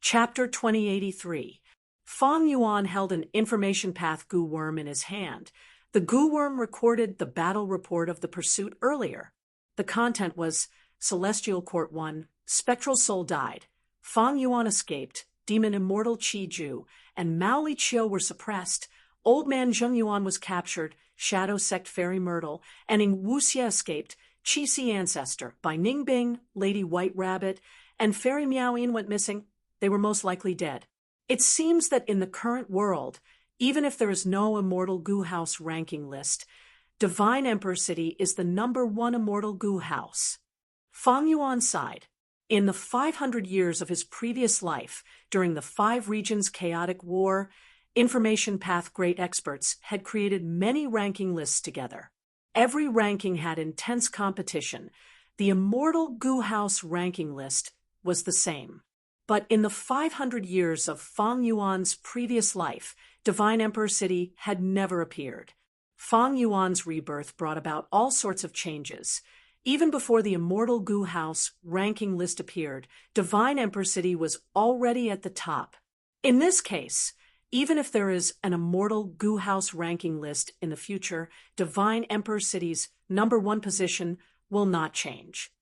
Chapter 2083. Fang Yuan held an information path goo worm in his hand. The goo worm recorded the battle report of the pursuit earlier. The content was, Celestial Court 1, Spectral Soul died. Fang Yuan escaped, Demon Immortal Qi Ju and Mao Li Qiu were suppressed. Old Man Zheng Yuan was captured, Shadow Sect Fairy Myrtle, and Ing Wuxia escaped, Qi Si Ancestor, by Ning Bing, Lady White Rabbit, and Fairy Miaoyin went missing. They were most likely dead. It seems that in the current world, even if there is no Immortal Goo House ranking list, Divine Emperor City is the #1 Immortal Goo House. Fang Yuan sighed. In the 500 years of his previous life, during the 5 regions chaotic war, Information Path great experts had created many ranking lists together. Every ranking had intense competition. The Immortal Goo House ranking list was the same. But in the 500 years of Fang Yuan's previous life, Divine Emperor City had never appeared. Fang Yuan's rebirth brought about all sorts of changes. Even before the Immortal Goo House ranking list appeared, Divine Emperor City was already at the top. In this case, even if there is an Immortal Goo House ranking list in the future, Divine Emperor City's #1 position will not change.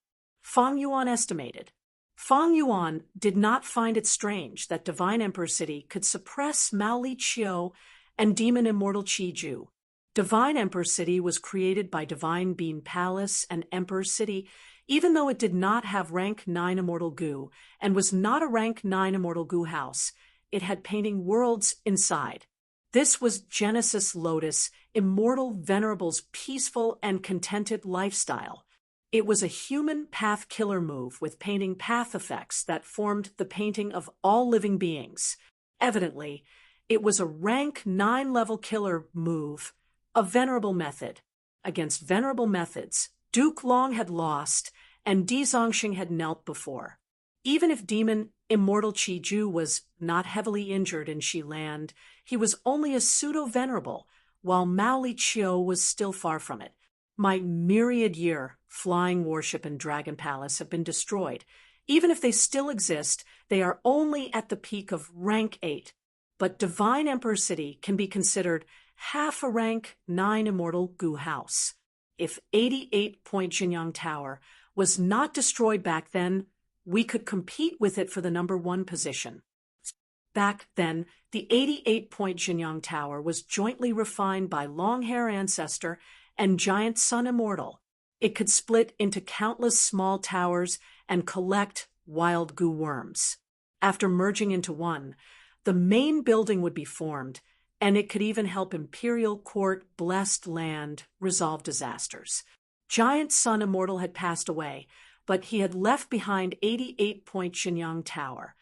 Fang Yuan estimated. Fang Yuan did not find it strange that Divine Emperor City could suppress Mao Li Qiu and Demon Immortal Qi Ju. Divine Emperor City was created by Divine Bean Palace and Emperor City, even though it did not have rank 9 Immortal Goo and was not a rank 9 Immortal Goo House. It had painting worlds inside. This was Genesis Lotus, Immortal Venerable's peaceful and contented lifestyle. It was a human path killer move with painting path effects that formed the painting of all living beings. Evidently, it was a rank 9 level killer move, a venerable method. Against venerable methods, Duke Long had lost and Di Zongxing had knelt before. Even if Demon Immortal Qi Ju was not heavily injured in Xiland, he was only a pseudo-venerable, while Mao Li Qiu was still far from it. My myriad year flying warship and dragon palace have been destroyed. Even if they still exist, they are only at the peak of rank 8. But Divine Emperor City can be considered half a rank 9 Immortal Goo House. If 88-point Jinyang Tower was not destroyed back then, we could compete with it for the #1 position. Back then, the 88-point Jinyang Tower was jointly refined by Longhair Ancestor and Giant Sun Immortal. It could split into countless small towers and collect wild goo worms. After merging into one, the main building would be formed, and it could even help Imperial Court Blessed Land resolve disasters. Giant Sun Immortal had passed away, but he had left behind 88-point Jinyang Tower,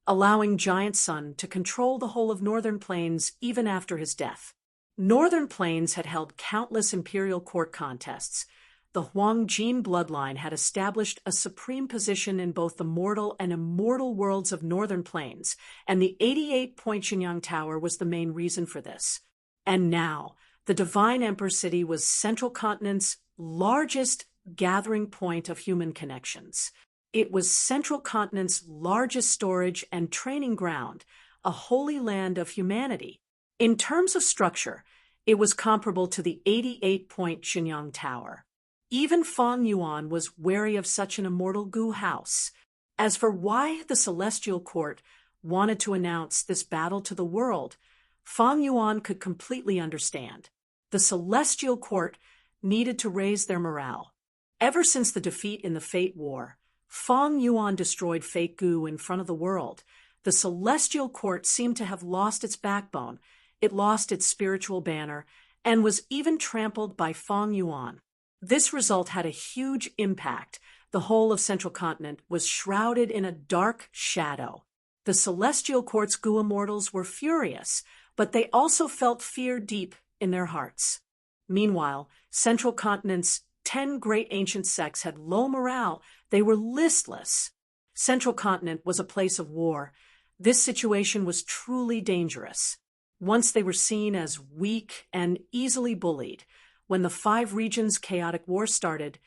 allowing Giant Sun to control the whole of Northern Plains even after his death. Northern Plains had held countless Imperial Court contests. The Huang Jin bloodline had established a supreme position in both the mortal and immortal worlds of Northern Plains, and the 88-point Jinyang Tower was the main reason for this. And now, the Divine Emperor City was Central Continent's largest gathering point of human connections. It was Central Continent's largest storage and training ground, a holy land of humanity. In terms of structure, it was comparable to the 88-point Jinyang Tower. Even Fang Yuan was wary of such an Immortal Goo House. As for why the Celestial Court wanted to announce this battle to the world, Fang Yuan could completely understand. The Celestial Court needed to raise their morale. Ever since the defeat in the Fate War, Fang Yuan destroyed Fate Goo in front of the world. The Celestial Court seemed to have lost its backbone. It lost its spiritual banner and was even trampled by Fang Yuan. This result had a huge impact. The whole of Central Continent was shrouded in a dark shadow. The Celestial Court's Goo Immortals were furious, but they also felt fear deep in their hearts. Meanwhile, Central Continent's 10 great ancient sects had low morale. They were listless. Central Continent was a place of war. This situation was truly dangerous. Once they were seen as weak and easily bullied, when the 5 regions chaotic war started,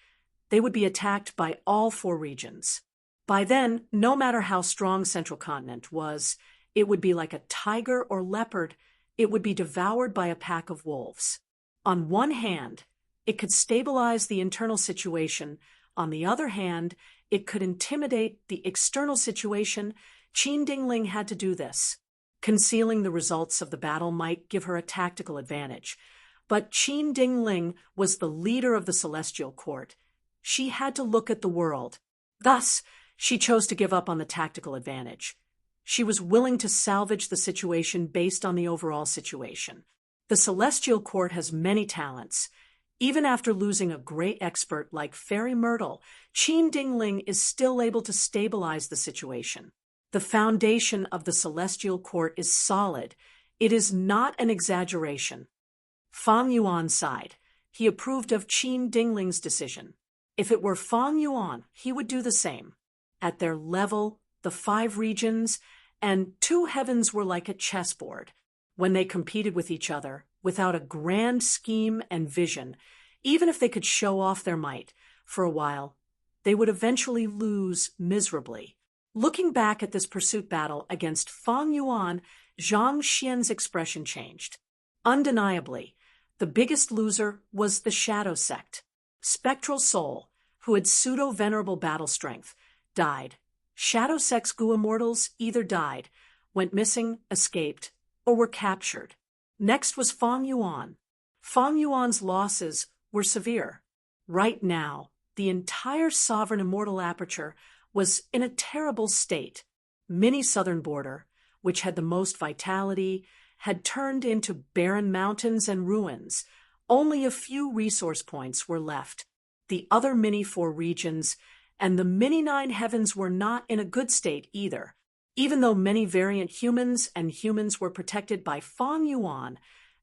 they would be attacked by all 4 regions. By then, no matter how strong Central Continent was, it would be like a tiger or leopard. It would be devoured by a pack of wolves. On one hand, it could stabilize the internal situation. On the other hand, it could intimidate the external situation. Qin Dingling had to do this. Concealing the results of the battle might give her a tactical advantage. But Qin Dingling was the leader of the Celestial Court. She had to look at the world. Thus, she chose to give up on the tactical advantage. She was willing to salvage the situation based on the overall situation. The Celestial Court has many talents. Even after losing a great expert like Fairy Myrtle, Qin Dingling is still able to stabilize the situation. The foundation of the Celestial Court is solid. It is not an exaggeration. Fang Yuan sighed. He approved of Qin Dingling's decision. If it were Fang Yuan, he would do the same. At their level, the 5 regions and 2 heavens were like a chessboard. When they competed with each other, without a grand scheme and vision, even if they could show off their might, for a while, they would eventually lose miserably. Looking back at this pursuit battle against Fang Yuan, Zhang Xian's expression changed. Undeniably, the biggest loser was the Shadow Sect. Spectral Soul, who had pseudo-venerable battle strength, died. Shadow Sect's Gu Immortals either died, went missing, escaped, or were captured. Next was Fang Yuan. Fang Yuan's losses were severe. Right now, the entire sovereign immortal aperture was in a terrible state. Mini southern border, which had the most vitality, had turned into barren mountains and ruins. Only a few resource points were left. The other mini 4 regions and the mini 9 heavens were not in a good state either. Even though many variant humans and humans were protected by Fang Yuan,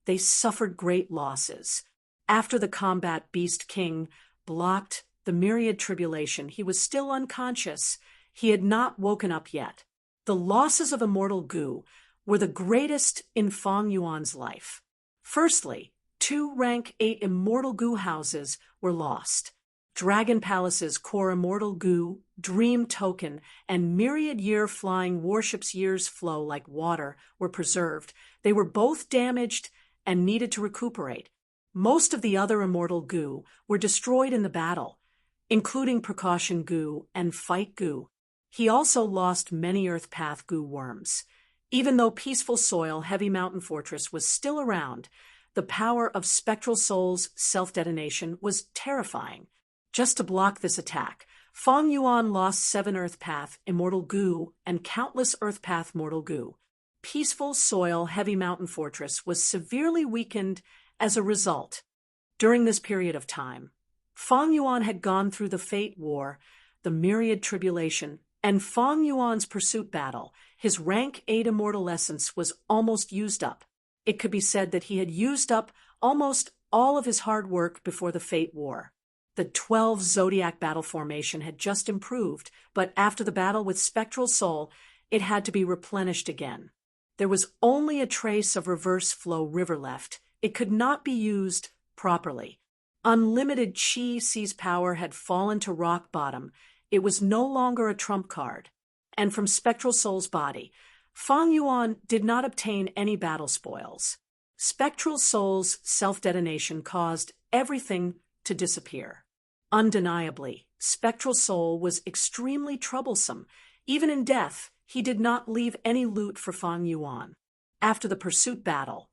they suffered great losses. After the combat Beast King blocked the myriad tribulation, he was still unconscious. He had not woken up yet. The losses of Immortal Gu were the greatest in Fang Yuan's life. Firstly, 2 rank 8 Immortal Gu houses were lost. Dragon Palace's core Immortal Gu, Dream Token, and myriad year-flying warships' years flow like water were preserved. They were both damaged and needed to recuperate. Most of the other Immortal Gu were destroyed in the battle, including Precaution Gu and Fight Gu. He also lost many Earth Path Gu worms. Even though Peaceful Soil Heavy Mountain Fortress was still around, the power of Spectral Soul's self-detonation was terrifying. Just to block this attack, Fang Yuan lost 7 Earth Path Immortal Gu and countless Earth Path Mortal Gu. Peaceful Soil Heavy Mountain Fortress was severely weakened as a result. During this period of time, Fang Yuan had gone through the Fate War, the Myriad Tribulation, and Fang Yuan's pursuit battle. His rank 8 immortal essence was almost used up. It could be said that he had used up almost all of his hard work before the Fate War. The 12 Zodiac battle formation had just improved, but after the battle with Spectral Soul, it had to be replenished again. There was only a trace of reverse flow river left. It could not be used properly. Unlimited Qi Seize power had fallen to rock bottom. It was no longer a trump card. And from Spectral Soul's body, Fang Yuan did not obtain any battle spoils. Spectral Soul's self-detonation caused everything to disappear. Undeniably, Spectral Soul was extremely troublesome. Even in death, he did not leave any loot for Fang Yuan. After the pursuit battle,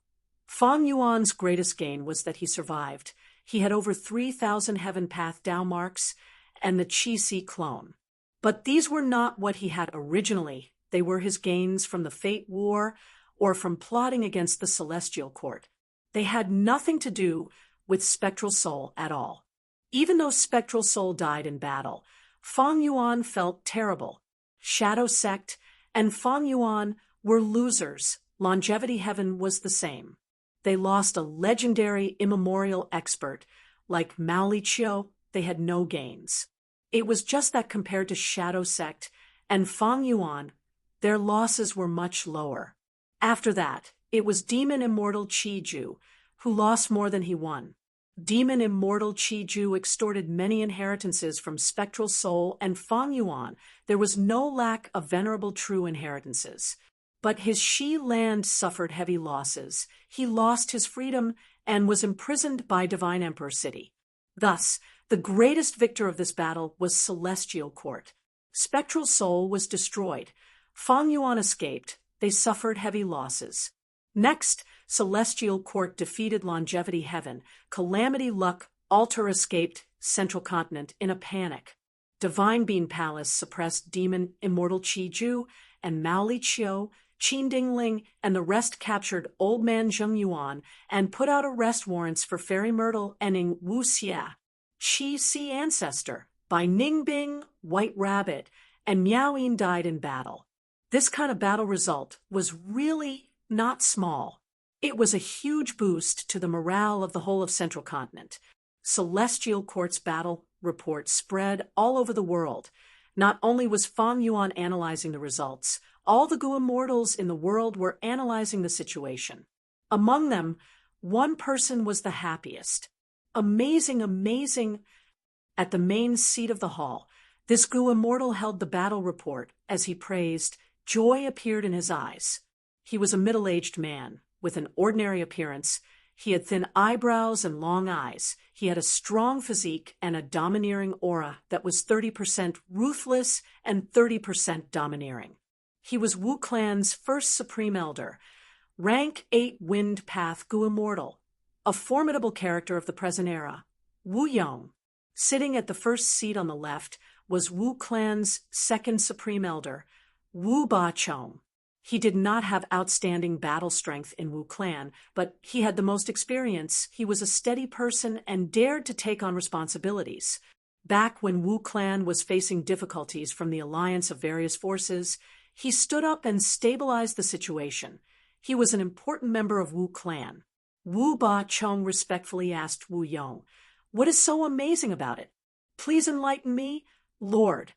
Fang Yuan's greatest gain was that he survived. He had over 3,000 Heaven Path Dao marks and the Qi Si clone. But these were not what he had originally. They were his gains from the Fate War or from plotting against the Celestial Court. They had nothing to do with Spectral Soul at all. Even though Spectral Soul died in battle, Fang Yuan felt terrible. Shadow Sect and Fang Yuan were losers. Longevity Heaven was the same. They lost a legendary immemorial expert like Mao Li Qiu. They had no gains. It was just that compared to Shadow Sect and Fang Yuan, their losses were much lower. After that, it was Demon Immortal Qi Ju, who lost more than he won. Demon immortal Qi Ju extorted many inheritances from Spectral Soul and Fang Yuan. There was no lack of venerable true inheritances. But his Xi land suffered heavy losses. He lost his freedom and was imprisoned by Divine Emperor City. Thus, the greatest victor of this battle was Celestial Court. Spectral Soul was destroyed. Fang Yuan escaped. They suffered heavy losses. Next, Celestial Court defeated Longevity Heaven. Calamity Luck Altar escaped Central Continent in a panic. Divine Bean Palace suppressed Demon Immortal Qi Ju, and Mao Li Qiu, Qin Dingling, and the rest captured Old Man Zheng Yuan and put out arrest warrants for Fairy Myrtle and Ning Wuxia. Qi Si Ancestor, by Ning Bing, White Rabbit, and Miao Yin died in battle. This kind of battle result was really not small. It was a huge boost to the morale of the whole of Central Continent. Celestial Court's battle report spread all over the world. Not only was Fang Yuan analyzing the results, all the Gu immortals in the world were analyzing the situation. Among them, one person was the happiest. Amazing, amazing. At the main seat of the hall, this Gu immortal held the battle report. As he praised, joy appeared in his eyes. He was a middle-aged man with an ordinary appearance. He had thin eyebrows and long eyes. He had a strong physique and a domineering aura that was 30% ruthless and 30% domineering. He was Wu Clan's first Supreme Elder, rank 8 Wind Path Gu Immortal, a formidable character of the present era. Wu Yong, sitting at the first seat on the left, was Wu Clan's second Supreme Elder, Wu Ba Chong. He did not have outstanding battle strength in Wu Clan, but he had the most experience. He was a steady person and dared to take on responsibilities. Back when Wu Clan was facing difficulties from the alliance of various forces, he stood up and stabilized the situation. He was an important member of Wu Clan. Wu Ba Chong respectfully asked Wu Yong, "What is so amazing about it? Please enlighten me, Lord."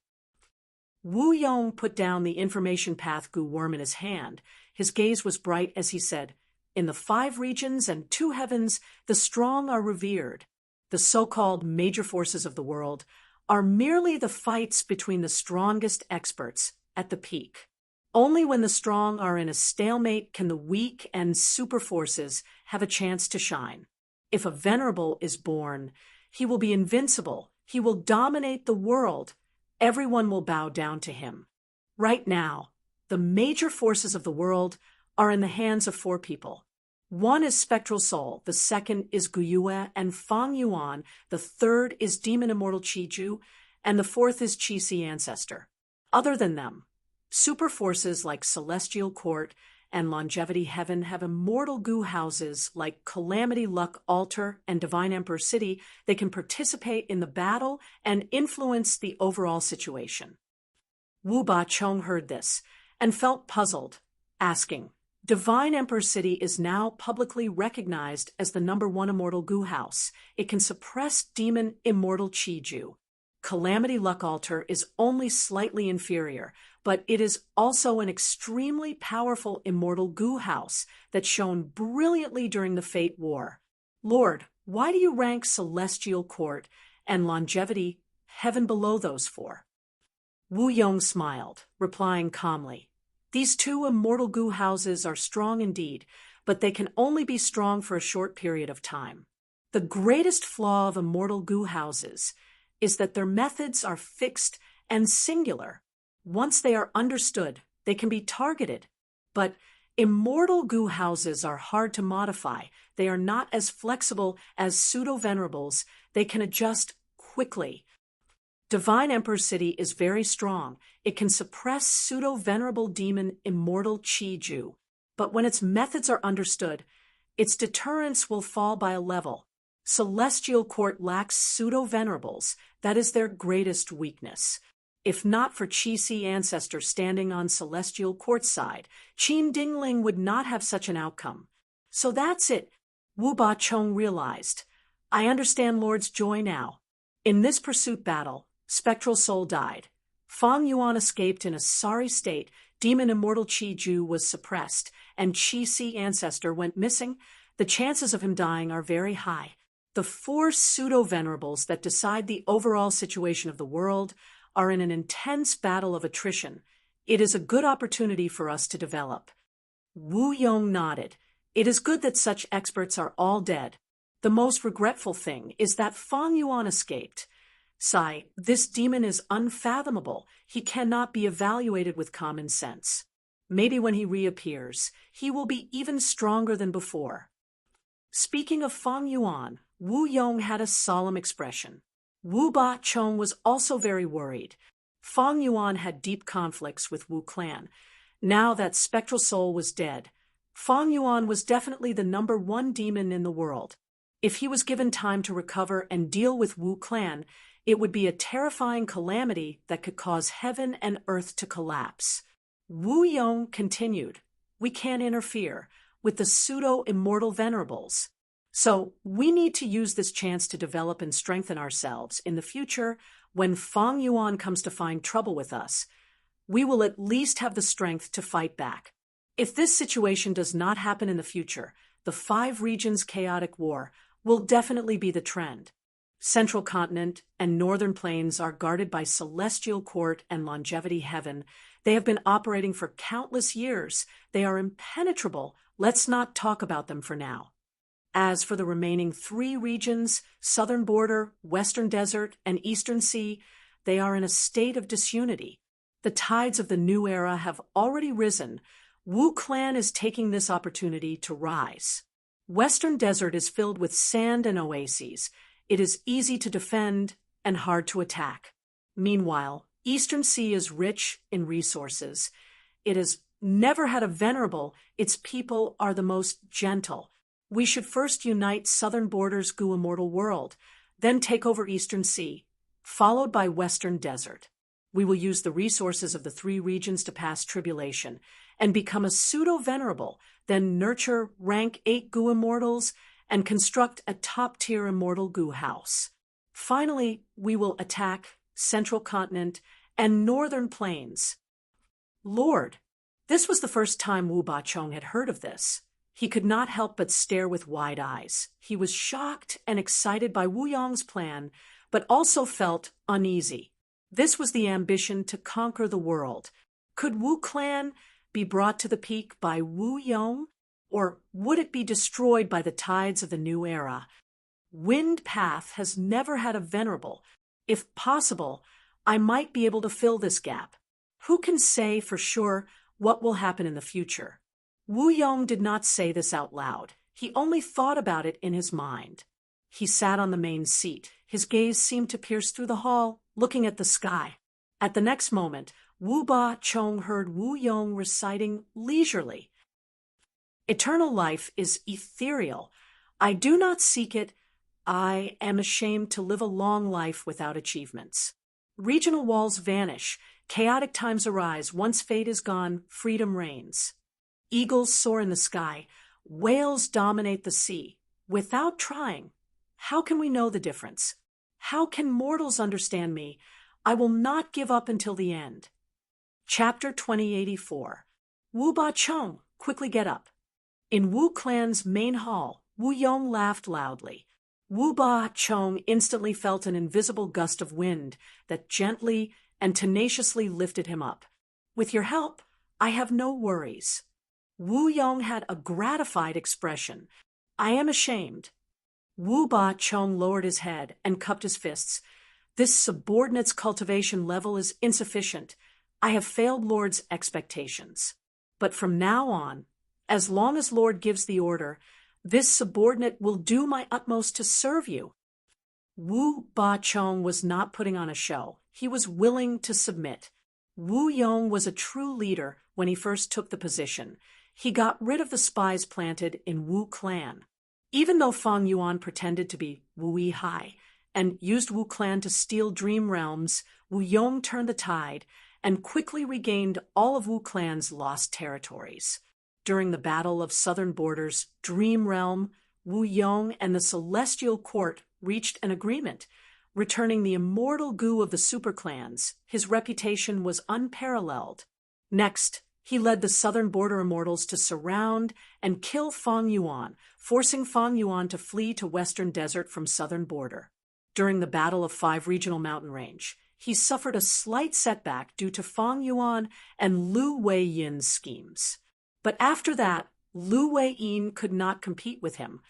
Wu Yong put down the information path Gu worm in his hand. His gaze was bright as he said, "In the 5 regions and 2 heavens, the strong are revered. The so-called major forces of the world are merely the fights between the strongest experts at the peak. Only when the strong are in a stalemate can the weak and super forces have a chance to shine. If a venerable is born, he will be invincible. He will dominate the world. Everyone will bow down to him. Right now, the major forces of the world are in the hands of 4 people. One is Spectral Soul, the second is Guyue and Fang Yuan, the third is Demon Immortal Qi Ju, and the fourth is Qi Si Ancestor. Other than them, super forces like Celestial Court and Longevity Heaven have immortal Gu houses like Calamity Luck Altar and Divine Emperor City. They can participate in the battle and influence the overall situation." Wu Ba Chong heard this and felt puzzled, asking, "Divine Emperor City is now publicly recognized as the #1 immortal Gu house. It can suppress Demon Immortal Qi Ju. Calamity Luck Altar is only slightly inferior, but it is also an extremely powerful immortal Gu house that shone brilliantly during the Fate War. Lord, why do you rank Celestial Court and Longevity Heaven below those 4? Wu Yong smiled, replying calmly, "These 2 immortal Gu houses are strong indeed, but they can only be strong for a short period of time. The greatest flaw of immortal Gu houses is that their methods are fixed and singular. Once they are understood, they can be targeted. But immortal Gu houses are hard to modify. They are not as flexible as pseudo-venerables. They can adjust quickly. Divine Emperor City is very strong. It can suppress pseudo-venerable demon Immortal Qi Ju. But when its methods are understood, its deterrence will fall by a level. Celestial Court lacks pseudo-venerables. That is their greatest weakness. If not for Qi Si Ancestor standing on Celestial Court's side, Qin Dingling would not have such an outcome. So that's it," Wu Ba Chong realized. "I understand Lord's joy now. In this pursuit battle, Spectral Soul died. Fang Yuan escaped in a sorry state. Demon Immortal Qi Ju was suppressed, and Qi Si Ancestor went missing. The chances of him dying are very high. The four pseudo-venerables that decide the overall situation of the world are in an intense battle of attrition. It is a good opportunity for us to develop. Wu Yong nodded. It is good that such experts are all dead. The most regretful thing is that Fang Yuan escaped. Sigh, this demon is unfathomable. He cannot be evaluated with common sense. Maybe when he reappears, he will be even stronger than before. Speaking of Fang Yuan, Wu Yong had a solemn expression. Wu Ba Chong was also very worried. Fang Yuan had deep conflicts with Wu Clan. Now that spectral soul was dead, Fang Yuan was definitely the #1 demon in the world. If he was given time to recover and deal with Wu Clan, it would be a terrifying calamity that could cause heaven and earth to collapse. Wu Yong continued, we can't interfere with the pseudo-immortal venerables. So we need to use this chance to develop and strengthen ourselves in the future. When Fang Yuan comes to find trouble with us, we will at least have the strength to fight back. If this situation does not happen in the future, the 5 regions' chaotic war will definitely be the trend. Central Continent and Northern Plains are guarded by Celestial Court and Longevity Heaven. They have been operating for countless years. They are impenetrable. Let's not talk about them for now. As for the remaining 3 regions, Southern Border, Western Desert, and Eastern Sea, they are in a state of disunity. The tides of the new era have already risen. Wu Clan is taking this opportunity to rise. Western Desert is filled with sand and oases. It is easy to defend and hard to attack. Meanwhile, Eastern Sea is rich in resources. It has never had a venerable. Its people are the most gentle. We should first unite Southern Border's Gu Immortal World, then take over Eastern Sea, followed by Western Desert. We will use the resources of the 3 regions to pass tribulation and become a pseudo-venerable, then nurture rank 8 Gu Immortals and construct a top-tier immortal Gu house. Finally, we will attack Central Continent and Northern Plains. Lord, this was the first time Wu Ba Chong had heard of this. He could not help but stare with wide eyes. He was shocked and excited by Wu Yong's plan, but also felt uneasy. This was the ambition to conquer the world. Could Wu Clan be brought to the peak by Wu Yong, or would it be destroyed by the tides of the new era? Wind Path has never had a venerable. If possible, I might be able to fill this gap. Who can say for sure what will happen in the future? Wu Yong did not say this out loud. He only thought about it in his mind. He sat on the main seat. His gaze seemed to pierce through the hall, looking at the sky. At the next moment, Wu Ba Chong heard Wu Yong reciting leisurely. Eternal life is ethereal. I do not seek it. I am ashamed to live a long life without achievements. Regional walls vanish. Chaotic times arise. Once fate is gone, freedom reigns. Eagles soar in the sky. Whales dominate the sea. Without trying, how can we know the difference? How can mortals understand me? I will not give up until the end. Chapter 2084. Wu Ba Chong, quickly get up. In Wu Clan's main hall, Wu Yong laughed loudly. Wu Ba Chong instantly felt an invisible gust of wind that gently and tenaciously lifted him up. With your help, I have no worries. Wu Yong had a gratified expression. I am ashamed. Wu Ba Chong lowered his head and cupped his fists. This subordinate's cultivation level is insufficient. I have failed Lord's expectations. But from now on, as long as Lord gives the order, this subordinate will do my utmost to serve you. Wu Ba Chong was not putting on a show. He was willing to submit. Wu Yong was a true leader when he first took the position. He got rid of the spies planted in Wu Clan. Even though Fang Yuan pretended to be Wu Yihai and used Wu Clan to steal dream realms, Wu Yong turned the tide and quickly regained all of Wu Clan's lost territories. During the Battle of Southern Border's Dream Realm, Wu Yong and the Celestial Court reached an agreement, returning the immortal Gu of the superclans. His reputation was unparalleled. Next, He led the southern border immortals to surround and kill Fang Yuan, forcing Fang Yuan to flee to western desert from southern border. During the Battle of Five Regional Mountain Range, he suffered a slight setback due to Fang Yuan and Lu Weiyin's schemes. But after that, Lu Weiyin could not compete with him.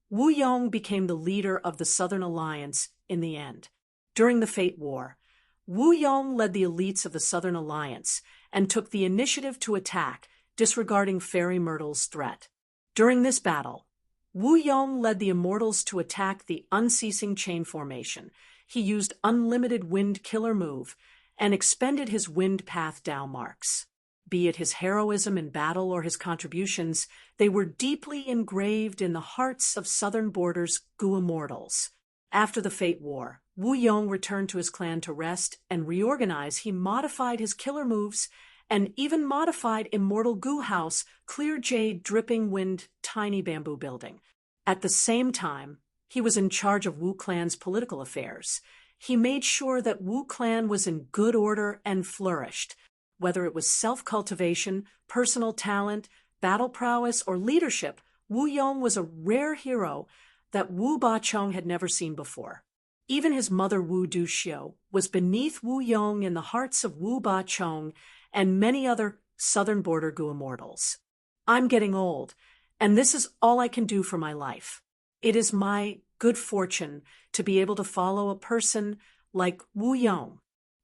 Wu Yong became the leader of the Southern Alliance in the end. During the Fate War, Wu Yong led the elites of the Southern Alliance and took the initiative to attack, disregarding Fairy Myrtle's threat. During this battle, Wu Yong led the Immortals to attack the unceasing chain formation. He used unlimited wind killer move and expended his wind path Dao marks. Be it his heroism in battle or his contributions, they were deeply engraved in the hearts of Southern Border's Gu Immortals. After the Fate War, Wu Yong returned to his clan to rest and reorganize. He modified his killer moves and even modified Immortal Gu House, Clear Jade, Dripping Wind, Tiny Bamboo Building. At the same time, he was in charge of Wu Clan's political affairs. He made sure that Wu Clan was in good order and flourished. Whether it was self-cultivation, personal talent, battle prowess, or leadership, Wu Yong was a rare hero that Wu Bachong had never seen before. Even his mother Wu Duxiu was beneath Wu Yong in the hearts of Wu Bachong and many other Southern Border Gu Immortals. I'm getting old, and this is all I can do for my life. It is my good fortune to be able to follow a person like Wu Yong.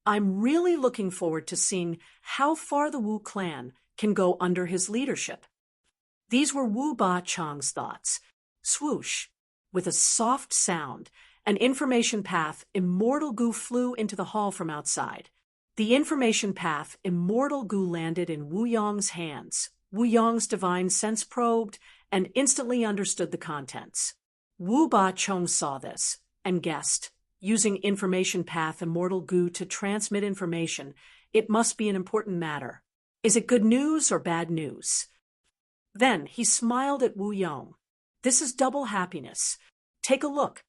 I'm really looking forward to seeing how far the Wu clan can go under his leadership. These were Wu Bachong's thoughts. Swoosh! With a soft sound, an information path, Immortal Gu flew into the hall from outside. The information path, Immortal Gu, landed in Wu Yong's hands. Wu Yong's divine sense probed and instantly understood the contents. Wu Bachong saw this and guessed. Using information path Immortal Gu to transmit information, it must be an important matter. Is it good news or bad news? Then he smiled at Wu Yong. This is double happiness. Take a look.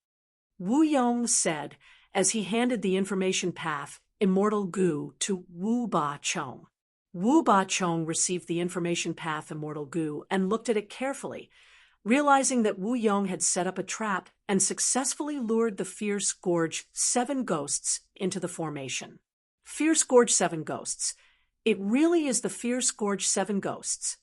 Wu Yong said as he handed the information path Immortal Gu to Wu Bachong. Wu Bachong received the information path Immortal Gu and looked at it carefully, realizing that Wu Yong had set up a trap and successfully lured the Fierce Gorge 7 ghosts into the formation. Fierce Gorge 7 ghosts. It really is the Fierce Gorge 7 ghosts.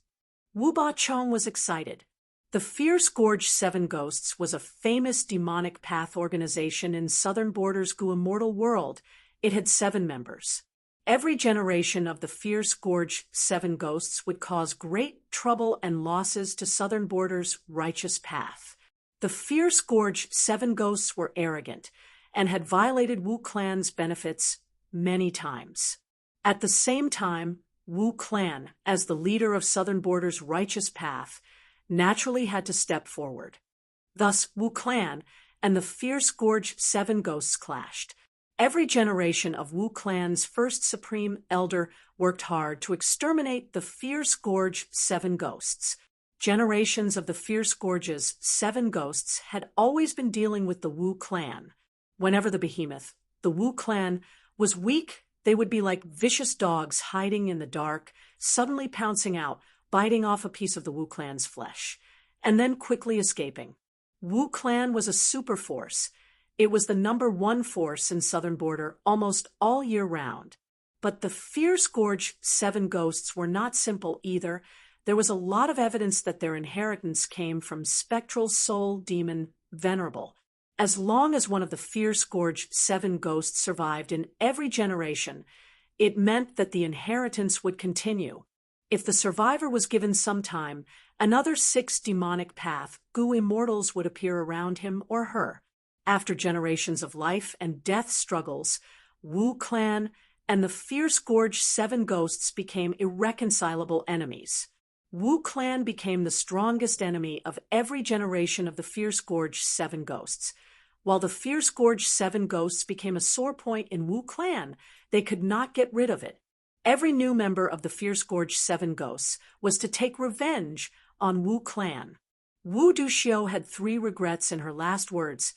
Wu Bachong was excited. The Fierce Gorge 7 Ghosts was a famous demonic path organization in Southern Border's Gu Immortal world. It had 7 members. Every generation of the Fierce Gorge 7 Ghosts would cause great trouble and losses to Southern Border's righteous path. The Fierce Gorge 7 Ghosts were arrogant and had violated Wu Clan's benefits many times. At the same time, Wu Clan, as the leader of Southern Border's righteous path, naturally had to step forward. Thus, Wu Clan and the Fierce Gorge 7 Ghosts clashed. Every generation of Wu Clan's first Supreme Elder worked hard to exterminate the Fierce Gorge 7 Ghosts. Generations of the Fierce Gorge's 7 Ghosts had always been dealing with the Wu Clan. Whenever the behemoth, the Wu Clan, was weak, they would be like vicious dogs hiding in the dark, suddenly pouncing out, biting off a piece of the Wu Clan's flesh, and then quickly escaping. Wu Clan was a super force. It was the #1 force in Southern Border almost all year round. But the Fierce Gorge 7 Ghosts were not simple either. There was a lot of evidence that their inheritance came from spectral soul demon Venerable. As long as one of the Fierce Gorge 7 Ghosts survived in every generation, it meant that the inheritance would continue. If the survivor was given some time, another 6 demonic path Gu Immortals would appear around him or her. After generations of life and death struggles, Wu Clan and the Fierce Gorge 7 Ghosts became irreconcilable enemies. Wu Clan became the strongest enemy of every generation of the Fierce Gorge 7 Ghosts. While the Fierce Gorge 7 Ghosts became a sore point in Wu Clan, they could not get rid of it. Every new member of the Fierce Gorge 7 Ghosts was to take revenge on Wu Clan. Wu Duxiu had 3 regrets in her last words.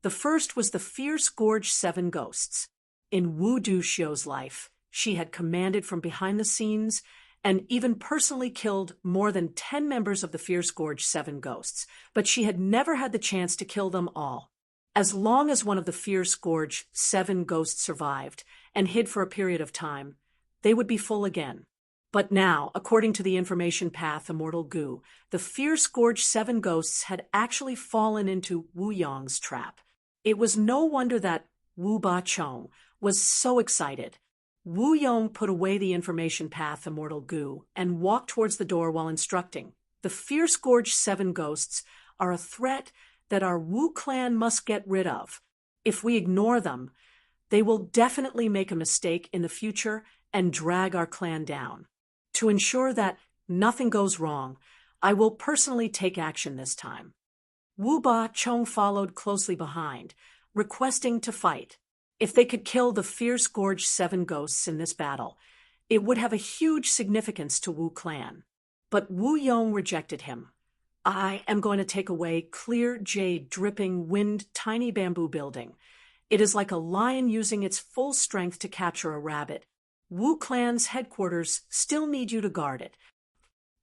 The first was the Fierce Gorge 7 Ghosts. In Wu Duxiu's life, she had commanded from behind the scenes and even personally killed more than 10 members of the Fierce Gorge 7 ghosts, but she had never had the chance to kill them all. As long as one of the Fierce Gorge 7 ghosts survived and hid for a period of time, they would be full again. But now, according to the information path Immortal Gu, the Fierce Gorge 7 ghosts had actually fallen into Wu Yong's trap. It was no wonder that Wu Ba Chong was so excited. Wu Yong put away the information path Immortal Gu and walked towards the door while instructing. The Fierce Gorge 7 ghosts are a threat that our Wu clan must get rid of. If we ignore them, they will definitely make a mistake in the future and drag our clan down. To ensure that nothing goes wrong, I will personally take action this time. Wu Ba Chong followed closely behind, requesting to fight. If they could kill the Fierce Gorge 7 ghosts in this battle, it would have a huge significance to Wu clan. But Wu Yong rejected him. I am going to take away clear jade dripping wind tiny bamboo building. It is like a lion using its full strength to capture a rabbit. Wu clan's headquarters still need you to guard it.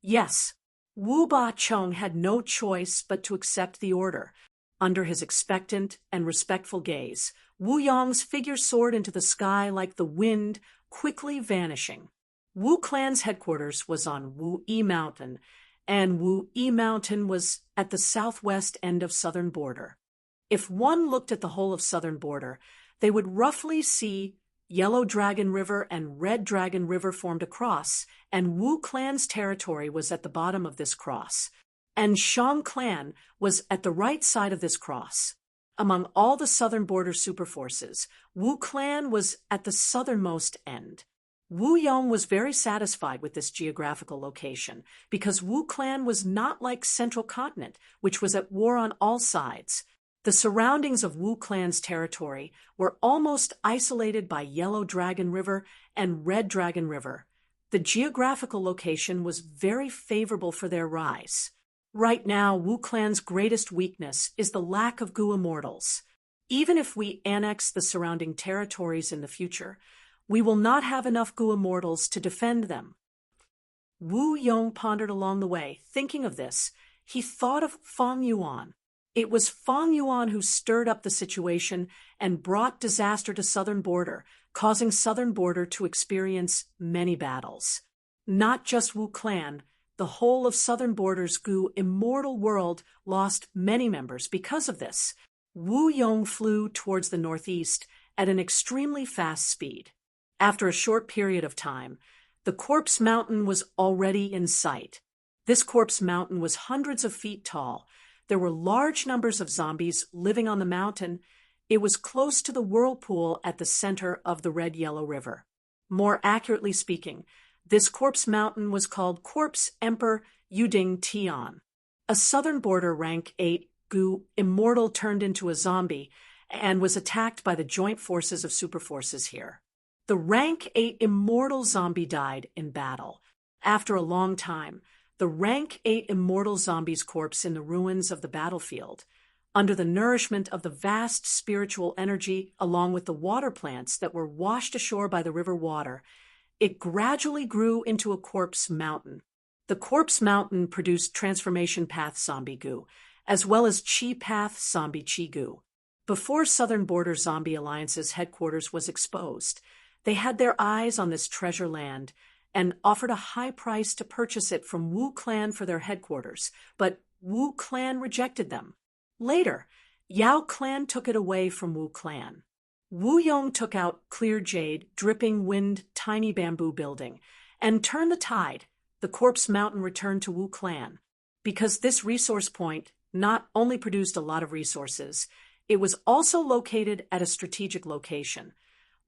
Yes, Wu Ba Chong had no choice but to accept the order. Under his expectant and respectful gaze, Wu Yong's figure soared into the sky like the wind, quickly vanishing. Wu clan's headquarters was on Wu Yi Mountain, and Wu Yi Mountain was at the southwest end of southern border. If one looked at the whole of southern border, they would roughly see Yellow Dragon River and Red Dragon River formed a cross, and Wu clan's territory was at the bottom of this cross, and Shang clan was at the right side of this cross. Among all the southern border superforces, Wu clan was at the southernmost end. Wu Yong was very satisfied with this geographical location because Wu clan was not like Central Continent, which was at war on all sides. The surroundings of Wu clan's territory were almost isolated by Yellow Dragon River and Red Dragon River. The geographical location was very favorable for their rise. Right now, Wu clan's greatest weakness is the lack of Gu immortals. Even if we annex the surrounding territories in the future, we will not have enough Gu immortals to defend them. Wu Yong pondered along the way. Thinking of this, he thought of Fang Yuan. It was Fang Yuan who stirred up the situation and brought disaster to southern border, causing southern border to experience many battles. Not just Wu clan, the whole of southern border's Gu immortal world lost many members because of this. Wu Yong flew towards the northeast at an extremely fast speed. After a short period of time, the Corpse Mountain was already in sight. This Corpse Mountain was hundreds of feet tall. There were large numbers of zombies living on the mountain. It was close to the whirlpool at the center of the Red-Yellow River. More accurately speaking, this Corpse Mountain was called Corpse Emperor Yuding Tian. A southern border rank 8 Gu immortal turned into a zombie and was attacked by the joint forces of superforces here. The rank 8 immortal zombie died in battle. After a long time, the rank 8 immortal zombie's corpse in the ruins of the battlefield, under the nourishment of the vast spiritual energy along with the water plants that were washed ashore by the river water, it gradually grew into a corpse mountain. The corpse mountain produced transformation path zombie goo, as well as chi path zombie chi goo. Before Southern Border Zombie Alliance's headquarters was exposed, they had their eyes on this treasure land and offered a high price to purchase it from Wu clan for their headquarters, but Wu clan rejected them. Later, Yao clan took it away from Wu clan. Wu Yong took out clear jade, dripping wind, tiny bamboo building, and turned the tide. The Corpse Mountain returned to Wu clan. Because this resource point not only produced a lot of resources, it was also located at a strategic location.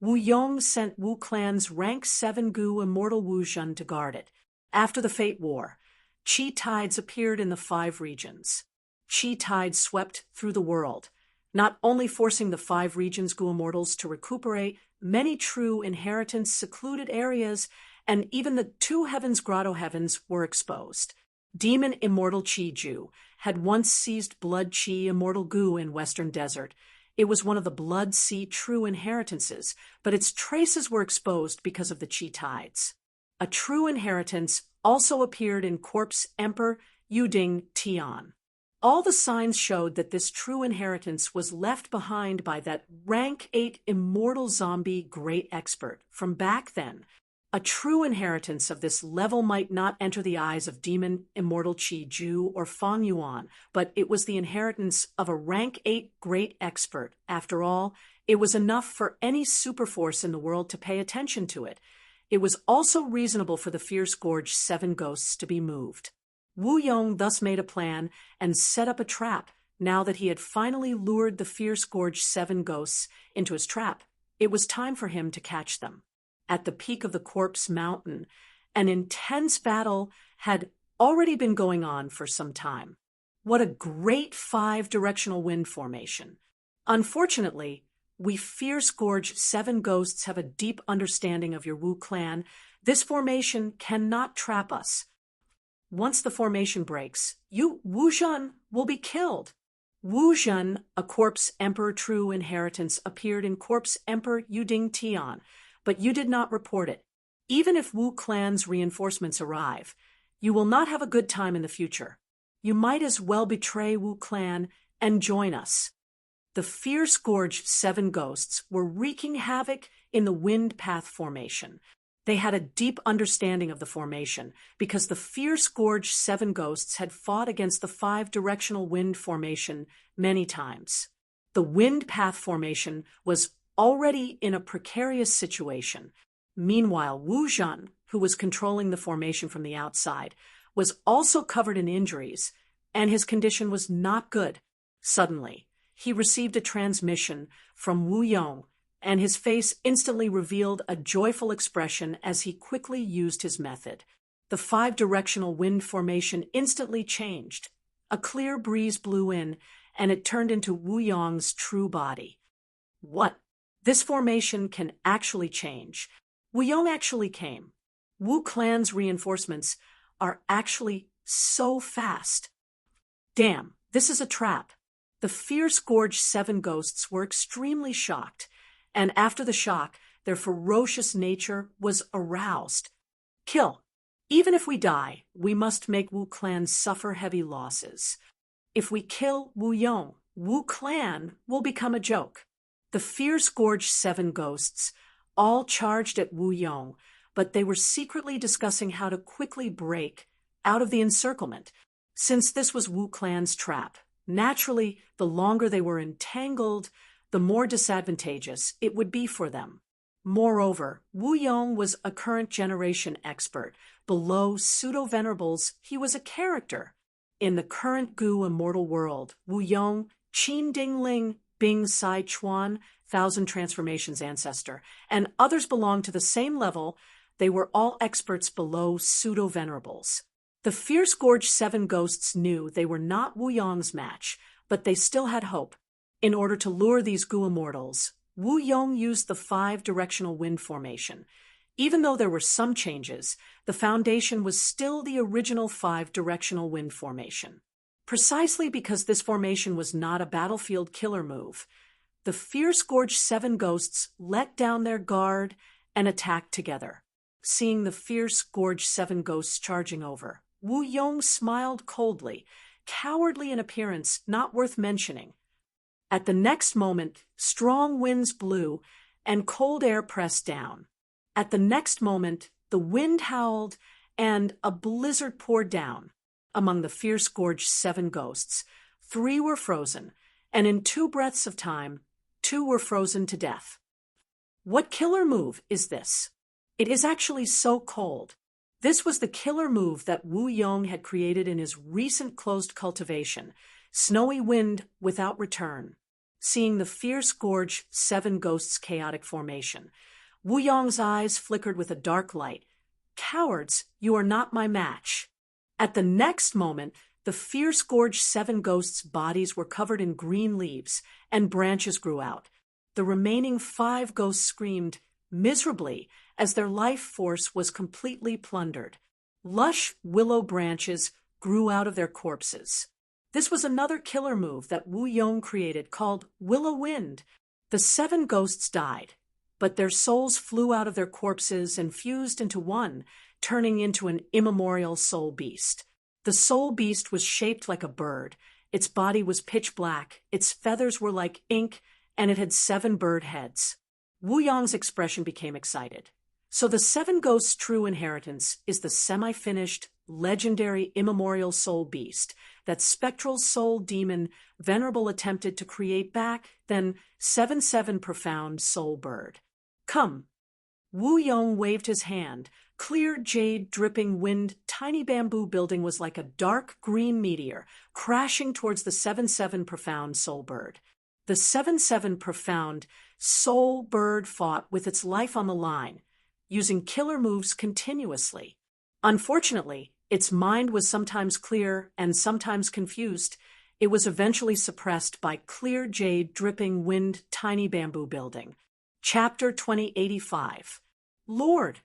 Wu Yong sent Wu clan's rank 7 Gu immortal Wu Zhen to guard it. After the Fate War, Chi tides appeared in the 5 regions. Chi tides swept through the world, not only forcing the 5 regions' Gu immortals to recuperate many true inheritance secluded areas, and even the 2 heavens grotto heavens were exposed. Demon immortal Chi Ju had once seized blood Chi immortal Gu in Western Desert. It was one of the Blood Sea true inheritances, but its traces were exposed because of the Chi tides. A true inheritance also appeared in Corpse Emperor Yuding Tian. All the signs showed that this true inheritance was left behind by that rank 8 immortal zombie great expert from back then. A true inheritance of this level might not enter the eyes of demon immortal Qi Ju or Fang Yuan, but it was the inheritance of a rank 8 great expert. After all, it was enough for any superforce in the world to pay attention to it. It was also reasonable for the Fierce Gorge 7 ghosts to be moved. Wu Yong thus made a plan and set up a trap. Now that he had finally lured the Fierce Gorge 7 ghosts into his trap, it was time for him to catch them. At the peak of the Corpse Mountain, an intense battle had already been going on for some time. What a great 5-directional wind formation. Unfortunately, we Fierce Gorge 7 ghosts have a deep understanding of your Wu clan. This formation cannot trap us. Once the formation breaks, you, Wu Zhen, will be killed. Wu Zhen, a Corpse Emperor true inheritance, appeared in Corpse Emperor Yuding Tian, but you did not report it. Even if Wu clan's reinforcements arrive, you will not have a good time in the future. You might as well betray Wu clan and join us. The Fierce Gorge 7 ghosts were wreaking havoc in the wind path formation. They had a deep understanding of the formation because the Fierce Gorge 7 ghosts had fought against the 5-directional wind formation many times. The wind path formation was already in a precarious situation. Meanwhile, Wu Zhen, who was controlling the formation from the outside, was also covered in injuries, and his condition was not good. Suddenly, he received a transmission from Wu Yong, and his face instantly revealed a joyful expression as he quickly used his method. The 5-directional wind formation instantly changed. A clear breeze blew in, and it turned into Wu Yong's true body. What? This formation can actually change. Wu Yong actually came. Wu clan's reinforcements are actually so fast. Damn, this is a trap. The Fierce Gorge 7 ghosts were extremely shocked, and after the shock, their ferocious nature was aroused. Kill. Even if we die, we must make Wu clan suffer heavy losses. If we kill Wu Yong, Wu clan will become a joke. The Fierce Gorge 7 ghosts all charged at Wu Yong, but they were secretly discussing how to quickly break out of the encirclement. Since this was Wu clan's trap, naturally, the longer they were entangled, the more disadvantageous it would be for them. Moreover, Wu Yong was a current generation expert. Below pseudo-venerables, he was a character. In the current Gu immortal world, Wu Yong, Qin Dingling, Bing Sai Chuan, 1,000 Transformations ancestor, and others belonged to the same level. They were all experts below pseudo-venerables. The Fierce Gorge 7 ghosts knew they were not Wu Yong's match, but they still had hope. In order to lure these Gu immortals, Wu Yong used the 5-directional wind formation. Even though there were some changes, the foundation was still the original 5-directional wind formation. Precisely because this formation was not a battlefield killer move, the Fierce Gorge 7 ghosts let down their guard and attacked together. Seeing the Fierce Gorge 7 ghosts charging over, Wu Yong smiled coldly, cowardly in appearance, not worth mentioning. At the next moment, strong winds blew and cold air pressed down. At the next moment, the wind howled and a blizzard poured down. Among the Fierce Gorge 7 ghosts, 3 were frozen, and in 2 breaths of time, 2 were frozen to death. What killer move is this? It is actually so cold. This was the killer move that Wu Yong had created in his recent closed cultivation, Snowy Wind Without Return. Seeing the Fierce Gorge 7 ghosts' chaotic formation, Wu Yong's eyes flickered with a dark light. Cowards, you are not my match. At the next moment, the Fierce Gorge 7 ghosts' bodies were covered in green leaves, and branches grew out. The remaining 5 ghosts screamed miserably as their life force was completely plundered. Lush willow branches grew out of their corpses. This was another killer move that Wu Yong created called Willow Wind. The 7 ghosts died, but their souls flew out of their corpses and fused into one, turning into an immemorial soul beast. The soul beast was shaped like a bird. Its body was pitch black, its feathers were like ink, and it had 7 bird heads. Wu Yong's expression became excited. So the 7 ghosts' true inheritance is the semi-finished, legendary immemorial soul beast that spectral soul demon Venerable attempted to create back then 7 profound soul bird. Come. Wu Yong waved his hand. Clear jade dripping wind, tiny bamboo building was like a dark green meteor crashing towards the 7 profound soul bird. The 7 profound soul bird fought with its life on the line, using killer moves continuously. Unfortunately, its mind was sometimes clear and sometimes confused. It was eventually suppressed by clear jade dripping wind, tiny bamboo building. Chapter 2085. Lord!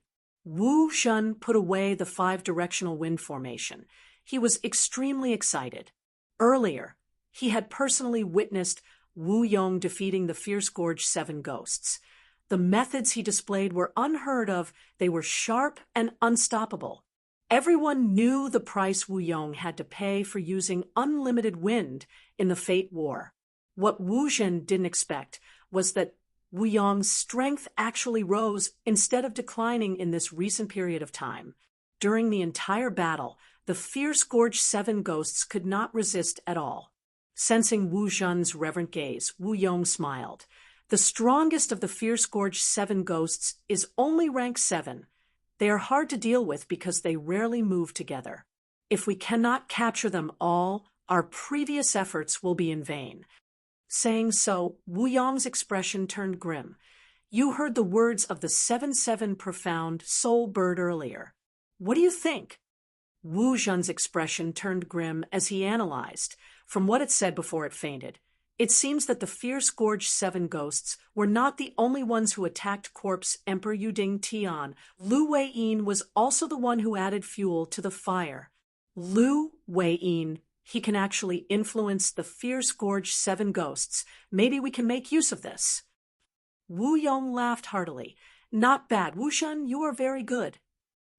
Wu Shun put away the 5-directional wind formation. He was extremely excited. Earlier, he had personally witnessed Wu Yong defeating the fierce gorge 7 ghosts. The methods he displayed were unheard of. They were sharp and unstoppable. Everyone knew the price Wu Yong had to pay for using unlimited wind in the Fate War. What Wu Zhen didn't expect was that Wu Yong's strength actually rose instead of declining in this recent period of time. During the entire battle, the fierce gorge 7 ghosts could not resist at all. Sensing Wu Zhen's reverent gaze, Wu Yong smiled. The strongest of the fierce gorge 7 ghosts is only rank 7. They are hard to deal with because they rarely move together. If we cannot capture them all, our previous efforts will be in vain. Saying so, Wu Yong's expression turned grim. You heard the words of the 7 profound soul bird earlier. What do you think? Wu Zhen's expression turned grim as he analyzed. From what it said before it fainted, it seems that the fierce gorge 7 ghosts were not the only ones who attacked corpse Emperor Yuding Tian. Lu Weiyin was also the one who added fuel to the fire. Lu Weiyin, he can actually influence the fierce gorge 7 ghosts. Maybe we can make use of this. Wu Yong laughed heartily. Not bad, Wu Shun, you are very good.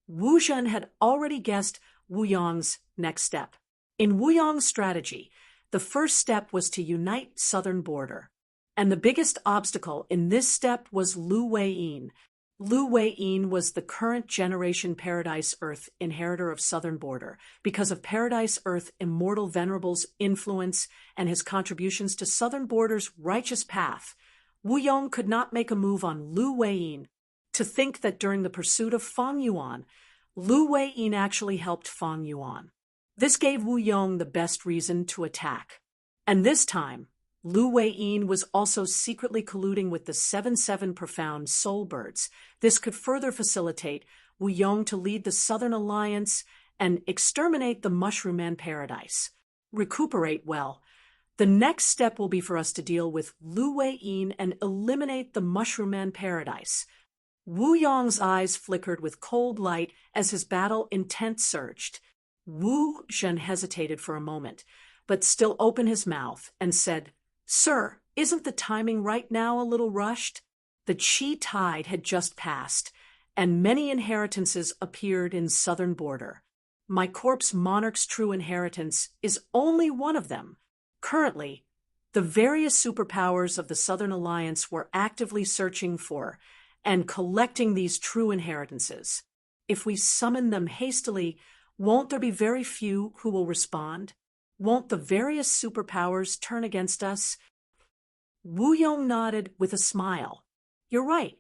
Wu Zhen had already guessed Wu Yong's next step. In Wu Yong's strategy, the first step was to unite southern border. And the biggest obstacle in this step was Lu Weiyin. Lu Weiyin was the current generation Paradise Earth inheritor of southern border. Because of Paradise Earth Immortal Venerable's influence and his contributions to southern border's righteous path, Wu Yong could not make a move on Lu Weiyin. To think that during the pursuit of Fang Yuan, Lu Weiyin actually helped Fang Yuan. This gave Wu Yong the best reason to attack. And this time, Lu Weiyin was also secretly colluding with the 7 profound soul birds. This could further facilitate Wu Yong to lead the Southern Alliance and exterminate the Mushroom Man Paradise. Recuperate well. The next step will be for us to deal with Lu Weiyin and eliminate the Mushroom Man Paradise. Wu Yong's eyes flickered with cold light as his battle intent surged. Wu Zhen hesitated for a moment, but still opened his mouth and said, Sir, isn't the timing right now a little rushed? The Qi tide had just passed, and many inheritances appeared in southern border. My corpse monarch's true inheritance is only one of them. Currently, the various superpowers of the Southern Alliance were actively searching for and collecting these true inheritances. If we summon them hastily, won't there be very few who will respond? Won't the various superpowers turn against us? Wu Yong nodded with a smile. You're right.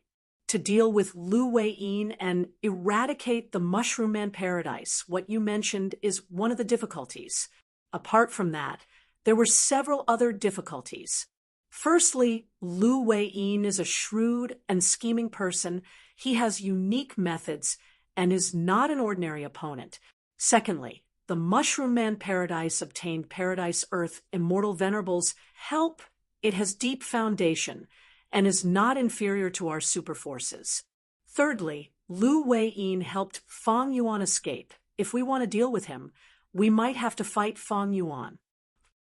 To deal with Lu Weiyin and eradicate the Mushroom Man Paradise, what you mentioned is one of the difficulties. Apart from that, there were several other difficulties. Firstly, Lu Weiyin is a shrewd and scheming person. He has unique methods and is not an ordinary opponent. Secondly, the Mushroom Man Paradise obtained Paradise Earth Immortal Venerable's help. It has deep foundation and is not inferior to our super forces. Thirdly, Lu Weiyin helped Fang Yuan escape. If we want to deal with him, we might have to fight Fang Yuan.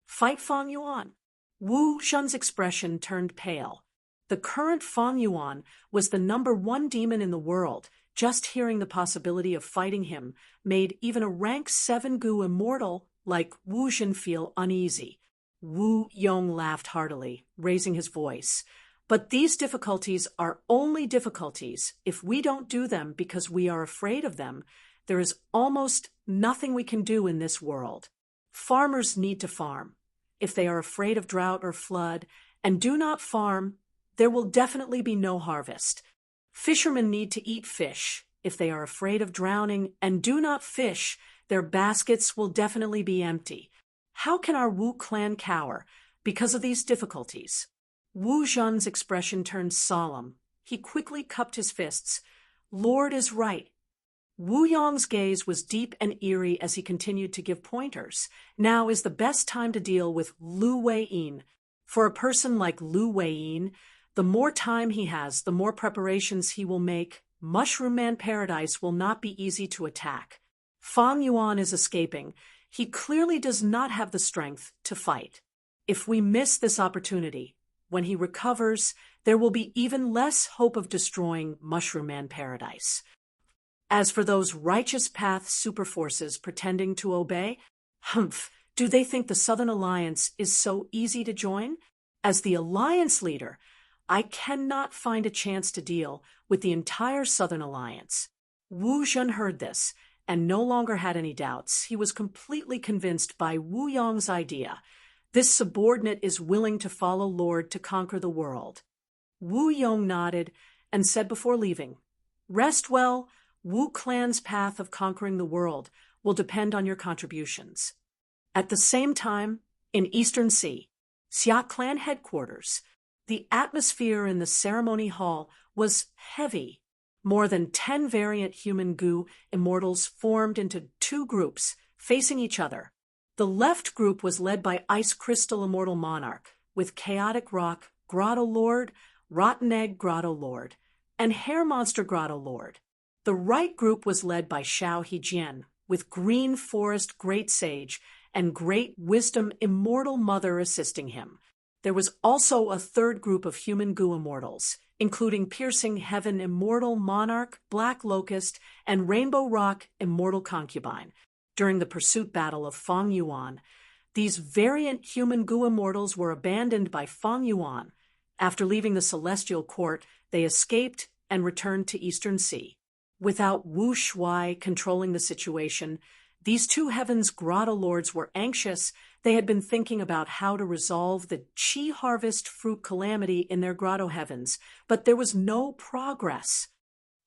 Fight Fang Yuan? Wu Shun's expression turned pale. The current Fang Yuan was the #1 demon in the world. Just hearing the possibility of fighting him made even a rank 7 Gu immortal like Wu Zhen feel uneasy. Wu Yong laughed heartily, raising his voice. But these difficulties are only difficulties. If we don't do them because we are afraid of them, there is almost nothing we can do in this world. Farmers need to farm. If they are afraid of drought or flood and do not farm, there will definitely be no harvest. Fishermen need to eat fish. If they are afraid of drowning and do not fish, their baskets will definitely be empty. How can our Wu clan cower because of these difficulties? Wu Zhen's expression turned solemn. He quickly cupped his fists. Lord is right. Wu Yong's gaze was deep and eerie as he continued to give pointers. Now is the best time to deal with Lu Weiyin. For a person like Lu Weiyin, the more time he has, the more preparations he will make. Mushroom Man Paradise will not be easy to attack. Fang Yuan is escaping. He clearly does not have the strength to fight. If we miss this opportunity, when he recovers, there will be even less hope of destroying Mushroom Man Paradise. As for those righteous path superforces pretending to obey, do they think the Southern Alliance is so easy to join? As the Alliance leader, I cannot find a chance to deal with the entire Southern Alliance. Wu Zhen heard this and no longer had any doubts. He was completely convinced by Wu Yong's idea. This subordinate is willing to follow Lord to conquer the world. Wu Yong nodded and said before leaving, Rest well. Wu clan's path of conquering the world will depend on your contributions. At the same time, in Eastern Sea, Xia clan headquarters, the atmosphere in the ceremony hall was heavy. More than 10 variant human Gu immortals formed into 2 groups, facing each other. The left group was led by Ice Crystal Immortal Monarch, with Chaotic Rock Grotto Lord, Rotten Egg Grotto Lord, and Hair Monster Grotto Lord. The right group was led by Xiao Hejian, with Green Forest Great Sage and Great Wisdom Immortal Mother assisting him. There was also a third group of human Gu immortals, including Piercing Heaven Immortal Monarch, Black Locust, and Rainbow Rock Immortal Concubine. During the pursuit battle of Fang Yuan, these variant human Gu immortals were abandoned by Fang Yuan. After leaving the Celestial Court, they escaped and returned to Eastern Sea. Without Wu Shuai controlling the situation, these 2 heavens grotto lords were anxious. They had been thinking about how to resolve the Qi harvest fruit calamity in their grotto heavens, but there was no progress.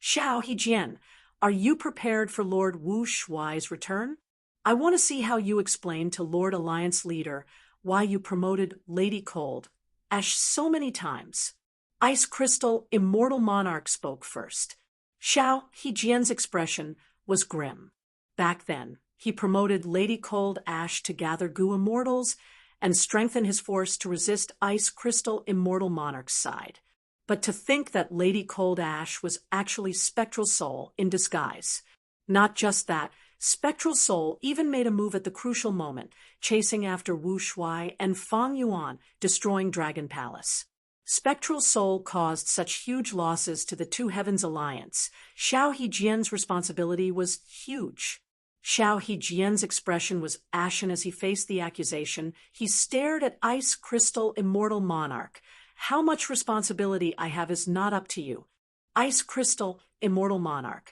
Xiao Hejian, are you prepared for Lord Wu Shuai's return? I want to see how you explain to Lord Alliance leader why you promoted Lady Cold Ash so many times. Ice Crystal Immortal Monarch spoke first. Xiao Hejian's expression was grim. Back then, he promoted Lady Cold Ash to gather Gu immortals and strengthen his force to resist Ice Crystal Immortal Monarch's side. But to think that Lady Cold Ash was actually Spectral Soul in disguise. Not just that, Spectral Soul even made a move at the crucial moment, chasing after Wu Shuai and Fang Yuan, destroying Dragon Palace. Spectral Soul caused such huge losses to the 2 Heavens Alliance. Xiao Hejian's responsibility was huge. Xiao Hejian's expression was ashen as he faced the accusation. He stared at Ice Crystal Immortal Monarch. How much responsibility I have is not up to you. Ice Crystal Immortal Monarch.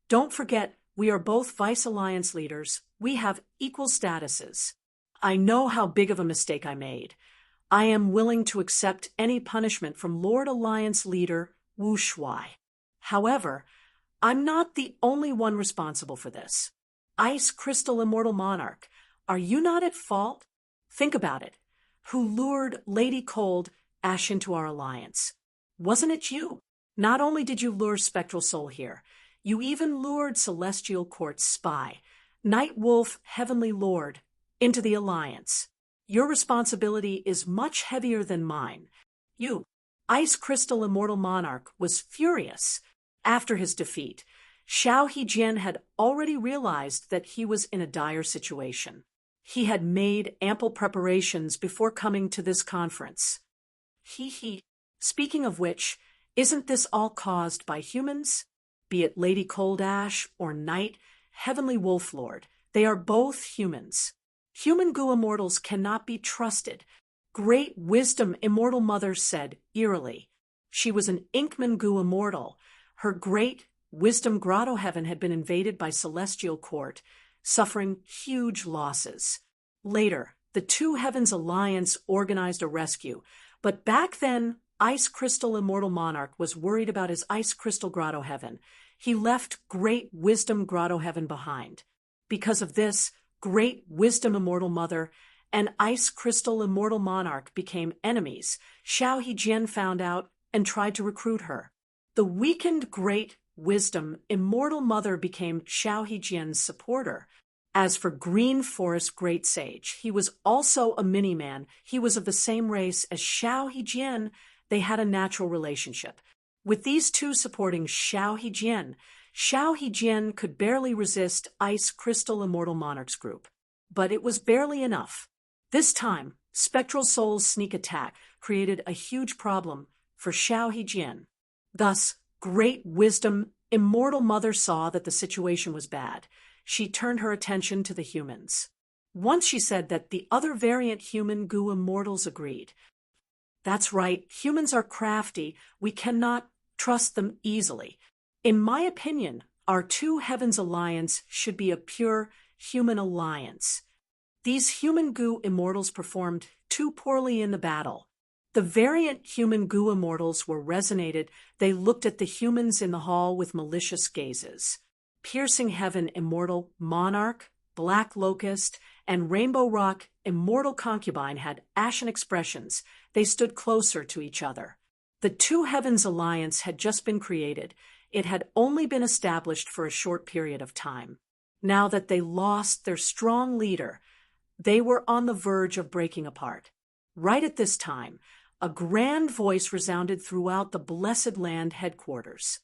Don't forget, we are both Vice Alliance leaders. We have equal statuses. I know how big of a mistake I made. I am willing to accept any punishment from Lord Alliance leader Wu Shuai. However, I'm not the only one responsible for this. Ice Crystal Immortal Monarch, are you not at fault? Think about it. Who lured Lady Cold Ash into our alliance? Wasn't it you? Not only did you lure Spectral Soul here, you even lured Celestial Court's spy, Night Wolf Heavenly Lord, into the alliance. Your responsibility is much heavier than mine. You, Ice Crystal Immortal Monarch, was furious. After his defeat, Xiao Hejian had already realized that he was in a dire situation. He had made ample preparations before coming to this conference. Speaking of which, isn't this all caused by humans? Be it Lady Cold Ash or Night, Heavenly Wolf Lord, they are both humans. Human goo immortals cannot be trusted. Great Wisdom Immortal Mother said eerily. She was an Inkman goo immortal. Her great Wisdom Grotto Heaven had been invaded by Celestial Court, suffering huge losses. Later, the Two Heavens Alliance organized a rescue, but back then, Ice Crystal Immortal Monarch was worried about his Ice Crystal Grotto Heaven. He left Great Wisdom Grotto Heaven behind. Because of this, Great Wisdom Immortal Mother and Ice Crystal Immortal Monarch became enemies. Xiao Hejian found out and tried to recruit her. The weakened Great Wisdom Immortal Mother became Xiao Hejian's supporter. As for Green Forest Great Sage, he was also a mini-man. He was of the same race as Xiao Hejian. They had a natural relationship. With these two supporting Xiao Hejian could barely resist Ice Crystal Immortal Monarch's group. But it was barely enough. This time, Spectral Soul's sneak attack created a huge problem for Xiao Hejian. Thus, Great Wisdom Immortal Mother saw that the situation was bad. She turned her attention to the humans. Once she said that the other variant human goo immortals agreed. That's right, humans are crafty. We cannot trust them easily. In my opinion, our Two Heavens Alliance should be a pure human alliance. These human goo immortals performed too poorly in the battle. The variant human goo immortals were resonated. They looked at the humans in the hall with malicious gazes. Piercing Heaven Immortal Monarch, Black Locust, and Rainbow Rock Immortal Concubine had ashen expressions. They stood closer to each other. The Two Heavens Alliance had just been created. It had only been established for a short period of time. Now that they lost their strong leader, they were on the verge of breaking apart. Right at this time, a grand voice resounded throughout the Blessed Land headquarters.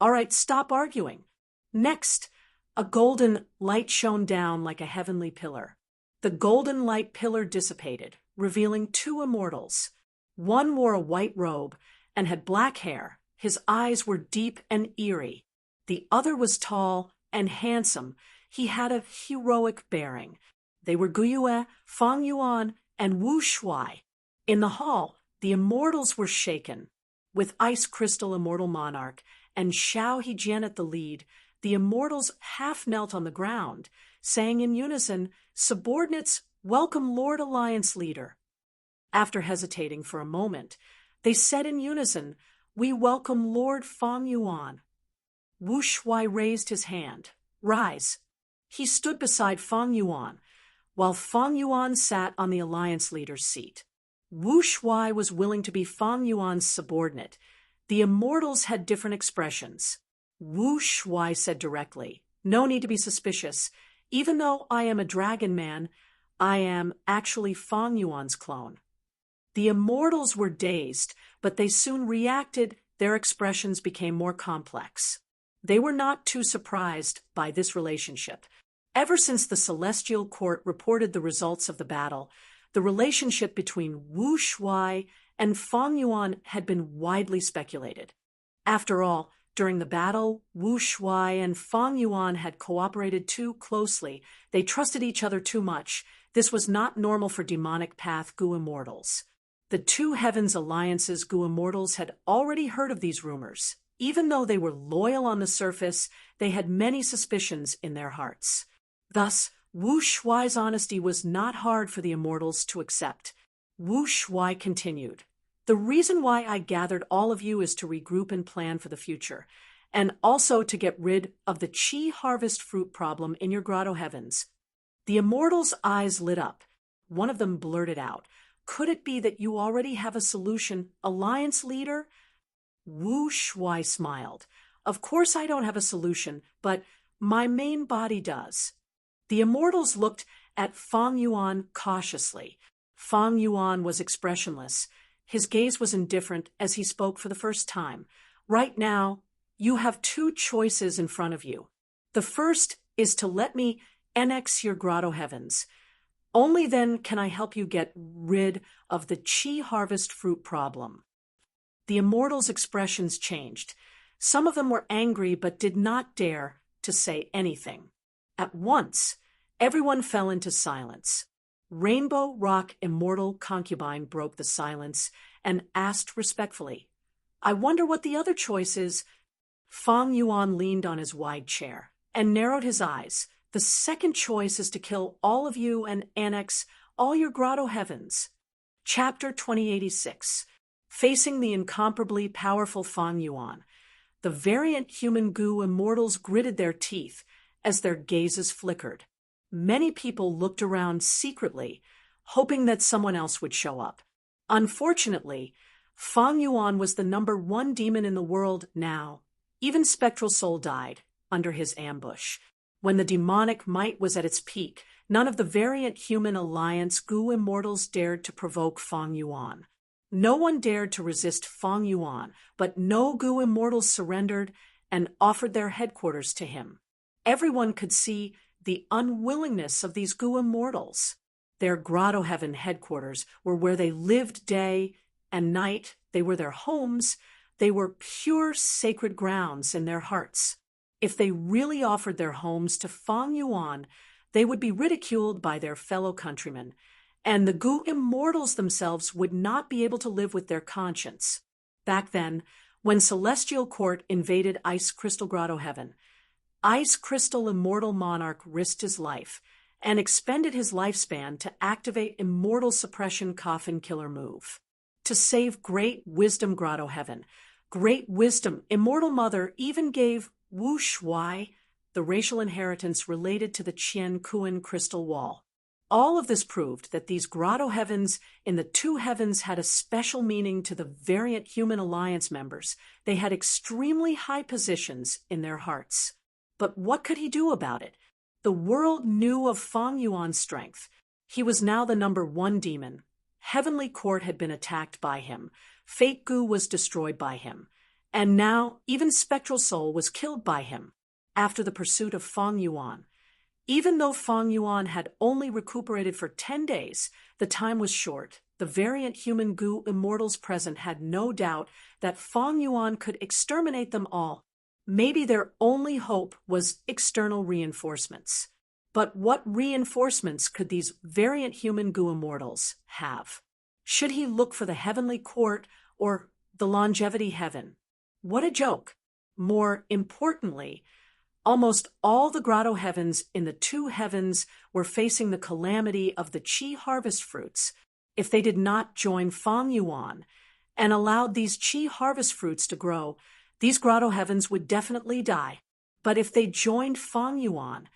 All right, stop arguing. Next, a golden light shone down like a heavenly pillar. The golden light pillar dissipated, revealing two immortals. One wore a white robe and had black hair. His eyes were deep and eerie. The other was tall and handsome. He had a heroic bearing. They were Guyue, Fang Yuan, and Wu Shuai. In the hall, the immortals were shaken. With Ice Crystal Immortal Monarch and Xiao Hejian at the lead, the immortals half knelt on the ground, saying in unison, "Subordinates, welcome Lord Alliance Leader." After hesitating for a moment, they said in unison, "We welcome Lord Fang Yuan." Wu Shuai raised his hand. "Rise." He stood beside Fang Yuan, while Fang Yuan sat on the Alliance Leader's seat. Wu Shuai was willing to be Fang Yuan's subordinate. The immortals had different expressions. Wu Shuai said directly, "No need to be suspicious. Even though I am a dragon man, I am actually Fang Yuan's clone." The immortals were dazed, but they soon reacted. Their expressions became more complex. They were not too surprised by this relationship. Ever since the Celestial Court reported the results of the battle, the relationship between Wu Shuai and Fang Yuan had been widely speculated. After all, during the battle, Wu Shuai and Fang Yuan had cooperated too closely. They trusted each other too much. This was not normal for demonic path goo immortals. The Two Heavens Alliance's goo immortals had already heard of these rumors. Even though they were loyal on the surface, they had many suspicions in their hearts. Thus, Wu Shuai's honesty was not hard for the immortals to accept. Wu Shuai continued, "The reason why I gathered all of you is to regroup and plan for the future, and also to get rid of the Qi harvest fruit problem in your grotto heavens." The immortals' eyes lit up. One of them blurted out, "Could it be that you already have a solution, Alliance Leader?" Wu Shuai smiled. "Of course I don't have a solution, but my main body does." The immortals looked at Fang Yuan cautiously. Fang Yuan was expressionless. His gaze was indifferent as he spoke for the first time. "Right now, you have two choices in front of you. The first is to let me annex your grotto heavens. Only then can I help you get rid of the Qi harvest fruit problem." The immortals' expressions changed. Some of them were angry but did not dare to say anything. At once, everyone fell into silence. Rainbow Rock Immortal Concubine broke the silence and asked respectfully, "I wonder what the other choice is." Fang Yuan leaned on his wide chair and narrowed his eyes. "The second choice is to kill all of you and annex all your grotto heavens." Chapter 2086. Facing the incomparably powerful Fang Yuan, the variant human goo immortals gritted their teeth as their gazes flickered. Many people looked around secretly, hoping that someone else would show up. Unfortunately, Fang Yuan was the #1 demon in the world now. Even Spectral Soul died under his ambush. When the demonic might was at its peak, none of the variant human alliance goo immortals dared to provoke Fang Yuan. No one dared to resist Fang Yuan, but no goo immortals surrendered and offered their headquarters to him. Everyone could see the unwillingness of these goo immortals. Their grotto heaven headquarters were where they lived day and night. They were their homes. They were pure sacred grounds in their hearts. If they really offered their homes to Fang Yuan, they would be ridiculed by their fellow countrymen, and the goo immortals themselves would not be able to live with their conscience. Back then, when Celestial Court invaded Ice Crystal Grotto Heaven, Ice Crystal Immortal Monarch risked his life and expended his lifespan to activate Immortal Suppression Coffin Killer move. To save Great Wisdom Grotto Heaven, Great Wisdom Immortal Mother even gave Wu Shuai the racial inheritance related to the Qian Kuan crystal wall. All of this proved that these grotto heavens in the two heavens had a special meaning to the variant human alliance members. They had extremely high positions in their hearts. But what could he do about it? The world knew of Fang Yuan's strength. He was now the #1 demon. Heavenly Court had been attacked by him. Fate Goo was destroyed by him. And now even Spectral Soul was killed by him. After the pursuit of Fang Yuan, even though Fang Yuan had only recuperated for 10 days, the time was short. The variant human goo immortals present had no doubt that Fang Yuan could exterminate them all. Maybe their only hope was external reinforcements. But what reinforcements could these variant human goo immortals have? Should he look for the heavenly court or the longevity heaven? What a joke! More importantly, almost all the grotto heavens in the two heavens were facing the calamity of the Qi harvest fruits. If they did not join Fang Yuan and allowed these Qi harvest fruits to grow, these grotto heavens would definitely die. But if they joined Fang Yuan,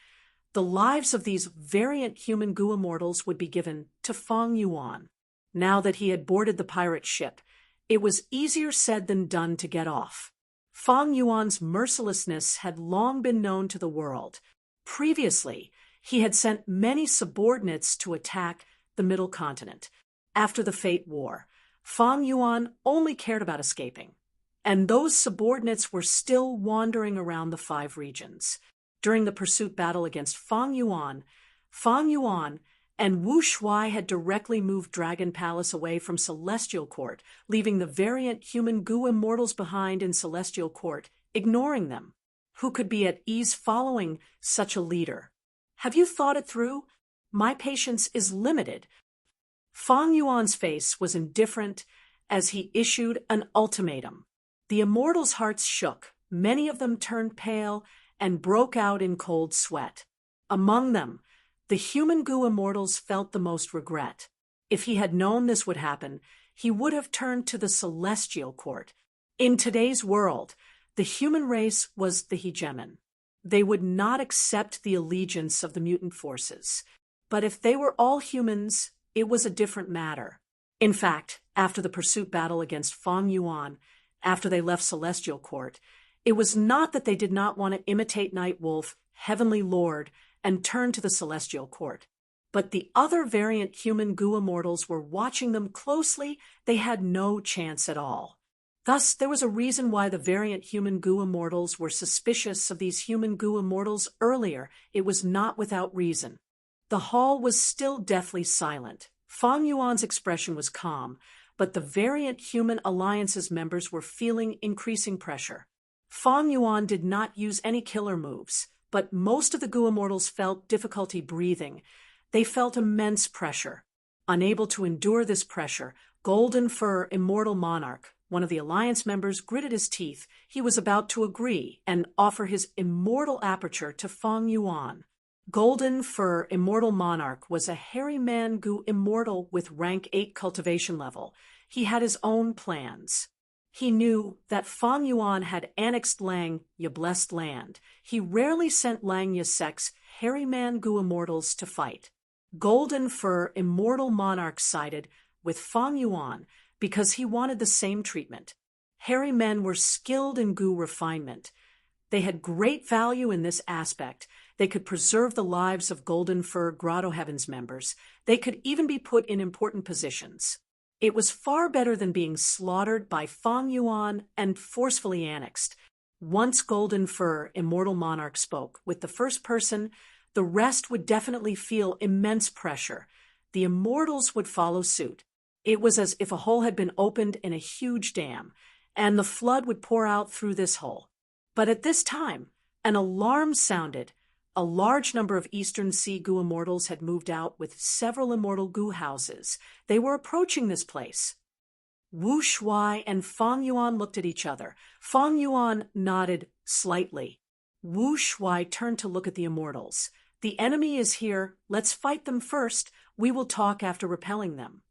the lives of these variant human goo immortals would be given to Fang Yuan. Now that he had boarded the pirate ship, it was easier said than done to get off. Fang Yuan's mercilessness had long been known to the world. Previously, he had sent many subordinates to attack the Middle Continent. After the Fate War, Fang Yuan only cared about escaping, and those subordinates were still wandering around the 5 regions. During the pursuit battle against Fang Yuan and Wu Shuai had directly moved Dragon Palace away from Celestial Court, leaving the variant human goo immortals behind in Celestial Court, ignoring them. Who could be at ease following such a leader? Have you thought it through? My patience is limited. Fang Yuan's face was indifferent as he issued an ultimatum. The immortals' hearts shook. Many of them turned pale and broke out in cold sweat. Among them, the human goo immortals felt the most regret. If he had known this would happen, he would have turned to the Celestial Court. In today's world, the human race was the hegemon. They would not accept the allegiance of the mutant forces. But if they were all humans, it was a different matter. In fact, after the pursuit battle against Fang Yuan, after they left Celestial Court, it was not that they did not want to imitate Nightwolf, Heavenly Lord, and turn to the Celestial Court. But the other variant human goo immortals were watching them closely. They had no chance at all. Thus, there was a reason why the variant human goo immortals were suspicious of these human goo immortals earlier. It was not without reason. The hall was still deathly silent. Fang Yuan's expression was calm, but the Variant Human Alliance's members were feeling increasing pressure. Fang Yuan did not use any killer moves, but most of the Gu Immortals felt difficulty breathing. They felt immense pressure. Unable to endure this pressure, Golden Fur Immortal Monarch, one of the Alliance members, gritted his teeth. He was about to agree and offer his immortal aperture to Fang Yuan. Golden Fur Immortal Monarch was a hairy man Gu Immortal with rank 8 cultivation level. He had his own plans. He knew that Fang Yuan had annexed Lang Ya Blessed Land. He rarely sent Lang Ya Sek's hairy man Gu Immortals to fight. Golden Fur Immortal Monarch sided with Fang Yuan because he wanted the same treatment. Hairy men were skilled in Gu refinement. They had great value in this aspect. They could preserve the lives of Golden Fur Grotto Heavens members. They could even be put in important positions. It was far better than being slaughtered by Fang Yuan and forcefully annexed. Once Golden Fur Immortal Monarch spoke with the first person, the rest would definitely feel immense pressure. The Immortals would follow suit. It was as if a hole had been opened in a huge dam, and the flood would pour out through this hole. But at this time, an alarm sounded. A large number of Eastern Sea Gu Immortals had moved out with several immortal Gu houses. They were approaching this place. Wu Shuai and Fang Yuan looked at each other. Fang Yuan nodded slightly. Wu Shuai turned to look at the Immortals. The enemy is here. Let's fight them first. We will talk after repelling them.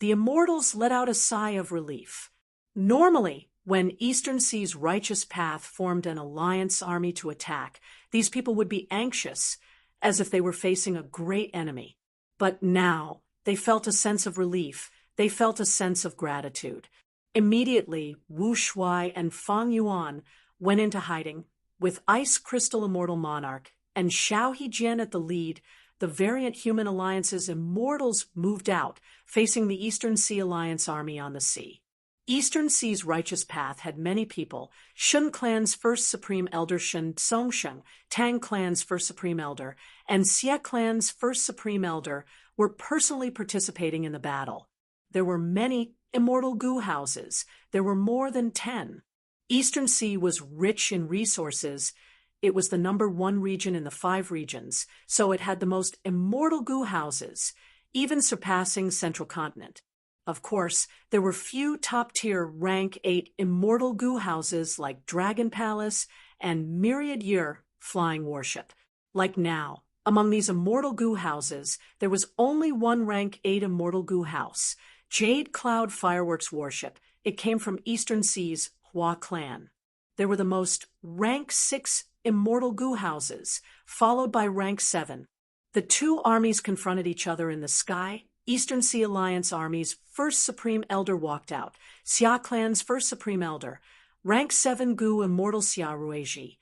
The Immortals let out a sigh of relief. Normally, when Eastern Sea's Righteous Path formed an alliance army to attack, these people would be anxious, as if they were facing a great enemy. But now, they felt a sense of relief. They felt a sense of gratitude. Immediately, Wu Shuai and Fang Yuan went into hiding. With Ice Crystal Immortal Monarch and Xiao Hejian at the lead, the Variant Human Alliance's Immortals moved out, facing the Eastern Sea Alliance army on the sea. Eastern Sea's Righteous Path had many people: Shun Clan's first Supreme Elder Shun Tsongsheng, Tang Clan's first Supreme Elder, and Xie Clan's first Supreme Elder were personally participating in the battle. There were many immortal Gu houses. There were more than 10. Eastern Sea was rich in resources. It was the #1 region in the 5 regions, so it had the most immortal Gu houses, even surpassing Central Continent. Of course, there were few top-tier rank 8 immortal Gu houses like Dragon Palace and Myriad Year Flying Warship. Like now, among these immortal Gu houses, there was only one rank 8 immortal Gu house, Jade Cloud Fireworks Warship. It came from Eastern Sea's Hua Clan. There were the most rank 6 immortal Gu houses, followed by rank 7. The two armies confronted each other in the sky. Eastern Sea Alliance Army's first Supreme Elder walked out. Xia Clan's first Supreme Elder. Rank 7 Gu Immortal Xia Rueji.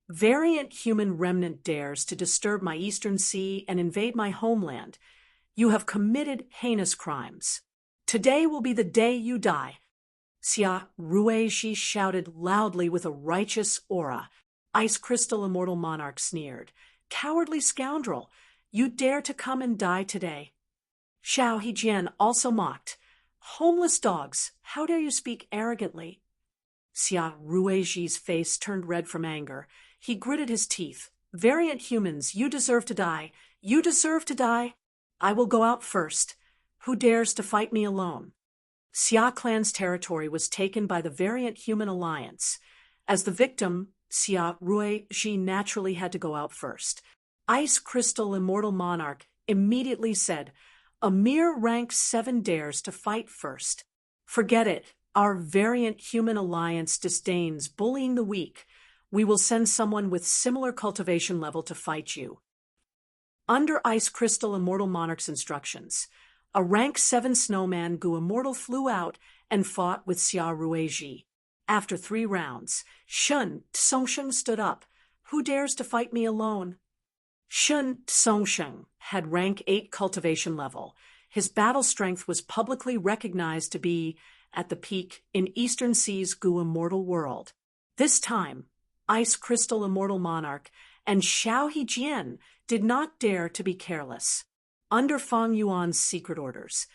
Variant Human Remnant dares to disturb my Eastern Sea and invade my homeland. You have committed heinous crimes. Today will be the day you die. Xia Rueji shouted loudly with a righteous aura. Ice Crystal Immortal Monarch sneered. Cowardly scoundrel! You dare to come and die today. Xiao Hejian also mocked. Homeless dogs, how dare you speak arrogantly? Xia Rueji's face turned red from anger. He gritted his teeth. Variant humans, you deserve to die. You deserve to die. I will go out first. Who dares to fight me alone? Xia Clan's territory was taken by the Variant Human Alliance. As the victim, Xia Rueji naturally had to go out first. Ice Crystal Immortal Monarch immediately said, a mere rank 7 dares to fight first. Forget it. Our Variant Human Alliance disdains bullying the weak. We will send someone with similar cultivation level to fight you. Under Ice Crystal Immortal Monarch's instructions, a rank 7 snowman Gu Immortal flew out and fought with Xia Rueji. After 3 rounds, Shun Tsongsheng stood up. Who dares to fight me alone? Shun Tsongsheng had rank 8 cultivation level. His battle strength was publicly recognized to be at the peak in Eastern Sea's Gu Immortal world. This time, Ice Crystal Immortal Monarch and Xiao Hejian did not dare to be careless. Under Fang Yuan's secret orders,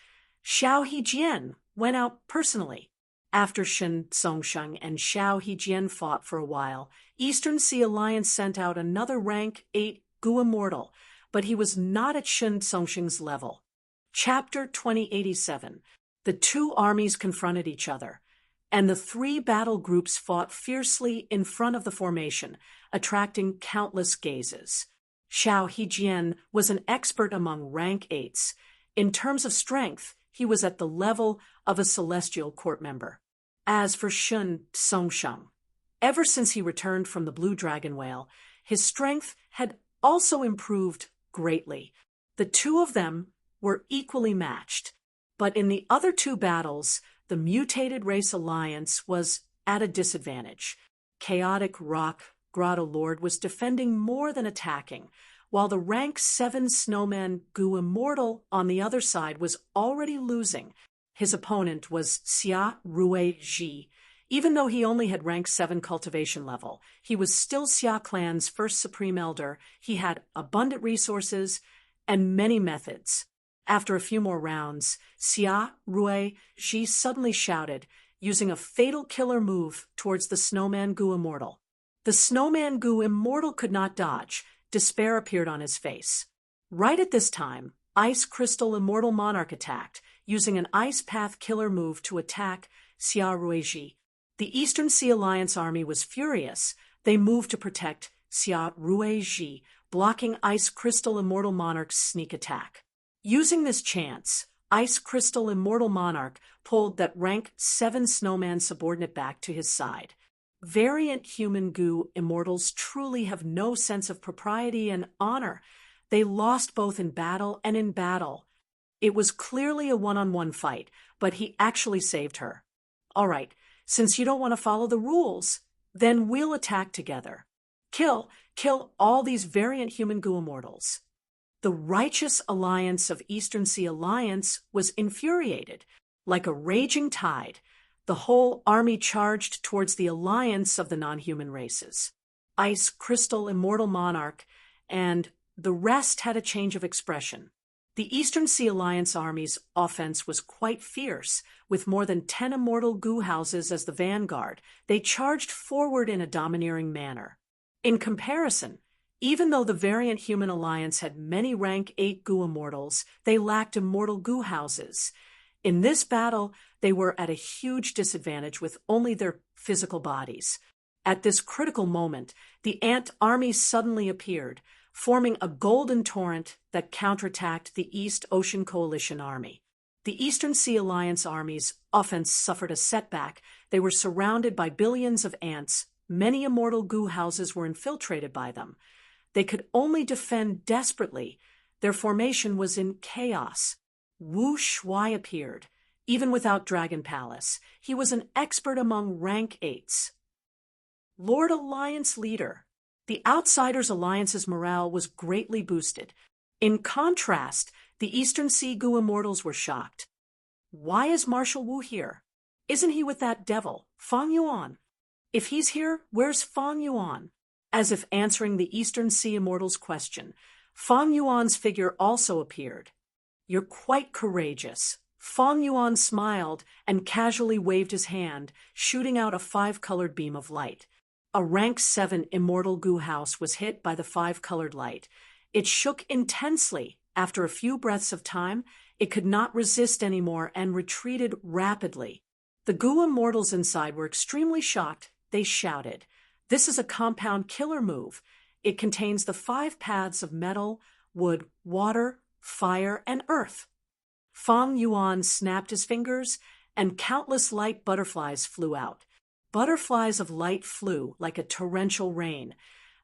Xiao Hejian went out personally. After Shen Songsheng and Xiao Hejian fought for a while, Eastern Sea Alliance sent out another rank 8 Gu Immortal, but he was not at Shen Songsheng's level. Chapter 2087. The two armies confronted each other, and the three battle groups fought fiercely in front of the formation, attracting countless gazes. Xiao Hejian was an expert among rank 8s. In terms of strength, he was at the level of a celestial court member. As for Shen Songsheng, ever since he returned from the Blue Dragon Whale, his strength had also improved greatly. The two of them were equally matched, but in the other two battles, the Mutated Race Alliance was at a disadvantage. Chaotic Rock Grotto Lord was defending more than attacking, while the rank 7 Snowman Gu Immortal on the other side was already losing. His opponent was Xia Rui Ji. Even though he only had rank 7 cultivation level, he was still Xia clan's first supreme elder. He had abundant resources and many methods. After a few more rounds, Xia Rui Ji suddenly shouted, using a fatal killer move towards the Snowman Gu Immortal. The Snowman Gu Immortal could not dodge. Despair appeared on his face. Right at this time, Ice Crystal Immortal Monarch attacked, using an Ice Path killer move to attack Xia Rui Ji. The Eastern Sea Alliance army was furious. They moved to protect Xia Rui Ji, blocking Ice Crystal Immortal Monarch's sneak attack. Using this chance, Ice Crystal Immortal Monarch pulled that rank 7 Snowman subordinate back to his side. Variant human Gu Immortals truly have no sense of propriety and honor. They lost both in battle and in battle. It was clearly a one-on-one fight, but he actually saved her. All right, since you don't want to follow the rules, then we'll attack together. Kill all these variant human Gu Immortals. The righteous alliance of Eastern Sea Alliance was infuriated. Like a raging tide, the whole army charged towards the alliance of the non-human races. Ice Crystal Immortal Monarch and the rest had a change of expression. The Eastern Sea Alliance army's offense was quite fierce, with more than 10 immortal Gu houses as the vanguard. They charged forward in a domineering manner. In comparison, even though the variant human alliance had many rank 8 Gu Immortals, they lacked immortal Gu houses. In this battle, they were at a huge disadvantage with only their physical bodies. At this critical moment, the ant army suddenly appeared, forming a golden torrent that counterattacked the East Ocean Coalition army. The Eastern Sea Alliance army's offense suffered a setback. They were surrounded by billions of ants. Many immortal Gu houses were infiltrated by them. They could only defend desperately. Their formation was in chaos. Wu Shuai appeared. Even without Dragon Palace, he was an expert among rank 8s. Lord Alliance Leader. The Outsiders Alliance's morale was greatly boosted. In contrast, the Eastern Sea Gu Immortals were shocked. Why is Marshal Wu here? Isn't he with that devil, Fang Yuan? If he's here, where's Fang Yuan? As if answering the Eastern Sea Immortals' question, Fang Yuan's figure also appeared. You're quite courageous. Fang Yuan smiled and casually waved his hand, shooting out a 5-colored beam of light. A rank 7 immortal Gu house was hit by the 5-colored light. It shook intensely. After a few breaths of time, it could not resist anymore and retreated rapidly. The Gu Immortals inside were extremely shocked. They shouted, "This is a compound killer move. It contains the 5 paths of metal, wood, water, fire, and earth." Fang Yuan snapped his fingers, and countless light butterflies flew out. Butterflies of light flew like a torrential rain,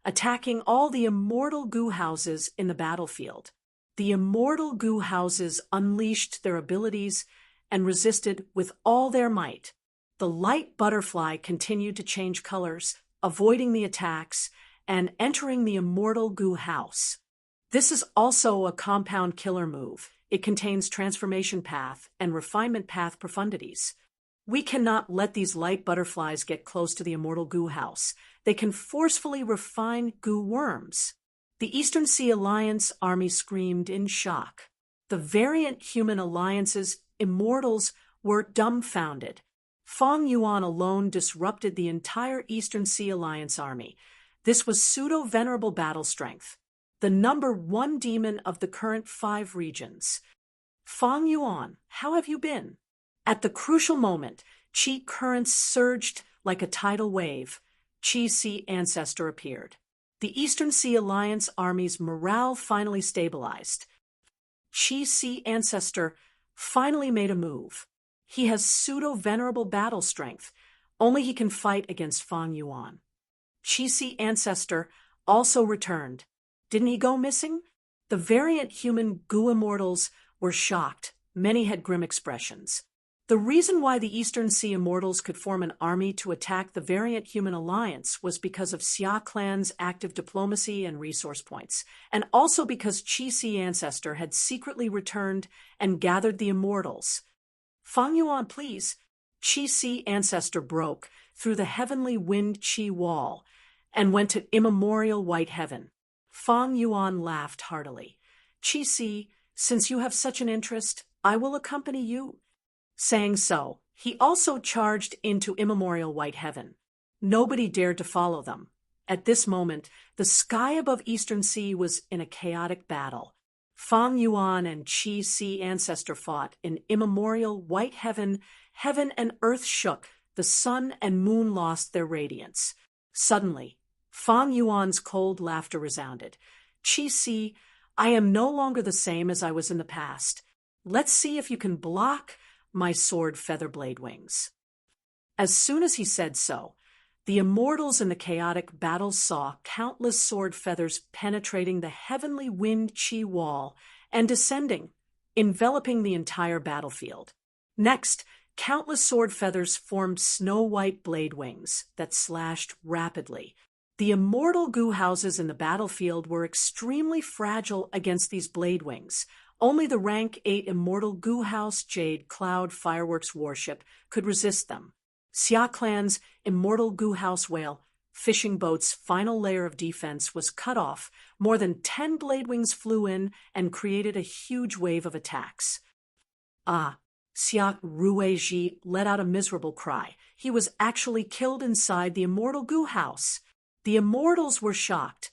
attacking all the immortal Gu houses in the battlefield. The immortal Gu houses unleashed their abilities and resisted with all their might. The light butterfly continued to change colors, avoiding the attacks and entering the immortal Gu house. This is also a compound killer move. It contains transformation path and refinement path profundities. We cannot let these light butterflies get close to the immortal Gu house. They can forcefully refine Gu worms. The Eastern Sea Alliance army screamed in shock. The variant human alliance's immortals were dumbfounded. Fang Yuan alone disrupted the entire Eastern Sea Alliance army. This was pseudo-venerable battle strength, the number one demon of the current 5 regions. Fang Yuan, how have you been? At the crucial moment, Qi currents surged like a tidal wave. Qi Sea Ancestor appeared. The Eastern Sea Alliance army's morale finally stabilized. Qi Sea Ancestor finally made a move. He has pseudo-venerable battle strength. Only he can fight against Fang Yuan. Qi Sea Ancestor also returned. Didn't he go missing? The variant human Gu Immortals were shocked. Many had grim expressions. The reason why the Eastern Sea Immortals could form an army to attack the variant human alliance was because of Xia clan's active diplomacy and resource points, and also because Qi Sea Ancestor had secretly returned and gathered the Immortals. Fang Yuan, please. Qi Sea Ancestor broke through the heavenly wind Qi wall and went to immemorial white heaven. Fang Yuan laughed heartily. Qi Sea, since you have such an interest, I will accompany you. Saying so, he also charged into immemorial white heaven. Nobody dared to follow them. At this moment, the sky above Eastern Sea was in a chaotic battle. Fang Yuan and Qi Sea Ancestor fought in immemorial white heaven. Heaven and earth shook. The sun and moon lost their radiance. Suddenly, Fang Yuan's cold laughter resounded. Qi Sea, I am no longer the same as I was in the past. Let's see if you can block my sword feather blade wings. As soon as he said so, the Immortals in the chaotic battle saw countless sword feathers penetrating the heavenly wind Qi wall and descending, enveloping the entire battlefield. Next, countless sword feathers formed snow-white blade wings that slashed rapidly. The immortal Gu houses in the battlefield were extremely fragile against these blade wings. Only the rank 8 immortal Gu House Jade Cloud Fireworks warship could resist them. Xia Clan's immortal Gu House Whale fishing boat's final layer of defense was cut off. More than 10 blade wings flew in and created a huge wave of attacks. Xia Ruiji let out a miserable cry. He was actually killed inside the immortal Gu House. The Immortals were shocked.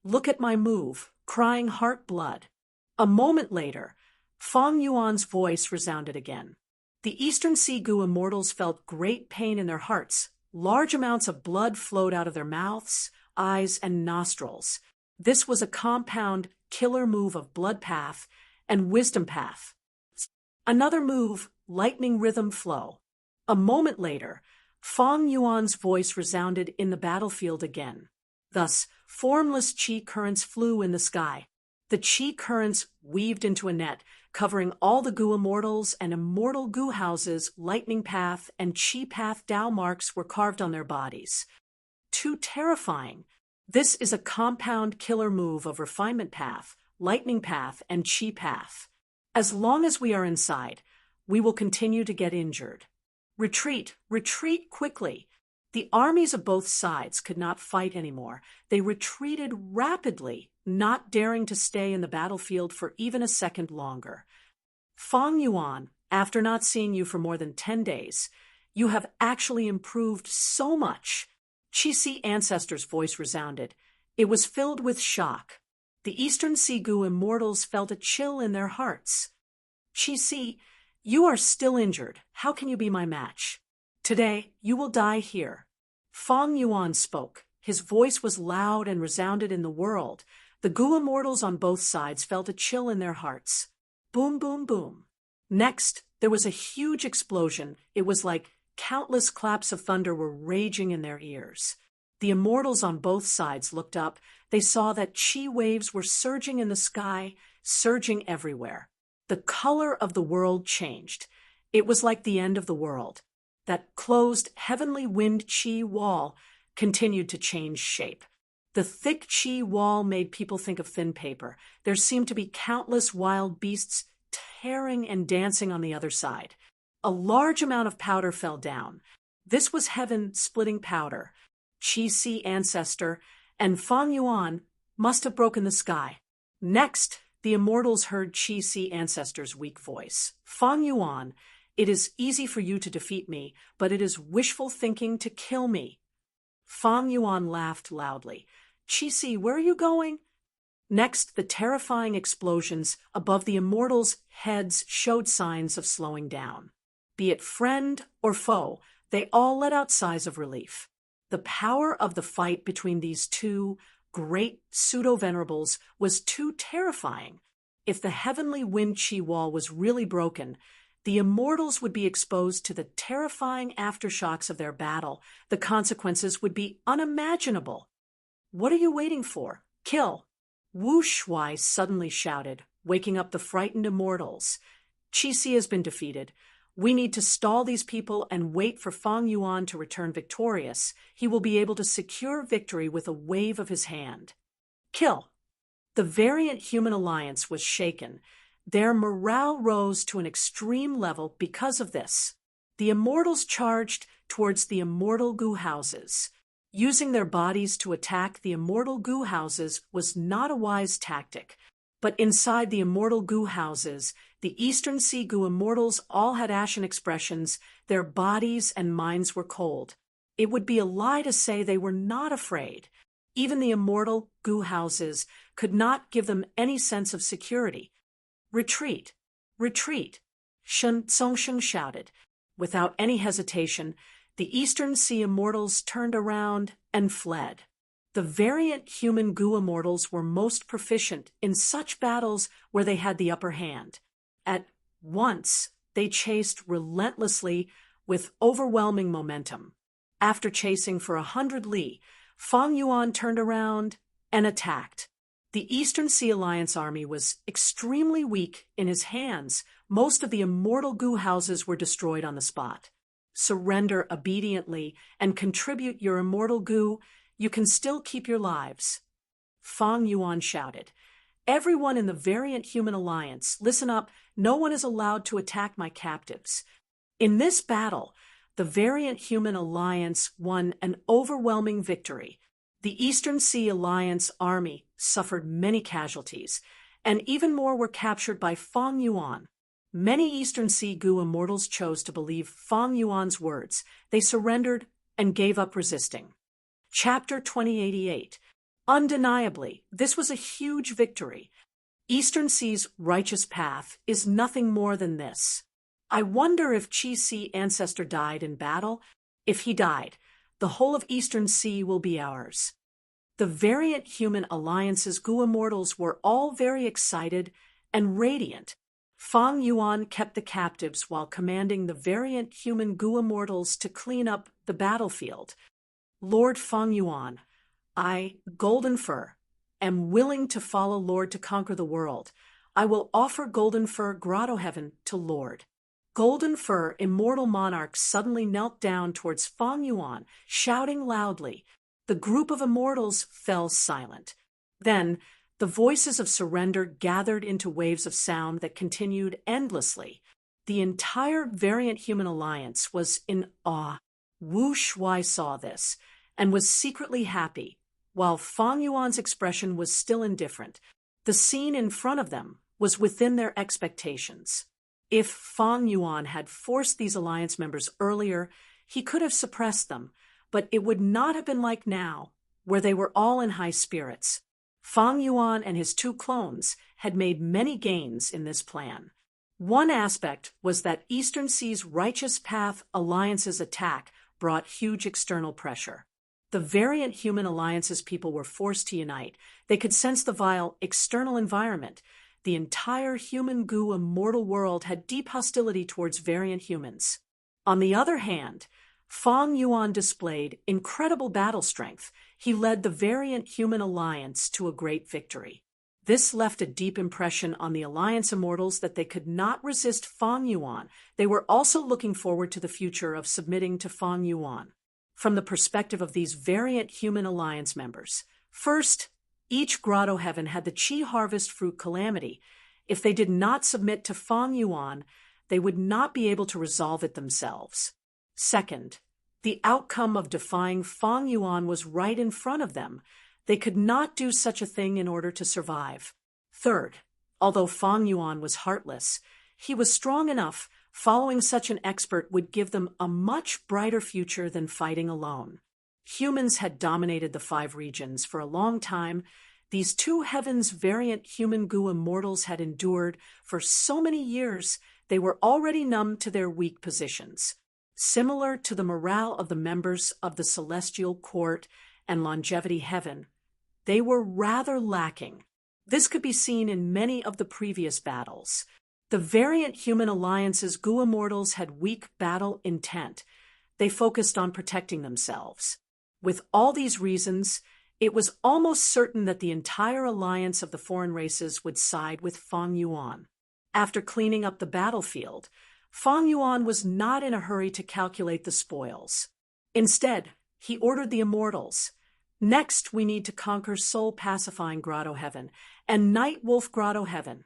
Look at my move, crying heart blood. A moment later, Fang Yuan's voice resounded again. The Eastern Sea Gu Immortals felt great pain in their hearts. Large amounts of blood flowed out of their mouths, eyes, and nostrils. This was a compound killer move of Blood Path and Wisdom Path. Another move, Lightning Rhythm Flow. A moment later, Fang Yuan's voice resounded in the battlefield again. Thus, formless qi currents flew in the sky. The qi currents weaved into a net, covering all the Gu Immortals and immortal Gu houses. Lightning Path and Qi Path Dao marks were carved on their bodies. Too terrifying. This is a compound killer move of Refinement Path, Lightning Path, and Qi Path. As long as we are inside, we will continue to get injured. Retreat, retreat quickly. The armies of both sides could not fight anymore. They retreated rapidly, not daring to stay in the battlefield for even a second longer. Fang Yuan, after not seeing you for more than 10 days, you have actually improved so much. Qi Sea Ancestor's voice resounded. It was filled with shock. The Eastern Sea Gu Immortals felt a chill in their hearts. Qi Sea, you are still injured. How can you be my match? Today, you will die here. Fang Yuan spoke. His voice was loud and resounded in the world. The Gu Immortals on both sides felt a chill in their hearts. Boom, boom, boom. Next, there was a huge explosion. It was like countless claps of thunder were raging in their ears. The Immortals on both sides looked up. They saw that qi waves were surging in the sky, surging everywhere. The color of the world changed. It was like the end of the world. That closed heavenly wind qi wall continued to change shape. The thick qi wall made people think of thin paper. There seemed to be countless wild beasts tearing and dancing on the other side. A large amount of powder fell down. This was heaven-splitting powder. Qi Sea Ancestor and Fang Yuan must have broken the sky. Next, the Immortals heard Qi Sea Ancestor's weak voice. Fang Yuan, It is easy for you to defeat me, but it is wishful thinking to kill me." Fang Yuan laughed loudly. "Qixi, where are you going?" Next, the terrifying explosions above the immortals' heads showed signs of slowing down. Be it friend or foe, they all let out sighs of relief. The power of the fight between these two great pseudo-venerables was too terrifying. If the heavenly wind chi wall was really broken, the immortals would be exposed to the terrifying aftershocks of their battle. The consequences would be unimaginable. "What are you waiting for? Kill!" Wu Shuai suddenly shouted, waking up the frightened immortals. "Qixi has been defeated. We need to stall these people and wait for Fang Yuan to return victorious. He will be able to secure victory with a wave of his hand." "Kill!" The variant human alliance was shaken. Their morale rose to an extreme level because of this. The immortals charged towards the immortal goo houses. Using their bodies to attack the immortal goo houses was not a wise tactic. But inside the immortal goo houses, the Eastern Sea goo immortals all had ashen expressions. Their bodies and minds were cold. It would be a lie to say they were not afraid. Even the immortal goo houses could not give them any sense of security. "Retreat! Retreat!" Shen Zongsheng shouted. Without any hesitation, the Eastern Sea immortals turned around and fled. The variant human goo immortals were most proficient in such battles where they had the upper hand. At once, they chased relentlessly with overwhelming momentum. After chasing for 100 li, Fang Yuan turned around and attacked. The Eastern Sea Alliance army was extremely weak in his hands. Most of the immortal goo houses were destroyed on the spot. Surrender obediently and contribute your immortal goo. You can still keep your lives. Fang Yuan shouted. "Everyone in the variant human alliance, listen up. No one is allowed to attack my captives." In this battle, the variant human alliance won an overwhelming victory. The Eastern Sea Alliance army suffered many casualties, and even more were captured by Fang Yuan. Many Eastern Sea goo immortals chose to believe Fang Yuan's words. They surrendered and gave up resisting. Chapter 2088. Undeniably, this was a huge victory. Eastern Sea's righteous path is nothing more than this. I wonder if Qixi ancestor died in battle. If he died, the whole of Eastern Sea will be ours. The variant human alliance's goo immortals were all very excited and radiant. Fang Yuan kept the captives while commanding the variant human goo immortals to clean up the battlefield. "Lord Fang Yuan, I, Golden Fur, am willing to follow Lord to conquer the world. I will offer Golden Fur Grotto Heaven to Lord." Golden Fur, immortal monarch, suddenly knelt down towards Fang Yuan, shouting loudly. The group of immortals fell silent. Then, the voices of surrender gathered into waves of sound that continued endlessly. The entire variant human alliance was in awe. Wu Shuai saw this and was secretly happy, while Fang Yuan's expression was still indifferent. The scene in front of them was within their expectations. If Fang Yuan had forced these alliance members earlier, he could have suppressed them, but it would not have been like now, where they were all in high spirits. Fang Yuan and his two clones had made many gains in this plan. One aspect was that Eastern Sea's Righteous Path Alliance's attack brought huge external pressure. The variant human alliance's people were forced to unite. They could sense the vile external environment. The entire human goo immortal world had deep hostility towards variant humans. On the other hand, Fang Yuan displayed incredible battle strength. He led the variant human alliance to a great victory. This left a deep impression on the alliance immortals that they could not resist Fang Yuan. They were also looking forward to the future of submitting to Fang Yuan. From the perspective of these variant human alliance members, first, each grotto heaven had the Qi harvest fruit calamity. If they did not submit to Fang Yuan, they would not be able to resolve it themselves. Second, the outcome of defying Fang Yuan was right in front of them. They could not do such a thing in order to survive. Third, although Fang Yuan was heartless, he was strong enough Following such an expert would give them a much brighter future than fighting alone. Humans had dominated the 5 regions for a long time. These 2 heavens variant human goo immortals had endured for so many years they were already numb to their weak positions. Similar to the morale of the members of the Celestial Court and Longevity Heaven, they were rather lacking. This could be seen in many of the previous battles. The variant human alliance's goo immortals had weak battle intent. They focused on protecting themselves. With all these reasons, it was almost certain that the entire alliance of the foreign races would side with Fang Yuan. After cleaning up the battlefield, Fang Yuan was not in a hurry to calculate the spoils. Instead, he ordered the immortals. Next, we need to conquer soul-pacifying Grotto Heaven and Night Wolf Grotto Heaven.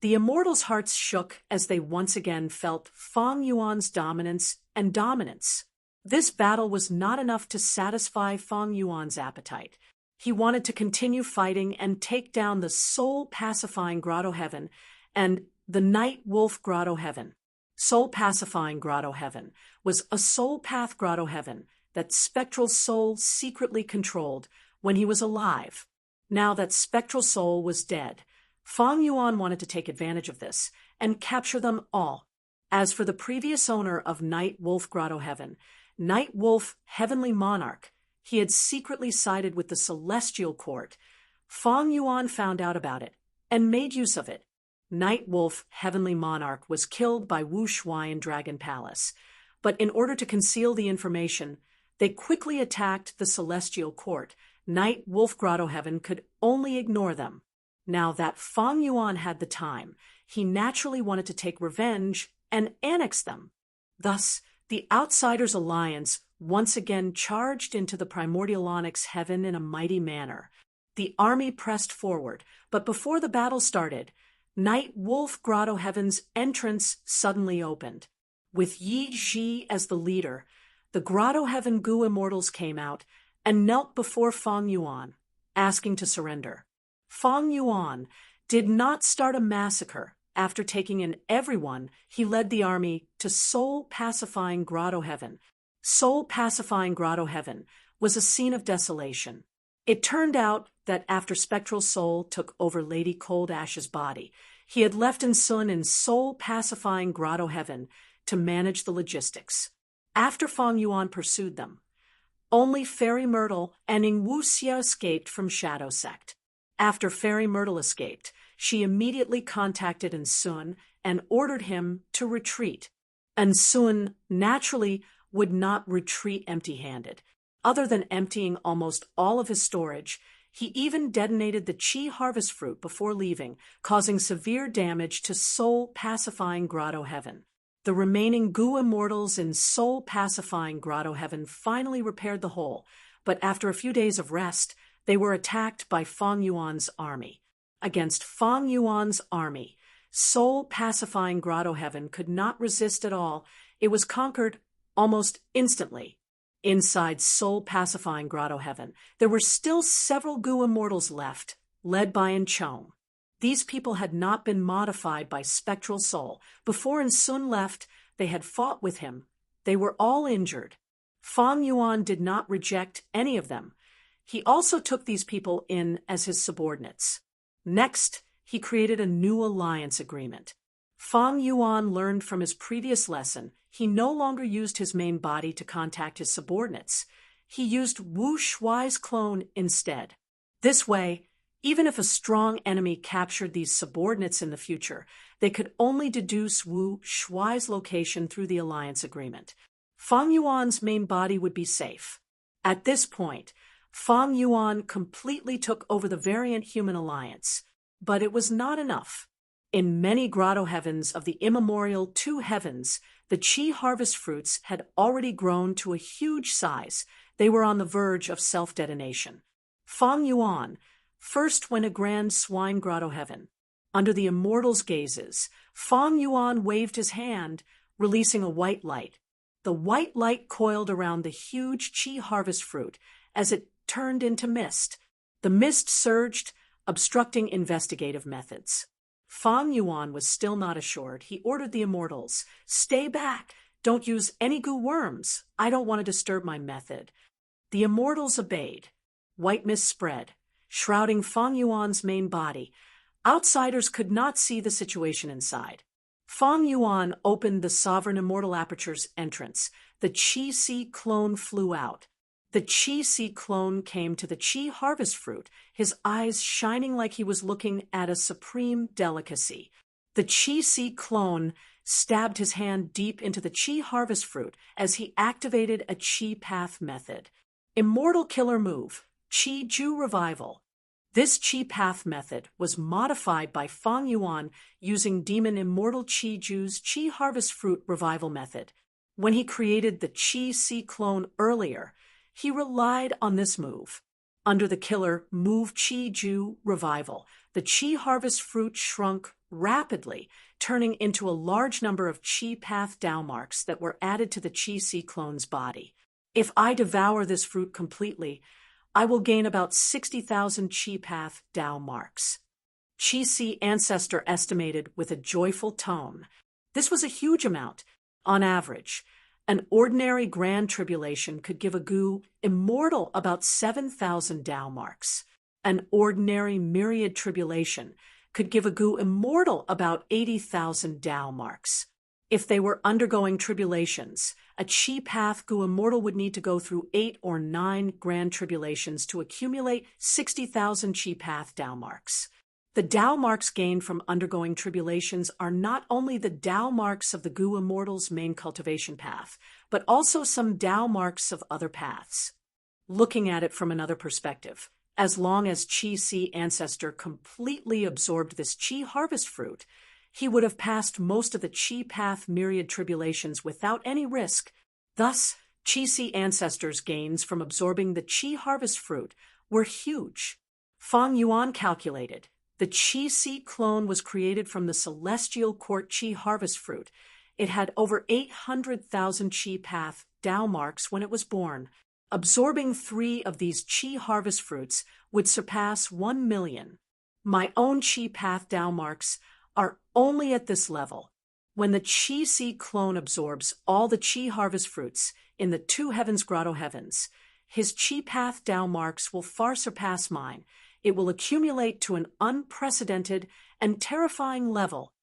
The immortals' hearts shook as they once again felt Fang Yuan's dominance and dominance. This battle was not enough to satisfy Fang Yuan's appetite. He wanted to continue fighting and take down the soul-pacifying Grotto Heaven and the Night Wolf Grotto Heaven. Soul-pacifying Grotto Heaven was a soul path Grotto Heaven that Spectral Soul secretly controlled when he was alive. Now that Spectral Soul was dead, Fang Yuan wanted to take advantage of this and capture them all. As for the previous owner of Night Wolf Grotto Heaven, Night Wolf Heavenly Monarch, he had secretly sided with the Celestial Court. Fang Yuan found out about it and made use of it. Night Wolf Heavenly Monarch was killed by Wu Shuai in Dragon Palace, but in order to conceal the information, they quickly attacked the Celestial Court. Night Wolf Grotto Heaven could only ignore them. Now that Fang Yuan had the time, he naturally wanted to take revenge and annex them. Thus, the Outsiders Alliance once again charged into the Primordial Onyx Heaven in a mighty manner. The army pressed forward, but before the battle started, Night Wolf Grotto Heaven's entrance suddenly opened. With Yi Ji as the leader, the Grotto Heaven Goo Immortals came out and knelt before Fang Yuan, asking to surrender. Fang Yuan did not start a massacre. After taking in everyone, he led the army to soul-pacifying Grotto Heaven. Soul-pacifying Grotto Heaven was a scene of desolation. It turned out that after Spectral Soul took over Lady Cold Ash's body, he had left Sun in soul-pacifying Grotto Heaven to manage the logistics. After Fang Yuan pursued them, only Fairy Myrtle and Ning Wuxia escaped from Shadow Sect. After Fairy Myrtle escaped, she immediately contacted Sun and ordered him to retreat. Sun naturally would not retreat empty-handed. Other than emptying almost all of his storage, he even detonated the Qi Harvest Fruit before leaving, causing severe damage to soul-pacifying Grotto Heaven. The remaining Goo Immortals in soul-pacifying Grotto Heaven finally repaired the hole, but after a few days of rest, they were attacked by Fang Yuan's army. Against Fang Yuan's army, soul-pacifying Grotto Heaven could not resist at all. It was conquered almost instantly. Inside soul-pacifying Grotto Heaven, there were still several Goo Immortals left, led by Enchong. These people had not been modified by Spectral Soul. Before Sun left, they had fought with him. They were all injured. Fang Yuan did not reject any of them. He also took these people in as his subordinates. Next, he created a new alliance agreement. Fang Yuan learned from his previous lesson. He no longer used his main body to contact his subordinates. He used Wu Shuai's clone instead. This way, even if a strong enemy captured these subordinates in the future, they could only deduce Wu Shuai's location through the alliance agreement. Fang Yuan's main body would be safe. At this point, Fang Yuan completely took over the variant human alliance, but it was not enough. In many Grotto Heavens of the immemorial 2 heavens, the Qi Harvest Fruits had already grown to a huge size. They were on the verge of self-detonation. Fang Yuan first went a Grand Swine Grotto Heaven. Under the immortals' gazes, Fang Yuan waved his hand, releasing a white light. The white light coiled around the huge Qi Harvest Fruit as it turned into mist. The mist surged, obstructing investigative methods. Fang Yuan was still not assured. He ordered the immortals, "Stay back! Don't use any goo worms. I don't want to disturb my method." The immortals obeyed. White mist spread, shrouding Fang Yuan's main body. Outsiders could not see the situation inside. Fang Yuan opened the Sovereign Immortal Aperture's entrance. The Qi-Si clone flew out. The Qi-Si clone came to the Qi harvest fruit, his eyes shining like he was looking at a supreme delicacy. The Qi-Si clone stabbed his hand deep into the Qi harvest fruit as he activated a Qi path method. Immortal killer move, Qi Ju revival. This Qi path method was modified by Fang Yuan using Demon Immortal Qi Ju's Qi harvest fruit revival method. When he created the Qi-Si clone earlier, he relied on this move. Under the killer move Qi Ju revival, the Qi harvest fruit shrunk rapidly, turning into a large number of Qi path Dao marks that were added to the Qi-Si clone's body. If I devour this fruit completely, I will gain about 60,000 Qi path Dao marks. Qi-Si ancestor estimated with a joyful tone. This was a huge amount. On average, an ordinary grand tribulation could give a gu immortal about 7,000 Dao marks. An ordinary myriad tribulation could give a gu immortal about 80,000 Dao marks. If they were undergoing tribulations, a Qi path gu immortal would need to go through 8 or 9 grand tribulations to accumulate 60,000 Qi path Dao marks. The Dao marks gained from undergoing tribulations are not only the Dao marks of the gu immortal's main cultivation path, but also some Dao marks of other paths. Looking at it from another perspective, as long as Qi-Si ancestor completely absorbed this Qi harvest fruit, he would have passed most of the Qi path myriad tribulations without any risk. Thus, Qi-Si ancestors' gains from absorbing the Qi harvest fruit were huge. Fang Yuan calculated. The Qi-Si clone was created from the celestial court Qi harvest fruit. It had over 800,000 Qi path Dao marks when it was born. Absorbing 3 of these Qi harvest fruits would surpass 1 million. My own Qi path Dao marks are only at this level. When the Qi-Si clone absorbs all the Qi harvest fruits in the 2 heavens grotto heavens, his Qi path Dao marks will far surpass mine. It will accumulate to an unprecedented and terrifying level.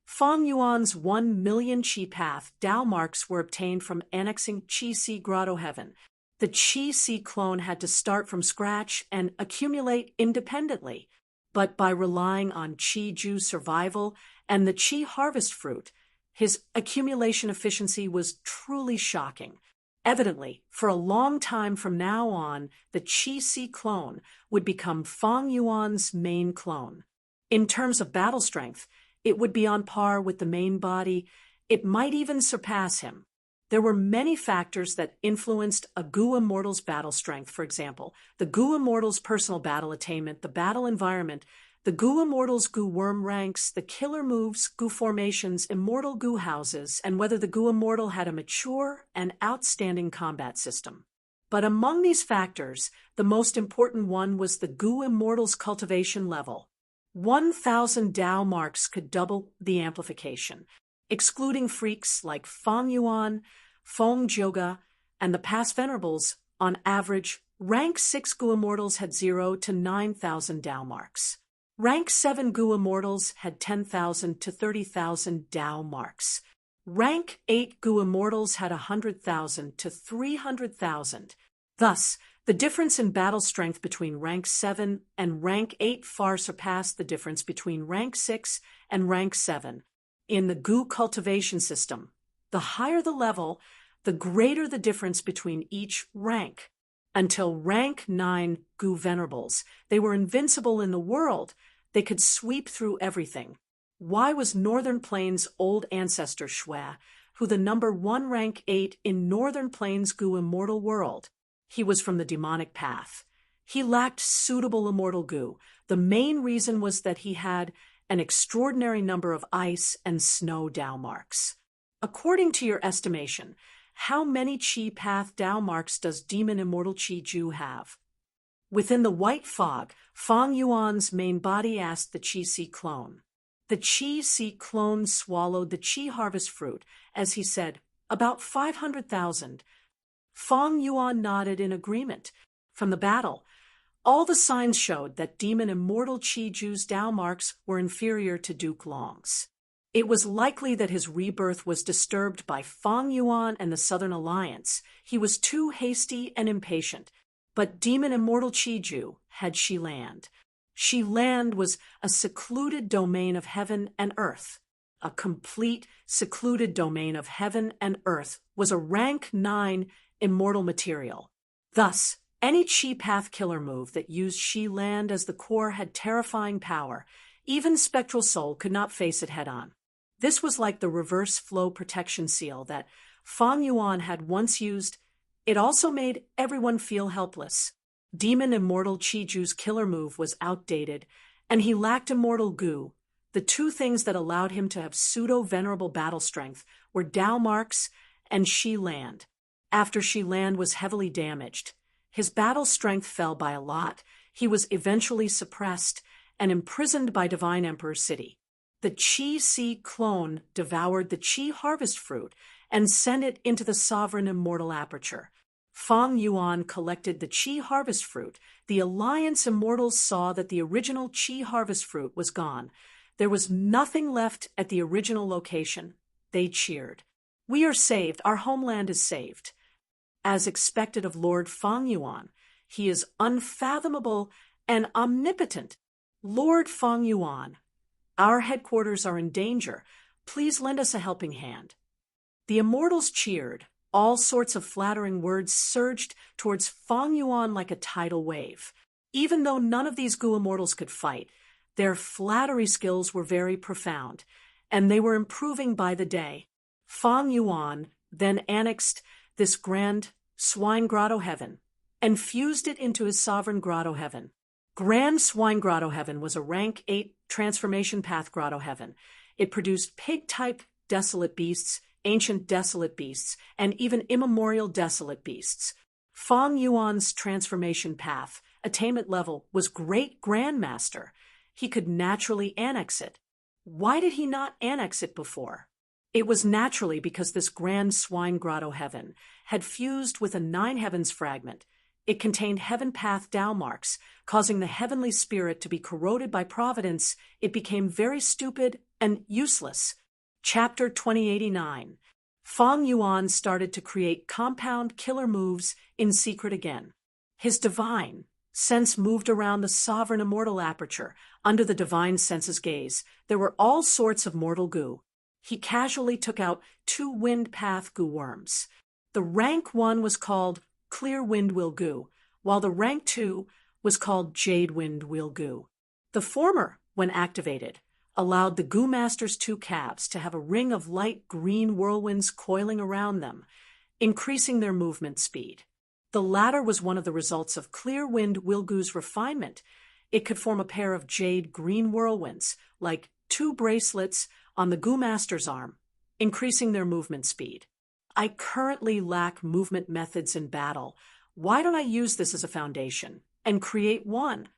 Fang Yuan's 1 million Qi path Dao marks were obtained from annexing Qi-Si grotto heaven. The Qi-Si clone had to start from scratch and accumulate independently, but by relying on Qi Ju's survival and the Qi harvest fruit, his accumulation efficiency was truly shocking. Evidently, for a long time from now on, the Qi-Si clone would become Fang Yuan's main clone. In terms of battle strength, it would be on par with the main body. It might even surpass him. There were many factors that influenced a gu immortal's battle strength. For example, the gu immortal's personal battle attainment, the battle environment, the gu immortal's gu worm ranks, the killer moves, gu formations, immortal gu houses, and whether the gu immortal had a mature and outstanding combat system. But among these factors, the most important one was the gu immortal's cultivation level. 1,000 Dao marks could double the amplification, excluding freaks like Fang Yuan, Feng Jioga, and the past venerables. On average, rank 6 gu immortals had 0 to 9,000 Dao marks. Rank 7 gu immortals had 10,000 to 30,000 Dao marks. Rank 8 gu immortals had 100,000 to 300,000. Thus, the difference in battle strength between rank 7 and rank 8 far surpassed the difference between rank 6 and rank 7. In the gu cultivation system, the higher the level, the greater the difference between each rank. Until rank 9 gu venerables, they were invincible in the world. They could sweep through everything. Why was Northern Plains' old ancestor Shui, who the number 1 rank 8 in Northern Plains gu immortal world? He was from the demonic path. He lacked suitable immortal gu. The main reason was that he had an extraordinary number of ice and snow Dao marks. According to your estimation, how many Qi path Dao marks does Demon Immortal Qi Ju have? Within the white fog, Fang Yuan's main body asked the Qi-Si clone. The Chi Si clone swallowed the Chi harvest fruit, as he said, about 500,000. Fang Yuan nodded in agreement. From the battle, all the signs showed that demon immortal Qi Ju's Dao marks were inferior to Duke Long's. It was likely that his rebirth was disturbed by Fang Yuan and the Southern Alliance. He was too hasty and impatient. But demon immortal Qi Ju had Shiland. Shiland was a secluded domain of heaven and earth. A complete, secluded domain of heaven and earth was a rank 9 immortal material. Thus, any Chi Path killer move that used Shiland as the core had terrifying power. Even Spectral Soul could not face it head-on. This was like the reverse flow protection seal that Fang Yuan had once used. It also made everyone feel helpless. Demon Immortal Qi Ju's killer move was outdated, and he lacked Immortal Gu. The two things that allowed him to have pseudo-venerable battle strength were Dao marks and Shiland. After Shiland was heavily damaged, his battle strength fell by a lot. He was eventually suppressed and imprisoned by Divine Emperor City. The Qi Si clone devoured the Qi harvest fruit and sent it into the sovereign immortal aperture. Fang Yuan collected the Qi harvest fruit. The Alliance immortals saw that the original Qi harvest fruit was gone. There was nothing left at the original location. They cheered. "We are saved. Our homeland is saved." As expected of Lord Fang Yuan, he is unfathomable and omnipotent. "Lord Fang Yuan, our headquarters are in danger. Please lend us a helping hand." The immortals cheered. All sorts of flattering words surged towards Fang Yuan like a tidal wave. Even though none of these Gu immortals could fight, their flattery skills were very profound, and they were improving by the day. Fang Yuan then annexed this grand Swine Grotto Heaven and fused it into his sovereign Grotto Heaven. Grand Swine Grotto Heaven was a rank 8 transformation path Grotto Heaven. It produced pig-type desolate beasts, ancient desolate beasts, and even immemorial desolate beasts. Fang Yuan's transformation path, attainment level, was Great Grandmaster. He could naturally annex it. Why did he not annex it before? It was naturally because this Grand Swine Grotto Heaven had fused with a 9 heavens fragment. It contained heaven path Dao marks, causing the heavenly spirit to be corroded by providence. It became very stupid and useless. Chapter 2089. Fang Yuan started to create compound killer moves in secret again. His divine sense moved around the sovereign immortal aperture. Under the divine sense's gaze, there were all sorts of mortal Gu. He casually took out 2 wind path Gu worms. The rank 1 was called Clear Wind Will Gu, while the rank 2 was called Jade Wind Will Gu. The former, when activated, allowed the Gu Master's 2 calves to have a ring of light green whirlwinds coiling around them, increasing their movement speed. The latter was one of the results of Clear Wind Will Gu's refinement. It could form a pair of jade green whirlwinds, like 2 bracelets on the Gu Master's arm, increasing their movement speed. I currently lack movement methods in battle. Why don't I use this as a foundation and create one?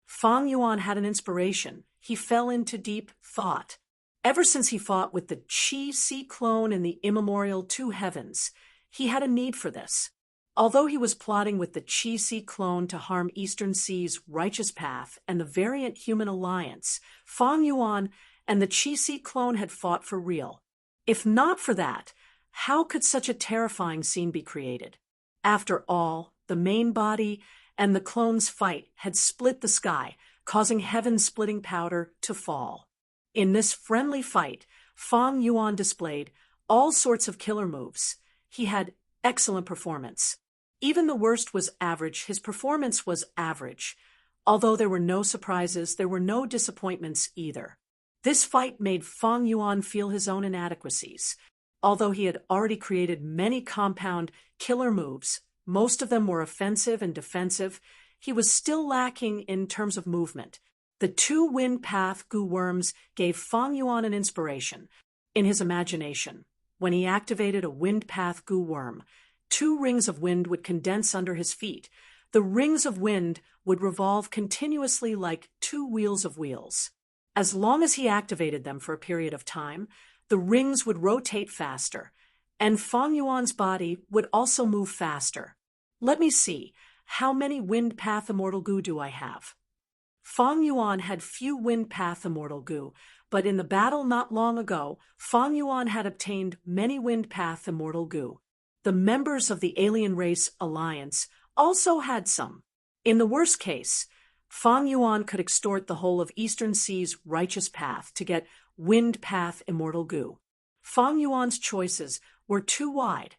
Fang Yuan had an inspiration. He fell into deep thought. Ever since he fought with the Qi Si clone in the immemorial 2 heavens, he had a need for this. Although he was plotting with the Qi Si clone to harm Eastern Sea's righteous path and the variant human alliance, Fang Yuan and the Qi Si clone had fought for real. If not for that, how could such a terrifying scene be created? After all, the main body and the clone's fight had split the sky, causing heaven-splitting powder to fall. In this friendly fight, Fang Yuan displayed all sorts of killer moves. He had excellent performance. Even the worst was average. His performance was average. Although there were no surprises, there were no disappointments either. This fight made Fang Yuan feel his own inadequacies. Although he had already created many compound killer moves, most of them were offensive and defensive, he was still lacking in terms of movement. The 2 wind path Gu worms gave Fang Yuan an inspiration. In his imagination, when he activated a wind path Gu worm, 2 rings of wind would condense under his feet. The rings of wind would revolve continuously like 2 wheels of wheels. As long as he activated them for a period of time, the rings would rotate faster, and Fang Yuan's body would also move faster. Let me see, how many Wind Path Immortal Goo do I have? Fang Yuan had few Wind Path Immortal Goo, but in the battle not long ago, Fang Yuan had obtained many Wind Path Immortal Goo. The members of the Alien Race Alliance also had some. In the worst case, Fang Yuan could extort the whole of Eastern Sea's righteous path to get Wind Path Immortal Goo. Fang Yuan's choices were too wide.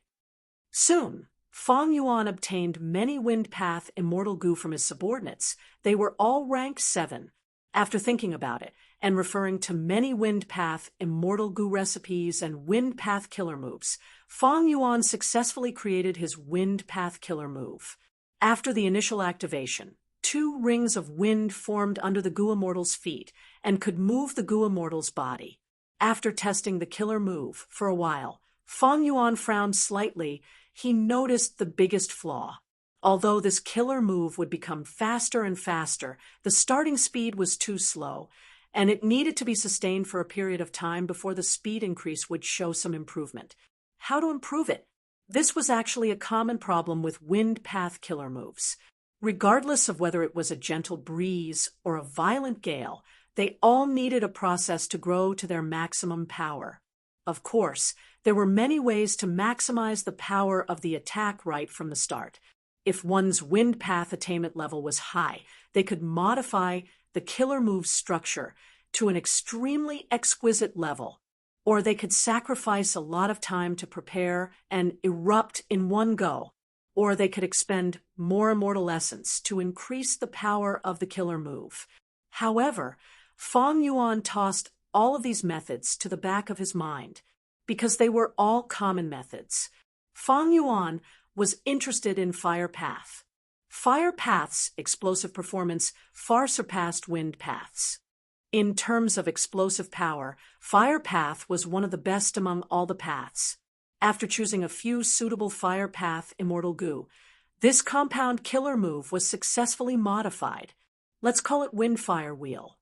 Soon, Fang Yuan obtained many Wind Path Immortal Goo from his subordinates. They were all rank 7. After thinking about it, and referring to many Wind Path Immortal Goo recipes and Wind Path killer moves, Fang Yuan successfully created his Wind Path killer move. After the initial activation, 2 rings of wind formed under the Goo Immortal's feet and could move the Goo Immortal's body. After testing the killer move for a while, Fang Yuan frowned slightly. He noticed the biggest flaw. Although this killer move would become faster and faster, the starting speed was too slow, and it needed to be sustained for a period of time before the speed increase would show some improvement. How to improve it? This was actually a common problem with Wind Path killer moves. Regardless of whether it was a gentle breeze or a violent gale, they all needed a process to grow to their maximum power. Of course, there were many ways to maximize the power of the attack right from the start. If one's Wind Path attainment level was high, they could modify the killer move's structure to an extremely exquisite level, or they could sacrifice a lot of time to prepare and erupt in one go, or they could expend more immortal essence to increase the power of the killer move. However, Fang Yuan tossed all of these methods to the back of his mind, because they were all common methods. Fang Yuan was interested in Fire Path. Fire Path's explosive performance far surpassed Wind Path's. In terms of explosive power, Fire Path was one of the best among all the paths. After choosing a few suitable Fire Path Immortal Goo, this compound killer move was successfully modified. Let's call it Windfire Wheel.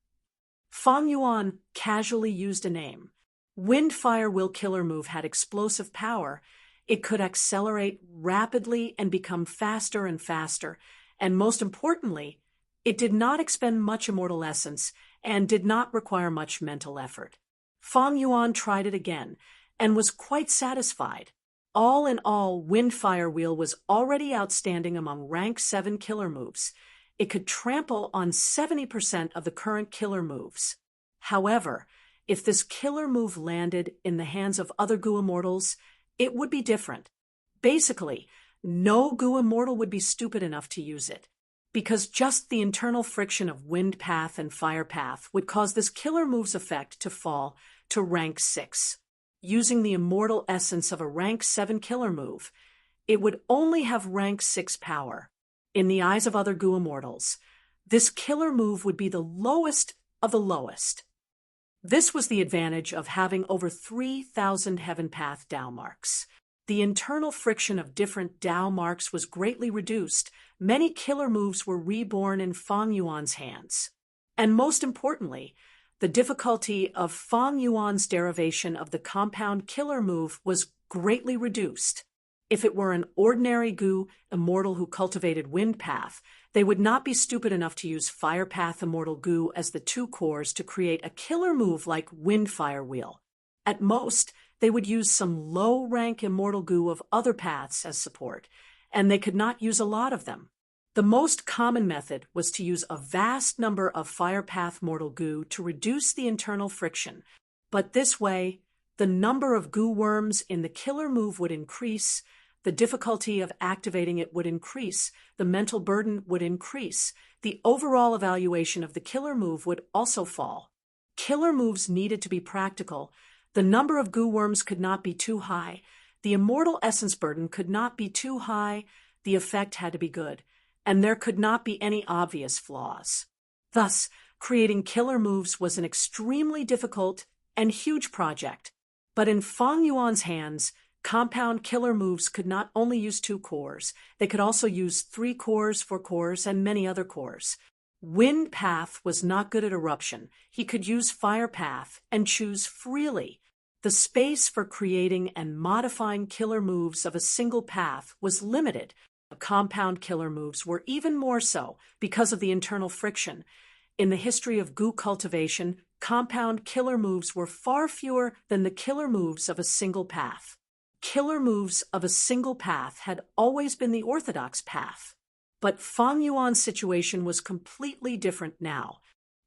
Fang Yuan casually used a name. Windfire Wheel killer move had explosive power. It could accelerate rapidly and become faster and faster, and most importantly, it did not expend much immortal essence and did not require much mental effort. Fang Yuan tried it again and was quite satisfied. All in all, Windfire Wheel was already outstanding among rank 7 killer moves. It could trample on 70% of the current killer moves. However, if this killer move landed in the hands of other Goo Immortals, it would be different. Basically, no Goo Immortal would be stupid enough to use it, because just the internal friction of Wind Path and Fire Path would cause this killer move's effect to fall to rank 6. Using the immortal essence of a rank 7 killer move, it would only have rank 6 power. In the eyes of other Goo Immortals, this killer move would be the lowest of the lowest. This was the advantage of having over 3,000 Heaven Path Dao marks. The internal friction of different Dao marks was greatly reduced. Many killer moves were reborn in Fang Yuan's hands. And most importantly, the difficulty of Fang Yuan's derivation of the compound killer move was greatly reduced. If it were an ordinary Goo Immortal who cultivated Wind Path, they would not be stupid enough to use Fire Path Immortal Goo as the 2 cores to create a killer move like Windfire Wheel. At most, they would use some low-rank Immortal Goo of other paths as support, and they could not use a lot of them. The most common method was to use a vast number of Fire Path Mortal Goo to reduce the internal friction, but this way, the number of Goo worms in the killer move would increase, the difficulty of activating it would increase, the mental burden would increase, the overall evaluation of the killer move would also fall. Killer moves needed to be practical. The number of Goo worms could not be too high. The immortal essence burden could not be too high. The effect had to be good, and there could not be any obvious flaws. Thus, creating killer moves was an extremely difficult and huge project. But in Fang Yuan's hands, compound killer moves could not only use 2 cores, they could also use 3 cores, 4 cores, and many other cores. Wind path was not good at eruption. He could use fire path and choose freely. The space for creating and modifying killer moves of a single path was limited. Compound killer moves were even more so because of the internal friction. In the history of goo cultivation, compound killer moves were far fewer than the killer moves of a single path. Killer moves of a single path had always been the orthodox path. But Fang Yuan's situation was completely different now.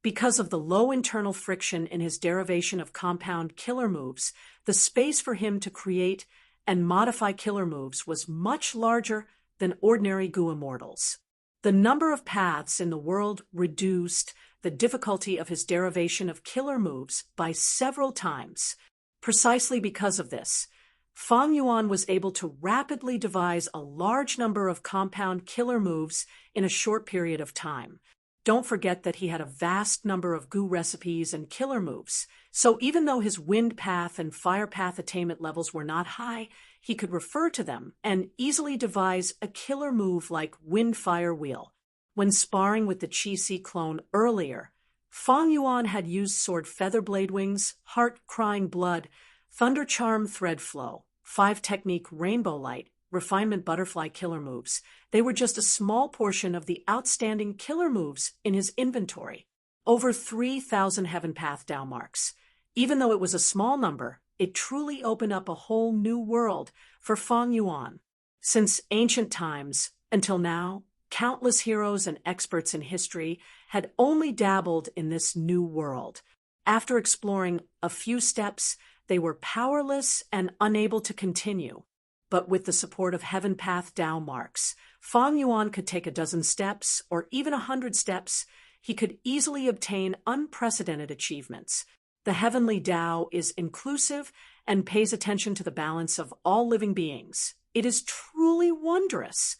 Because of the low internal friction in his derivation of compound killer moves, the space for him to create and modify killer moves was much larger than ordinary goo immortals. The number of paths in the world reduced the difficulty of his derivation of killer moves by several times. Precisely because of this, Fang Yuan was able to rapidly devise a large number of compound killer moves in a short period of time. Don't forget that he had a vast number of goo recipes and killer moves, so even though his wind path and fire path attainment levels were not high, he could refer to them and easily devise a killer move like Wind Fire Wheel. When sparring with the Qi-Si clone earlier, Fang Yuan had used Sword Feather Blade Wings, Heart Crying Blood, Thunder Charm Thread Flow, 5 Technique Rainbow Light, Refinement Butterfly killer moves. They were just a small portion of the outstanding killer moves in his inventory. Over 3,000 Heaven Path Dao marks. Even though it was a small number, it truly opened up a whole new world for Fang Yuan. Since ancient times until now, countless heroes and experts in history had only dabbled in this new world. After exploring a few steps, they were powerless and unable to continue. But with the support of Heaven Path Dao marks, Fang Yuan could take a dozen steps or even 100 steps. He could easily obtain unprecedented achievements. The Heavenly Dao is inclusive and pays attention to the balance of all living beings. It is truly wondrous.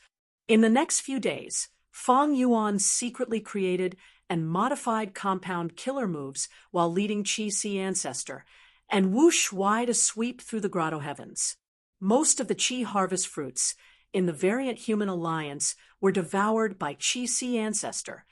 In the next few days, Fang Yuan secretly created and modified compound killer moves while leading Qi-Si Ancestor, and whooshed wide a sweep through the grotto heavens. Most of the Qi harvest fruits in the variant human alliance were devoured by Qi-Si Ancestor.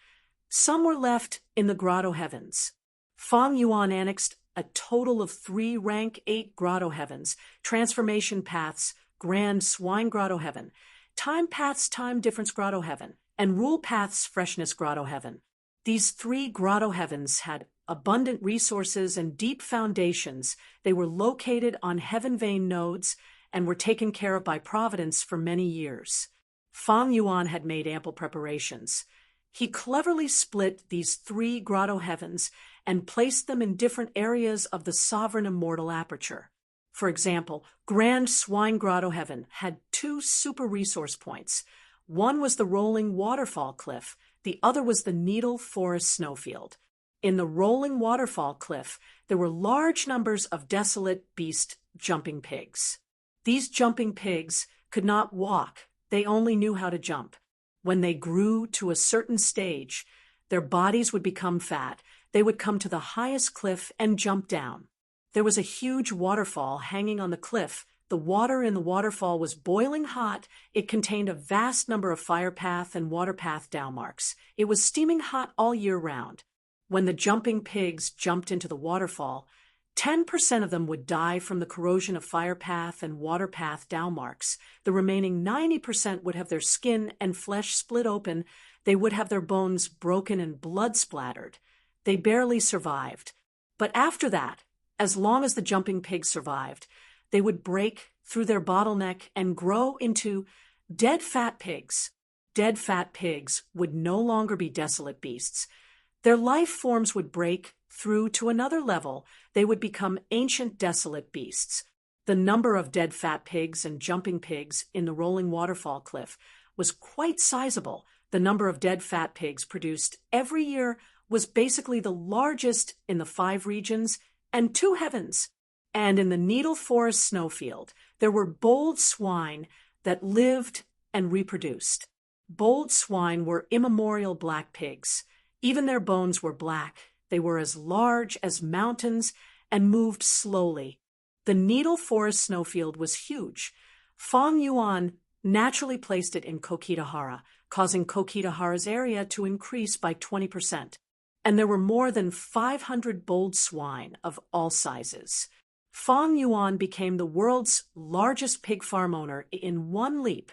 Some were left in the grotto heavens. Fang Yuan annexed a total of 3 rank 8 grotto heavens, transformation paths, grand swine grotto heaven, time paths time difference grotto heaven, and rule paths freshness grotto heaven. These 3 grotto heavens had abundant resources and deep foundations. They were located on heaven vein nodes and were taken care of by Providence for many years. Fang Yuan had made ample preparations. He cleverly split these 3 grotto heavens and placed them in different areas of the sovereign immortal aperture. For example, Grand Swine Grotto Heaven had 2 super resource points. One was the rolling waterfall cliff, the other was the Needle Forest snowfield. In the rolling waterfall cliff, there were large numbers of desolate beast jumping pigs. These jumping pigs could not walk, they only knew how to jump. When they grew to a certain stage, their bodies would become fat. They would come to the highest cliff and jump down. There was a huge waterfall hanging on the cliff. The water in the waterfall was boiling hot. It contained a vast number of fire path and water path Dao marks. It was steaming hot all year round. When the jumping pigs jumped into the waterfall, 10% of them would die from the corrosion of fire path and water path Dao marks. The remaining 90% would have their skin and flesh split open. They would have their bones broken and blood splattered. They barely survived. But after that, as long as the jumping pigs survived, they would break through their bottleneck and grow into dead fat pigs. Dead fat pigs would no longer be desolate beasts. Their life forms would break through to another level. They would become ancient desolate beasts. The number of dead fat pigs and jumping pigs in the rolling waterfall cliff was quite sizable. The number of dead fat pigs produced every year was basically the largest in the 5 regions and 2 heavens. And in the Needle Forest snowfield, there were bold swine that lived and reproduced. Bold swine were immemorial black pigs. Even their bones were black. They were as large as mountains and moved slowly. The Needle Forest snowfield was huge. Fang Yuan naturally placed it in Kokitahara. causing Kokitahara's area to increase by 20%. And there were more than 500 bold swine of all sizes. Fang Yuan became the world's largest pig farm owner in one leap.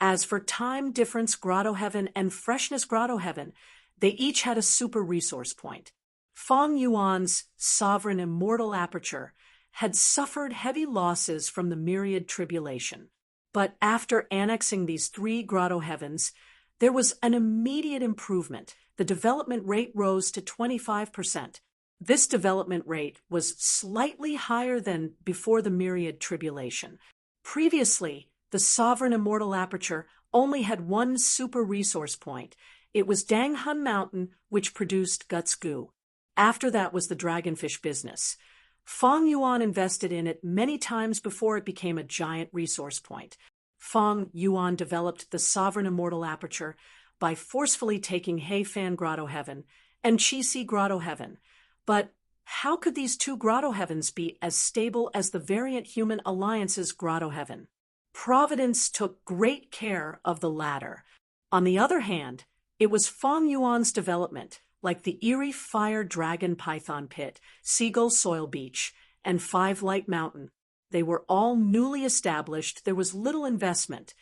As for Time Difference Grotto Heaven and Freshness Grotto Heaven, they each had a super resource point. Fang Yuan's sovereign immortal aperture had suffered heavy losses from the myriad tribulation. But after annexing these 3 grotto heavens, there was an immediate improvement. The development rate rose to 25%. This development rate was slightly higher than before the myriad tribulation. Previously, the sovereign immortal aperture only had one super resource point. It was Danghun Mountain, which produced Guts Goo. After that was the dragonfish business. Fang Yuan invested in it many times before it became a giant resource point. Fang Yuan developed the sovereign immortal aperture by forcefully taking Heifan Grotto Heaven and Qixi Grotto Heaven. But how could these 2 grotto heavens be as stable as the Variant Human Alliance's Grotto Heaven? Providence took great care of the latter. On the other hand, it was Fang Yuan's development, like the Eerie Fire Dragon Python Pit, Seagull Soil Beach, and 5 Light Mountain. They were all newly established. There was little investment.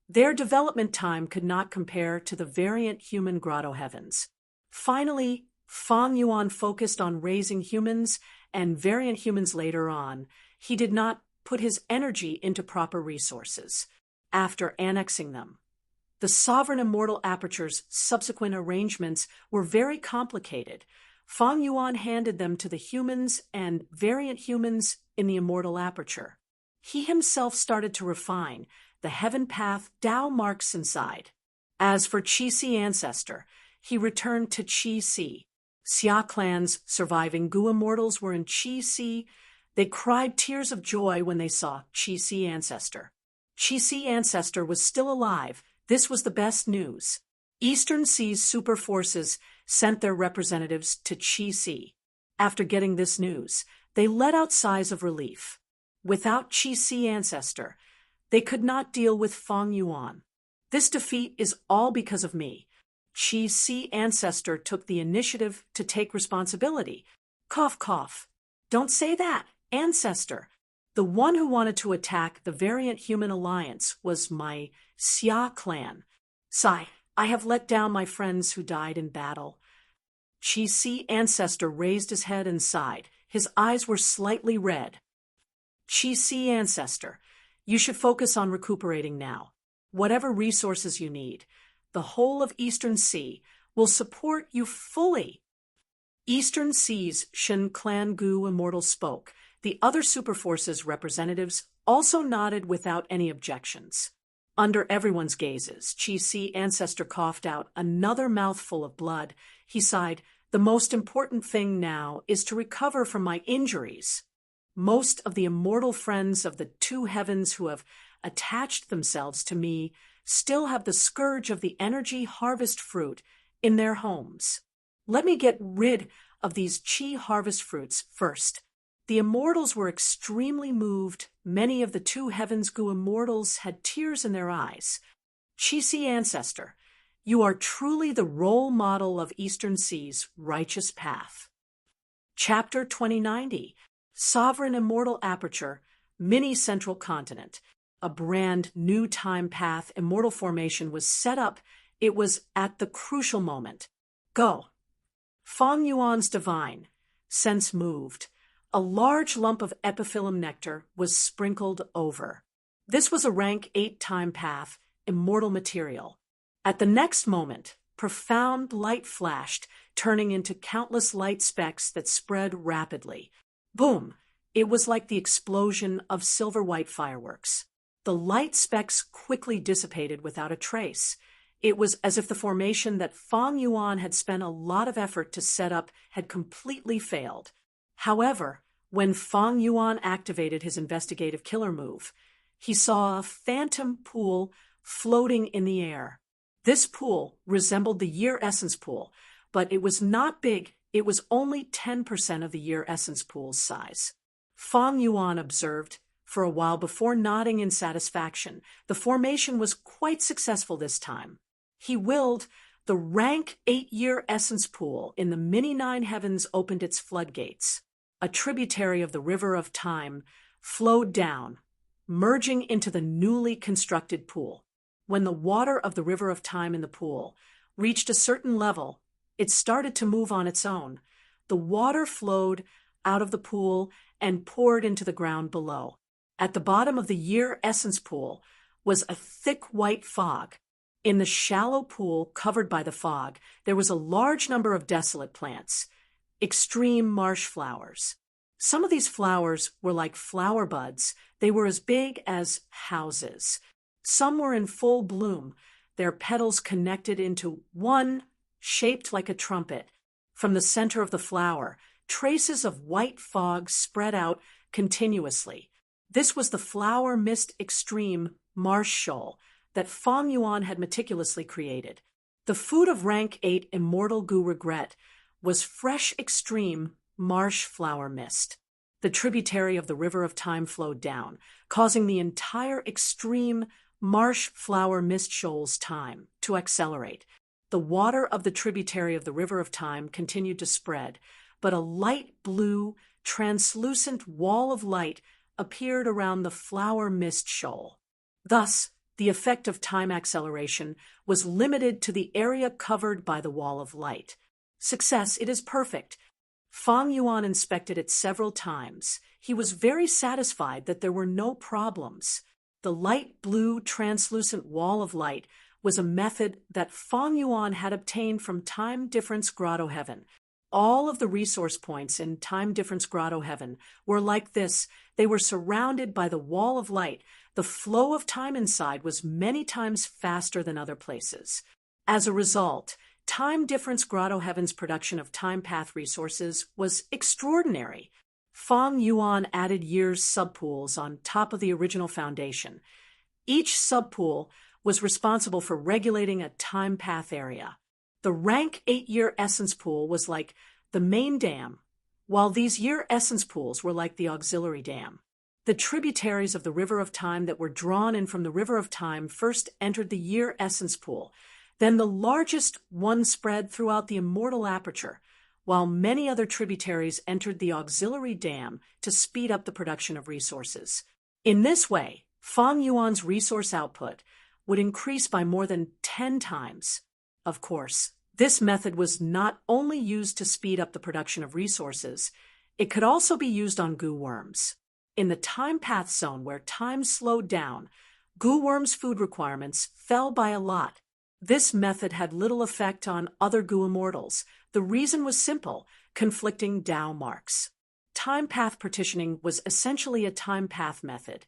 Their development time could not compare to the Variant Human Grotto Heavens. Finally, Fang Yuan focused on raising humans and variant humans later on. He did not put his energy into proper resources. After annexing them, the sovereign immortal aperture's subsequent arrangements were very complicated. Fang Yuan handed them to the humans and variant humans in the immortal aperture. He himself started to refine the heaven path Tao marks inside. As for Qixi Ancestor, he returned to Qixi. Xia clan's surviving Gu immortals were in Qixi. They cried tears of joy when they saw Qixi Ancestor. Qixi Ancestor was still alive. This was the best news. Eastern Sea's super forces sent their representatives to Qixi. After getting this news, they let out sighs of relief. Without Qixi Ancestor, they could not deal with Fang Yuan. This defeat is all because of me. Qixi Ancestor took the initiative to take responsibility. Cough, cough. Don't say that. Ancestor. The one who wanted to attack the Variant Human Alliance was my Xia clan. Sigh, I have let down my friends who died in battle. Qixi Ancestor raised his head and sighed. His eyes were slightly red. Qixi Ancestor, you should focus on recuperating now. Whatever resources you need, the whole of Eastern Sea will support you fully. Eastern Sea's Shen Clan Gu Immortal spoke. The other Superforces representatives also nodded without any objections. Under everyone's gazes, Qixi Ancestor coughed out another mouthful of blood. He sighed, "The most important thing now is to recover from my injuries." Most of the immortal friends of the 2 heavens who have attached themselves to me still have the scourge of the energy harvest fruit in their homes. Let me get rid of these chi harvest fruits first. The immortals were extremely moved. Many of the 2 heavens Gu immortals had tears in their eyes. Qixi Ancestor, you are truly the role model of Eastern Sea's righteous path. Chapter 2090, Sovereign Immortal Aperture, Mini Central Continent. A brand new time path immortal formation was set up. It was at the crucial moment. Go. Fang Yuan's divine sense moved. A large lump of epiphyllum nectar was sprinkled over. This was a rank 8 time path, immortal material. At the next moment, profound light flashed, turning into countless light specks that spread rapidly. Boom! It was like the explosion of silver-white fireworks. The light specks quickly dissipated without a trace. It was as if the formation that Fang Yuan had spent a lot of effort to set up had completely failed. However, when Fang Yuan activated his investigative killer move, he saw a phantom pool floating in the air. This pool resembled the Year Essence pool, but it was not big. It was only 10% of the Year Essence pool's size. Fang Yuan observed for a while before nodding in satisfaction. The formation was quite successful this time. He willed the rank 8-year essence pool in the mini nine heavens opened its floodgates. A tributary of the river of time flowed down, merging into the newly constructed pool. When the water of the river of time in the pool reached a certain level, it started to move on its own. The water flowed out of the pool and poured into the ground below. At the bottom of the year essence pool was a thick white fog. In the shallow pool covered by the fog, there was a large number of desolate plants, extreme marsh flowers. Some of these flowers were like flower buds. They were as big as houses. Some were in full bloom, their petals connected into one shaped like a trumpet. From the center of the flower, traces of white fog spread out continuously. This was the flower mist extreme marsh shoal that Feng Yuan had meticulously created. The food of rank 8 immortal Gu regret was fresh extreme marsh flower mist. The tributary of the river of time flowed down, causing the entire extreme marsh flower mist shoal's time to accelerate. The water of the tributary of the river of time continued to spread, but a light blue, translucent wall of light appeared around the flower mist shoal. Thus, the effect of time acceleration was limited to the area covered by the wall of light. Success, it is perfect. Feng Yuan inspected it several times. He was very satisfied that there were no problems. The light blue, translucent wall of light was a method that Feng Yuan had obtained from Time Difference Grotto Heaven. All of the resource points in Time Difference Grotto Heaven were like this. They were surrounded by the wall of light. The flow of time inside was many times faster than other places. As a result, Time Difference Grotto Heaven's production of time path resources was extraordinary. Feng Yuan added years subpools on top of the original foundation. Each subpool was responsible for regulating a time path area. The rank 8-year essence pool was like the main dam, while these year essence pools were like the auxiliary dam. The tributaries of the river of time that were drawn in from the river of time first entered the year essence pool. Then the largest one spread throughout the immortal aperture, while many other tributaries entered the auxiliary dam to speed up the production of resources. In this way, Feng Yuan's resource output would increase by more than 10 times. Of course, this method was not only used to speed up the production of resources, it could also be used on goo worms. In the time path zone where time slowed down, goo worms' food requirements fell by a lot. This method had little effect on other goo immortals. The reason was simple: conflicting Tao marks. Time path partitioning was essentially a time path method.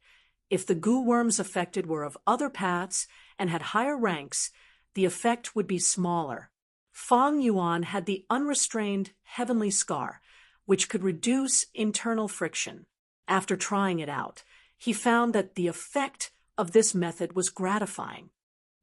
If the goo worms affected were of other paths and had higher ranks, the effect would be smaller. Feng Yuan had the unrestrained heavenly scar, which could reduce internal friction. After trying it out, he found that the effect of this method was gratifying.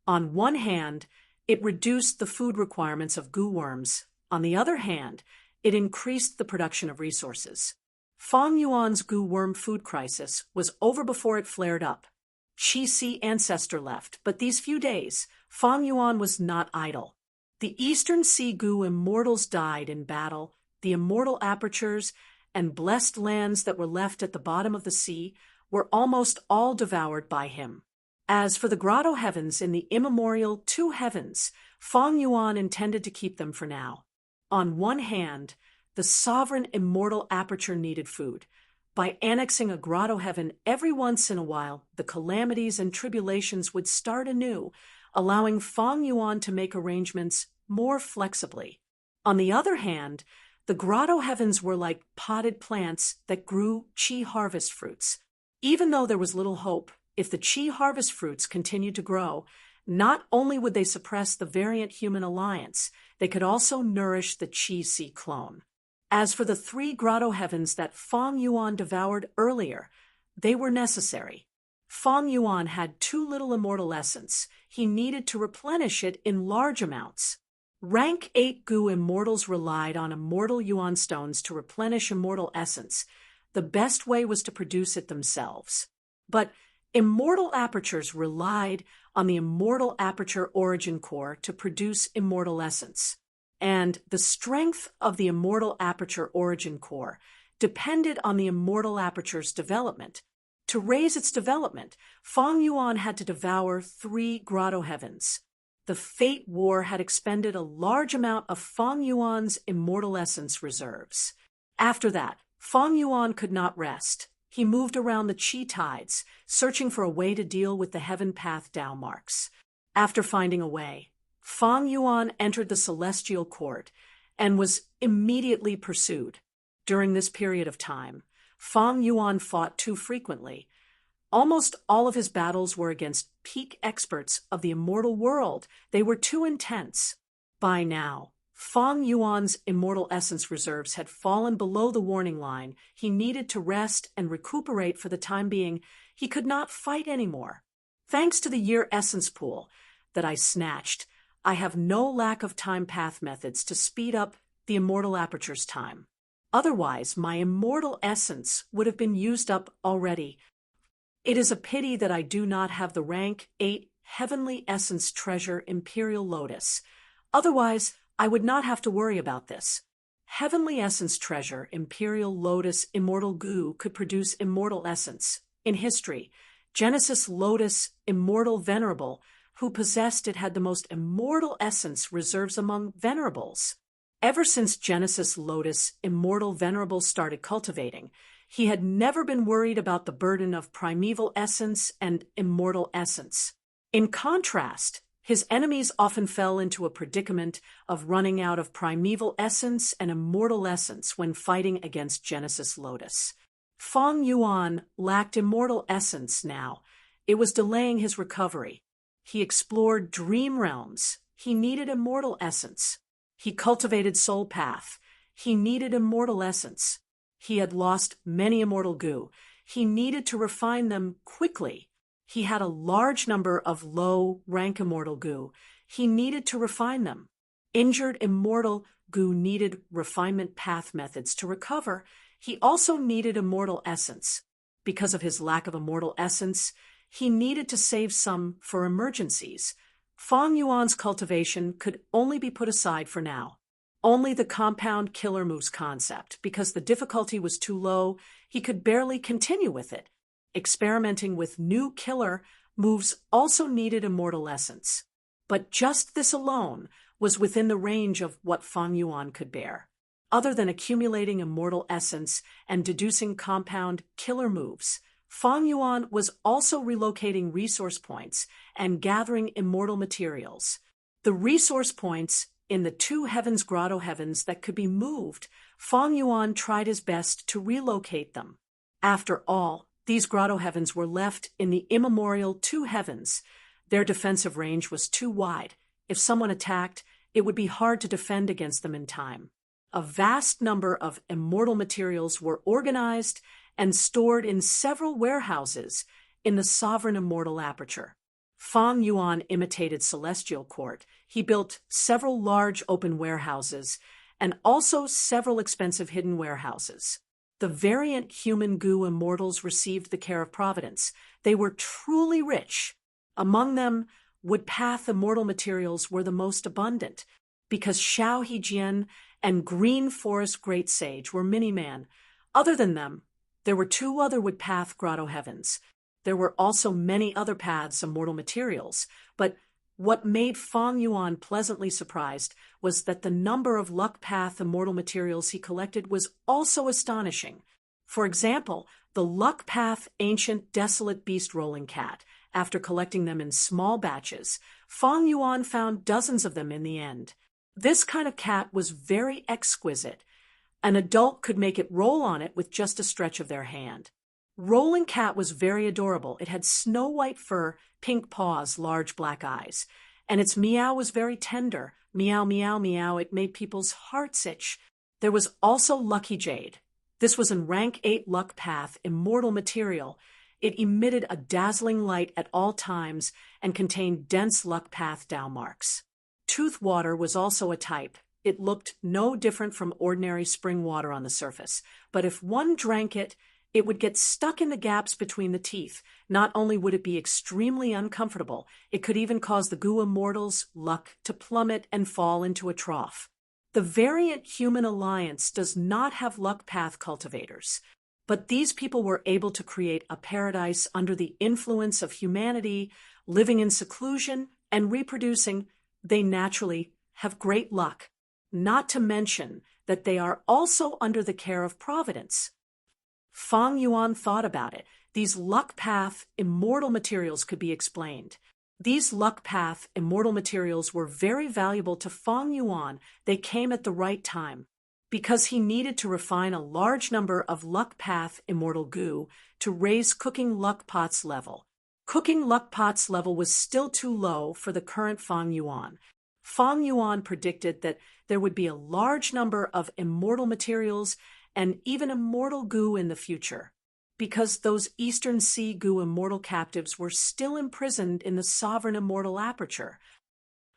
On one hand, it reduced the food requirements of goo worms. On the other hand, it increased the production of resources. Feng Yuan's goo worm food crisis was over before it flared up. Qi-Si ancestor left, but these few days, Feng Yuan was not idle. The Eastern Sea goo immortals died in battle. The immortal apertures and blessed lands that were left at the bottom of the sea were almost all devoured by him. As for the grotto heavens in the immemorial two heavens, Feng Yuan intended to keep them for now. On one hand, the sovereign immortal aperture needed food. By annexing a grotto heaven every once in a while, the calamities and tribulations would start anew, allowing Feng Yuan to make arrangements more flexibly. On the other hand, the grotto heavens were like potted plants that grew Qi harvest fruits. Even though there was little hope, if the Qi harvest fruits continued to grow, not only would they suppress the variant human alliance, they could also nourish the Qi-Si clone. As for the 3 grotto heavens that Feng Yuan devoured earlier, they were necessary. Feng Yuan had too little immortal essence. He needed to replenish it in large amounts. Rank 8 goo immortals relied on immortal Yuan stones to replenish immortal essence. The best way was to produce it themselves. But immortal apertures relied on the immortal aperture origin core to produce immortal essence. And the strength of the immortal aperture origin core depended on the immortal aperture's development. To raise its development, Fang Yuan had to devour 3 grotto heavens. The Fate War had expended a large amount of Fang Yuan's immortal essence reserves. After that, Fang Yuan could not rest. He moved around the Qi tides, searching for a way to deal with the Heaven Path Dao marks. After finding a way, Fang Yuan entered the Celestial Court and was immediately pursued. During this period of time, Fang Yuan fought too frequently. Almost all of his battles were against peak experts of the immortal world. They were too intense. By now, Fang Yuan's immortal essence reserves had fallen below the warning line. He needed to rest and recuperate for the time being. He could not fight anymore. Thanks to the year essence pool that I snatched, I have no lack of time path methods to speed up the immortal aperture's time. Otherwise, my immortal essence would have been used up already. It is a pity that I do not have the rank 8 Heavenly Essence Treasure Imperial Lotus. Otherwise, I would not have to worry about this. Heavenly Essence Treasure Imperial Lotus Immortal Goo could produce immortal essence. In history, Genesis Lotus Immortal Venerable, who possessed it, had the most immortal essence reserves among venerables. Ever since Genesis Lotus Immortal Venerable started cultivating, he had never been worried about the burden of primeval essence and immortal essence. In contrast, his enemies often fell into a predicament of running out of primeval essence and immortal essence when fighting against Genesis Lotus. Fang Yuan lacked immortal essence now. It was delaying his recovery. He explored dream realms. He needed immortal essence. He cultivated soul path. He needed immortal essence. He had lost many immortal goo. He needed to refine them quickly. He had a large number of low-rank immortal goo. He needed to refine them. Injured immortal goo needed refinement path methods to recover. He also needed immortal essence. Because of his lack of immortal essence, he needed to save some for emergencies. Fang Yuan's cultivation could only be put aside for now. Only the compound killer moves concept. Because the difficulty was too low, he could barely continue with it. Experimenting with new killer moves also needed immortal essence. But just this alone was within the range of what Fang Yuan could bear. Other than accumulating immortal essence and deducing compound killer moves, Fang Yuan was also relocating resource points and gathering immortal materials. The resource points in the 2 heavens grotto heavens that could be moved, Fang Yuan tried his best to relocate them. After all, these grotto heavens were left in the immemorial 2 heavens. Their defensive range was too wide. If someone attacked, it would be hard to defend against them in time. A vast number of immortal materials were organized and stored in several warehouses in the sovereign immortal aperture. Fang Yuan imitated Celestial Court. He built several large open warehouses and also several expensive hidden warehouses. The variant human goo immortals received the care of Providence. They were truly rich. Among them, woodpath immortal materials were the most abundant, because Shao Hejian and Green Forest Great Sage were mini-man. Other than them, there were 2 other woodpath grotto heavens. There were also many other paths immortal materials, but what made Fang Yuan pleasantly surprised was that the number of luck path immortal materials he collected was also astonishing. For example, the luck path ancient desolate beast rolling cat. After collecting them in small batches, Fang Yuan found dozens of them in the end. This kind of cat was very exquisite. An adult could make it roll on it with just a stretch of their hand. Rolling cat was very adorable. It had snow-white fur, pink paws, large black eyes. And its meow was very tender. Meow, meow, meow. It made people's hearts itch. There was also Lucky Jade. This was in rank 8 luck path, immortal material. It emitted a dazzling light at all times and contained dense luck path Dao marks. Tooth water was also a type. It looked no different from ordinary spring water on the surface. But if one drank it, It would get stuck in the gaps between the teeth. Not only would it be extremely uncomfortable, it could even cause the Gu immortals' luck to plummet and fall into a trough. The variant human alliance does not have luck path cultivators, but these people were able to create a paradise under the influence of humanity, living in seclusion and reproducing. They naturally have great luck, not to mention that they are also under the care of Providence. Fang Yuan thought about it. These luck path immortal materials could be explained. These luck path immortal materials were very valuable to Fang Yuan. They came at the right time, because he needed to refine a large number of luck path immortal goo to raise cooking luck pots level. Cooking luck pots level was still too low for the current Fang Yuan. Fang Yuan predicted that there would be a large number of immortal materials and even immortal goo in the future, because those Eastern Sea goo immortal captives were still imprisoned in the sovereign immortal aperture.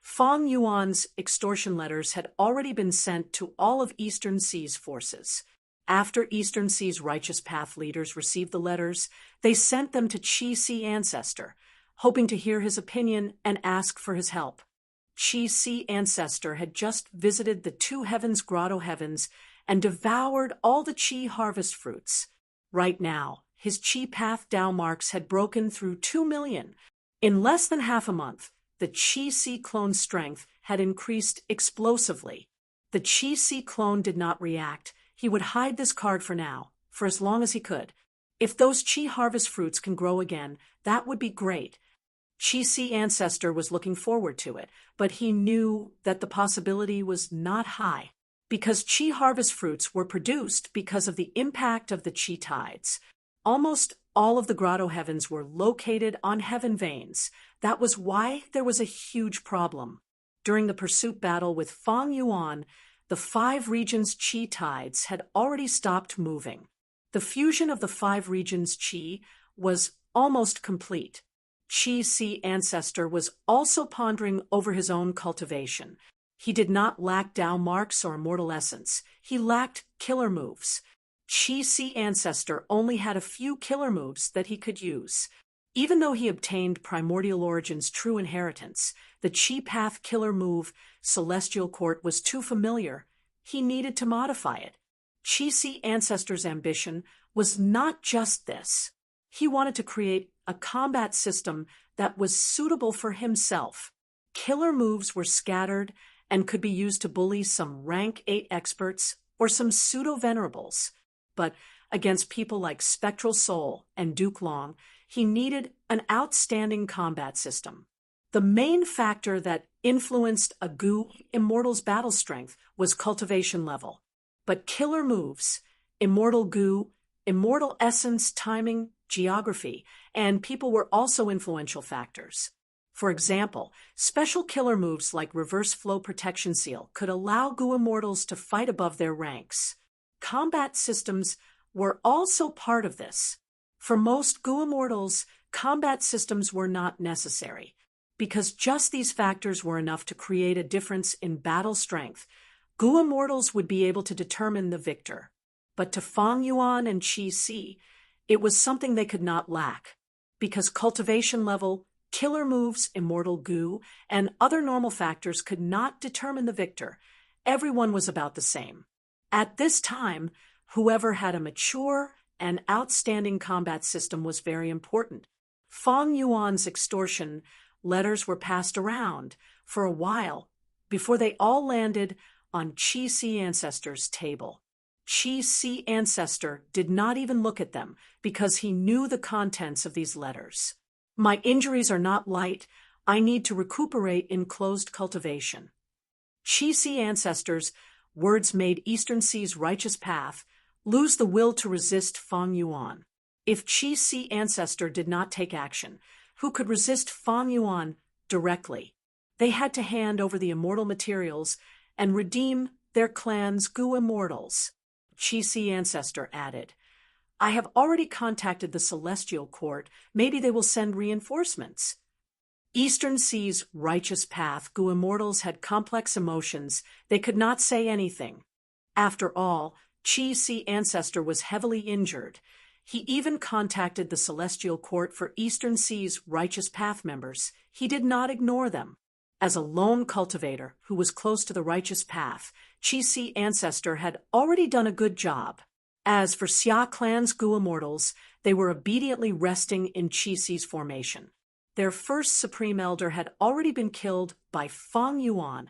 Fang Yuan's extortion letters had already been sent to all of Eastern Sea's forces. After Eastern Sea's righteous path leaders received the letters, they sent them to Qi Si Ancestor, hoping to hear his opinion and ask for his help. Qi Si Ancestor had just visited the Two Heavens Grotto Heavens and devoured all the Qi harvest fruits. Right now, his Qi path Dao marks had broken through 2 million. In less than half a month, the Qi Si clone strength had increased explosively. The Qi Si clone did not react. He would hide this card for now, for as long as he could. If those Qi harvest fruits can grow again, that would be great. Qi Si Ancestor was looking forward to it, but he knew that the possibility was not high, because Qi harvest fruits were produced because of the impact of the Qi tides. Almost all of the Grotto Heavens were located on heaven veins. That was why there was a huge problem. During the pursuit battle with Fang Yuan, the 5 regions' Qi tides had already stopped moving. The fusion of the 5 regions' Qi was almost complete. Qi Si Ancestor was also pondering over his own cultivation. He did not lack Dao marks or immortal essence. He lacked killer moves. Qi Si Ancestor only had a few killer moves that he could use. Even though he obtained Primordial Origin's true inheritance, the Qi Path killer move, Celestial Court, was too familiar. He needed to modify it. Qi Si Ancestor's ambition was not just this. He wanted to create a combat system that was suitable for himself. Killer moves were scattered and could be used to bully some rank 8 experts or some pseudo-venerables. But against people like Spectral Soul and Duke Long, he needed an outstanding combat system. The main factor that influenced a Gu Immortal's battle strength was cultivation level. But killer moves, Immortal Gu, Immortal Essence, timing, geography, and people were also influential factors. For example, special killer moves like Reverse Flow Protection Seal could allow Gu Immortals to fight above their ranks. Combat systems were also part of this. For most Gu Immortals, combat systems were not necessary, because just these factors were enough to create a difference in battle strength. Gu Immortals would be able to determine the victor. But to Fang Yuan and Qi Si, it was something they could not lack, because cultivation level, killer moves, immortal Gu, and other normal factors could not determine the victor. Everyone was about the same. At this time, whoever had a mature and outstanding combat system was very important. Fang Yuan's extortion letters were passed around for a while before they all landed on Qi Si Ancestor's table. Qi Si Ancestor did not even look at them because he knew the contents of these letters. My injuries are not light. I need to recuperate in closed cultivation. Qi Si Ancestor's words made Eastern Sea's righteous path lose the will to resist Fang Yuan. If Qi Si Ancestor did not take action, who could resist Fang Yuan directly? They had to hand over the immortal materials and redeem their clan's Gu Immortals. Qi Si Ancestor added, I have already contacted the Celestial Court. Maybe they will send reinforcements. Eastern Sea's righteous path, Gu Immortals had complex emotions. They could not say anything. After all, Qi Si Ancestor was heavily injured. He even contacted the Celestial Court for Eastern Sea's Righteous Path members. He did not ignore them. As a lone cultivator who was close to the Righteous Path, Chi-Si ancestor had already done a good job. As for Xia clan's Gu immortals, they were obediently resting in Chi-Si's formation. Their first Supreme Elder had already been killed by Fang Yuan.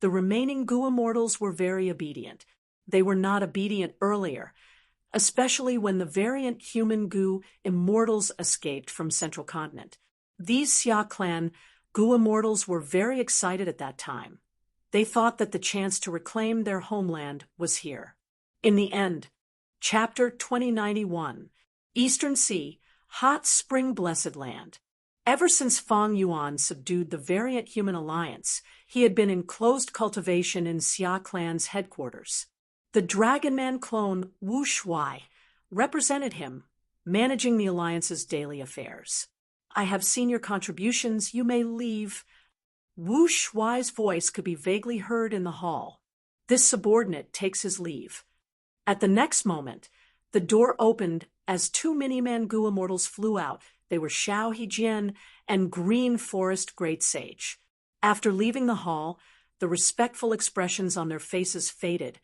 The remaining Gu immortals were very obedient. They were not obedient earlier, especially when the variant human Gu immortals escaped from Central Continent. These Xia clan Gu immortals were very excited at that time. They thought that the chance to reclaim their homeland was here. In the end, Chapter 2091, Eastern Sea, Hot Spring Blessed Land. Ever since Fang Yuan subdued the variant human alliance, he had been in closed cultivation in Xia clan's headquarters. The Dragon Man clone Wu Shuai represented him, managing the alliance's daily affairs. I have seen your contributions, you may leave. Wu Shuai's voice could be vaguely heard in the hall. This subordinate takes his leave. At the next moment, the door opened as two Mini-Man Gu immortals flew out. They were Xiao Hejian and Green Forest Great Sage. After leaving the hall, the respectful expressions on their faces faded,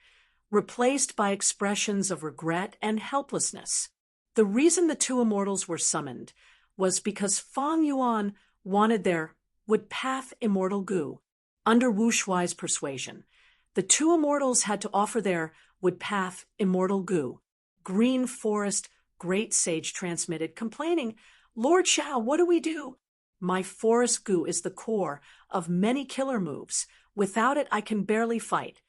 replaced by expressions of regret and helplessness. The reason the two immortals were summoned was because Fang Yuan wanted their Woodpath Immortal Gu. Under Wu Shuai's persuasion, the two immortals had to offer their Woodpath Immortal Gu. Green Forest Great Sage transmitted, complaining, "Lord Xiao, what do we do? My Forest Gu is the core of many killer moves. Without it, I can barely fight."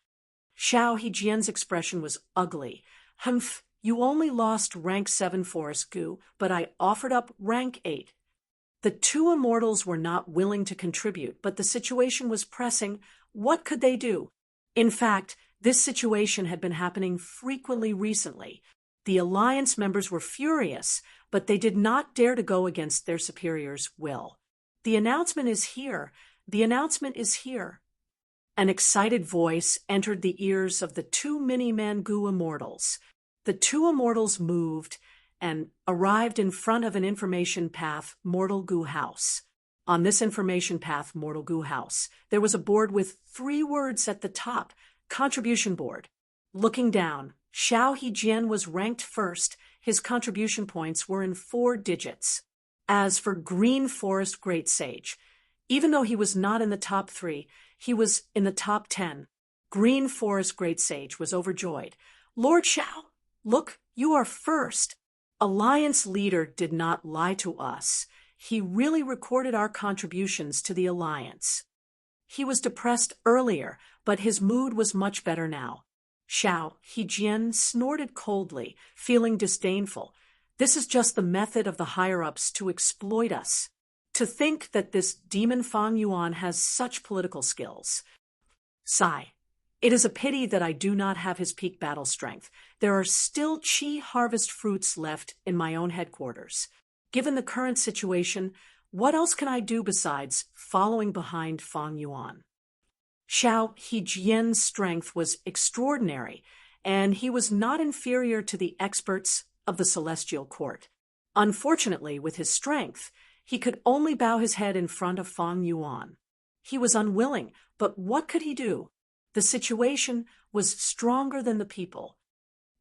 Xiao Hejian's expression was ugly. "Humph, you only lost rank 7 Forest Gu, but I offered up rank 8. The two immortals were not willing to contribute, but the situation was pressing. What could they do? In fact, this situation had been happening frequently recently. The alliance members were furious, but they did not dare to go against their superior's will. "The announcement is here. The announcement is here." An excited voice entered the ears of the two Mini-Man Gu immortals. The two immortals moved and arrived in front of an information path Mortal Gu House. On this information path Mortal Gu House, there was a board with 3 words at the top, Contribution Board. Looking down, Xiao Hejian was ranked first. His contribution points were in 4 digits. As for Green Forest Great Sage, even though he was not in the top 3, he was in the top 10. Green Forest Great Sage was overjoyed. "Lord Xiao, look, you are first." Alliance leader did not lie to us. He really recorded our contributions to the alliance. He was depressed earlier, but his mood was much better now. Xiao Hejian snorted coldly, feeling disdainful. This is just the method of the higher-ups to exploit us. To think that this demon Fang Yuan has such political skills. Sigh. It is a pity that I do not have his peak battle strength. There are still Qi harvest fruits left in my own headquarters. Given the current situation, what else can I do besides following behind Fang Yuan? Xiao Hejian's strength was extraordinary, and he was not inferior to the experts of the Celestial Court. Unfortunately, with his strength, he could only bow his head in front of Fang Yuan. He was unwilling, but what could he do? The situation was stronger than the people.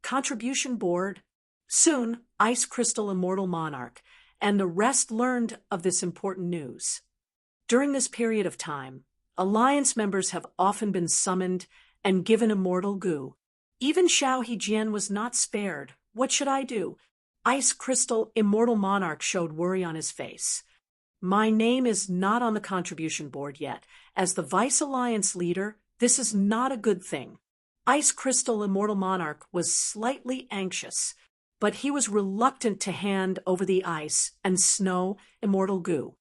Contribution Board. Soon, Ice Crystal Immortal Monarch, and the rest learned of this important news. During this period of time, Alliance members have often been summoned and given Immortal Gu. Even Xiao Hejian was not spared. What should I do? Ice Crystal Immortal Monarch showed worry on his face. My name is not on the contribution board yet. As the Vice Alliance leader, this is not a good thing. Ice Crystal Immortal Monarch was slightly anxious, but he was reluctant to hand over the ice and snow Immortal Gu.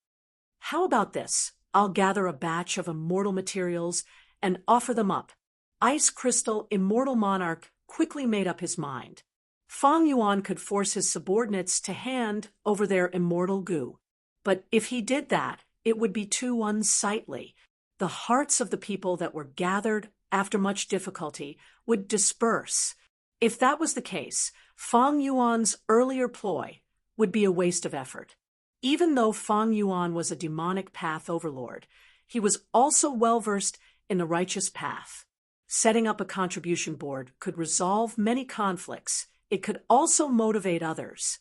How about this? I'll gather a batch of immortal materials and offer them up. Ice Crystal Immortal Monarch quickly made up his mind. Fang Yuan could force his subordinates to hand over their Immortal Gu. But if he did that, it would be too unsightly. The hearts of the people that were gathered after much difficulty would disperse. If that was the case, Fang Yuan's earlier ploy would be a waste of effort. Even though Fang Yuan was a demonic path overlord, he was also well-versed in the righteous path. Setting up a contribution board could resolve many conflicts. It could also motivate others.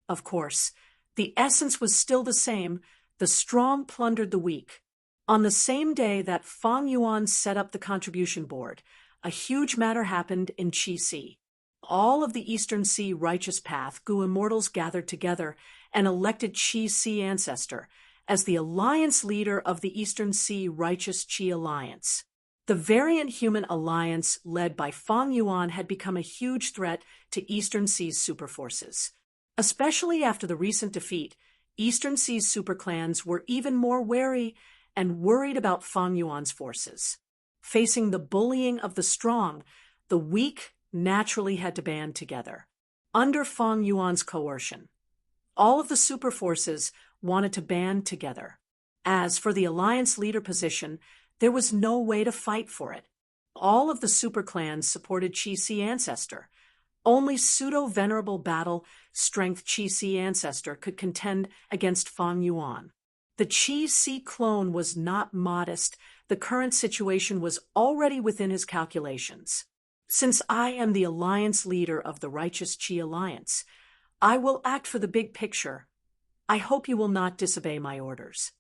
Of course, the essence was still the same: the strong plundered the weak. On the same day that Fang Yuan set up the contribution board, a huge matter happened in Qi Sea. All of the Eastern Sea righteous path Gu immortals gathered together and elected Qi Sea Ancestor as the alliance leader of the Eastern Sea Righteous Qi Alliance. The variant human alliance led by Fang Yuan had become a huge threat to Eastern Sea's superforces. Especially after the recent defeat, Eastern Sea's superclans were even more wary and worried about Fang Yuan's forces. Facing the bullying of the strong, the weak naturally had to band together. Under Fang Yuan's coercion, all of the superforces wanted to band together. As for the alliance leader position, there was no way to fight for it. All of the superclans supported Qi Sea Ancestor. Only pseudo-venerable battle-strength Qi Sea Ancestor could contend against Fang Yuan. The Qi Sea clone was not modest. The current situation was already within his calculations. Since I am the alliance leader of the Righteous Qi Alliance, I will act for the big picture. I hope you will not disobey my orders.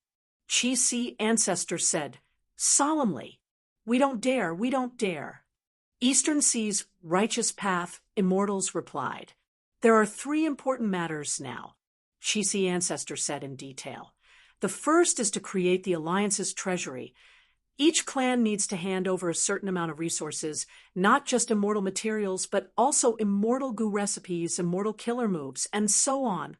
Qi Sea Ancestor said solemnly, "We don't dare, we don't dare." Eastern Sea's righteous path immortals replied, "There are 3 important matters now," Qi Sea Ancestor said in detail. The first is to create the Alliance's treasury. Each clan needs to hand over a certain amount of resources, not just immortal materials, but also immortal Gu recipes, immortal killer moves, and so on.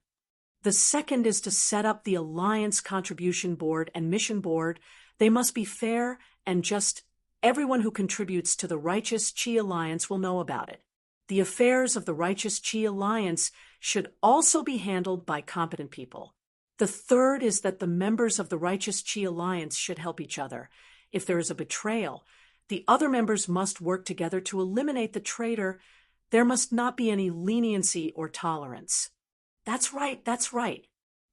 The second is to set up the Alliance contribution board and mission board. They must be fair and just. Everyone who contributes to the Righteous Qi Alliance will know about it. The affairs of the Righteous Qi Alliance should also be handled by competent people. The third is that the members of the Righteous Qi Alliance should help each other. If there is a betrayal, the other members must work together to eliminate the traitor. There must not be any leniency or tolerance. That's right, that's right.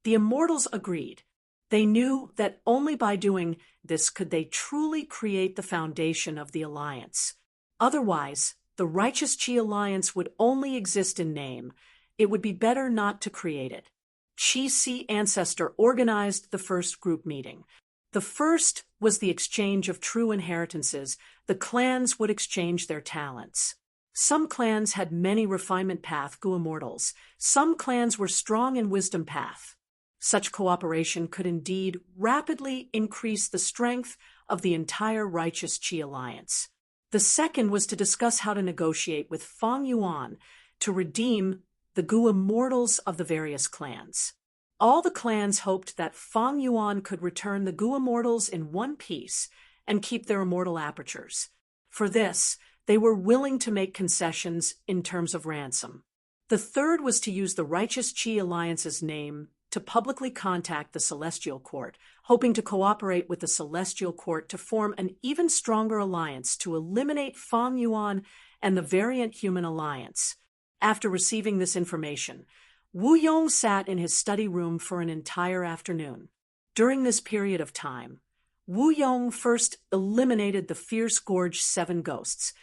The immortals agreed. They knew that only by doing this could they truly create the foundation of the alliance. Otherwise, the Righteous Qi Alliance would only exist in name. It would be better not to create it. Qi Sea Ancestor organized the first group meeting. The first was the exchange of true inheritances. The clans would exchange their talents. Some clans had many refinement path Gu immortals. Some clans were strong in wisdom path. Such cooperation could indeed rapidly increase the strength of the entire Righteous Qi Alliance. The second was to discuss how to negotiate with Fang Yuan to redeem the Gu immortals of the various clans. All the clans hoped that Fang Yuan could return the Gu immortals in one piece and keep their immortal apertures. For this, they were willing to make concessions in terms of ransom. The third was to use the Righteous Qi Alliance's name to publicly contact the Celestial Court, hoping to cooperate with the Celestial Court to form an even stronger alliance to eliminate Fang Yuan and the Variant Human Alliance. After receiving this information, Wu Yong sat in his study room for an entire afternoon. During this period of time, Wu Yong first eliminated the fierce Gorge 7 ghosts,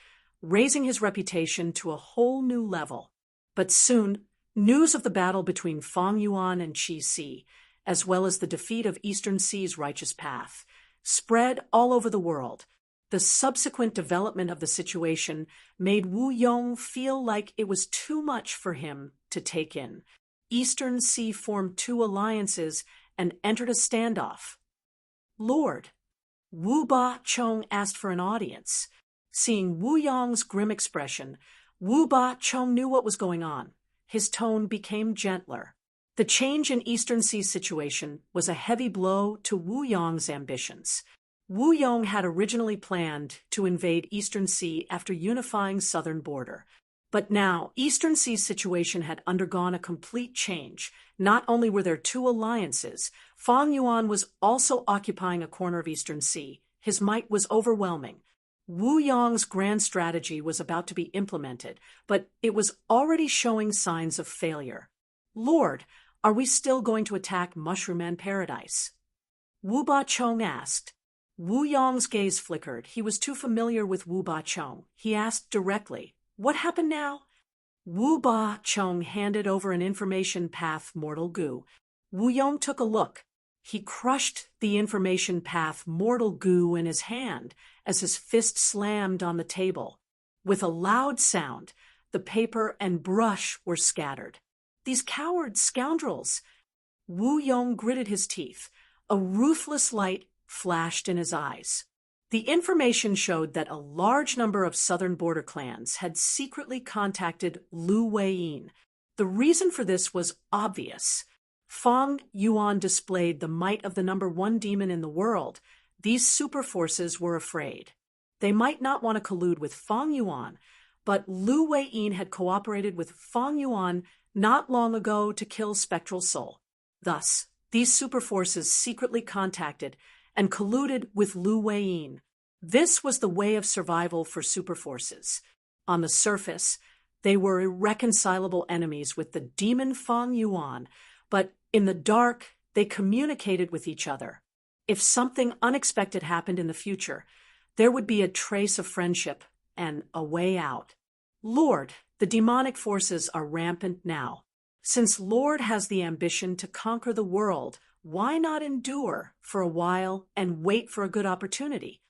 raising his reputation to a whole new level. But soon, news of the battle between Fang Yuan and Qi Sea, as well as the defeat of Eastern Sea's righteous path, spread all over the world. The subsequent development of the situation made Wu Yong feel like it was too much for him to take in. Eastern Sea formed 2 alliances and entered a standoff. "Lord," Wu Ba Chong asked for an audience. Seeing Wu Yong's grim expression, Wu Ba Chong knew what was going on. His tone became gentler. The change in Eastern Sea's situation was a heavy blow to Wu Yong's ambitions. Wu Yong had originally planned to invade Eastern Sea after unifying southern border. But now, Eastern Sea's situation had undergone a complete change. Not only were there 2 alliances, Fang Yuan was also occupying a corner of Eastern Sea. His might was overwhelming. Wu Yong's grand strategy was about to be implemented, but it was already showing signs of failure. Lord, are we still going to attack Mushroom Man Paradise? Wu Ba-chong asked. Wu Yong's gaze flickered. He was too familiar with Wu Ba-chong. He asked directly, "What happened now?" Wu Ba-chong handed over an information path Mortal Goo. Wu Yong took a look. He crushed the information path Mortal Goo in his hand as his fist slammed on the table. With a loud sound, the paper and brush were scattered. These coward scoundrels! Wu Yong gritted his teeth. A ruthless light flashed in his eyes. The information showed that a large number of southern border clans had secretly contacted Lu Weiyin. The reason for this was obvious. Fang Yuan displayed the might of the number one demon in the world. These super forces were afraid. They might not want to collude with Fang Yuan, but Lu Weiyin had cooperated with Fang Yuan not long ago to kill Spectral Soul. Thus, these super forces secretly contacted and colluded with Lu Weiyin. This was the way of survival for super forces. On the surface, they were irreconcilable enemies with the demon Fang Yuan, but in the dark, they communicated with each other. If something unexpected happened in the future, there would be a trace of friendship and a way out. Lord, the demonic forces are rampant now. Since Lord has the ambition to conquer the world, why not endure for a while and wait for a good opportunity?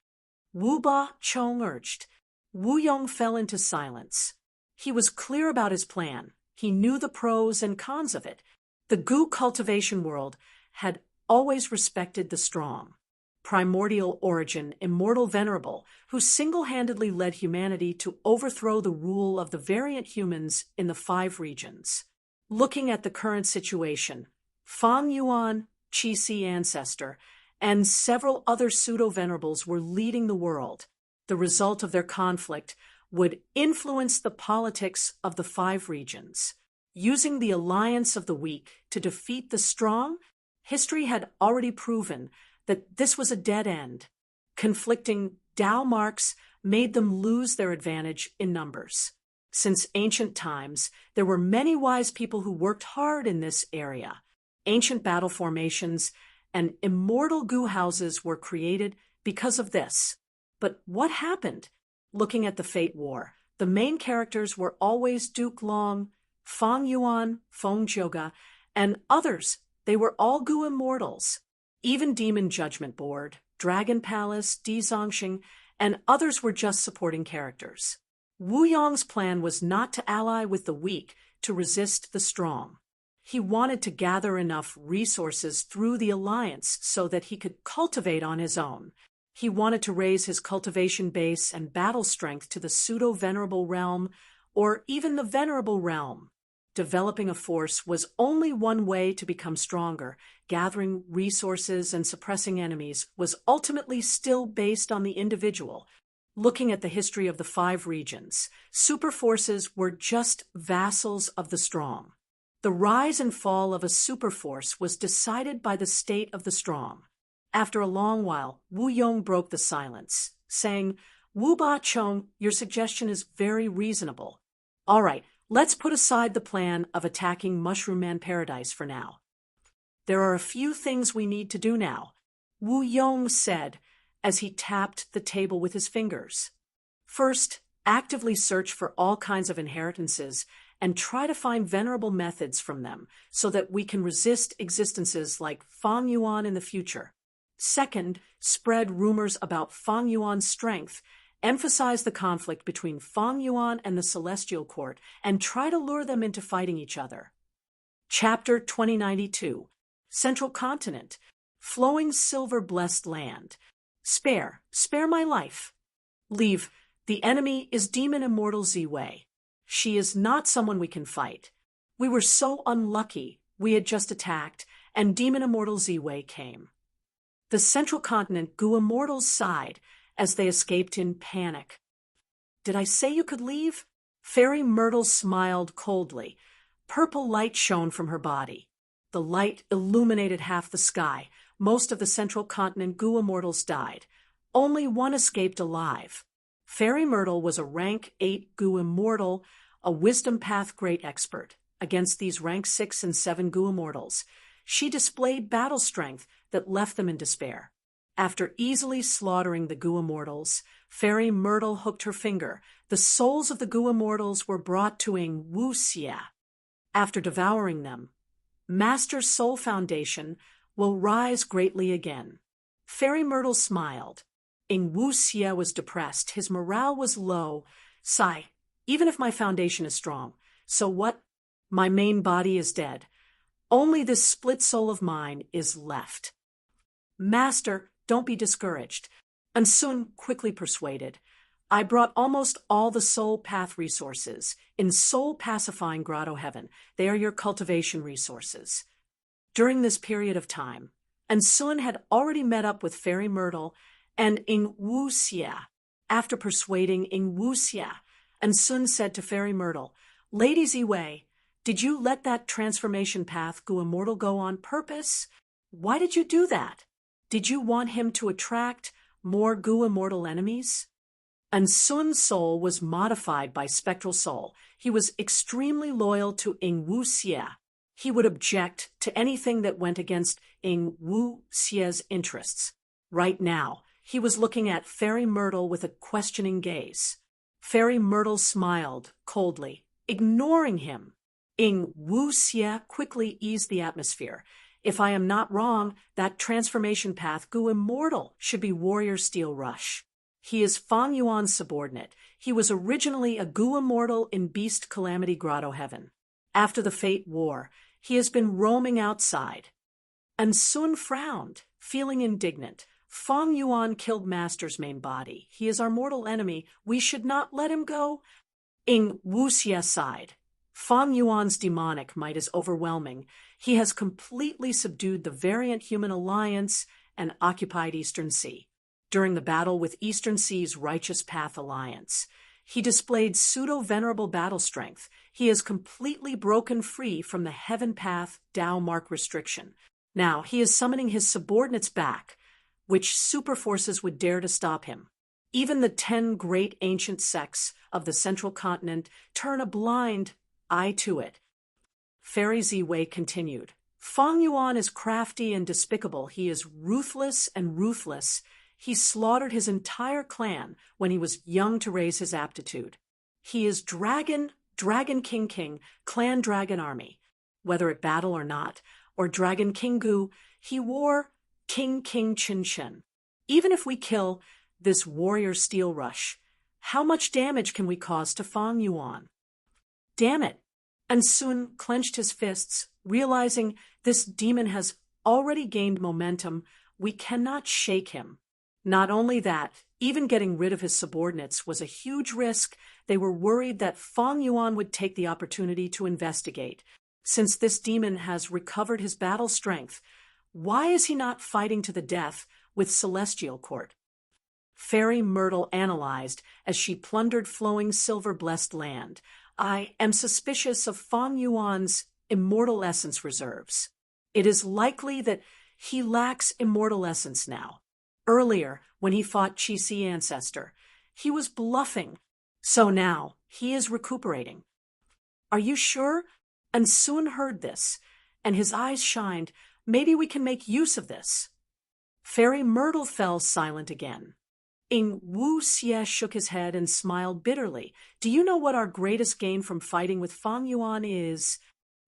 Wu Ba-chong urged. Wu Yong fell into silence. He was clear about his plan. He knew the pros and cons of it. The Gu cultivation world had always respected the strong. Primordial origin, immortal venerable, who single-handedly led humanity to overthrow the rule of the variant humans in the 5 regions. Looking at the current situation, Fang Yuan, Qi-Si ancestor, and several other pseudo-venerables were leading the world. The result of their conflict would influence the politics of the 5 regions. Using the alliance of the weak to defeat the strong, history had already proven that this was a dead end. Conflicting Dao marks made them lose their advantage in numbers. Since ancient times, there were many wise people who worked hard in this area. Ancient battle formations and immortal Gu houses were created because of this. But what happened? Looking at the Fate War, the main characters were always Duke Long, Fang Yuan, Feng Zhouge, and others. They were all Gu immortals. Even Demon Judgment Board, Dragon Palace, Di Zongxing, and others were just supporting characters. Wu Yong's plan was not to ally with the weak to resist the strong. He wanted to gather enough resources through the alliance so that he could cultivate on his own. He wanted to raise his cultivation base and battle strength to the pseudo-venerable realm or even the venerable realm. Developing a force was only one way to become stronger. Gathering resources and suppressing enemies was ultimately still based on the individual. Looking at the history of the 5 regions, super forces were just vassals of the strong. The rise and fall of a super force was decided by the state of the strong. After a long while, Wu Yong broke the silence, saying, "Wu Ba-chong, your suggestion is very reasonable. All right, let's put aside the plan of attacking Mushroom Man Paradise for now. There are a few things we need to do now," Wu Yong said as he tapped the table with his fingers. First, actively search for all kinds of inheritances and try to find venerable methods from them so that we can resist existences like Fang Yuan in the future. Second, spread rumors about Fang Yuan's strength. Emphasize the conflict between Fang Yuan and the Celestial Court and try to lure them into fighting each other. Chapter 2092. Central Continent. Flowing silver blessed land. Spare my life. Leave. The enemy is Demon Immortal Ziwei. She is not someone we can fight. We were so unlucky. We had just attacked, and Demon Immortal Ziwei came. The Central Continent Gu Immortals sighed as they escaped in panic. "Did I say you could leave?" Fairy Myrtle smiled coldly. Purple light shone from her body. The light illuminated half the sky. Most of the Central Continent Gu Immortals died. Only one escaped alive. Fairy Myrtle was a rank 8 Gu immortal, a wisdom path great expert. Against these rank 6 and 7 Gu immortals, she displayed battle strength that left them in despair. After easily slaughtering the Gu immortals, Fairy Myrtle hooked her finger. The souls of the Gu immortals were brought to Ing Wuxia. After devouring them, Master's Soul Foundation will rise greatly again. Fairy Myrtle smiled. Ing Wuxia was depressed. His morale was low. Sigh, even if my foundation is strong, so what? My main body is dead. Only this split soul of mine is left. Master, don't be discouraged. And Sun quickly persuaded. I brought almost all the soul path resources in Soul Pacifying Grotto Heaven. They are your cultivation resources. During this period of time, and Sun had already met up with Fairy Myrtle and Ing Wuxia. After persuading Ing Wuxia, and Sun said to Fairy Myrtle, Lady Ziwei, did you let that transformation path Gu Immortal go on purpose? Why did you do that? Did you want him to attract more Gu Immortal enemies? And Sun's soul was modified by Spectral Soul. He was extremely loyal to Ing Wuxia. He would object to anything that went against Ing Wuxia's interests. Right now, he was looking at Fairy Myrtle with a questioning gaze. Fairy Myrtle smiled coldly, ignoring him. Ing Wuxia quickly eased the atmosphere. If I am not wrong, that transformation path Gu Immortal should be Warrior Steel Rush. He is Fang Yuan's subordinate. He was originally a Gu Immortal in Beast Calamity Grotto Heaven. After the Fate War, he has been roaming outside. And Sun frowned, feeling indignant. Fang Yuan killed Master's main body. He is our mortal enemy. We should not let him go. Ing Wuxia sighed. Fang Yuan's demonic might is overwhelming. He has completely subdued the variant human alliance and occupied Eastern Sea. During the battle with Eastern Sea's Righteous Path Alliance, he displayed pseudo-venerable battle strength. He has completely broken free from the Heaven Path Tao Mark restriction. Now he is summoning his subordinates back. Which super forces would dare to stop him? Even the 10 great ancient sects of the Central Continent turn a blind eye to it. Fairy Ziwei continued. Fang Yuan is crafty and despicable. He is ruthless and ruthless. He slaughtered his entire clan when he was young to raise his aptitude. He is Dragon King, Clan Dragon Army. Whether at battle or not, or Dragon King Gu, he wore King Chin Chen. Even if we kill this Warrior Steel Rush, how much damage can we cause to Fang Yuan? Damn it! And Sun clenched his fists, realizing this demon has already gained momentum. We cannot shake him. Not only that, even getting rid of his subordinates was a huge risk. They were worried that Fang Yuan would take the opportunity to investigate. Since this demon has recovered his battle strength, why is he not fighting to the death with Celestial Court? Fairy Myrtle analyzed as she plundered flowing silver-blessed land. I am suspicious of Fang Yuan's immortal essence reserves. It is likely that he lacks immortal essence now. Earlier, when he fought Qi Ancestor, he was bluffing. So now, he is recuperating. Are you sure? And Sun heard this, and his eyes shined. Maybe we can make use of this. Fairy Myrtle fell silent again. Ing Wuxia shook his head and smiled bitterly. Do you know what our greatest gain from fighting with Fang Yuan is?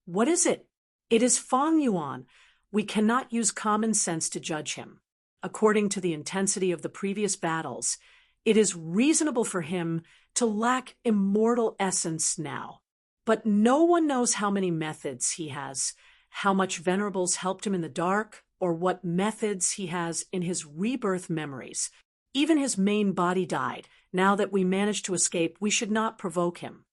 What is it? It is Fang Yuan. We cannot use common sense to judge him. According to the intensity of the previous battles, it is reasonable for him to lack immortal essence now. But no one knows how many methods he has, how much Venerables helped him in the dark, or what methods he has in his rebirth memories. Even his main body died. Now that we managed to escape, we should not provoke him.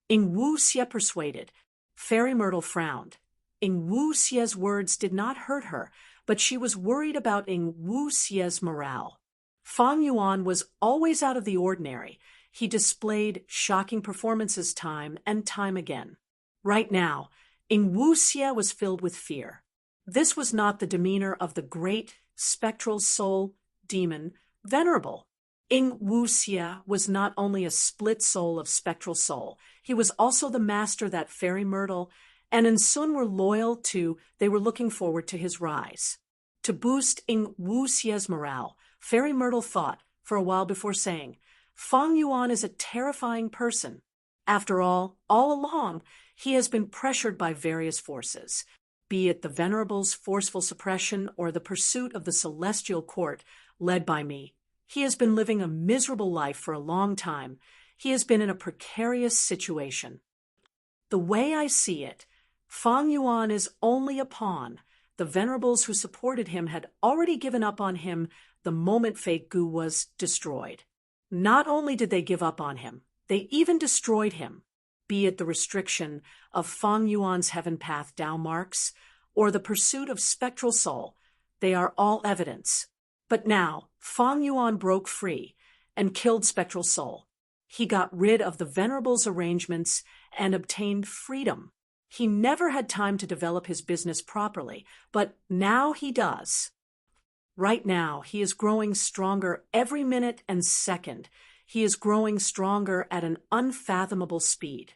Ing Wuxia persuaded. Fairy Myrtle frowned. Ing Wuxia's words did not hurt her, but she was worried about Ing Wuxia's morale. Fang Yuan was always out of the ordinary. He displayed shocking performances time and time again. Right now, Ing Wuxia was filled with fear. This was not the demeanor of the great spectral soul demon Venerable. Ing Wuxia was not only a split soul of spectral soul, he was also the master that Fairy Myrtle and Sun were loyal to. They were looking forward to his rise. To boost Ing Wuxia's morale, Fairy Myrtle thought for a while before saying, Fang Yuan is a terrifying person. After all along, he has been pressured by various forces, be it the Venerable's forceful suppression or the pursuit of the Celestial Court led by me. He has been living a miserable life for a long time. He has been in a precarious situation. The way I see it, Fang Yuan is only a pawn. The Venerables who supported him had already given up on him the moment Fate Gu was destroyed. Not only did they give up on him, they even destroyed him, be it the restriction of Fang Yuan's heaven path Tao marks or the pursuit of spectral soul. They are all evidence. But now, Fang Yuan broke free and killed spectral soul. He got rid of the Venerable's arrangements and obtained freedom. He never had time to develop his business properly, but now he does. Right now, he is growing stronger every minute and second. He is growing stronger at an unfathomable speed.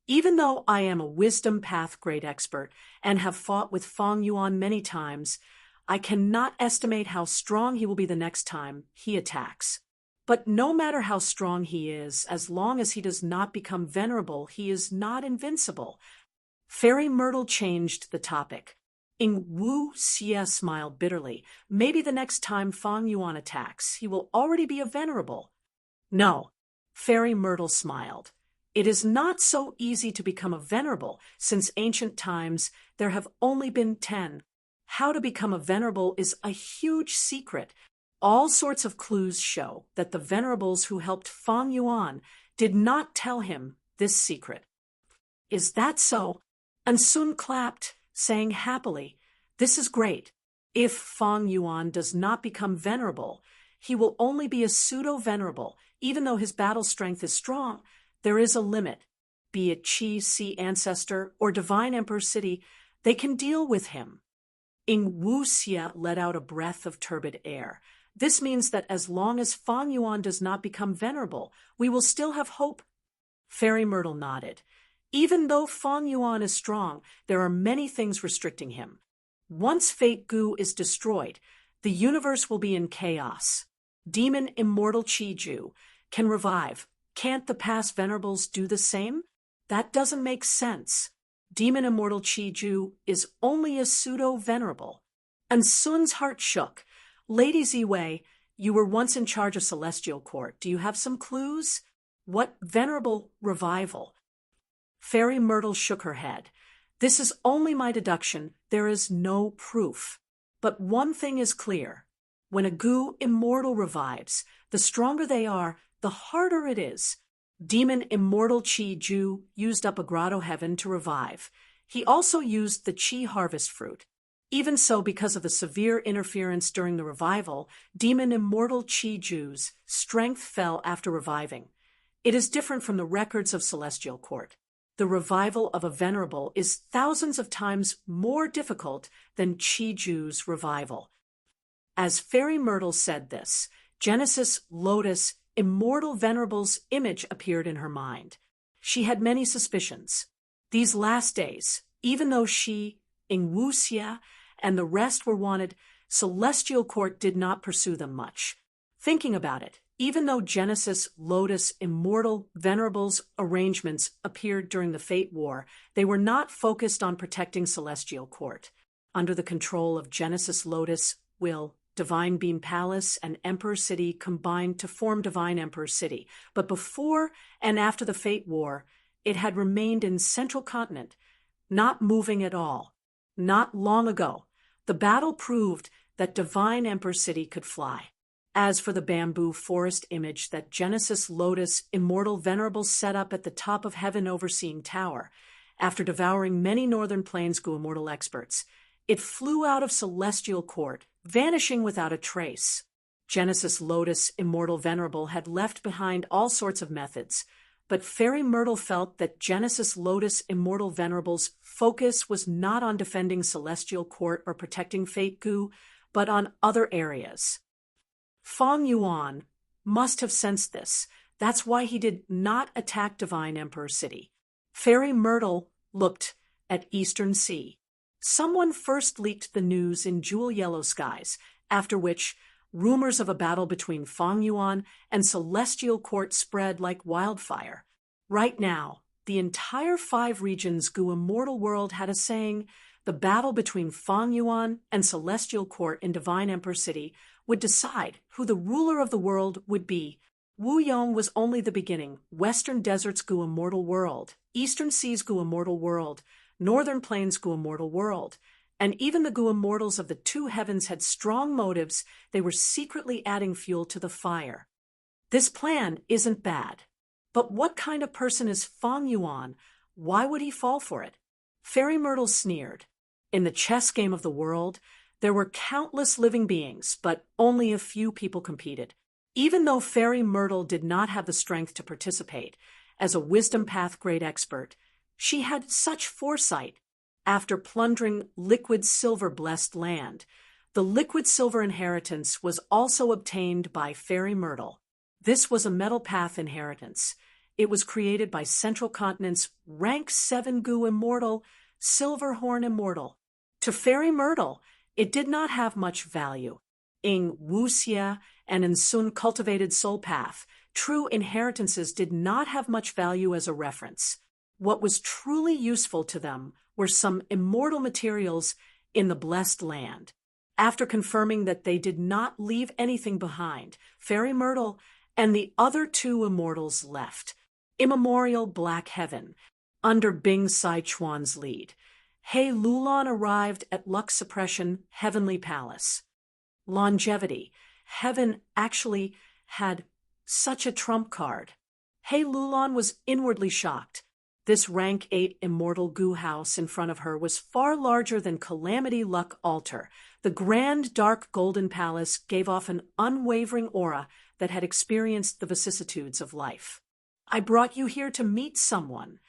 Even though I am a wisdom path grade expert and have fought with Fang Yuan many times, I cannot estimate how strong he will be the next time he attacks. But no matter how strong he is, as long as he does not become venerable, he is not invincible. Fairy Myrtle changed the topic. Ing Wuxia smiled bitterly. Maybe the next time Fang Yuan attacks, he will already be a venerable. No, Fairy Myrtle smiled. It is not so easy to become a venerable. Since ancient times, there have only been 10. How to become a venerable is a huge secret. All sorts of clues show that the Venerables who helped Fang Yuan did not tell him this secret. Is that so? And Sun clapped, saying happily, This is great. If Fang Yuan does not become venerable, he will only be a pseudo-venerable. Even though his battle strength is strong, there is a limit. Be it Qi Sea Ancestor or Divine Emperor City, they can deal with him. Ing Wuxia let out a breath of turbid air. This means that as long as Fang Yuan does not become venerable, we will still have hope. Fairy Myrtle nodded. Even though Fang Yuan is strong, there are many things restricting him. Once Fate Gu is destroyed, the universe will be in chaos. Demon Immortal Qi Ju can revive. Can't the past Venerables do the same? That doesn't make sense. Demon Immortal Qi Ju is only a pseudo-venerable. And Sun's heart shook. Lady Ziwei, you were once in charge of Celestial Court. Do you have some clues? What venerable revival? Fairy Myrtle shook her head. This is only my deduction. There is no proof. But one thing is clear. When a Gu immortal revives, the stronger they are, the harder it is. Demon Immortal Qi Ju used up a grotto heaven to revive. He also used the Qi harvest fruit. Even so, because of the severe interference during the revival, Demon Immortal Qi Ju's strength fell after reviving. It is different from the records of Celestial Court. The revival of a venerable is thousands of times more difficult than Qi Ju's revival. As Fairy Myrtle said this, Genesis Lotus Immortal Venerable's image appeared in her mind. She had many suspicions. These last days, even though she, Ing Wuxia, and the rest were wanted, Celestial Court did not pursue them much. Thinking about it, even though Genesis Lotus Immortal Venerables arrangements appeared during the Fate War, they were not focused on protecting Celestial Court. Under the control of Genesis Lotus will Divine Beam Palace and Emperor City combined to form Divine Emperor City, but before and after the Fate War, it had remained in Central Continent, not moving at all. Not long ago, the battle proved that Divine Emperor City could fly. As for the bamboo forest image that Genesis Lotus Immortal Venerables set up at the top of Heaven Overseeing Tower, after devouring many Northern Plains Gu Immortal experts, it flew out of Celestial Court, vanishing without a trace. Genesis Lotus Immortal Venerable had left behind all sorts of methods, but Fairy Myrtle felt that Genesis Lotus Immortal Venerable's focus was not on defending Celestial Court or protecting Fate Gu, but on other areas. Fang Yuan, must have sensed this. That's why he did not attack Divine Emperor City. Fairy Myrtle looked at Eastern Sea. Someone first leaked the news in jewel yellow skies, after which rumors of a battle between Feng Yuan and Celestial Court spread like wildfire. Right now, the entire 5 regions Gu Immortal World had a saying: the battle between Feng Yuan and Celestial Court in Divine Emperor City would decide who the ruler of the world would be. Wu Yong was only the beginning. Western Deserts Gu Immortal World, Eastern Seas Gu Immortal World, Northern Plains Gu Immortal World, and even the Gu Immortals of the 2 heavens had strong motives. They were secretly adding fuel to the fire. This plan isn't bad. But what kind of person is Feng Yuan? Why would he fall for it? Fairy Myrtle sneered. In the chess game of the world, there were countless living beings, but only a few people competed. Even though Fairy Myrtle did not have the strength to participate, as a wisdom path grade expert, she had such foresight. After plundering liquid silver blessed land, the liquid silver inheritance was also obtained by Fairy Myrtle. This was a metal path inheritance. It was created by Central Continent's rank 7 Gu Immortal, Silverhorn Immortal. To Fairy Myrtle, it did not have much value. In Wuxia and in Sun cultivated soul path, true inheritances did not have much value as a reference. What was truly useful to them were some immortal materials in the blessed land. After confirming that they did not leave anything behind, Fairy Myrtle and the other 2 immortals left. Immemorial Black Heaven, under Bing Saichuan's lead. He Lulan arrived at Lux Suppression Heavenly Palace. Longevity. Heaven actually had such a trump card. He Lulan was inwardly shocked. This rank 8 immortal Gu house in front of her was far larger than Calamity Luck Altar. The grand dark golden palace gave off an unwavering aura that had experienced the vicissitudes of life. I brought you here to meet someone.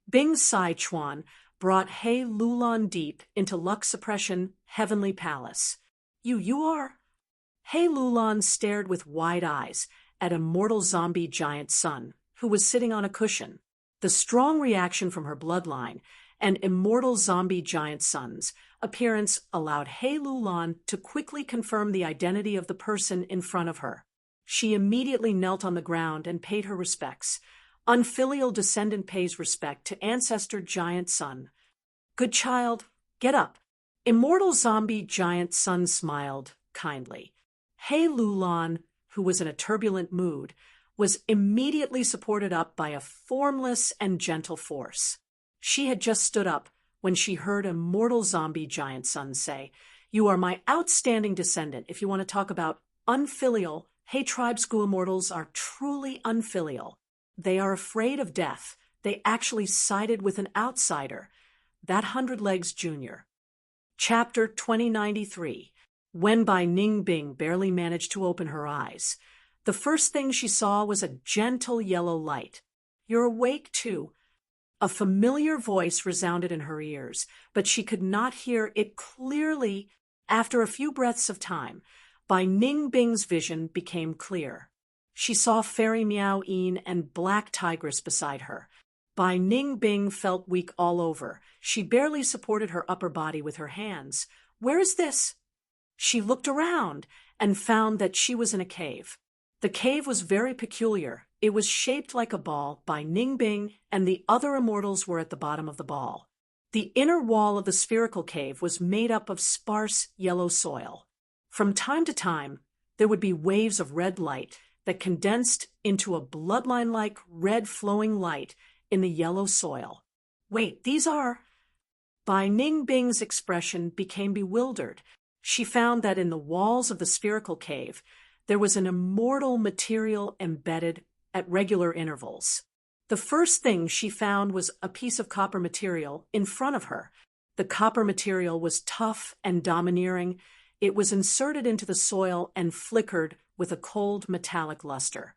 Bing Saichuan brought He Lulan deep into Lux Suppression Heavenly Palace. You are? He Lulan stared with wide eyes at immortal zombie giant Sun, who was sitting on a cushion. The strong reaction from her bloodline and immortal zombie giant Sun's appearance allowed He Lulan to quickly confirm the identity of the person in front of her. She immediately knelt on the ground and paid her respects. Unfilial descendant pays respect to ancestor giant Sun. Good child, get up. Immortal zombie giant Sun smiled kindly. He Lulan, who was in a turbulent mood, was immediately supported up by a formless and gentle force. She had just stood up when she heard immortal zombie giant Sun say, "You are my outstanding descendant. If you want to talk about unfilial, He Tribe School Immortals are truly unfilial. They are afraid of death. They actually sided with an outsider, that 100 Legs Jr." Chapter 2093. When Bai Ningbing barely managed to open her eyes, the first thing she saw was a gentle yellow light. "You're awake, too." A familiar voice resounded in her ears, but she could not hear it clearly. After a few breaths of time, Bai Ningbing's vision became clear. She saw Fairy Miao Yin and Black Tigress beside her. Bai Ningbing felt weak all over. She barely supported her upper body with her hands. "Where is this?" She looked around and found that she was in a cave. The cave was very peculiar. It was shaped like a ball. Bai Ningbing and the other immortals were at the bottom of the ball. The inner wall of the spherical cave was made up of sparse yellow soil. From time to time, there would be waves of red light that condensed into a bloodline-like red flowing light in the yellow soil. "Wait, these are—" Bai Ningbing's expression became bewildered. She found that in the walls of the spherical cave, there was an immortal material embedded at regular intervals. The first thing she found was a piece of copper material in front of her. The copper material was tough and domineering. It was inserted into the soil and flickered with a cold metallic luster.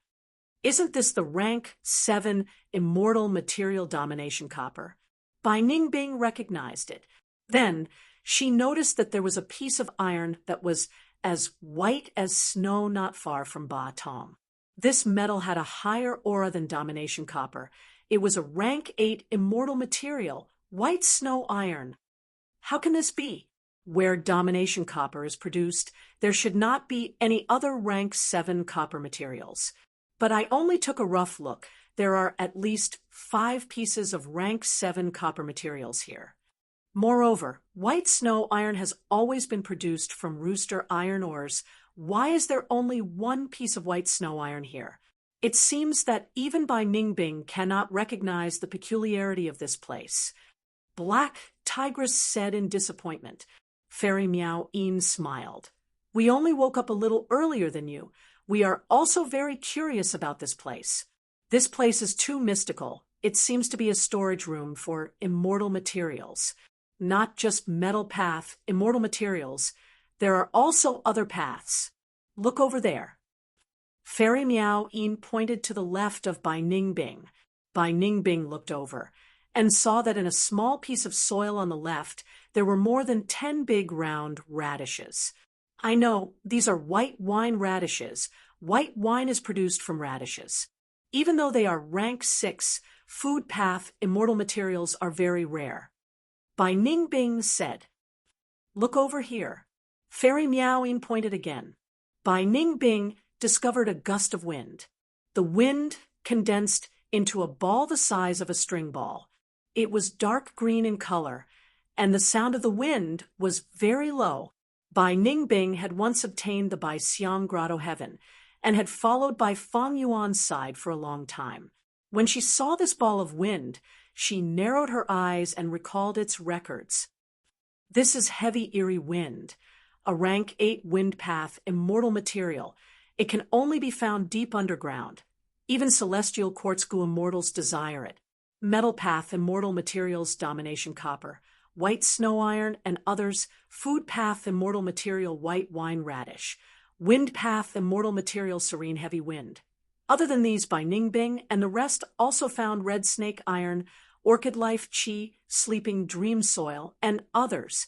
"Isn't this the rank 7 immortal material domination copper?" Bai Ningbing recognized it. Then she noticed that there was a piece of iron that was as white as snow not far from Ba Tong. This metal had a higher aura than domination copper. It was a rank 8 immortal material, white snow iron. How can this be? Where domination copper is produced, there should not be any other rank 7 copper materials. But I only took a rough look. There are at least 5 pieces of rank 7 copper materials here. Moreover, white snow iron has always been produced from rooster iron ores. Why is there only 1 piece of white snow iron here? It seems that even Bai Ningbing cannot recognize the peculiarity of this place. Black Tigress said in disappointment. Fairy Meow Een smiled. We only woke up a little earlier than you. We are also very curious about this place. This place is too mystical. It seems to be a storage room for immortal materials. Not just metal path, immortal materials. There are also other paths. Look over there. Fairy Meow Een pointed to the left of Bai Ningbing. Bai Ningbing looked over and saw that in a small piece of soil on the left, there were more than 10 big round radishes. I know, these are white wine radishes. White wine is produced from radishes. Even though they are rank 6, food path, immortal materials are very rare. Bai Ningbing said, Look over here. Fairy Meow Een pointed again. Bai Ningbing discovered a gust of wind. The wind condensed into a ball the size of a string ball. It was dark green in color, and the sound of the wind was very low. Bai Ningbing had once obtained the Bai Xiang Grotto Heaven, and had followed Bai Fang Yuan's side for a long time. When she saw this ball of wind, she narrowed her eyes and recalled its records. This is heavy, eerie wind, a rank 8 wind path, immortal material. It can only be found deep underground. Even celestial quartz goo immortals desire it. Metal path, immortal materials, domination copper, white snow iron, and others, food path, immortal material, white wine radish, wind path, immortal material, serene heavy wind. Other than these, Bai Ningbing and the rest also found red snake iron, orchid life chi, sleeping dream soil, and others.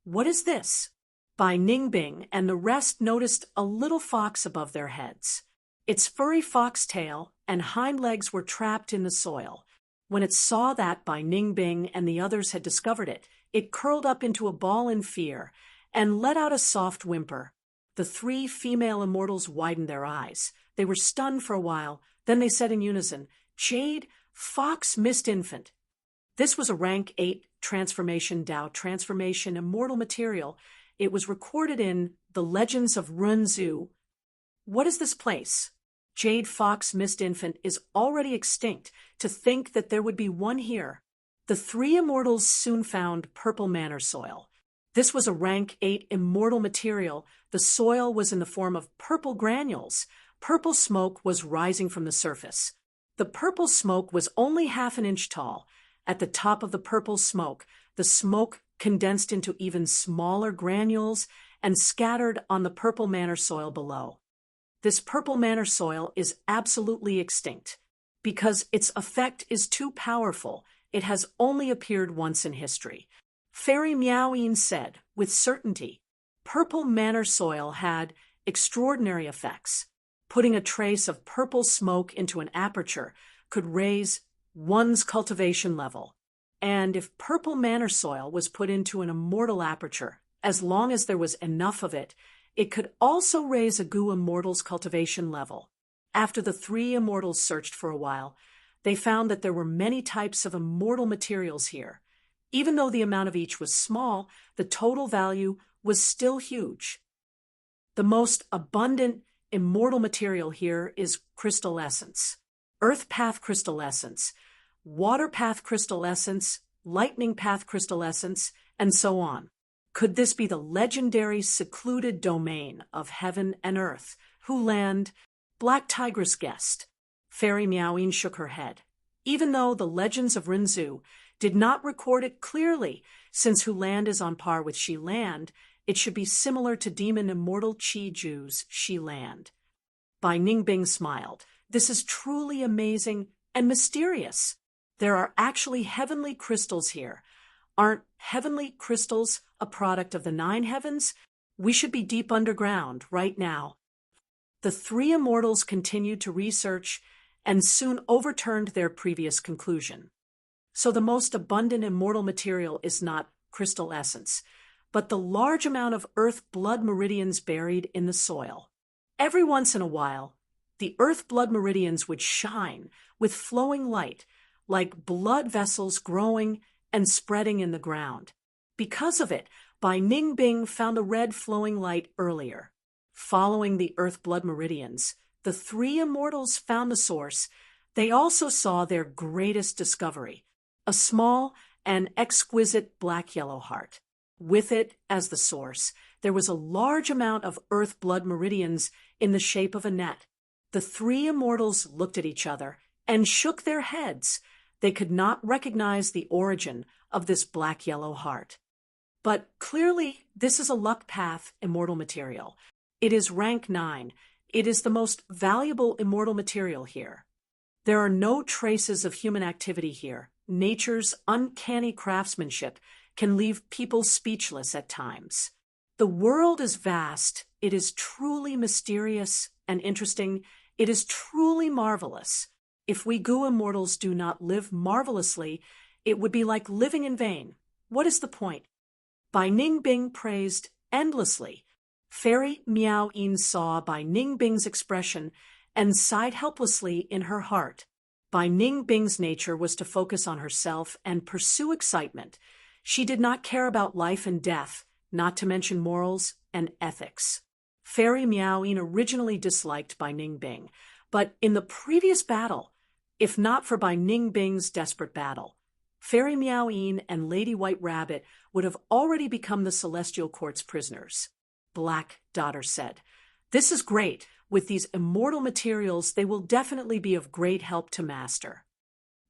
What is this? Bai Ningbing and the rest noticed a little fox above their heads. Its furry foxtail and hind legs were trapped in the soil. When it saw that Bai Ningbing and the others had discovered it, it curled up into a ball in fear and let out a soft whimper. The 3 female immortals widened their eyes. They were stunned for a while. Then they said in unison, Jade, Fox, Mist Infant. This was a rank 8 transformation Dao transformation immortal material. It was recorded in the Legends of Runzu. What is this place? Jade Fox Mist Infant is already extinct. To think that there would be one here. The 3 immortals soon found purple manor soil. This was a rank 8 immortal material. The soil was in the form of purple granules. Purple smoke was rising from the surface. The purple smoke was only half an inch tall. At the top of the purple smoke, the smoke condensed into even smaller granules and scattered on the purple manor soil below. This purple manor soil is absolutely extinct. Because its effect is too powerful, it has only appeared once in history. Fairy Meow Een said, with certainty, purple manor soil had extraordinary effects. Putting a trace of purple smoke into an aperture could raise one's cultivation level. And if purple manor soil was put into an immortal aperture, as long as there was enough of it, it could also raise a goo immortal's cultivation level. After the 3 immortals searched for a while, they found that there were many types of immortal materials here. Even though the amount of each was small, the total value was still huge. The most abundant immortal material here is crystal essence. Earth path crystal essence, water path crystal essence, lightning path crystal essence, and so on. Could this be the legendary secluded domain of heaven and earth? Huland, Black Tigress guessed. Fairy Meow Een shook her head. Even though the Legends of Rinzu did not record it clearly, since Huland is on par with Shiland, it should be similar to demon immortal Chi Ju's Shiland. Bai Ningbing smiled. This is truly amazing and mysterious. There are actually heavenly crystals here. Aren't heavenly crystals a product of the 9 heavens? We should be deep underground right now. The three immortals continued to research and soon overturned their previous conclusion. So the most abundant immortal material is not crystal essence, but the large amount of earth blood meridians buried in the soil. Every once in a while, the earth blood meridians would shine with flowing light, like blood vessels growing and spreading in the ground. Because of it, Bai Ningbing found the red flowing light earlier. Following the earth blood meridians, the three immortals found the source. They also saw their greatest discovery, a small and exquisite black-yellow heart. With it as the source, there was a large amount of earth blood meridians in the shape of a net. The three immortals looked at each other and shook their heads. They could not recognize the origin of this black-yellow heart. But clearly, this is a luck path immortal material. It is rank 9. It is the most valuable immortal material here. There are no traces of human activity here. Nature's uncanny craftsmanship can leave people speechless at times. The world is vast. It is truly mysterious and interesting. It is truly marvelous. If we Gu immortals do not live marvelously, it would be like living in vain. What is the point? Bai Ningbing praised endlessly. Fairy Miao Yin saw Bai Ningbing's expression and sighed helplessly in her heart. Bai Ningbing's nature was to focus on herself and pursue excitement. She did not care about life and death, not to mention morals and ethics. Fairy Miao Yin originally disliked Bai Ningbing, but in the previous battle, if not for Bai Ningbing's desperate battle, Fairy Miao Yin and Lady White Rabbit would have already become the Celestial Court's prisoners. Black Daughter said, "This is great. With these immortal materials, they will definitely be of great help to Master."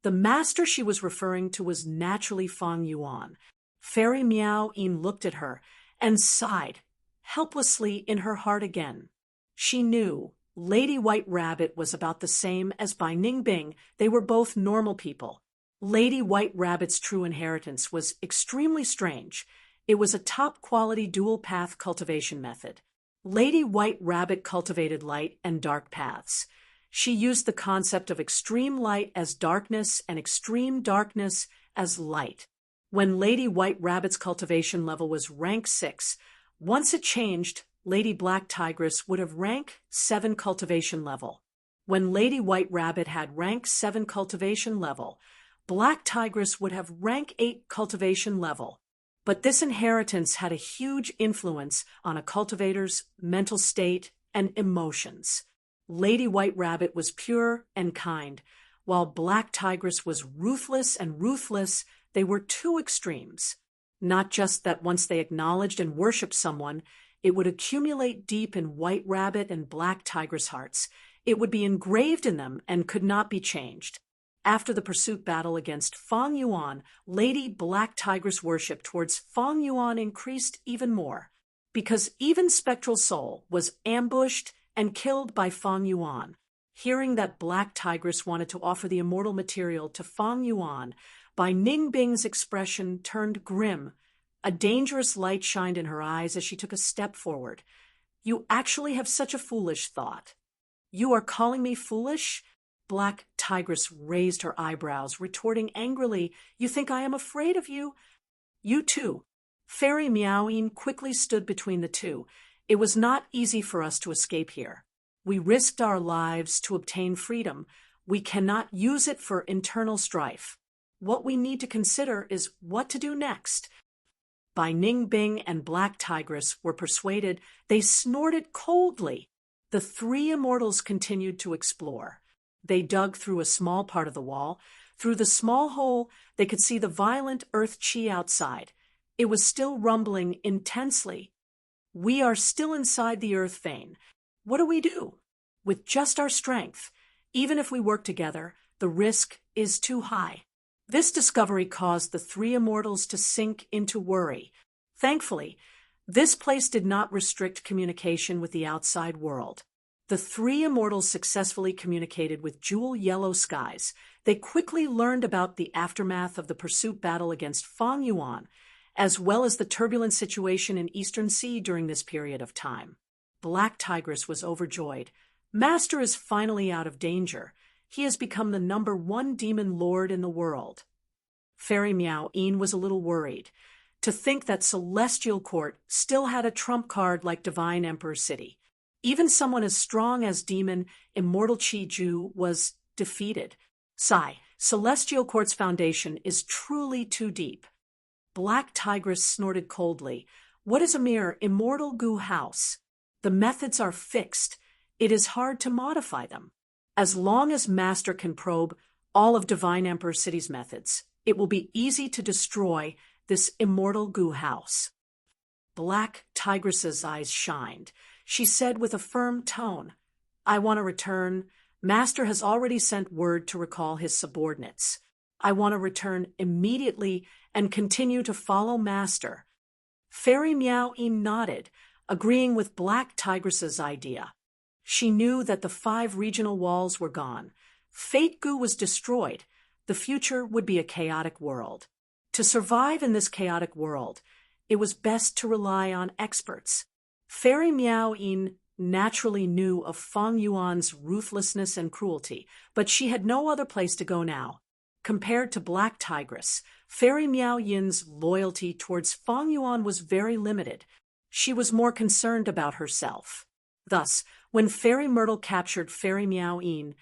The master she was referring to was naturally Fang Yuan. Fairy Miao Yin looked at her and sighed, helplessly in her heart again. She knew Lady White Rabbit was about the same as Bai Ningbing. They were both normal people. Lady White Rabbit's true inheritance was extremely strange. It was a top-quality dual-path cultivation method. Lady White Rabbit cultivated light and dark paths. She used the concept of extreme light as darkness and extreme darkness as light. When Lady White Rabbit's cultivation level was rank 6, once it changed, Lady Black Tigress would have rank 7 cultivation level. When Lady White Rabbit had rank 7 cultivation level, Black Tigress would have rank 8 cultivation level. But this inheritance had a huge influence on a cultivator's mental state and emotions. Lady White Rabbit was pure and kind, while Black Tigress was ruthless and ruthless. They were two extremes. Not just that once they acknowledged and worshipped someone, it would accumulate deep in White Rabbit and Black Tigress hearts. It would be engraved in them and could not be changed. After the pursuit battle against Fang Yuan, Lady Black Tigress worship towards Fang Yuan increased even more, because even Spectral Soul was ambushed and killed by Fang Yuan. Hearing that Black Tigress wanted to offer the immortal material to Fang Yuan, Bai Ningbing's expression turned grim. A dangerous light shined in her eyes as she took a step forward. "You actually have such a foolish thought." "You are calling me foolish?" Black Tigress raised her eyebrows, retorting angrily, "You think I am afraid of you?" "You too." Fairy Miao Yin quickly stood between the two. "It was not easy for us to escape here. We risked our lives to obtain freedom. We cannot use it for internal strife. What we need to consider is what to do next." Bai Ningbing and Black Tigress were persuaded. They snorted coldly. The three immortals continued to explore. They dug through a small part of the wall. Through the small hole, they could see the violent earth chi outside. It was still rumbling intensely. "We are still inside the earth vein. What do we do? With just our strength, even if we work together, the risk is too high." This discovery caused the three immortals to sink into worry. Thankfully, this place did not restrict communication with the outside world. The three immortals successfully communicated with jewel yellow skies. They quickly learned about the aftermath of the pursuit battle against Fang Yuan, as well as the turbulent situation in Eastern Sea during this period of time. Black Tigress was overjoyed. Master is finally out of danger. He has become the #1 demon lord in the world. Fairy Meow-een was a little worried. To think that Celestial Court still had a trump card like Divine Emperor City. Even someone as strong as Demon Immortal Chi-Ju was defeated. Sigh, Celestial Court's foundation is truly too deep. Black Tigress snorted coldly. What is a mere immortal goo house? The methods are fixed. It is hard to modify them. As long as Master can probe all of Divine Emperor City's methods, it will be easy to destroy this immortal goo house. Black Tigress's eyes shined. She said with a firm tone, I want to return. Master has already sent word to recall his subordinates. I want to return immediately and continue to follow Master. Fairy Meow-een nodded, agreeing with Black Tigress's idea. She knew that the 5 regional walls were gone. Fate Goo was destroyed. The future would be a chaotic world. To survive in this chaotic world, it was best to rely on experts. Fairy Meow-een naturally knew of Fang Yuan's ruthlessness and cruelty, but she had no other place to go now. Compared to Black Tigress, Fairy Meow-een's loyalty towards Fang Yuan was very limited. She was more concerned about herself. Thus, when Fairy Myrtle captured Fairy Meow-een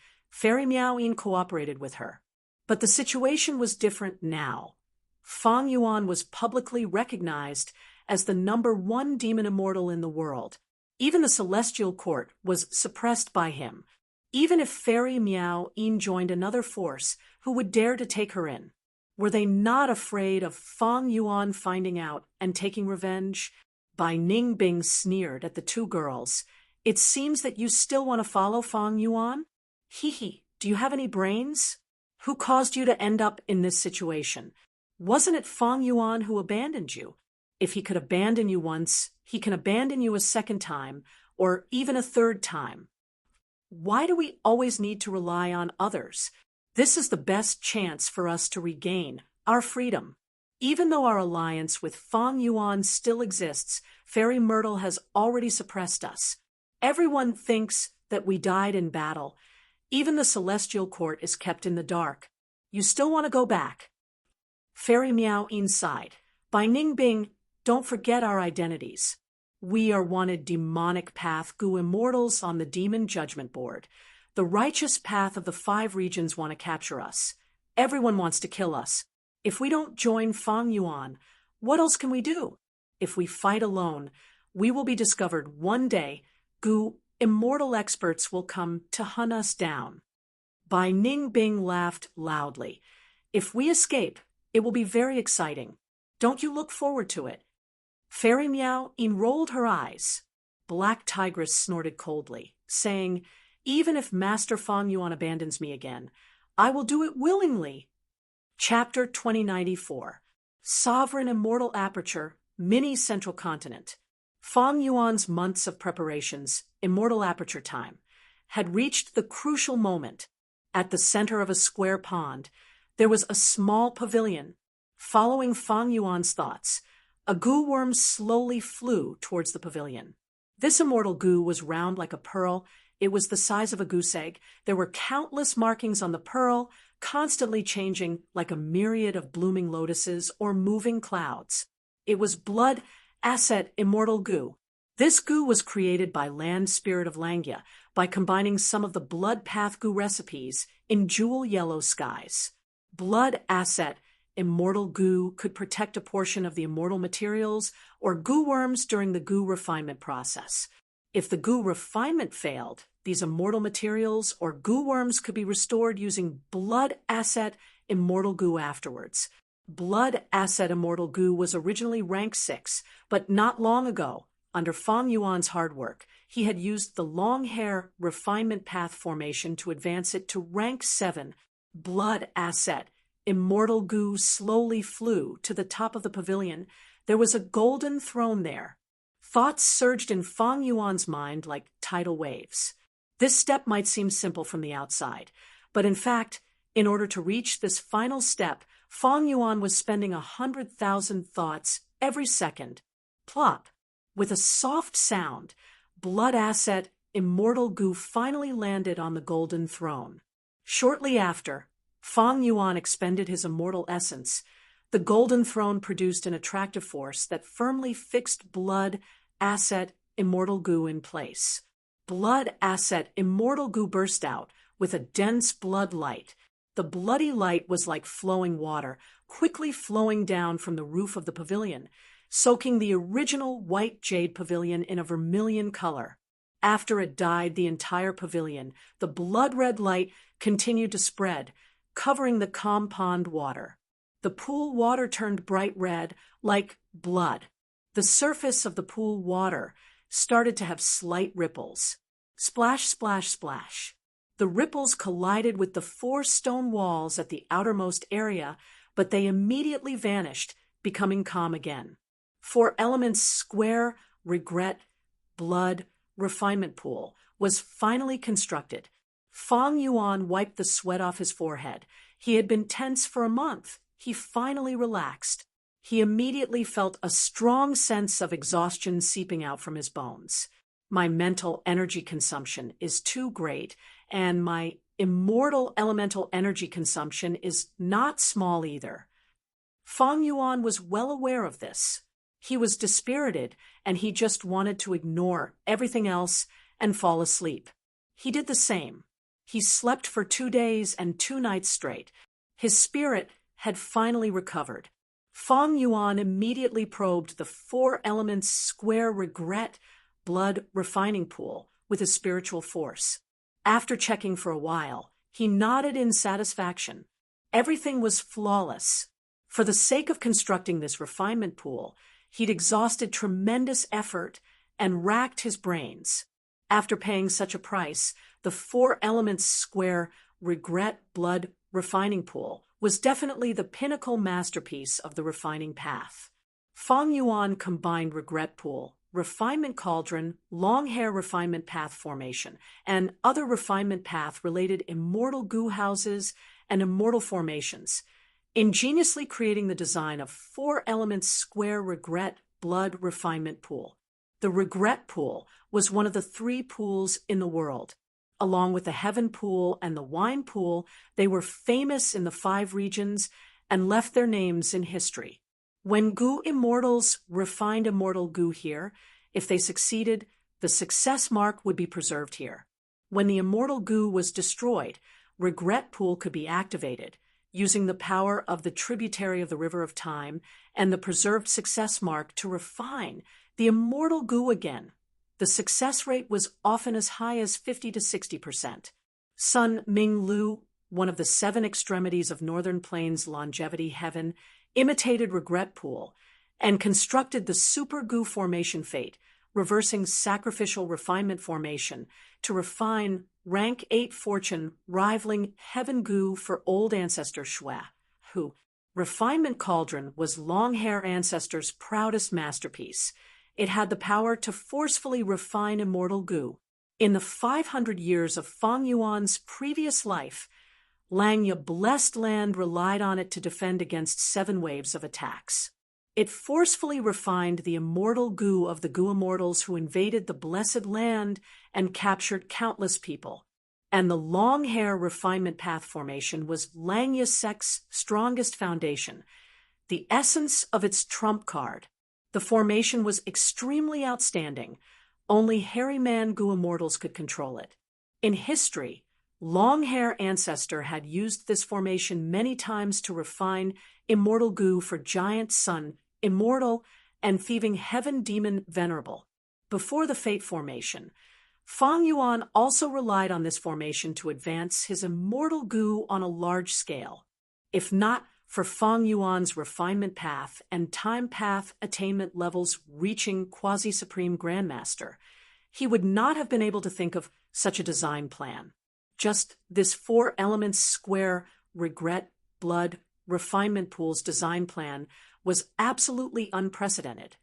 cooperated with her. But the situation was different now. Fang Yuan was publicly recognized as the #1 demon immortal in the world. Even the Celestial Court was suppressed by him. Even if Fairy Meow-een joined another force, who would dare to take her in? Were they not afraid of Fang Yuan finding out and taking revenge? Bai Ningbing sneered at the 2 girls. It seems that you still want to follow Fang Yuan? Hee, do you have any brains? Who caused you to end up in this situation? Wasn't it Fang Yuan who abandoned you? If he could abandon you once, he can abandon you a second time, or even a third time. Why do we always need to rely on others? This is the best chance for us to regain our freedom. Even though our alliance with Fang Yuan still exists, Fairy Myrtle has already suppressed us. Everyone thinks that we died in battle. Even the Celestial Court is kept in the dark. You still want to go back? Fairy Meow-een sighed. Bai Ningbing, don't forget our identities. We are wanted demonic path Goo immortals on the Demon Judgment Board. The righteous path of the 5 regions want to capture us. Everyone wants to kill us. If we don't join Fang Yuan, what else can we do? If we fight alone, we will be discovered one day. Goo immortal experts will come to hunt us down. Bai Ningbing laughed loudly. If we escape, it will be very exciting. Don't you look forward to it? Fairy Meow-een rolled her eyes. Black Tigress snorted coldly, saying, Even if Master Fang Yuan abandons me again, I will do it willingly. Chapter 2094. Sovereign Immortal Aperture, Mini Central Continent. Fang Yuan's months of preparations, Immortal Aperture time, had reached the crucial moment. At the center of a square pond, there was a small pavilion. Following Fang Yuan's thoughts, a goo worm slowly flew towards the pavilion. This immortal goo was round like a pearl. It was the size of a goose egg. There were countless markings on the pearl, constantly changing like a myriad of blooming lotuses or moving clouds. It was blood asset immortal goo. This goo was created by Land Spirit of Langia by combining some of the blood path goo recipes in jewel yellow skies. Blood asset immortal goo could protect a portion of the immortal materials or goo worms during the goo refinement process. If the goo refinement failed, these immortal materials or goo worms could be restored using blood asset immortal goo afterwards. Blood asset immortal goo was originally rank 6, but not long ago, under Fang Yuan's hard work, he had used the long hair refinement path formation to advance it to rank 7. Blood asset immortal goo slowly flew to the top of the pavilion. There was a golden throne there. Thoughts surged in Fang Yuan's mind like tidal waves. This step might seem simple from the outside, but in fact, in order to reach this final step, Fang Yuan was spending 100,000 thoughts every second. Plop! With a soft sound, blood asset, immortal goo finally landed on the golden throne. Shortly after, Fang Yuan expended his immortal essence. The golden throne produced an attractive force that firmly fixed blood asset, immortal goo in place. Blood asset, immortal goo burst out with a dense blood light. The bloody light was like flowing water, quickly flowing down from the roof of the pavilion, soaking the original white jade pavilion in a vermilion color. After it dyed the entire pavilion, the blood-red light continued to spread, covering the calm pond water. The pool water turned bright red, like blood. The surface of the pool water started to have slight ripples. Splash, splash, splash. The ripples collided with the 4 stone walls at the outermost area, but they immediately vanished, becoming calm again. 4 elements square, regret, blood, refinement pool was finally constructed. Fang Yuan wiped the sweat off his forehead. He had been tense for a month. He finally relaxed. He immediately felt a strong sense of exhaustion seeping out from his bones. My mental energy consumption is too great, and my immortal elemental energy consumption is not small either. Fang Yuan was well aware of this. He was dispirited, and he just wanted to ignore everything else and fall asleep. He did the same. He slept for 2 days and 2 nights straight. His spirit had finally recovered. Fang Yuan immediately probed the 4 elements square regret blood refining pool with his spiritual force. After checking for a while, he nodded in satisfaction. Everything was flawless. For the sake of constructing this refinement pool, he'd exhausted tremendous effort and racked his brains. After paying such a price, the 4 elements square regret blood refining pool was definitely the pinnacle masterpiece of the refining path. Fang Yuan combined regret pool, refinement cauldron, long hair refinement path formation, and other refinement path-related immortal goo houses and immortal formations, ingeniously creating the design of 4 elements square regret blood refinement pool. The regret pool was one of the 3 pools in the world. Along with the heaven pool and the wine pool, they were famous in the 5 regions and left their names in history. When goo immortals refined immortal goo here, if they succeeded, the success mark would be preserved here. When the immortal goo was destroyed, regret pool could be activated, using the power of the tributary of the river of time and the preserved success mark to refine the immortal goo again. The success rate was often as high as 50 to 60%. Sun Ming Lu, one of the 7 extremities of Northern Plains longevity heaven, imitated regret pool and constructed the super goo formation fate, reversing sacrificial refinement formation to refine rank 8 fortune, rivaling heaven goo for old ancestor Shue, who refinement cauldron was long hair ancestor's proudest masterpiece. It had the power to forcefully refine immortal goo. In the 500 years of Fang Yuan's previous life, Langya blessed land relied on it to defend against 7 waves of attacks. It forcefully refined the immortal goo of the goo immortals who invaded the blessed land and captured countless people. And the long hair refinement path formation was Langya Sect's strongest foundation, the essence of its trump card. The formation was extremely outstanding. Only hairy man goo immortals could control it. In history, long hair ancestor had used this formation many times to refine immortal goo for giant sun, immortal, and thieving heaven demon venerable. Before the fate formation, Fang Yuan also relied on this formation to advance his immortal goo on a large scale. If not for Fang Yuan's refinement path and time path attainment levels reaching quasi-supreme grandmaster, he would not have been able to think of such a design plan. Just this 4 elements square regret blood refinement pool's design plan was absolutely unprecedented,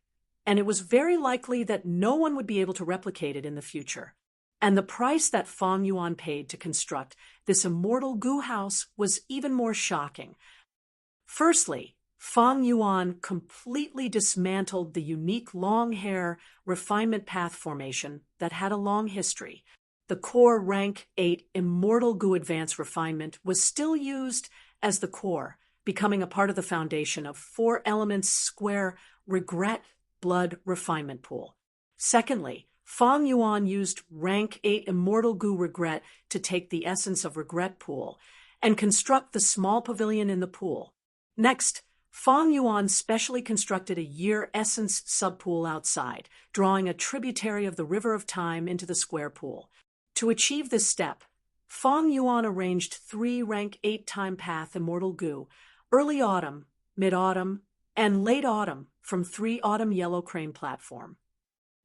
and it was very likely that no one would be able to replicate it in the future. And the price that Fang Yuan paid to construct this immortal goo house was even more shocking. Firstly, Fang Yuan completely dismantled the unique long hair refinement path formation that had a long history. The core rank 8 Immortal Goo Advanced Refinement was still used as the core, becoming a part of the foundation of 4 Elements Square Regret Blood Refinement Pool. Secondly, Fang Yuan used rank 8 Immortal Goo Regret to take the essence of Regret Pool and construct the small pavilion in the pool. Next, Fang Yuan specially constructed a Year Essence subpool outside, drawing a tributary of the River of Time into the square pool. To achieve this step, Fang Yuan arranged 3 rank 8 time path Immortal Goo, early autumn, mid-autumn, and late autumn from 3 autumn yellow crane platform.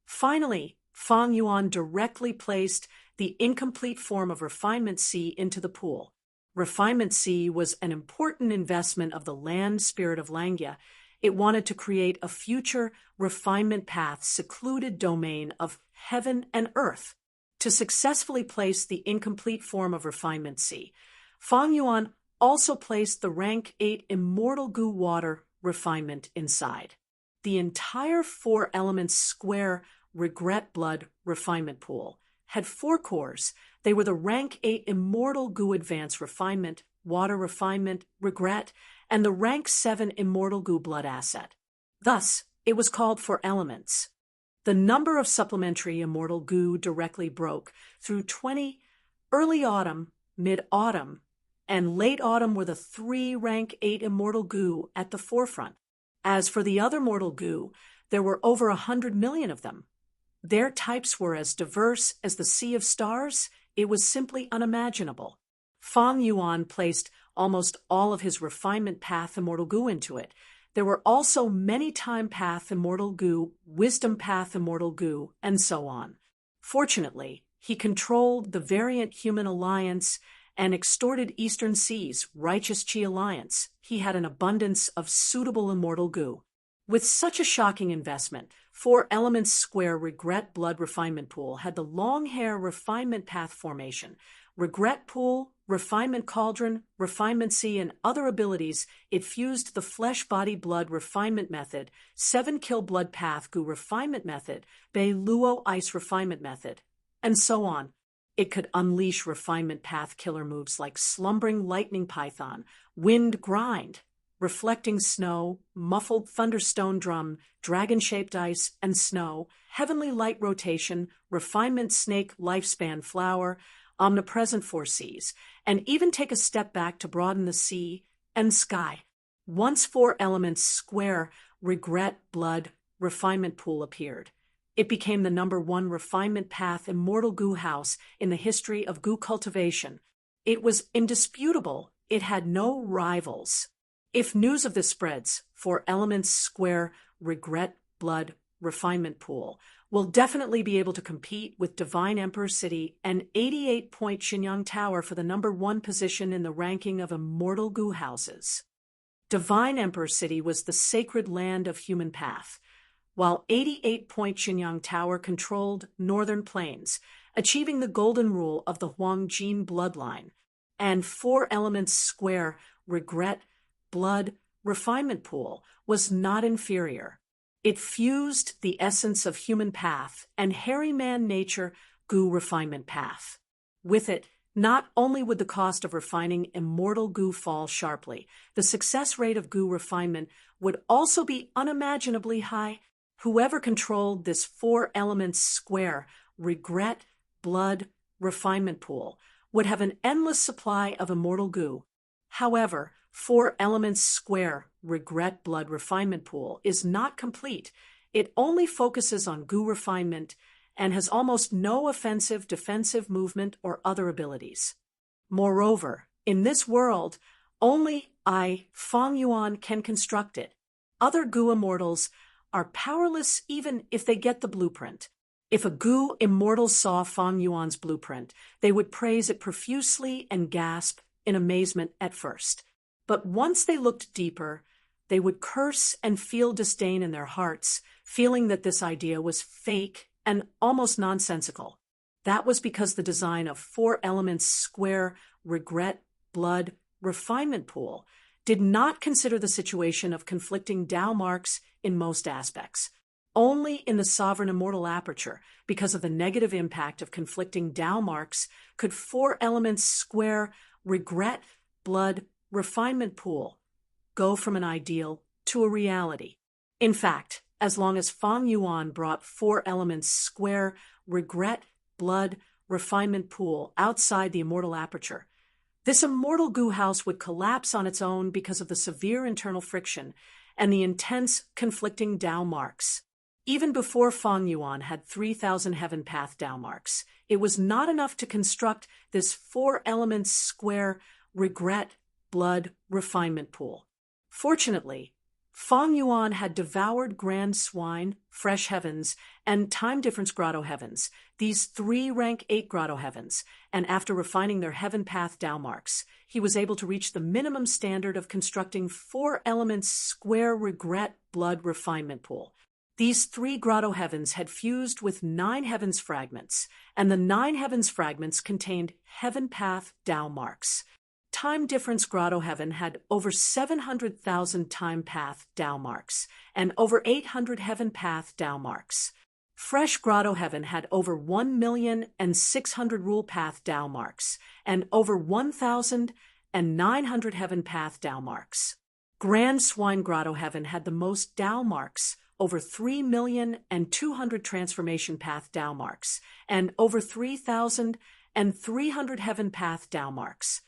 Finally, Fang Yuan directly placed the incomplete form of Refinement C into the pool. Refinement C was an important investment of the land spirit of Langya. It wanted to create a future refinement path secluded domain of heaven and earth. To successfully place the incomplete form of Refinement C, Fang Yuan also placed the rank 8 Immortal Goo Water refinement inside. The entire 4 Elements Square Regret Blood refinement pool had 4 cores. They were the rank 8 Immortal Goo Advanced Refinement, Water Refinement, Regret, and the rank 7 Immortal Goo Blood Asset. Thus, it was called 4 Elements. The number of supplementary Immortal Goo directly broke through 20. Early autumn, mid-autumn, and late autumn were the 3 rank 8 Immortal Goo at the forefront. As for the other Mortal Goo, there were over 100 million of them. Their types were as diverse as the sea of stars. It was simply unimaginable. Fang Yuan placed almost all of his refinement path Immortal Goo into it. There were also many time path Immortal Goo, wisdom path Immortal Goo, and so on. Fortunately, he controlled the Variant Human Alliance and extorted Eastern Seas, Righteous Chi Alliance. He had an abundance of suitable Immortal Goo. With such a shocking investment, 4 Elements Square Regret Blood Refinement Pool had the long hair refinement path formation, Regret Pool, Refinement Cauldron, Refinement C, and other abilities. It fused the Flesh Body Blood Refinement Method, 7 Kill Blood Path Goo Refinement Method, Bei Luo Ice Refinement Method, and so on. It could unleash refinement path killer moves like Slumbering Lightning Python, Wind Grind, Reflecting Snow, Muffled Thunderstone Drum, Dragon-Shaped Ice and Snow, Heavenly Light Rotation, Refinement Snake Lifespan Flower, Omnipresent 4 Seas, and even take a step back to broaden the sea and sky. Once 4 Elements Square Regret Blood Refinement Pool appeared, it became the #1 refinement path Immortal Goo House in the history of Goo cultivation. It was indisputable. It had no rivals. If news of this spreads, 4 Elements Square Regret Blood Refinement Pool will definitely be able to compete with Divine Emperor City and 88-point Xinyang Tower for the #1 position in the ranking of Immortal Goo houses. Divine Emperor City was the sacred land of human path, while 88-point Xinyang Tower controlled northern plains, achieving the golden rule of the Huangjin bloodline, and 4 Elements Square Regret Blood Refinement Pool was not inferior. It fused the essence of human path and hairy man nature Goo refinement path. With it, not only would the cost of refining Immortal Goo fall sharply, the success rate of Goo refinement would also be unimaginably high. Whoever controlled this 4 Elements Square Regret Blood Refinement Pool would have an endless supply of Immortal Goo. However, 4 Elements Square Regret Blood Refinement Pool is not complete. It only focuses on Goo refinement and has almost no offensive, defensive movement or other abilities. Moreover, in this world, only I, Fang Yuan, can construct it. Other Goo immortals are powerless even if they get the blueprint. If a Goo immortal saw Fang Yuan's blueprint, they would praise it profusely and gasp in amazement at first. But once they looked deeper, they would curse and feel disdain in their hearts, feeling that this idea was fake and almost nonsensical. That was because the design of 4 Elements Square Regret Blood Refinement Pool did not consider the situation of conflicting Tao marks in most aspects. Only in the sovereign immortal aperture, because of the negative impact of conflicting Tao marks, could four elements square regret, blood, refinement pool go from an ideal to a reality. In fact, as long as Fang Yuan brought four elements square regret, blood, refinement pool outside the immortal aperture, this immortal goo house would collapse on its own because of the severe internal friction and the intense conflicting Tao marks. Even before Fang Yuan had 3,000 heaven path Tao marks, it was not enough to construct this four elements square regret, blood, refinement pool. Fortunately, Fang Yuan had devoured Grand Swine, Fresh Heavens, and Time Difference Grotto Heavens, these three rank 8 Grotto Heavens, and after refining their heaven path Tao marks, he was able to reach the minimum standard of constructing four elements square regret, blood, refinement pool. These three Grotto Heavens had fused with 9 Heavens fragments, and the 9 Heavens fragments contained heaven path Tao marks. Time Difference Grotto Heaven had over 700,000 time path Tao marks and over 800 heaven path Tao marks. Fresh Grotto Heaven had over 1,600,000 rule path Tao marks and over 1,900 heaven path Tao marks. Grand Swine Grotto Heaven had the most Tao marks, over 3,200,000 transformation path Tao marks and over 3,300 heaven path Tao marks.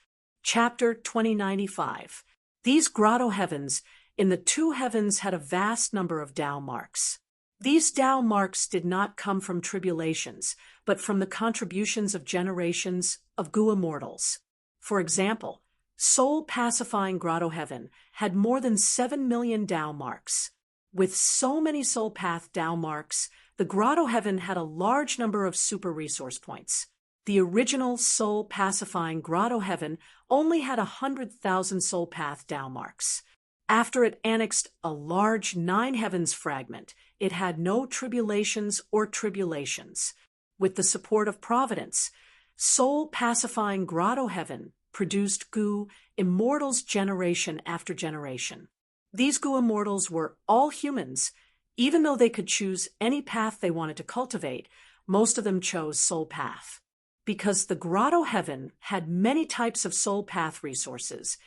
Chapter 2095. These Grotto Heavens in the 2 heavens had a vast number of Tao marks. These Tao marks did not come from tribulations, but from the contributions of generations of Gu immortals. For example, Soul Pacifying Grotto Heaven had more than 7 million Tao marks. With so many Soul Path Tao marks, the Grotto Heaven had a large number of super resource points. The original Soul Pacifying Grotto Heaven only had 100,000 Soul Path Tao marks. After it annexed a large 9 Heavens fragment, it had no tribulations or tribulations. With the support of Providence, Soul Pacifying Grotto Heaven produced Gu immortals generation after generation. These Gu immortals were all humans. Even though they could choose any path they wanted to cultivate, most of them chose Soul Path. Because the Grotto Heaven had many types of Soul Path resources,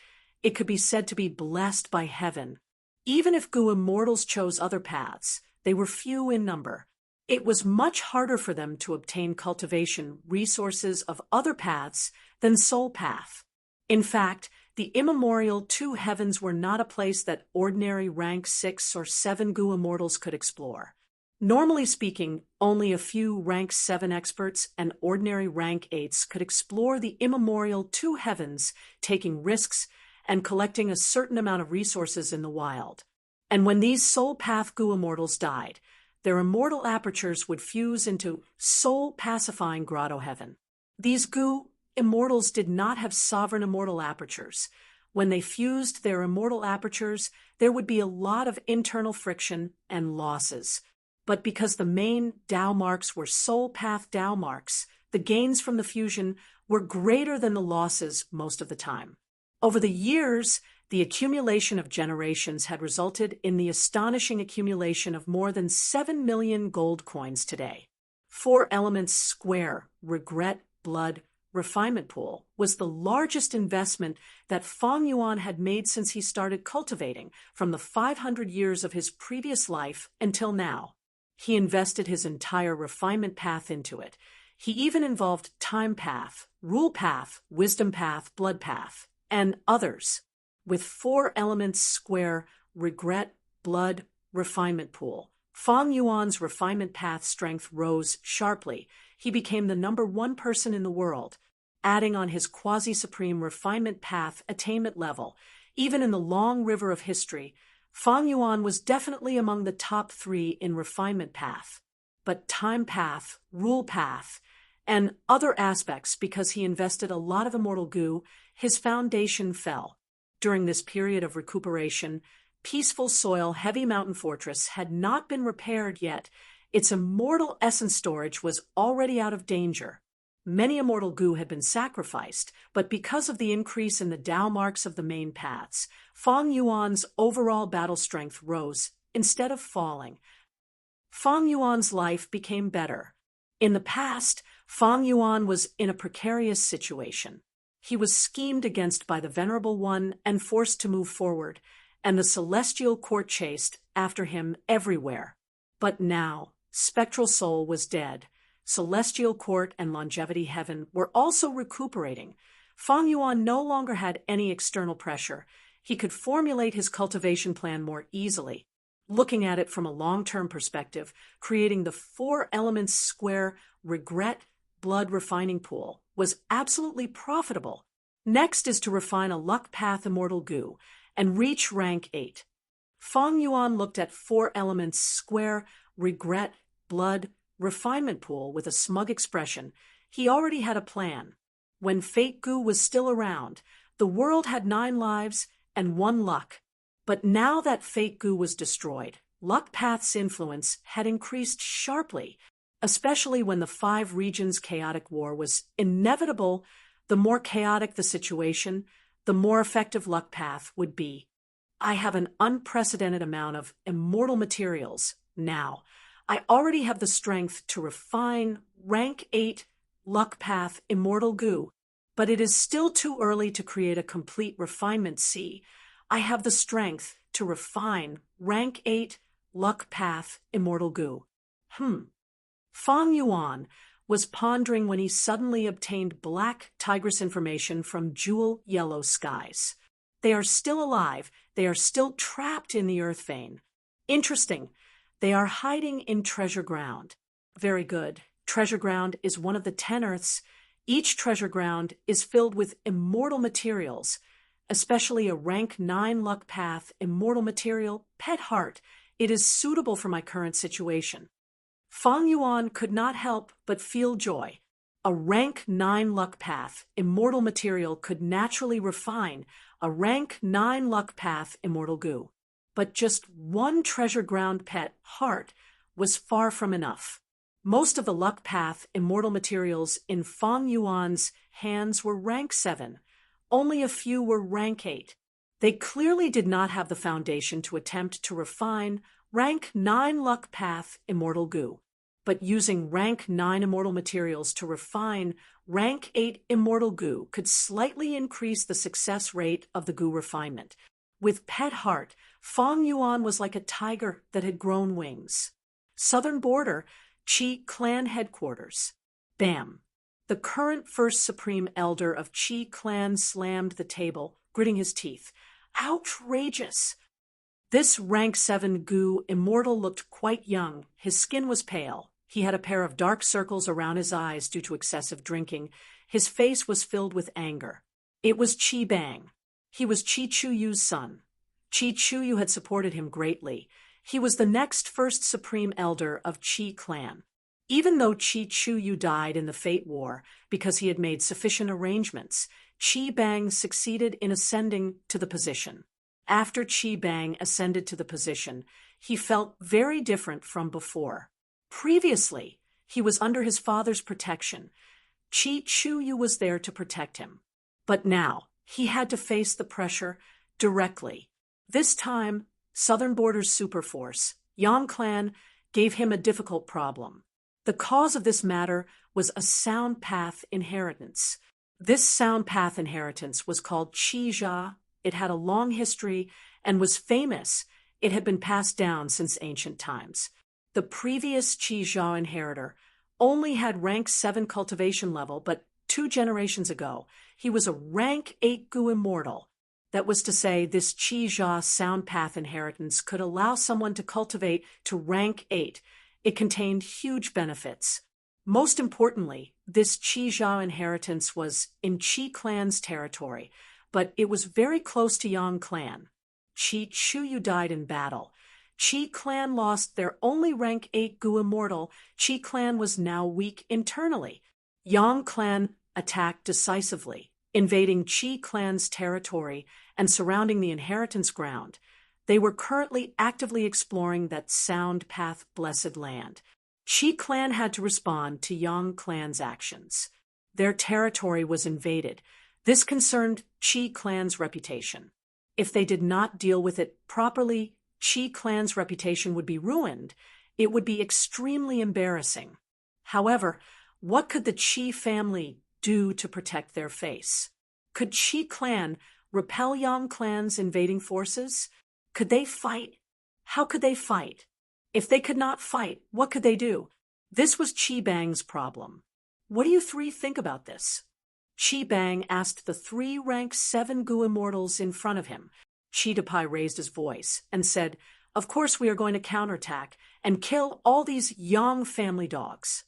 it could be said to be blessed by heaven. Even if Gu immortals chose other paths, they were few in number. It was much harder for them to obtain cultivation resources of other paths than Soul Path. In fact, the immemorial 2 heavens were not a place that ordinary rank 6 or 7 Gu immortals could explore. Normally speaking, only a few rank 7 experts and ordinary rank 8s could explore the immemorial 2 heavens, taking risks and collecting a certain amount of resources in the wild. And when these Soul Path Gu immortals died, their immortal apertures would fuse into Soul Pacifying Grotto Heaven. These Gu immortals did not have sovereign immortal apertures. When they fused their immortal apertures, there would be a lot of internal friction and losses. But because the main Tao marks were Soul Path Tao marks, the gains from the fusion were greater than the losses most of the time. Over the years, the accumulation of generations had resulted in the astonishing accumulation of more than 7 million gold coins today. 4 elements square, regret, blood, refinement pool was the largest investment that Fang Yuan had made since he started cultivating, from the 500 years of his previous life until now. He invested his entire refinement path into it. He even involved time path, rule path, wisdom path, blood path, and others. With 4 elements square, regret, blood, refinement pool, Fang Yuan's refinement path strength rose sharply. He became the number 1 person in the world, adding on his quasi-supreme refinement path attainment level. Even in the long river of history, Fang Yuan was definitely among the top 3 in refinement path. But time path, rule path, and other aspects, because he invested a lot of immortal Gu, his foundation fell. During this period of recuperation, Peaceful Soil Heavy Mountain Fortress had not been repaired yet. Its immortal essence storage was already out of danger. Many immortal Gu had been sacrificed, but because of the increase in the Dao marks of the main paths, Fang Yuan's overall battle strength rose instead of falling. Fang Yuan's life became better. In the past, Fang Yuan was in a precarious situation. He was schemed against by the Venerable One and forced to move forward, and the celestial court chased after him everywhere. But now, Spectral Soul was dead. Celestial Court and Longevity Heaven were also recuperating. Fang Yuan no longer had any external pressure. He could formulate his cultivation plan more easily. Looking at it from a long-term perspective, creating the 4 elements square regret blood refining pool was absolutely profitable. Next is to refine a luck path immortal Gu and reach rank 8. Fang Yuan looked at 4 elements square regret blood refinement pool with a smug expression. He already had a plan. When Fate Gu was still around, the world had 9 lives and 1 luck. But now that Fate Gu was destroyed, Luck Path's influence had increased sharply, especially when the 5 regions' chaotic war was inevitable. The more chaotic the situation, the more effective Luck Path would be. I have an unprecedented amount of immortal materials now. I already have the strength to refine rank 8 Luck Path Immortal Gu, but it is still too early to create a complete refinement C. I have the strength to refine rank 8 Luck Path Immortal Gu. Fang Yuan was pondering when he suddenly obtained black tigress information from Jewel Yellow Skies. They are still alive. They are still trapped in the earth vein. Interesting. They are hiding in Treasure Ground. Very good. Treasure Ground is one of the 10 Earths. Each Treasure Ground is filled with immortal materials, especially a rank 9 Luck Path immortal material, Pet Heart. It is suitable for my current situation. Fang Yuan could not help but feel joy. A rank 9 Luck Path immortal material could naturally refine a rank 9 Luck Path immortal Gu. But just 1 Treasure Ground Pet Heart was far from enough. Most of the Luck Path immortal materials in Fang Yuan's hands were rank 7. Only a few were rank 8. They clearly did not have the foundation to attempt to refine rank 9 Luck Path Immortal Gu. But using rank 9 immortal materials to refine rank 8 Immortal Gu could slightly increase the success rate of the Gu refinement. With Pet Heart, Fang Yuan was like a tiger that had grown wings. Southern Border, Qi Clan Headquarters. Bam! The current First Supreme Elder of Qi Clan slammed the table, gritting his teeth. Outrageous! This rank 7 Gu immortal looked quite young. His skin was pale. He had a pair of dark circles around his eyes due to excessive drinking. His face was filled with anger. It was Qi Bang. He was Qi Chuyu's son. Qi Chuyu had supported him greatly. He was the next First Supreme Elder of Qi Clan. Even though Qi Chuyu died in the Fate War because he had made sufficient arrangements, Qi Bang succeeded in ascending to the position. After Qi Bang ascended to the position, he felt very different from before. Previously, he was under his father's protection. Qi Chuyu was there to protect him. But now, he had to face the pressure directly. This time, Southern Border's superforce, Yang Clan, gave him a difficult problem. The cause of this matter was a sound path inheritance. This sound path inheritance was called Qi Jia. It had a long history and was famous. It had been passed down since ancient times. The previous Qi Jia inheritor only had rank 7 cultivation level, but 2 generations ago, he was a rank 8 Gu immortal. That was to say, this Qi Jia sound path inheritance could allow someone to cultivate to rank 8. It contained huge benefits. Most importantly, this Qi Jia inheritance was in Qi Clan's territory, but it was very close to Yang Clan. Qi Chuyu died in battle. Qi Clan lost their only rank 8 Gu immortal. Qi Clan was now weak internally. Yang Clan attacked decisively, invading Qi Clan's territory and surrounding the inheritance ground. They were currently actively exploring that sound path blessed land. Qi Clan had to respond to Yang Clan's actions. Their territory was invaded. This concerned Qi clan's reputation. If they did not deal with it properly, Qi clan's reputation would be ruined. It would be extremely embarrassing. However, what could the Qi family do to protect their face? Could Qi clan repel Yang clan's invading forces? Could they fight? How could they fight? If they could not fight, what could they do? This was Qi Bang's problem. What do you three think about this? Qi Bang asked the 3 rank 7 Gu immortals in front of him. Qi Depai raised his voice and said, "Of course we are going to counterattack and kill all these Yang family dogs."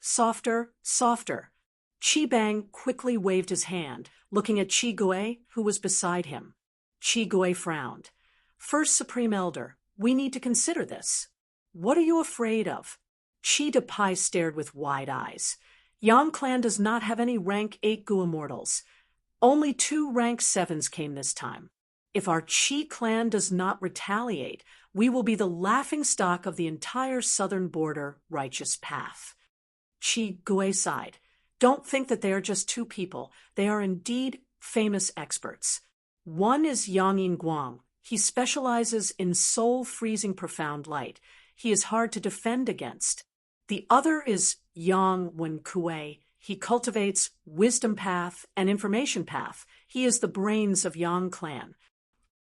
Softer, softer. Qi Bang quickly waved his hand, looking at Qi Gui, who was beside him. Qi Gui frowned. "First Supreme Elder, we need to consider this. What are you afraid of?" Qi Depai stared with wide eyes. Yang clan does not have any rank 8 Gu immortals. Only 2 rank 7s came this time. If our Qi clan does not retaliate, we will be the laughingstock of the entire southern border righteous path. Qi Gui sighed. Don't think that they are just 2 people. They are indeed famous experts. One is Yang Yinguang. He specializes in soul-freezing profound light. He is hard to defend against. The other is Yang Wenkue. He cultivates wisdom path and information path. He is the brains of Yang clan.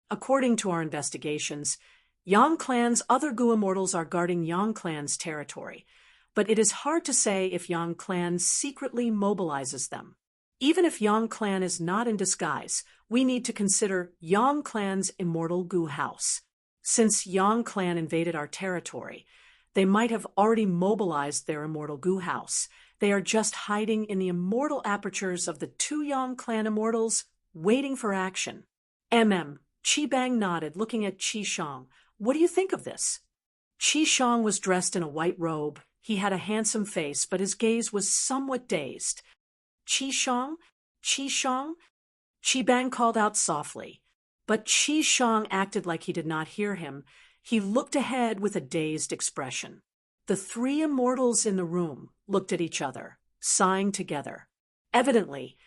According to our investigations, Yang clan's other Gu immortals are guarding Yang clan's territory, but it is hard to say if Yang clan secretly mobilizes them. Even if Yang clan is not in disguise, we need to consider Yang clan's immortal Gu house. Since Yang clan invaded our territory, they might have already mobilized their immortal Gu house. They are just hiding in the immortal apertures of the 2 Yang clan immortals, waiting for action. Qi Bang nodded, looking at Qi Shang. What do you think of this? Qi Shang was dressed in a white robe. He had a handsome face, but his gaze was somewhat dazed. Qi Shang? Qi Shang? Qi Bang called out softly. But Qi Shang acted like he did not hear him. He looked ahead with a dazed expression. The 3 immortals in the room looked at each other, sighing together. Evidently,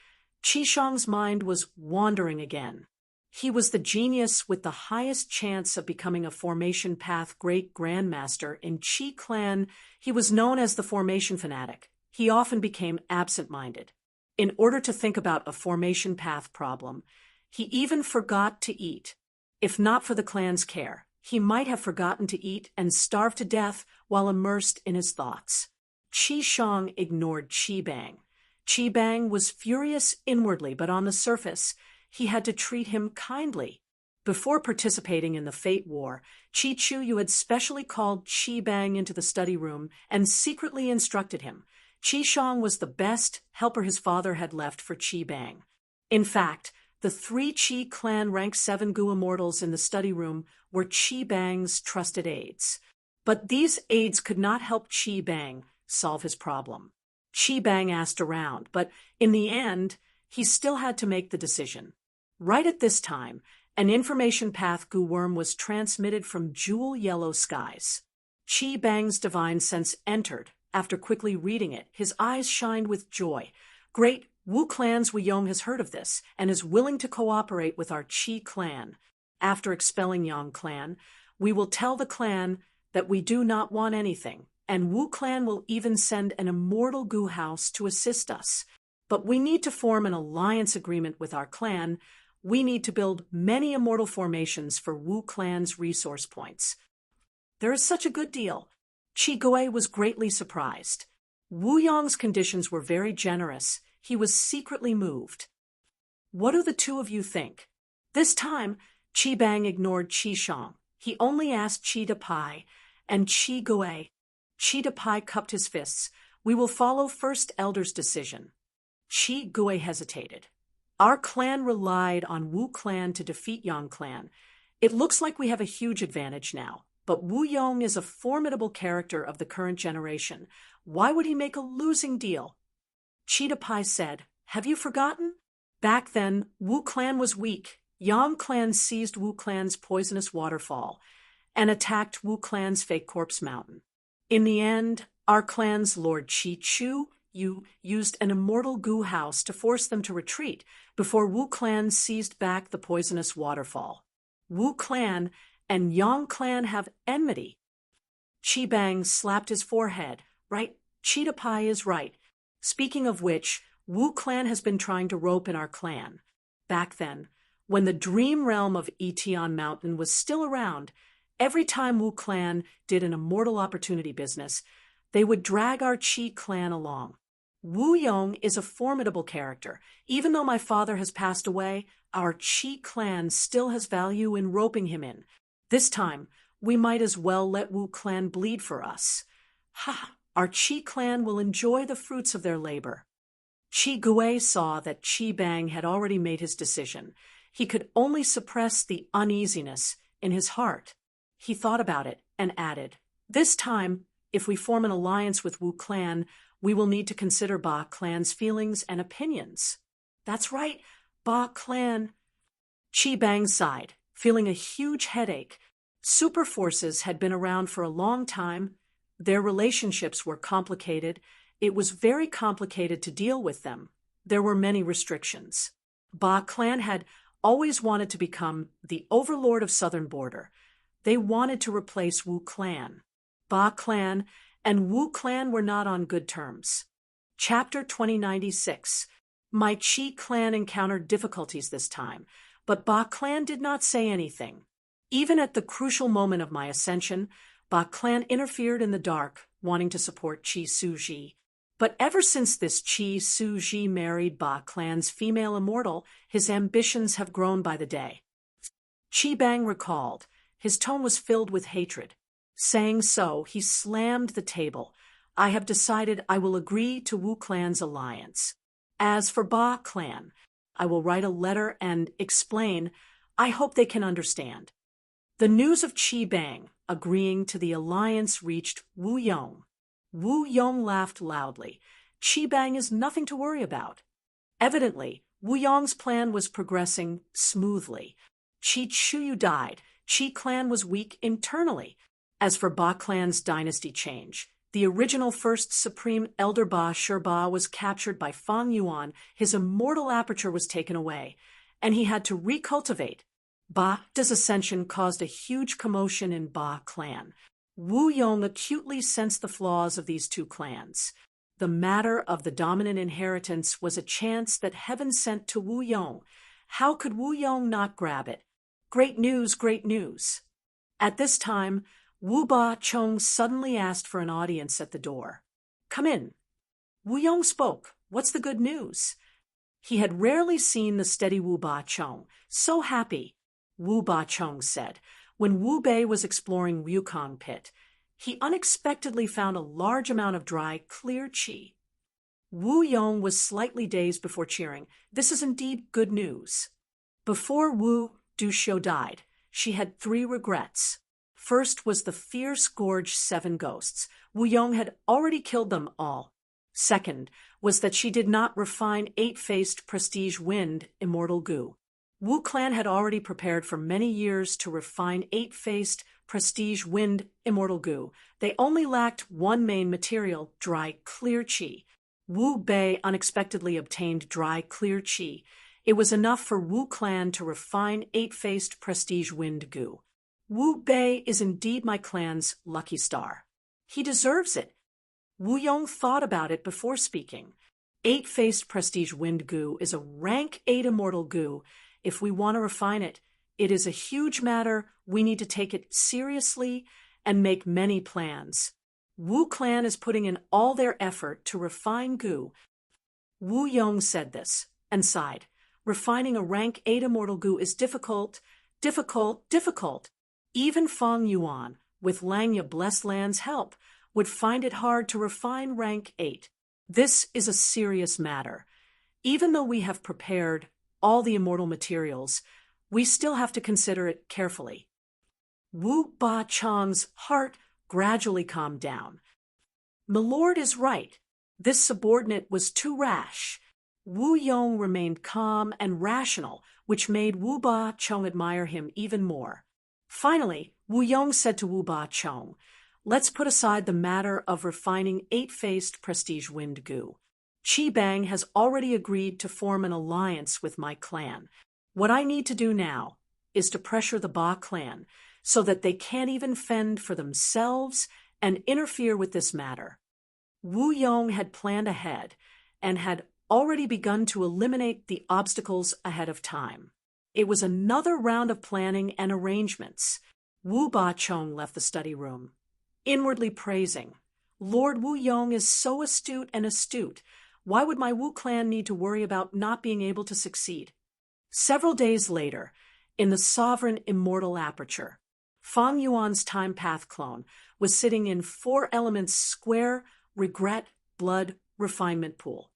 Qi Shang's mind was wandering again. He was the genius with the highest chance of becoming a formation path great grandmaster in Qi clan. He was known as the formation fanatic. He often became absent-minded. In order to think about a formation path problem, he even forgot to eat. If not for the clan's care, he might have forgotten to eat and starved to death while immersed in his thoughts. Qi Shang ignored Qi Bang. Qi Bang was furious inwardly, but on the surface, he had to treat him kindly. Before participating in the Fate War, Qi Chuyu had specially called Qi Bang into the study room and secretly instructed him. Qi Shang was the best helper his father had left for Qi Bang. In fact, the 3 Qi clan rank 7 Gu immortals in the study room were Qi Bang's trusted aides. But these aides could not help Qi Bang solve his problem. Qi Bang asked around, but in the end, he still had to make the decision. Right at this time, an information path Gu worm was transmitted from jewel yellow skies. Qi Bang's divine sense entered. After quickly reading it, his eyes shined with joy. Great, Wu clan's Wuyong has heard of this and is willing to cooperate with our Qi clan. After expelling Yang clan, we will tell the clan that we do not want anything, and Wu clan will even send an immortal Gu house to assist us. But we need to form an alliance agreement with our clan. We need to build many immortal formations for Wu clan's resource points. There is such a good deal. Qi Gui was greatly surprised. Wu Yong's conditions were very generous. He was secretly moved. What do the 2 of you think? This time, Qi Bang ignored Qi Shang. He only asked Qi Depai and Qi Gui. Qi Depai cupped his fists. We will follow First Elder's decision. Qi Gui hesitated. Our clan relied on Wu clan to defeat Yang clan. It looks like we have a huge advantage now. But Wu Yong is a formidable character of the current generation. Why would he make a losing deal? Qi Depai said, have you forgotten? Back then, Wu clan was weak. Yang clan seized Wu clan's poisonous waterfall and attacked Wu clan's fake corpse mountain. In the end, our clan's Lord Qi Chu, used an immortal goo house to force them to retreat before Wu Clan seized back the poisonous waterfall. Wu Clan and Yang Clan have enmity. Chi Bang slapped his forehead. Right, Cheetah Pie is right. Speaking of which, Wu Clan has been trying to rope in our clan. Back then, when the dream realm of Etion Mountain was still around, every time Wu Clan did an immortal opportunity business, they would drag our Chi clan along. Wu Yong is a formidable character. Even though my father has passed away, our Chi clan still has value in roping him in. This time, we might as well let Wu Clan bleed for us. Ha! Our Chi clan will enjoy the fruits of their labor. Chi Gui saw that Chi Bang had already made his decision. He could only suppress the uneasiness in his heart. He thought about it and added, "This time, if we form an alliance with Wu Clan, we will need to consider Ba Clan's feelings and opinions." "That's right, Ba Clan." Chi Bang sighed, feeling a huge headache. Super forces had been around for a long time. Their relationships were complicated. It was very complicated to deal with them. There were many restrictions. Ba Clan had always wanted to become the overlord of Southern Border. They wanted to replace Wu Clan. Ba Clan and Wu Clan were not on good terms. Chapter 2096. My Chi clan encountered difficulties this time, but Ba Clan did not say anything. Even at the crucial moment of my ascension, Ba Clan interfered in the dark, wanting to support Chi Suji. But ever since this Chi Suji married Ba Clan's female immortal, his ambitions have grown by the day. Chi Bang recalled. His tone was filled with hatred. Saying so, he slammed the table. "I have decided I will agree to Wu Clan's alliance. As for Ba Clan, I will write a letter and explain. I hope they can understand." The news of Chi Bang agreeing to the alliance reached Wu Yong. Wu Yong laughed loudly. Chi Bang is nothing to worry about. Evidently, Wu Yong's plan was progressing smoothly. Chi Chuyu died. Chi clan was weak internally. As for Ba Clan's dynasty change, the original first supreme elder Ba Shurba was captured by Fang Yuan. His immortal aperture was taken away, and he had to recultivate. Ba's ascension caused a huge commotion in Ba Clan. Wu Yong acutely sensed the flaws of these two clans. The matter of the dominant inheritance was a chance that heaven sent to Wu Yong. How could Wu Yong not grab it? Great news, great news. At this time, Wu Ba Chong suddenly asked for an audience at the door. "Come in." Wu Yong spoke. "What's the good news?" He had rarely seen the steady Wu Ba Chong. "So happy," Wu Ba Chong said. When Wu Bei was exploring Yukong Pit, he unexpectedly found a large amount of dry, clear qi. Wu Yong was slightly dazed before cheering. "This is indeed good news." Before Wu Duxiu died, she had 3 regrets. First was the fierce gorge 7 ghosts. Wu Yong had already killed them all. Second was that she did not refine 8-faced prestige wind immortal goo. Wu Clan had already prepared for many years to refine 8-faced prestige wind immortal goo. They only lacked one main material, dry clear qi. Wu Bei unexpectedly obtained dry clear qi. It was enough for Wu Clan to refine 8-faced prestige wind goo. Wu Bei is indeed my clan's lucky star. He deserves it. Wu Yong thought about it before speaking. 8-faced prestige wind goo is a rank 8 immortal goo. If we want to refine it, it is a huge matter. We need to take it seriously and make many plans. Wu Clan is putting in all their effort to refine goo. Wu Yong said this and sighed. Refining a rank 8 immortal goo is difficult. Even Fang Yuan, with Langya Blessed Land's help, would find it hard to refine rank 8. This is a serious matter. Even though we have prepared all the immortal materials, we still have to consider it carefully. Wu Ba Chang's heart gradually calmed down. "Milord is right. This subordinate was too rash." Wu Yong remained calm and rational, which made Wu Ba Chong admire him even more. Finally, Wu Yong said to Wu Ba Chong, "Let's put aside the matter of refining 8-faced prestige wind goo. Chi Bang has already agreed to form an alliance with my clan. What I need to do now is to pressure the Ba clan so that they can't even fend for themselves and interfere with this matter. Wu Yong had planned ahead and had already begun to eliminate the obstacles ahead of time. It was another round of planning and arrangements. Wu Ba Chong left the study room, inwardly praising, Lord Wu Yong is so astute and astute. Why would my Wu clan need to worry about not being able to succeed? Several days later, in the sovereign immortal aperture, Fang Yuan's time path clone was sitting in 4 elements square, regret, blood, refinement pool.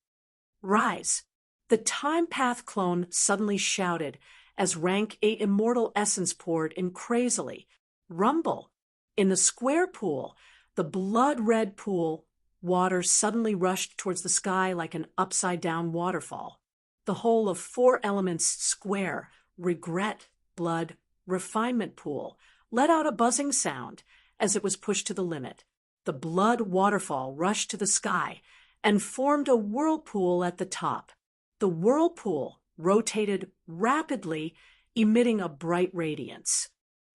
Rise! The time path clone suddenly shouted as rank 8 immortal essence poured in crazily. Rumble! In the square pool, the blood-red pool water suddenly rushed towards the sky like an upside-down waterfall. The whole of 4 elements square, regret, blood, refinement pool let out a buzzing sound as it was pushed to the limit. The blood waterfall rushed to the sky and formed a whirlpool at the top. The whirlpool rotated rapidly, emitting a bright radiance.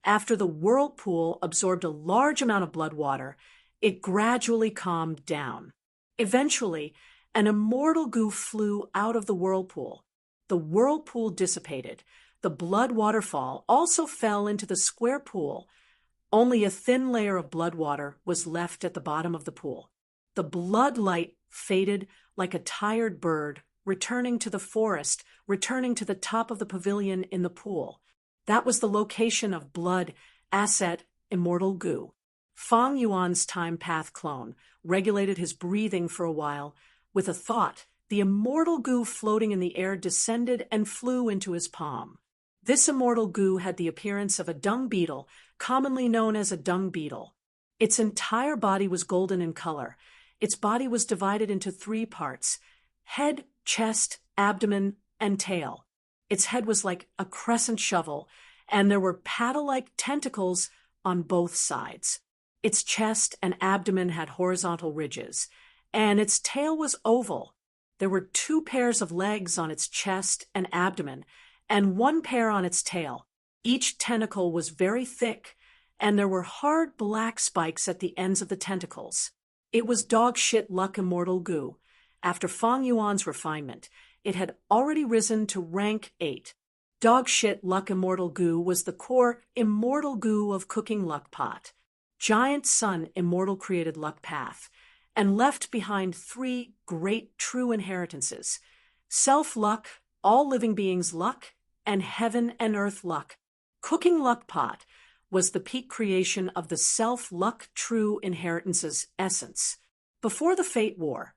After the whirlpool absorbed a large amount of blood water, it gradually calmed down. Eventually, an immortal goo flew out of the whirlpool. The whirlpool dissipated. The blood waterfall also fell into the square pool. Only a thin layer of blood water was left at the bottom of the pool. The blood light faded like a tired bird, returning to the forest, returning to the top of the pavilion in the pool. That was the location of blood, asset, immortal goo. Fang Yuan's time path clone regulated his breathing for a while. With a thought, the immortal goo floating in the air descended and flew into his palm. This immortal goo had the appearance of a dung beetle, commonly known as a dung beetle. Its entire body was golden in color. Its body was divided into 3 parts: head, chest, abdomen, and tail. Its head was like a crescent shovel, and there were paddle-like tentacles on both sides. Its chest and abdomen had horizontal ridges, and its tail was oval. There were 2 pairs of legs on its chest and abdomen, and 1 pair on its tail. Each tentacle was very thick, and there were hard black spikes at the ends of the tentacles. It was dog shit luck immortal goo. After Fang Yuan's refinement, it had already risen to rank 8. Dog shit luck immortal goo was the core immortal goo of cooking luck pot. Giant sun immortal created luck path, and left behind 3 great true inheritances: self-luck, all living beings' luck, and heaven and earth luck. Cooking luck pot was the peak creation of the self-luck true inheritance's essence. Before the Fate War,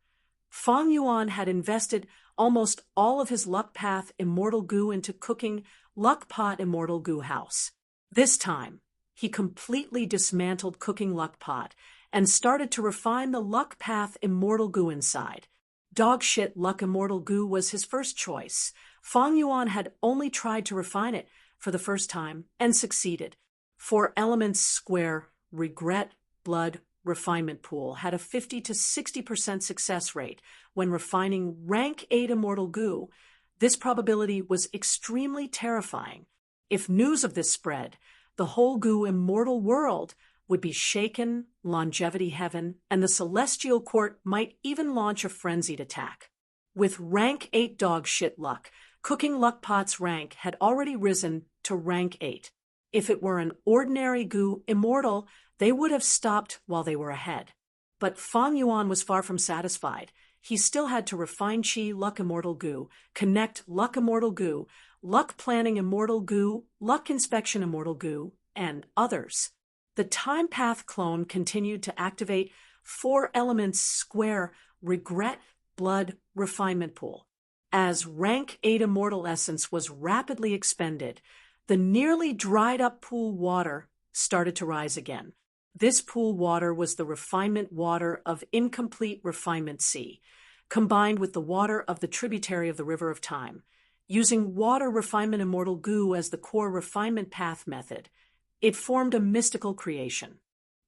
Fang Yuan had invested almost all of his luck path immortal goo into cooking luck pot immortal goo house. This time, he completely dismantled cooking luck pot and started to refine the luck path immortal goo inside. Dog shit luck immortal goo was his first choice. Fang Yuan had only tried to refine it for the first time and succeeded. 4 elements square, regret, blood, refinement pool had a 50 to 60% success rate when refining rank 8 immortal goo. This probability was extremely terrifying. If news of this spread, the whole goo immortal world would be shaken, longevity heaven, and the celestial court might even launch a frenzied attack. With rank 8 dog shit luck, cooking luck pot's rank had already risen to rank 8. If it were an ordinary goo immortal, they would have stopped while they were ahead. But Fang Yuan was far from satisfied. He still had to refine Qi luck immortal goo, connect luck immortal goo, luck planning immortal goo, luck inspection immortal goo, and others. The time path clone continued to activate 4 elements square, regret, blood, refinement pool. As rank 8 immortal essence was rapidly expended, the nearly dried up pool water started to rise again. This pool water was the refinement water of incomplete refinement sea, combined with the water of the tributary of the River of Time. Using water refinement immortal goo as the core refinement path method, it formed a mystical creation.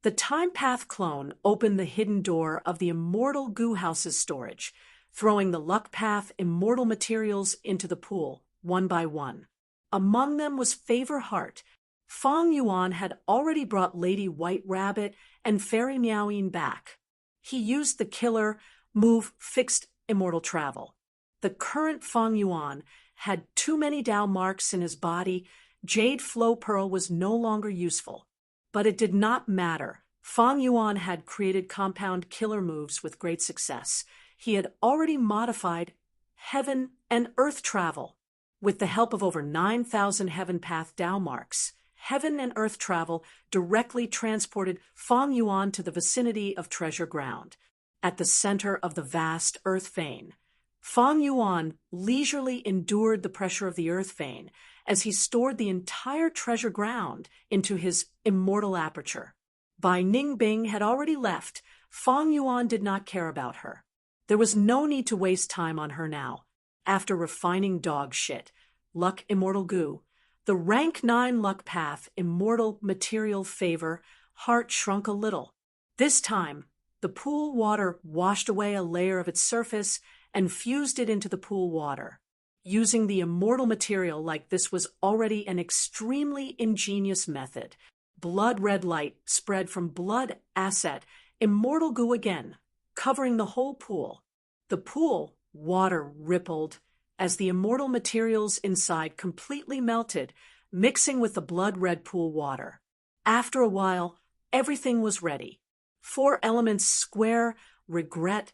The time path clone opened the hidden door of the immortal goo house's storage. throwing the luck path immortal materials into the pool, one by one. Among them was Favor Heart. Fong Yuan had already brought Lady White Rabbit and Fairy Meoween back. He used the killer move fixed immortal travel. The current Fong Yuan had too many Dao marks in his body. Jade Flow Pearl was no longer useful. But it did not matter. Fong Yuan had created compound killer moves with great success. He had already modified heaven and earth travel. With the help of over 9,000 heaven path Dao marks, heaven and earth travel directly transported Fong Yuan to the vicinity of Treasure Ground. At the center of the vast earth vein, Fong Yuan leisurely endured the pressure of the earth vein as he stored the entire treasure ground into his immortal aperture. Bai Ningbing had already left. Fong Yuan did not care about her. There was no need to waste time on her now. After refining dog shit, luck immortal goo, the rank 9 luck path immortal material Favor Heart shrunk a little. This time, the pool water washed away a layer of its surface and fused it into the pool water. Using the immortal material like this was already an extremely ingenious method. Blood red light spread from blood asset, immortal goo again, covering the whole pool. The pool water rippled as the immortal materials inside completely melted, mixing with the blood red pool water. After a while, everything was ready. 4 elements square, regret,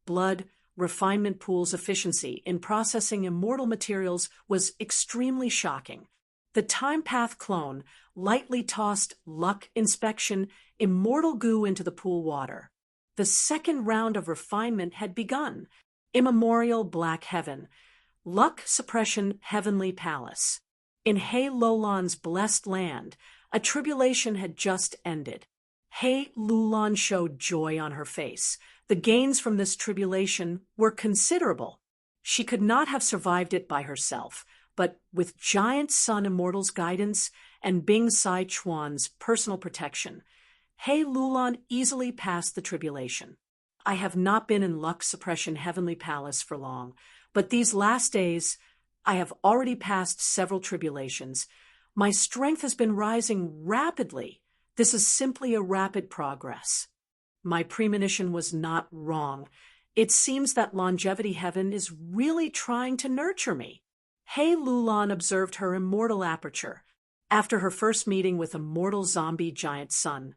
blood, refinement pool's efficiency in processing immortal materials was extremely shocking. The time path clone lightly tossed luck inspection immortal goo into the pool water. The second round of refinement had begun. Immemorial black heaven, luck suppression heavenly palace. In He Lolan's blessed land, a tribulation had just ended. He Lulan showed joy on her face. The gains from this tribulation were considerable. She could not have survived it by herself, but with Giant Sun Immortal's guidance and Bing Sai Chuan's personal protection, He Lulan easily passed the tribulation. I have not been in luck suppression heavenly palace for long, but these last days I have already passed several tribulations. My strength has been rising rapidly. This is simply a rapid progress. My premonition was not wrong. It seems that longevity heaven is really trying to nurture me. He Lulan observed her immortal aperture. After her first meeting with immortal zombie Giant Sun,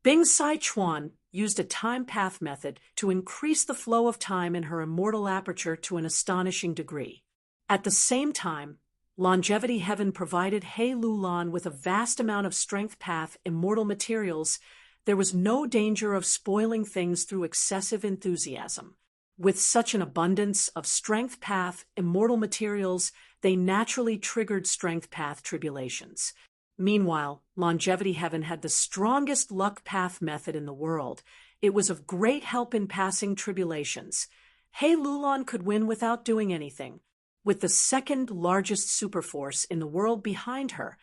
Bing Sai Chuan used a time path method to increase the flow of time in her immortal aperture to an astonishing degree. At the same time, longevity heaven provided He Lulan with a vast amount of strength path immortal materials. There was no danger of spoiling things through excessive enthusiasm. With such an abundance of strength path immortal materials, they naturally triggered strength path tribulations. Meanwhile, longevity heaven had the strongest luck path method in the world. It was of great help in passing tribulations. He Lulan could win without doing anything. With the second largest superforce in the world behind her,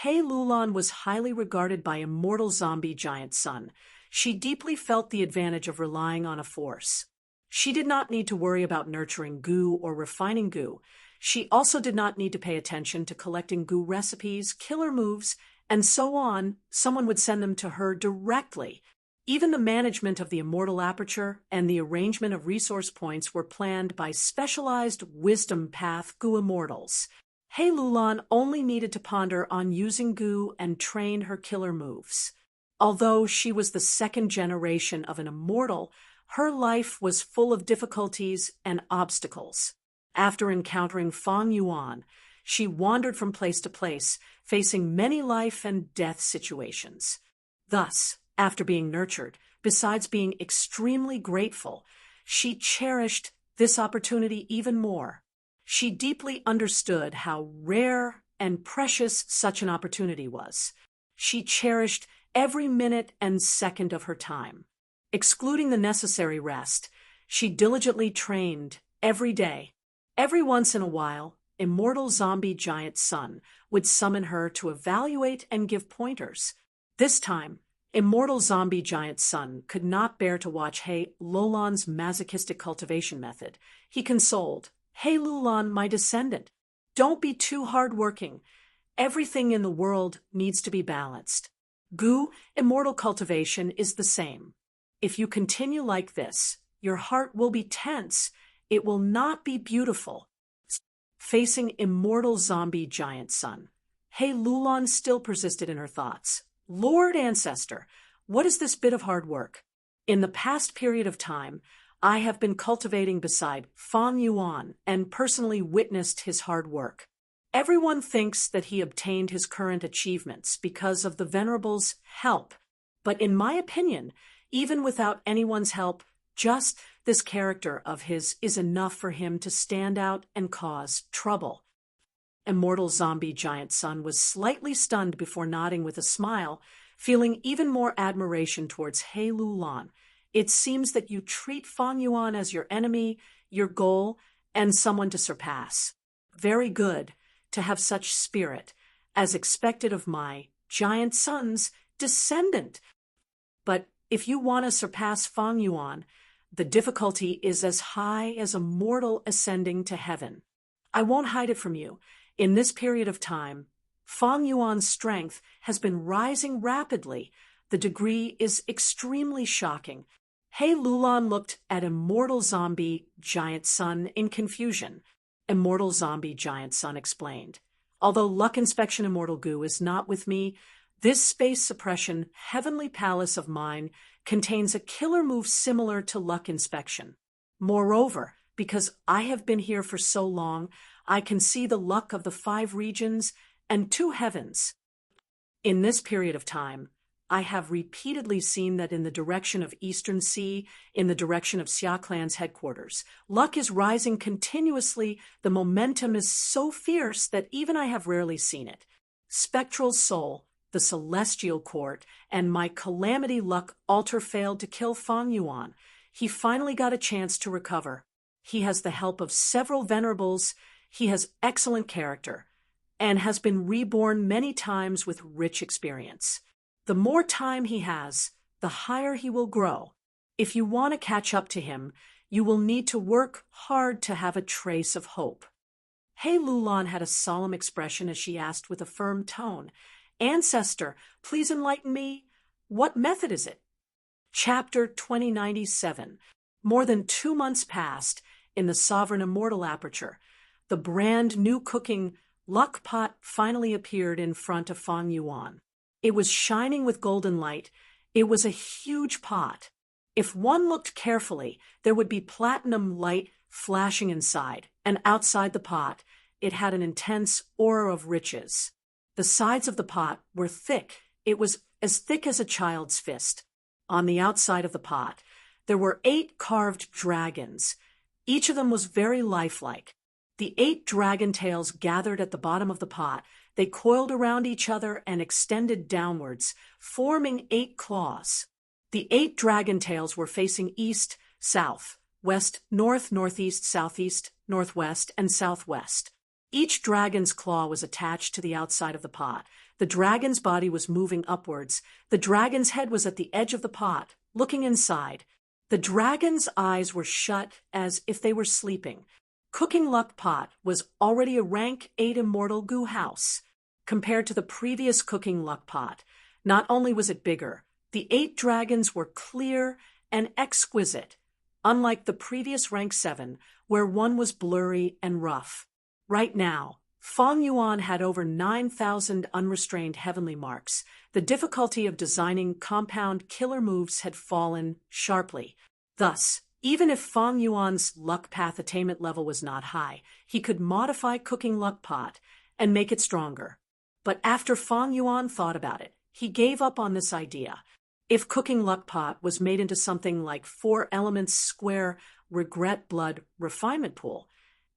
He Lulan was highly regarded by immortal zombie Giant Sun. She deeply felt the advantage of relying on a force. She did not need to worry about nurturing goo or refining goo. She also did not need to pay attention to collecting goo recipes, killer moves, and so on. Someone would send them to her directly. Even the management of the immortal aperture and the arrangement of resource points were planned by specialized wisdom path goo immortals. He Lulan only needed to ponder on using goo and train her killer moves. Although she was the second generation of an immortal, her life was full of difficulties and obstacles. After encountering Fong Yuan, she wandered from place to place, facing many life and death situations. Thus, after being nurtured, besides being extremely grateful, she cherished this opportunity even more. She deeply understood how rare and precious such an opportunity was. She cherished every minute and second of her time. Excluding the necessary rest, she diligently trained every day. Every once in a while, immortal zombie Giant Sun would summon her to evaluate and give pointers. This time, Immortal zombie giant Sun could not bear to watch He Lulan's masochistic cultivation method. He consoled, "He Lulan, my descendant, don't be too hard-working. Everything in the world needs to be balanced. Gu, immortal cultivation, is the same. If you continue like this, your heart will be tense. It will not be beautiful." Facing immortal zombie giant Sun, He Lulan still persisted in her thoughts. "Lord Ancestor, what is this bit of hard work? In the past period of time, I have been cultivating beside Fang Yuan and personally witnessed his hard work. Everyone thinks that he obtained his current achievements because of the Venerable's help, but in my opinion, even without anyone's help, just this character of his is enough for him to stand out and cause trouble." Immortal zombie giant Sun was slightly stunned before nodding with a smile, feeling even more admiration towards He Lulan. "It seems that you treat Fang Yuan as your enemy, your goal, and someone to surpass. Very good to have such spirit, as expected of my giant son's descendant. But if you want to surpass Fang Yuan, the difficulty is as high as a mortal ascending to heaven. I won't hide it from you. In this period of time, Fang Yuan's strength has been rising rapidly. The degree is extremely shocking." He Lulan looked at Immortal Zombie Giant Sun in confusion. Immortal Zombie Giant Sun explained, "Although Luck Inspection Immortal Gu is not with me, this space suppression heavenly palace of mine contains a killer move similar to Luck Inspection. Moreover, because I have been here for so long, I can see the luck of the 5 regions and 2 heavens. In this period of time, I have repeatedly seen that in the direction of Eastern Sea, in the direction of Xia Clan's headquarters, luck is rising continuously. The momentum is so fierce that even I have rarely seen it. Spectral Soul, the Celestial Court, and my Calamity Luck altar failed to kill Fang Yuan. He finally got a chance to recover. He has the help of several venerables. He has excellent character and has been reborn many times with rich experience. The more time he has, the higher he will grow. If you want to catch up to him, you will need to work hard to have a trace of hope." He Lulan had a solemn expression as she asked with a firm tone, "Ancestor, please enlighten me. What method is it?" Chapter 2097. More than 2 months passed in the Sovereign Immortal Aperture. The brand new cooking luck pot finally appeared in front of Fang Yuan. It was shining with golden light. It was a huge pot. If one looked carefully, there would be platinum light flashing inside, and outside the pot, it had an intense aura of riches. The sides of the pot were thick. It was as thick as a child's fist. On the outside of the pot, there were 8 carved dragons. Each of them was very lifelike. The 8 dragon tails gathered at the bottom of the pot. They coiled around each other and extended downwards, forming 8 claws. The 8 dragon tails were facing east, south, west, north, northeast, southeast, northwest, and southwest. Each dragon's claw was attached to the outside of the pot. The dragon's body was moving upwards. The dragon's head was at the edge of the pot, looking inside. The dragon's eyes were shut as if they were sleeping. Cooking Luck Pot was already a rank 8 immortal Gu house. Compared to the previous Cooking Luck Pot, not only was it bigger, the 8 dragons were clear and exquisite, unlike the previous rank 7, where one was blurry and rough. Right now, Fang Yuan had over 9,000 unrestrained heavenly marks. The difficulty of designing compound killer moves had fallen sharply. Thus, even if Fang Yuan's luck path attainment level was not high, he could modify Cooking Luck Pot and make it stronger. But after Fang Yuan thought about it, he gave up on this idea. If Cooking Luck Pot was made into something like 4 elements square regret blood refinement pool,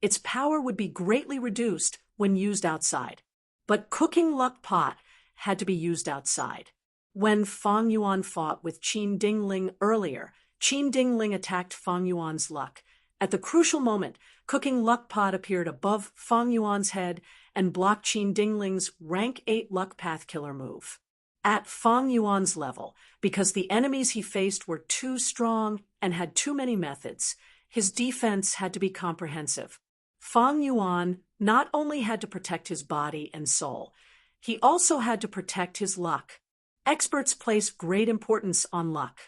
its power would be greatly reduced when used outside. But Cooking Luck Pot had to be used outside. When Fang Yuan fought with Qin Dingling earlier, Qin Dingling attacked Fang Yuan's luck. At the crucial moment, Cooking Luck Pot appeared above Fang Yuan's head and blocked Qin Dingling's rank 8 luck path killer move. at Fang Yuan's level, because the enemies he faced were too strong and had too many methods, his defense had to be comprehensive. Fang Yuan not only had to protect his body and soul, he also had to protect his luck. Experts place great importance on luck.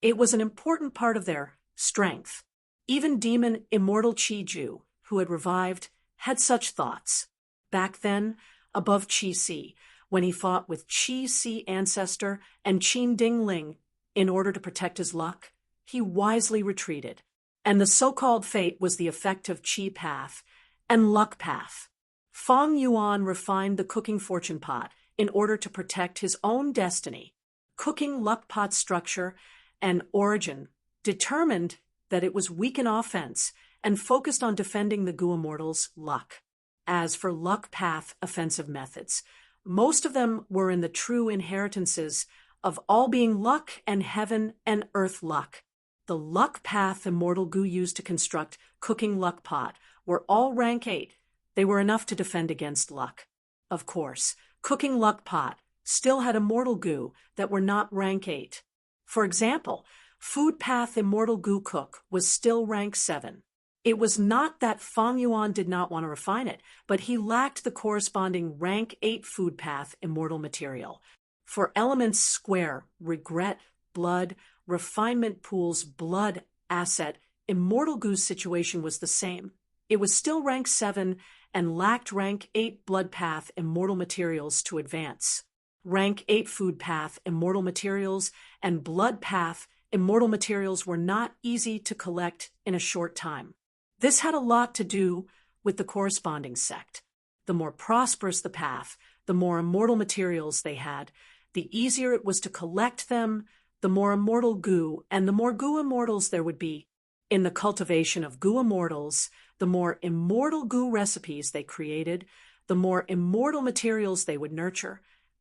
It was an important part of their strength. Even demon immortal Qi Ju, who had revived, had such thoughts. Back then, above Qi Si, when he fought with Qi Si ancestor and Qin Dingling in order to protect his luck, he wisely retreated. And the so-called fate was the effect of Qi path and luck path. Fang Yuan refined the cooking fortune pot in order to protect his own destiny. Cooking luck pot structure and origin determined that it was weak in offense and focused on defending the Gu Immortals' luck. As for luck path offensive methods, most of them were in the true inheritances of all being luck and heaven and earth luck. The luck path immortal Gu used to construct cooking luck pot were all rank 8. They were enough to defend against luck. Of course, cooking luck pot still had immortal Gu that were not rank 8. For example, food path immortal Gu cook was still rank 7. It was not that Fang Yuan did not want to refine it, but he lacked the corresponding rank 8 food path immortal material. For elements square, regret, blood, refinement pool's blood asset, immortal Gu's situation was the same. It was still rank 7 and lacked rank 8 blood path immortal materials to advance. Rank 8 food path immortal materials and blood path immortal materials were not easy to collect in a short time. This had a lot to do with the corresponding sect. The more prosperous the path, the more immortal materials they had, the easier it was to collect them, the more immortal Gu, and the more Gu immortals there would be. In the cultivation of Gu immortals, the more immortal Gu recipes they created, the more immortal materials they would nurture,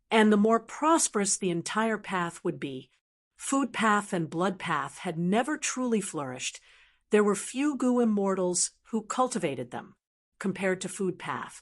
and the more prosperous the entire path would be. Food path and blood path had never truly flourished. There were few Gu immortals who cultivated them. Compared to food path,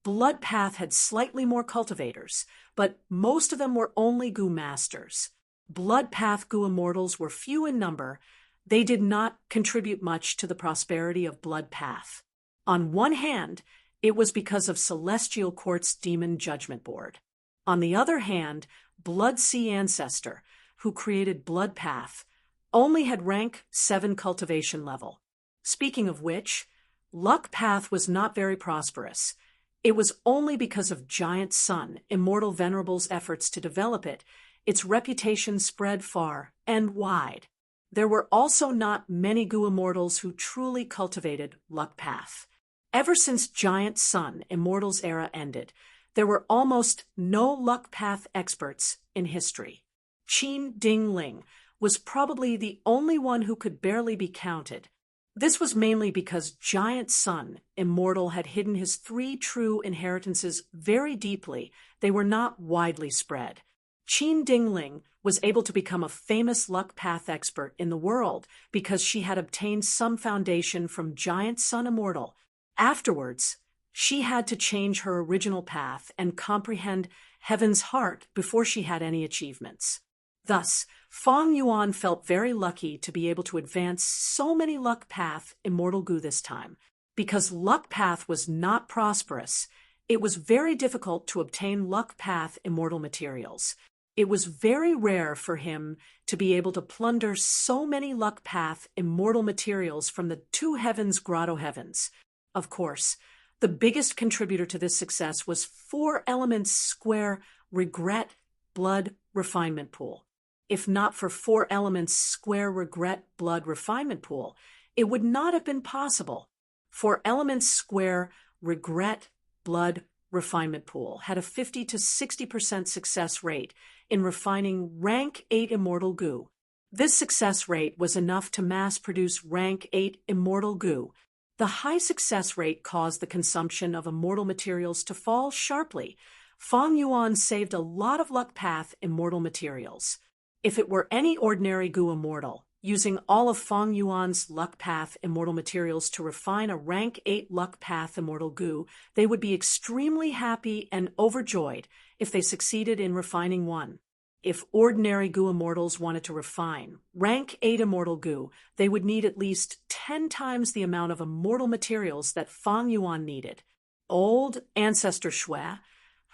blood path had slightly more cultivators, but most of them were only Gu masters. Blood path Gu immortals were few in number. They did not contribute much to the prosperity of blood path. On one hand, it was because of Celestial Court's Demon Judgment Board. On the other hand, Blood Sea Ancestor, who created blood path, only had rank 7 cultivation level. Speaking of which, luck path was not very prosperous. It was only because of Giant Sun, Immortal Venerable's efforts to develop it, its reputation spread far and wide. There were also not many Gu immortals who truly cultivated luck path. Ever since Giant Sun, Immortals era ended, there were almost no luck path experts in history. Qin Dingling was probably the only one who could barely be counted. This was mainly because Giant Sun, Immortal, had hidden his 3 true inheritances very deeply. They were not widely spread. Qin Dingling was able to become a famous luck path expert in the world because she had obtained some foundation from Giant Sun Immortal. Afterwards, she had to change her original path and comprehend Heaven's heart before she had any achievements. Thus, Fang Yuan felt very lucky to be able to advance so many luck path immortal Gu this time. Because luck path was not prosperous, it was very difficult to obtain luck path immortal materials. It was very rare for him to be able to plunder so many luck path immortal materials from the 2 heavens grotto heavens. Of course, the biggest contributor to this success was 4 elements square regret blood refinement pool. If not for 4 elements square regret blood refinement pool, it would not have been possible. 4 elements square regret blood refinement pool had a 50 to 60% success rate in refining rank 8 immortal Gu. This success rate was enough to mass produce rank 8 immortal Gu. The high success rate caused the consumption of immortal materials to fall sharply. Fang Yuan saved a lot of luck path immortal materials. If it were any ordinary Gu immortal, using all of Fang Yuan's luck path immortal materials to refine a rank 8 luck path immortal Gu, they would be extremely happy and overjoyed if they succeeded in refining one. if ordinary goo immortals wanted to refine rank 8 immortal goo, they would need at least 10 times the amount of immortal materials that Fang Yuan needed. Old ancestor Shui,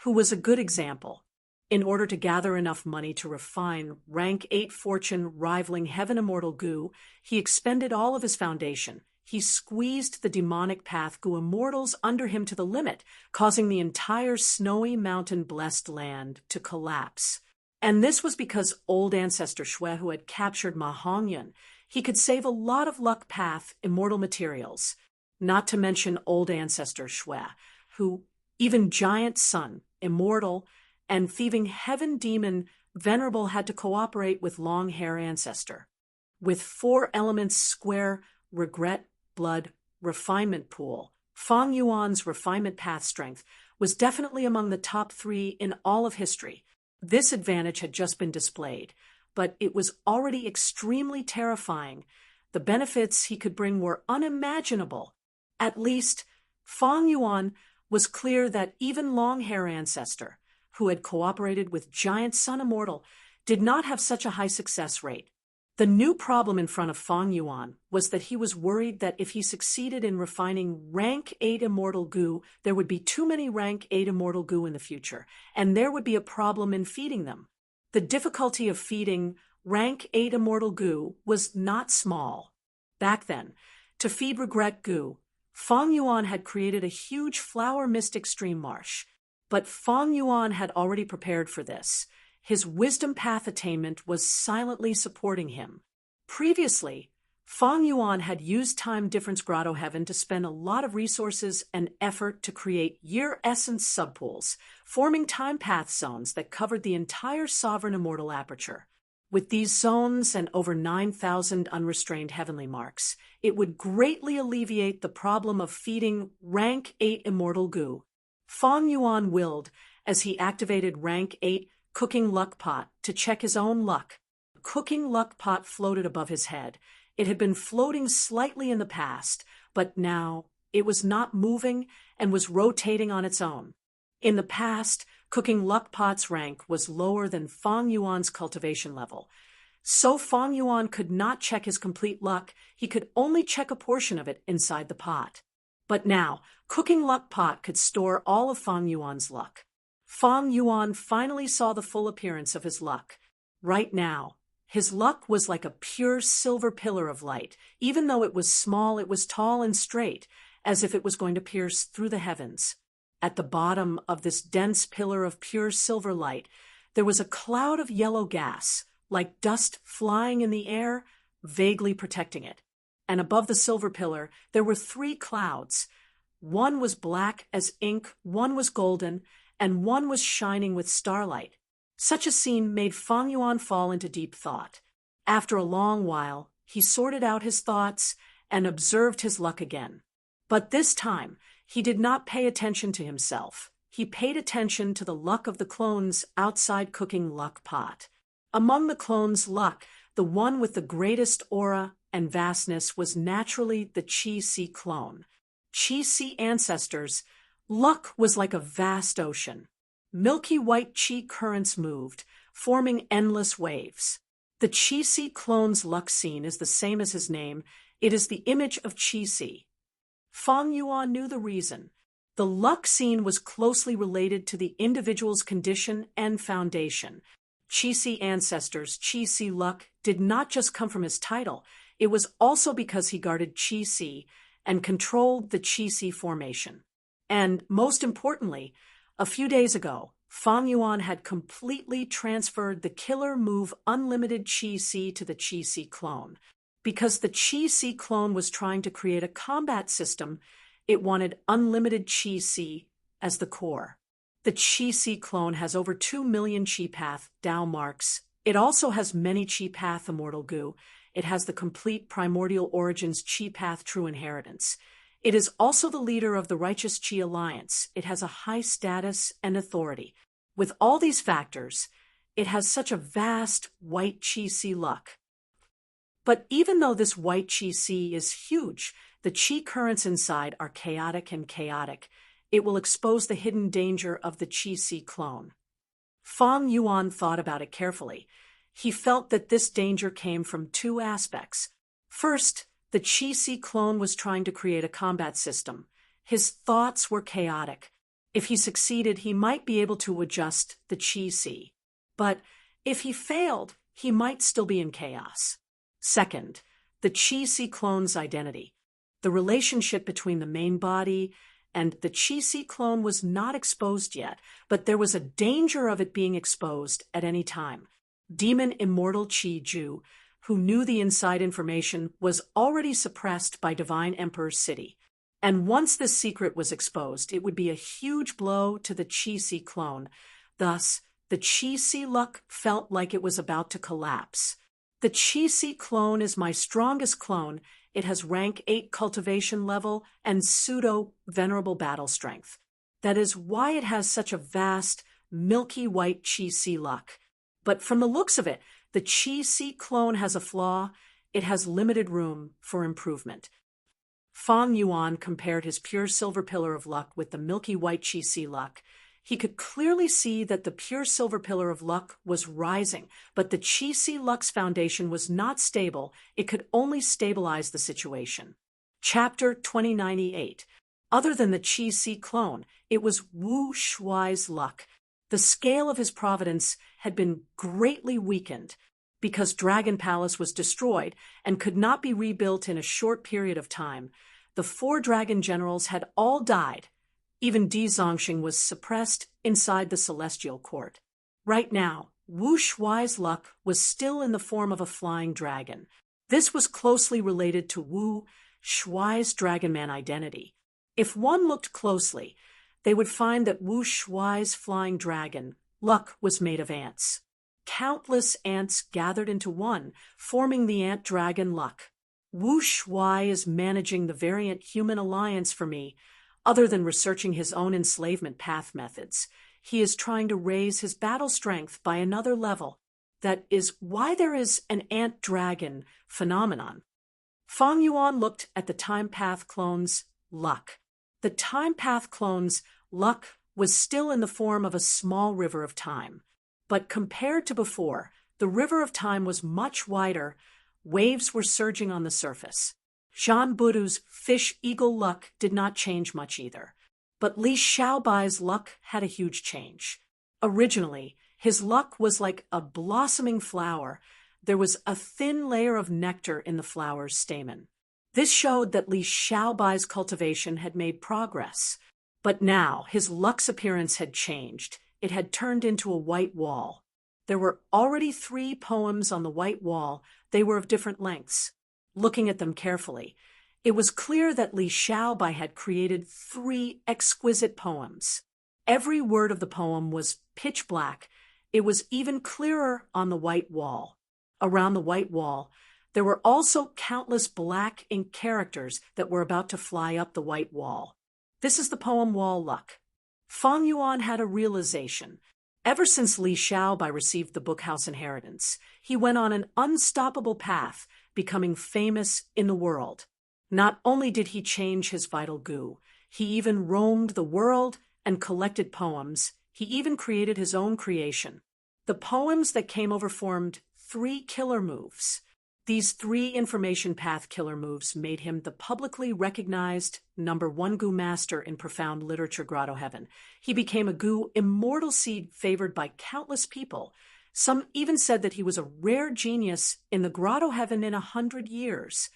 who was a good example, in order to gather enough money to refine rank 8 fortune rivaling heaven immortal goo, he expended all of his foundation. He squeezed the demonic path goo immortals under him to the limit, causing the entire snowy mountain-blessed land to collapse. And this was because old ancestor Shui, who had captured Ma Hongyun, he could save a lot of luck path immortal materials, not to mention old ancestor Shui, who even giant sun, immortal, and thieving heaven demon venerable had to cooperate with long hair ancestor. With 4 elements square, regret, blood, refinement pool, Fang Yuan's refinement path strength was definitely among the top 3 in all of history. This advantage had just been displayed, but it was already extremely terrifying. The benefits he could bring were unimaginable. At least, Fang Yuan was clear that even long hair ancestor, who had cooperated with giant sun immortal, did not have such a high success rate. The new problem in front of Fang Yuan was that he was worried that if he succeeded in refining rank 8 immortal goo, there would be too many rank 8 immortal goo in the future, and there would be a problem in feeding them. The difficulty of feeding rank 8 immortal goo was not small. Back then, to feed regret goo, Fang Yuan had created a huge flower mystic stream marsh. But Fang Yuan had already prepared for this. His wisdom path attainment was silently supporting him. Previously, Fang Yuan had used Time Difference Grotto Heaven to spend a lot of resources and effort to create year essence subpools, forming time path zones that covered the entire sovereign immortal aperture. With these zones and over 9,000 unrestrained heavenly marks, it would greatly alleviate the problem of feeding rank 8 immortal goo. Fang Yuan willed as he activated rank 8 cooking luck pot to check his own luck. The cooking luck pot floated above his head. It had been floating slightly in the past, but now it was not moving and was rotating on its own. In the past, cooking luck pot's rank was lower than Fang Yuan's cultivation level. So Fang Yuan could not check his complete luck, he could only check a portion of it inside the pot. But now, cooking luck pot could store all of Fang Yuan's luck. Fang Yuan finally saw the full appearance of his luck. Right now, his luck was like a pure silver pillar of light. Even though it was small, it was tall and straight, as if it was going to pierce through the heavens. At the bottom of this dense pillar of pure silver light, there was a cloud of yellow gas, like dust flying in the air, vaguely protecting it. And above the silver pillar, there were 3 clouds. One was black as ink, one was golden, and one was shining with starlight. Such a scene made Fang Yuan fall into deep thought. After a long while, he sorted out his thoughts and observed his luck again. But this time, he did not pay attention to himself. He paid attention to the luck of the clones outside cooking luck pot. Among the clones' luck, the one with the greatest aura and vastness was naturally the Qi-Si clone. Qi-Si ancestors' luck was like a vast ocean. Milky white Qi currents moved, forming endless waves. The Qi-Si clone's luck scene is the same as his name. It is the image of Qi-Si. Fang Yuan knew the reason. The luck scene was closely related to the individual's condition and foundation. Qi-Si ancestors' Qi-Si luck did not just come from his title. It was also because he guarded Qi-Si and controlled the Qi-Si formation. And most importantly, a few days ago, Fang Yuan had completely transferred the killer move Unlimited Qi-Si to the Qi-Si clone. Because the Qi-Si clone was trying to create a combat system, it wanted Unlimited Qi-Si as the core. The Qi-Si clone has over 2 million Qi Path Dao marks. It also has many Qi Path Immortal Goo. It has the complete Primordial Origins Qi Path True Inheritance. It is also the leader of the Righteous Qi Alliance. It has a high status and authority. With all these factors, it has such a vast white Qi-Si luck. But even though this white Qi-Si is huge, the Qi currents inside are chaotic and chaotic. It will expose the hidden danger of the Qi-Si clone. Fang Yuan thought about it carefully. He felt that this danger came from two aspects. First, the Qi-Si clone was trying to create a combat system. His thoughts were chaotic. If he succeeded, he might be able to adjust the Qi-Si. But if he failed, he might still be in chaos. Second, the Qi-Si clone's identity. The relationship between the main body and the Qi-Si clone was not exposed yet, but there was a danger of it being exposed at any time. Demon Immortal Qi Ju, who knew the inside information, was already suppressed by Divine Emperor's city. And once this secret was exposed, it would be a huge blow to the Qi-Si clone. Thus, the Qi-Si luck felt like it was about to collapse. The Qi-Si clone is my strongest clone. It has rank 8 cultivation level and pseudo-venerable battle strength. That is why it has such a vast, milky white Qi-Si luck. But from the looks of it, the Qi-Si clone has a flaw. It has limited room for improvement. Fang Yuan compared his pure silver pillar of luck with the milky white Qi-Si luck. He could clearly see that the pure silver pillar of luck was rising, but the Qi-Si luck's foundation was not stable. It could only stabilize the situation. Chapter 2098. Other than the Qi-Si clone, it was Wu Shuai's luck. The scale of his providence had been greatly weakened because Dragon Palace was destroyed and could not be rebuilt in a short period of time. The 4 dragon generals had all died. Even Di Zongxing was suppressed inside the celestial court. Right now, Wu Shuai's luck was still in the form of a flying dragon. This was closely related to Wu Shuai's Dragonman identity. If one looked closely, they would find that Wu Shuai's flying dragon luck was made of ants. Countless ants gathered into one, forming the ant dragon luck. Wu Shuai is managing the variant human alliance for me. Other than researching his own enslavement path methods, he is trying to raise his battle strength by another level. That is why there is an ant dragon phenomenon. Fang Yuan looked at the Time Path clone's luck. The Time Path clone's luck was still in the form of a small river of time. But compared to before, the river of time was much wider. Waves were surging on the surface. Zhan Budu's fish-eagle luck did not change much either. But Li Xiaobai's luck had a huge change. Originally, his luck was like a blossoming flower. There was a thin layer of nectar in the flower's stamen. This showed that Li Xiaobai's cultivation had made progress. But now his luck's appearance had changed. It had turned into a white wall. There were already 3 poems on the white wall. They were of different lengths. Looking at them carefully, it was clear that Li Xiaobai had created 3 exquisite poems. Every word of the poem was pitch black. It was even clearer on the white wall. Around the white wall, there were also countless black ink characters that were about to fly up the white wall. This is the poem Wall Luck. Fang Yuan had a realization. Ever since Li Xiaobai received the Bookhouse inheritance, he went on an unstoppable path, becoming famous in the world. Not only did he change his vital goo, he even roamed the world and collected poems. He even created his own creation. The poems that came over formed 3 killer moves. These 3 information path killer moves made him the publicly recognized #1 Goo master in profound literature Grotto Heaven. He became a Goo immortal seed favored by countless people. Some even said that he was a rare genius in the Grotto Heaven in 100 years.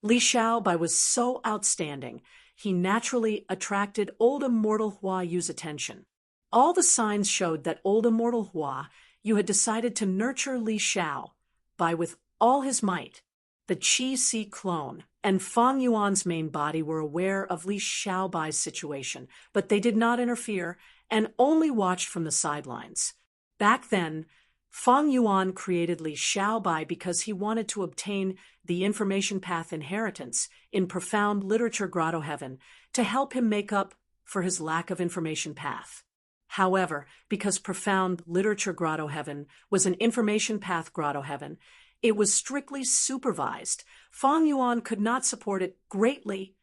Li Xiaobai was so outstanding, he naturally attracted old immortal Hua Yu's attention. All the signs showed that old immortal Hua Yu had decided to nurture Li Xiaobai with all his might. The Qi-Si clone and Fang Yuan's main body were aware of Li Xiaobai's situation, but they did not interfere and only watched from the sidelines. Back then, Fang Yuan created Li Xiaobai because he wanted to obtain the information path inheritance in profound literature Grotto Heaven to help him make up for his lack of information path. However, because profound literature Grotto Heaven was an information path Grotto Heaven, it was strictly supervised. Fang Yuan could not support it greatly.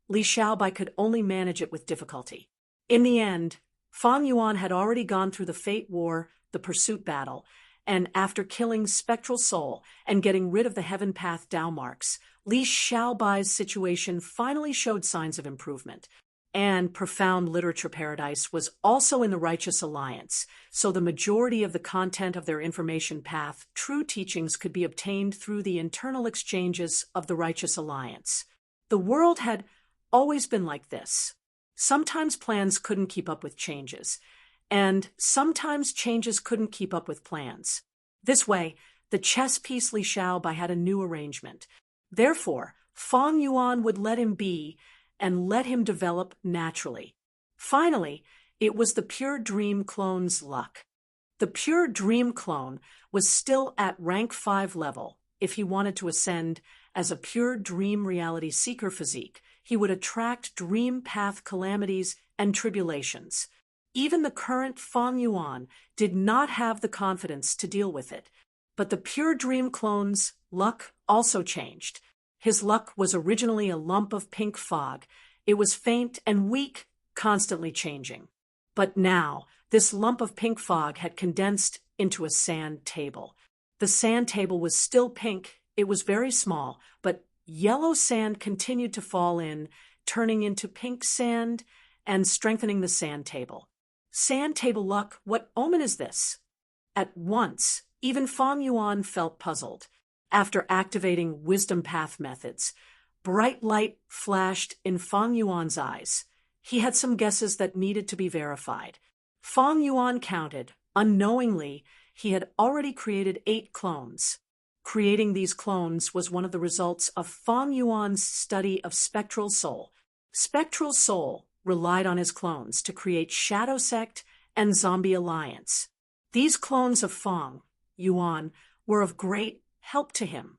Li Xiaobai could only manage it with difficulty. In the end, Fang Yuan had already gone through the Fate War, the Pursuit Battle, and after killing Spectral Soul and getting rid of the Heaven Path Dao marks, Li Xiaobai's situation finally showed signs of improvement. And Profound Literature Paradise was also in the Righteous Alliance, so the majority of the content of their information path, true teachings, could be obtained through the internal exchanges of the Righteous Alliance. The world had always been like this. Sometimes plans couldn't keep up with changes, and sometimes changes couldn't keep up with plans. This way, the chess piece Li Xiaobai had a new arrangement. Therefore, Fang Yuan would let him be and let him develop naturally. Finally, it was the Pure Dream clone's luck. The Pure Dream clone was still at rank 5 level. If he wanted to ascend as a Pure Dream Reality Seeker physique, he would attract dream path calamities and tribulations. Even the current Fang Yuan did not have the confidence to deal with it. But the Pure Dream clone's luck also changed. His luck was originally a lump of pink fog. It was faint and weak, constantly changing. But now, this lump of pink fog had condensed into a sand table. The sand table was still pink. It was very small, but yellow sand continued to fall in, turning into pink sand and strengthening the sand table. Sand table luck, what omen is this? At once, even Fang Yuan felt puzzled. After activating wisdom path methods, bright light flashed in Fang Yuan's eyes. He had some guesses that needed to be verified. Fang Yuan counted. Unknowingly, he had already created 8 clones. Creating these clones was one of the results of Fang Yuan's study of Spectral Soul. Spectral Soul relied on his clones to create Shadow Sect and Zombie Alliance. These clones of Fang Yuan were of great help to him.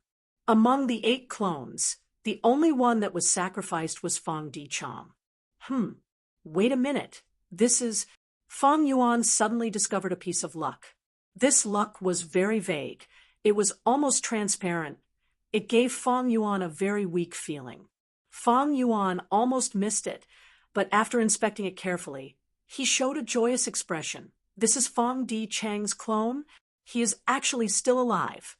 Among the 8 clones, the only one that was sacrificed was Fang Dichang. Wait a minute. Fang Yuan suddenly discovered a piece of luck. This luck was very vague. It was almost transparent. It gave Fang Yuan a very weak feeling. Fang Yuan almost missed it, but after inspecting it carefully, he showed a joyous expression. This is Fang Dichang's clone. He is actually still alive.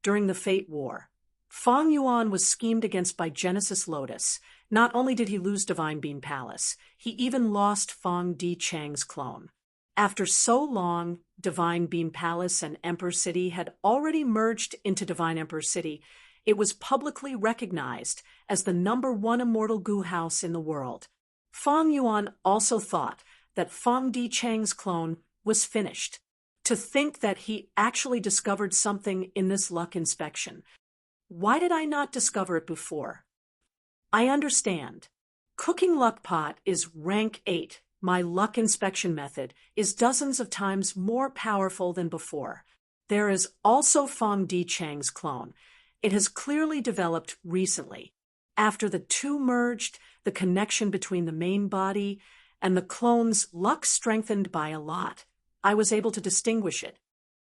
During the Fate War, Fang Yuan was schemed against by Genesis Lotus. Not only did he lose Divine Beam Palace, he even lost Fang Dichang's clone. After so long, Divine Beam Palace and Emperor City had already merged into Divine Emperor City. It was publicly recognized as the #1 immortal goo house in the world. Fang Yuan also thought that Fang Dichang's clone was finished. To think that he actually discovered something in this luck inspection. Why did I not discover it before? I understand. Cooking Luck Pot is rank 8. My luck inspection method is dozens of times more powerful than before. There is also Fang Dichang's clone. It has clearly developed recently. After the 2 merged, the connection between the main body and the clone's luck strengthened by a lot. I was able to distinguish it.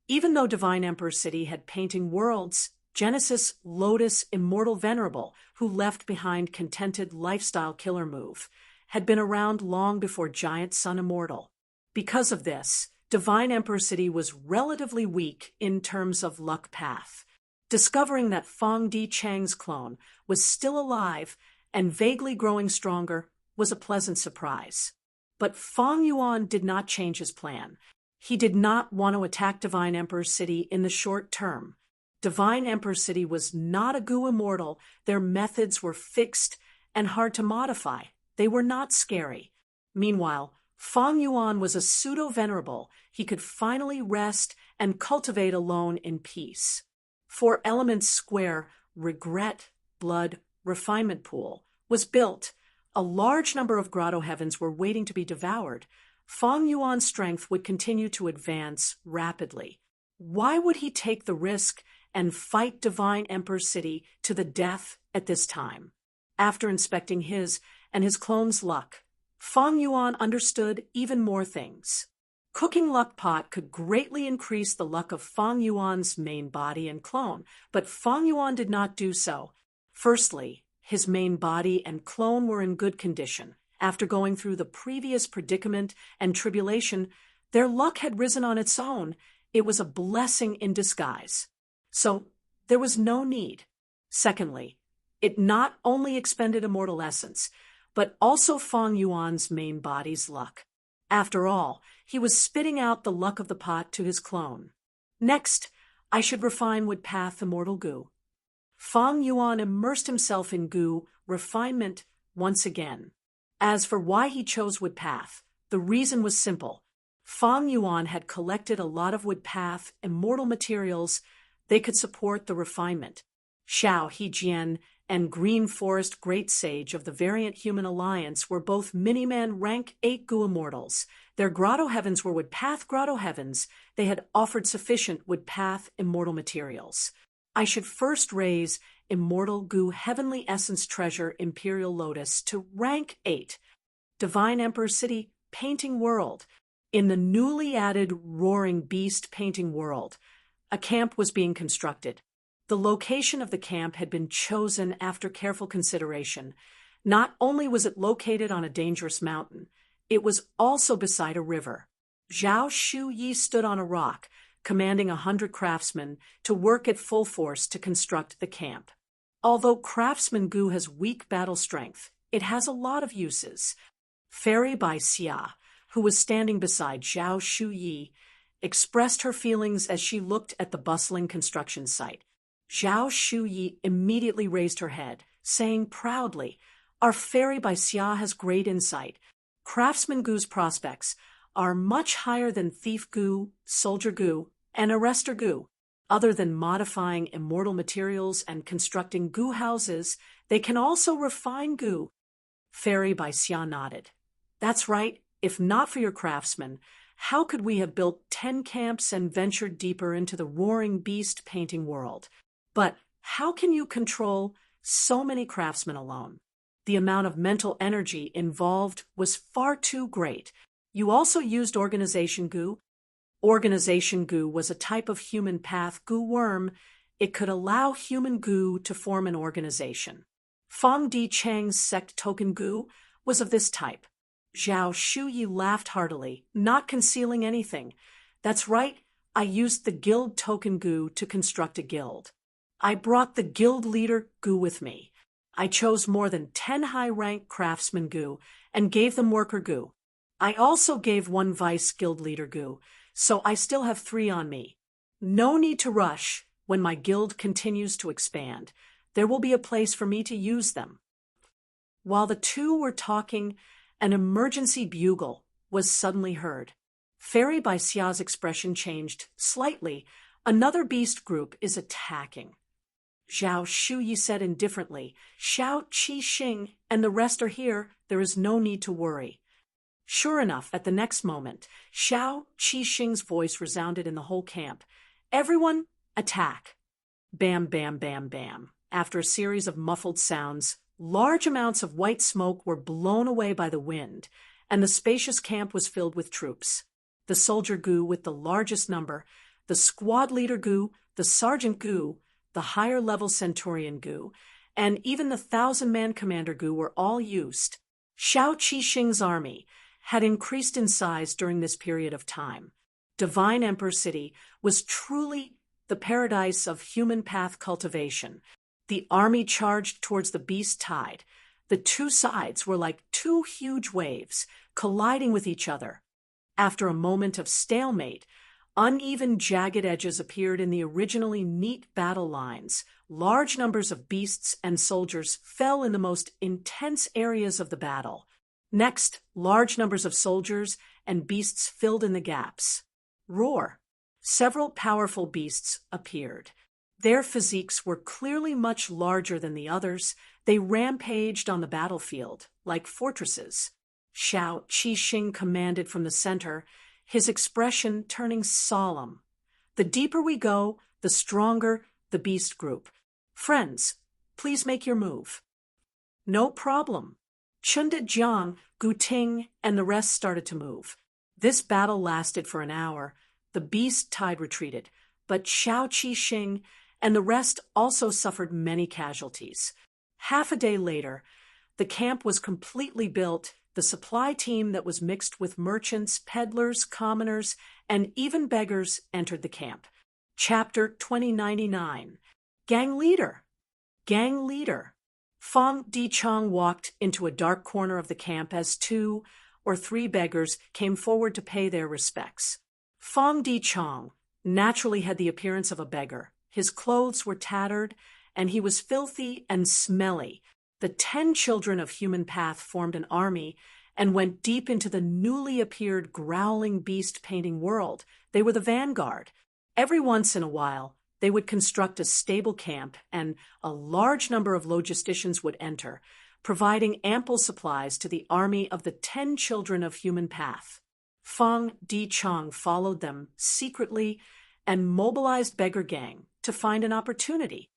Even though Divine Emperor City had painting worlds, Genesis Lotus Immortal Venerable, who left behind Contented Lifestyle Killer Move, had been around long before Giant Sun Immortal. Because of this, Divine Emperor City was relatively weak in terms of luck path. Discovering that Fang Dichang's clone was still alive and vaguely growing stronger was a pleasant surprise. But Fang Yuan did not change his plan. He did not want to attack Divine Emperor City in the short term. Divine Emperor City was not a goo immortal. Their methods were fixed and hard to modify. They were not scary. Meanwhile, Fang Yuan was a pseudo-venerable. He could finally rest and cultivate alone in peace. 4 Elements Square, Regret, Blood, Refinement Pool, was built. A large number of grotto heavens were waiting to be devoured. Fang Yuan's strength would continue to advance rapidly. Why would he take the risk and fight Divine Emperor City to the death at this time? After inspecting his and his clone's luck, Fang Yuan understood even more things. Cooking Luck Pot could greatly increase the luck of Fang Yuan's main body and clone, but Fang Yuan did not do so. Firstly, his main body and clone were in good condition. After going through the previous predicament and tribulation, their luck had risen on its own. It was a blessing in disguise. So there was no need. Secondly, it not only expended immortal essence, but also Fang Yuan's main body's luck. After all, he was spitting out the luck of the pot to his clone. Next, I should refine wood path immortal goo. Fang Yuan immersed himself in goo refinement once again. As for why he chose wood path, the reason was simple. Fang Yuan had collected a lot of wood path immortal materials. They could support the refinement. Xiao Hejian and Green Forest Great Sage of the Variant Human Alliance were both Miniman rank 8 goo immortals. Their grotto heavens were wood path grotto heavens. They had offered sufficient wood path immortal materials. I should first raise immortal goo heavenly essence treasure Imperial Lotus to rank 8. Divine Emperor City Painting World. In the newly added Roaring Beast Painting World, a camp was being constructed. The location of the camp had been chosen after careful consideration. Not only was it located on a dangerous mountain, it was also beside a river. Zhao Shuyi stood on a rock, commanding 100 craftsmen to work at full force to construct the camp. Although craftsman goo has weak battle strength, it has a lot of uses. Fairy Bai Xia, who was standing beside Zhao Shuyi, expressed her feelings as she looked at the bustling construction site. Zhao Shuyi immediately raised her head, saying proudly, "Our Fairy Bai Xia has great insight. Craftsman goo's prospects are much higher than thief goo, soldier goo, and arrestor goo. Other than modifying immortal materials and constructing goo houses, they can also refine goo." Fairy Bai Xia nodded. "That's right. If not for your craftsmen, how could we have built 10 camps and ventured deeper into the Roaring Beast Painting World? But how can you control so many craftsmen alone? The amount of mental energy involved was far too great. You also used organization goo. Organization goo was a type of human path goo worm. It could allow human goo to form an organization. Fang Di Chang's sect token goo was of this type." Zhao Shuyi laughed heartily, not concealing anything. "That's right, I used the guild token goo to construct a guild. I brought the guild leader goo with me. I chose more than 10 high-rank craftsman goo and gave them worker goo. I also gave 1 vice guild leader goo, so I still have 3 on me. No need to rush. When my guild continues to expand, there will be a place for me to use them." While the two were talking, an emergency bugle was suddenly heard. Fairy Bai Xia's expression changed slightly. "Another beast group is attacking." Zhao Shuyi said indifferently, "Xiao Qi Xing and the rest are here. There is no need to worry." Sure enough, at the next moment, Xiao Qi Xing's voice resounded in the whole camp. "Everyone, attack!" Bam, bam, bam, bam. After a series of muffled sounds, large amounts of white smoke were blown away by the wind, and the spacious camp was filled with troops. The soldier goo with the largest number, the squad leader goo, the sergeant goo, the higher-level centurion goo, and even the 1,000-man commander goo were all used. Xiao Qixing's army had increased in size during this period of time. Divine Emperor City was truly the paradise of human path cultivation. The army charged towards the beast tide. The two sides were like 2 huge waves, colliding with each other. After a moment of stalemate, uneven jagged edges appeared in the originally neat battle lines. Large numbers of beasts and soldiers fell in the most intense areas of the battle. Next, large numbers of soldiers and beasts filled in the gaps. Roar! Several powerful beasts appeared. Their physiques were clearly much larger than the others. They rampaged on the battlefield like fortresses. Xiao Qixing commanded from the center, his expression turning solemn. "The deeper we go, the stronger the beast group. Friends, please make your move." "No problem." Chunda Jiang, Gu Ting, and the rest started to move. This battle lasted for an hour. The beast tide retreated, but Xiao Qixing and the rest also suffered many casualties. Half a day later, the camp was completely built. the supply team that was mixed with merchants, peddlers, commoners, and even beggars entered the camp. Chapter 2099. Gang Leader. Gang Leader. Fong Di-chong walked into a dark corner of the camp as 2 or 3 beggars came forward to pay their respects. Fong Di-chong naturally had the appearance of a beggar. His clothes were tattered, and he was filthy and smelly. The 10 children of Human Path formed an army and went deep into the newly appeared growling beast painting world. They were the vanguard. Every once in a while, they would construct a stable camp, and a large number of logisticians would enter, providing ample supplies to the army of the 10 children of Human Path. Fong Di-chong followed them secretly and mobilized Beggar Gang to find an opportunity.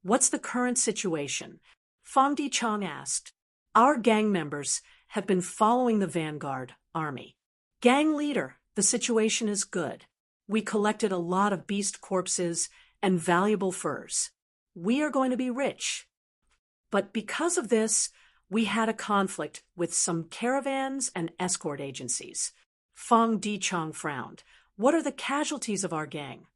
"What's the current situation?" Fong Di-chong asked. "Our gang members have been following the vanguard army." "Gang Leader, the situation is good. We collected a lot of beast corpses and valuable furs. We are going to be rich. But because of this, we had a conflict with some caravans and escort agencies." Fong Di-chong frowned. "What are the casualties of our gang?"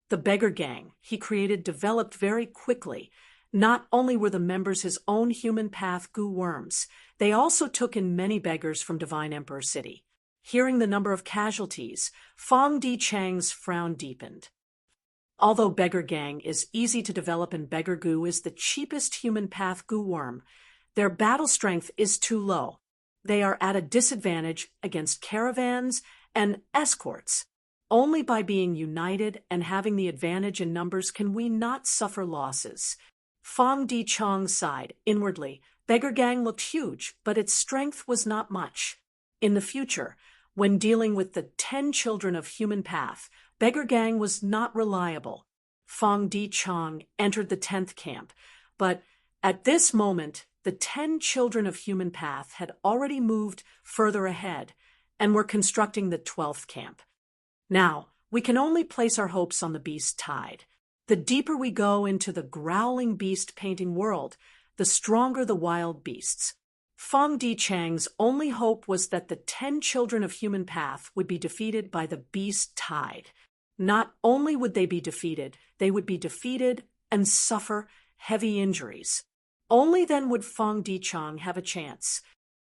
The Beggar Gang he created developed very quickly. Not only were the members his own Human Path goo worms, they also took in many beggars from Divine Emperor City. Hearing the number of casualties, Fong Di-chang's frown deepened. Although Beggar Gang is easy to develop and Beggar Goo is the cheapest Human Path goo worm, their battle strength is too low. They are at a disadvantage against caravans and escorts. Only by being united and having the advantage in numbers can we not suffer losses. Fong Di-chong sighed inwardly. Beggar Gang looked huge, but its strength was not much. In the future, when dealing with the 10 children of Human Path, Beggar Gang was not reliable. Fong Di-chong entered the 10th camp, but at this moment, the 10 children of Human Path had already moved further ahead and were constructing the 12th camp. Now, we can only place our hopes on the beast tide. The deeper we go into the growling beast painting world, the stronger the wild beasts. Fong Di-chang's only hope was that the 10 children of Human Path would be defeated by the beast tide. Not only would they be defeated and suffer heavy injuries. Only then would Fong Di-chong have a chance.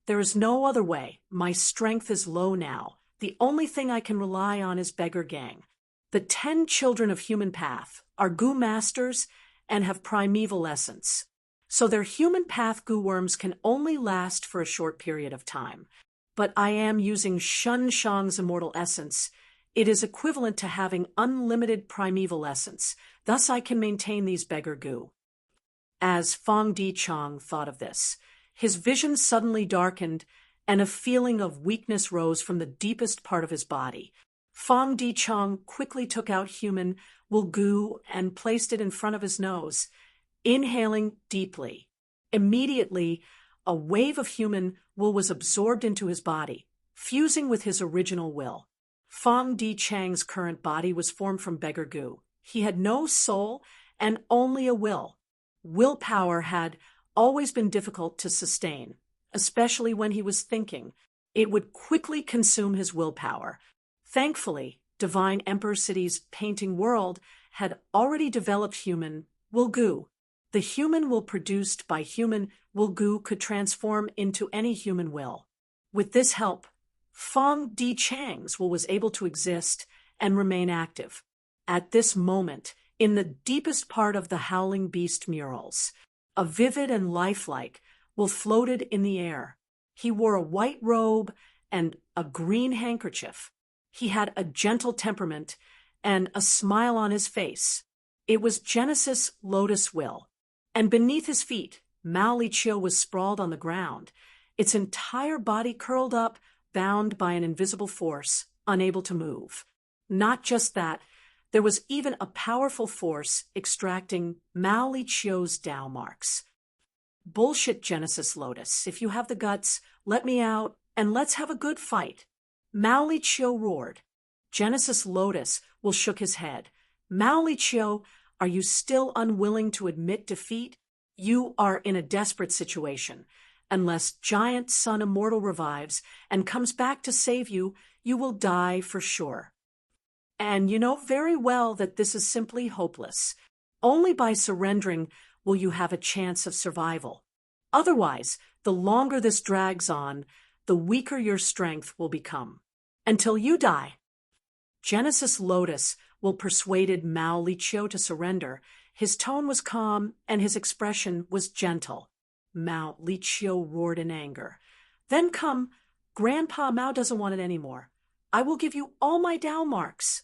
"There is no other way. My strength is low now. The only thing I can rely on is Beggar Gang. The 10 children of Human Path are goo masters and have primeval essence. So their Human Path goo worms can only last for a short period of time. But I am using Shun Shang's immortal essence. It is equivalent to having unlimited primeval essence. Thus I can maintain these Beggar Goo." As Fong Di-chong thought of this, his vision suddenly darkened and a feeling of weakness rose from the deepest part of his body. Fong Di-chong quickly took out human will goo and placed it in front of his nose. Inhaling deeply. Immediately, a wave of human will was absorbed into his body, fusing with his original will. Fong Di-chang's current body was formed from Beggar Goo. He had no soul and only a will. Willpower had always been difficult to sustain, especially when he was thinking. It would quickly consume his willpower. Thankfully, Divine Emperor City's painting world had already developed human will goo. The human will produced by human will goo could transform into any human will. With this help, Fong Di-chang's will was able to exist and remain active. At this moment, in the deepest part of the Howling Beast murals, a vivid and lifelike will floated in the air. He wore a white robe and a green handkerchief. He had a gentle temperament and a smile on his face. It was Genesis Lotus Will. And beneath his feet, Mao Li-chio was sprawled on the ground, its entire body curled up, bound by an invisible force, unable to move. Not just that, there was even a powerful force extracting Mao Li-chio's Tao marks. "Bullshit, Genesis Lotus. If you have the guts, let me out, and let's have a good fight." Mao Li-chio roared. Genesis Lotus will shook his head. "Mao Li-chio, are you still unwilling to admit defeat? You are in a desperate situation. Unless giant sun immortal revives and comes back to save you, you will die for sure. And you know very well that this is simply hopeless. Only by surrendering will you have a chance of survival. Otherwise, the longer this drags on, the weaker your strength will become. Until you die. Genesis Lotus will persuaded Mao Liqiu to surrender. His tone was calm and his expression was gentle. Mao Liqiu roared in anger. Then come, Grandpa Mao doesn't want it anymore. I will give you all my Tao marks.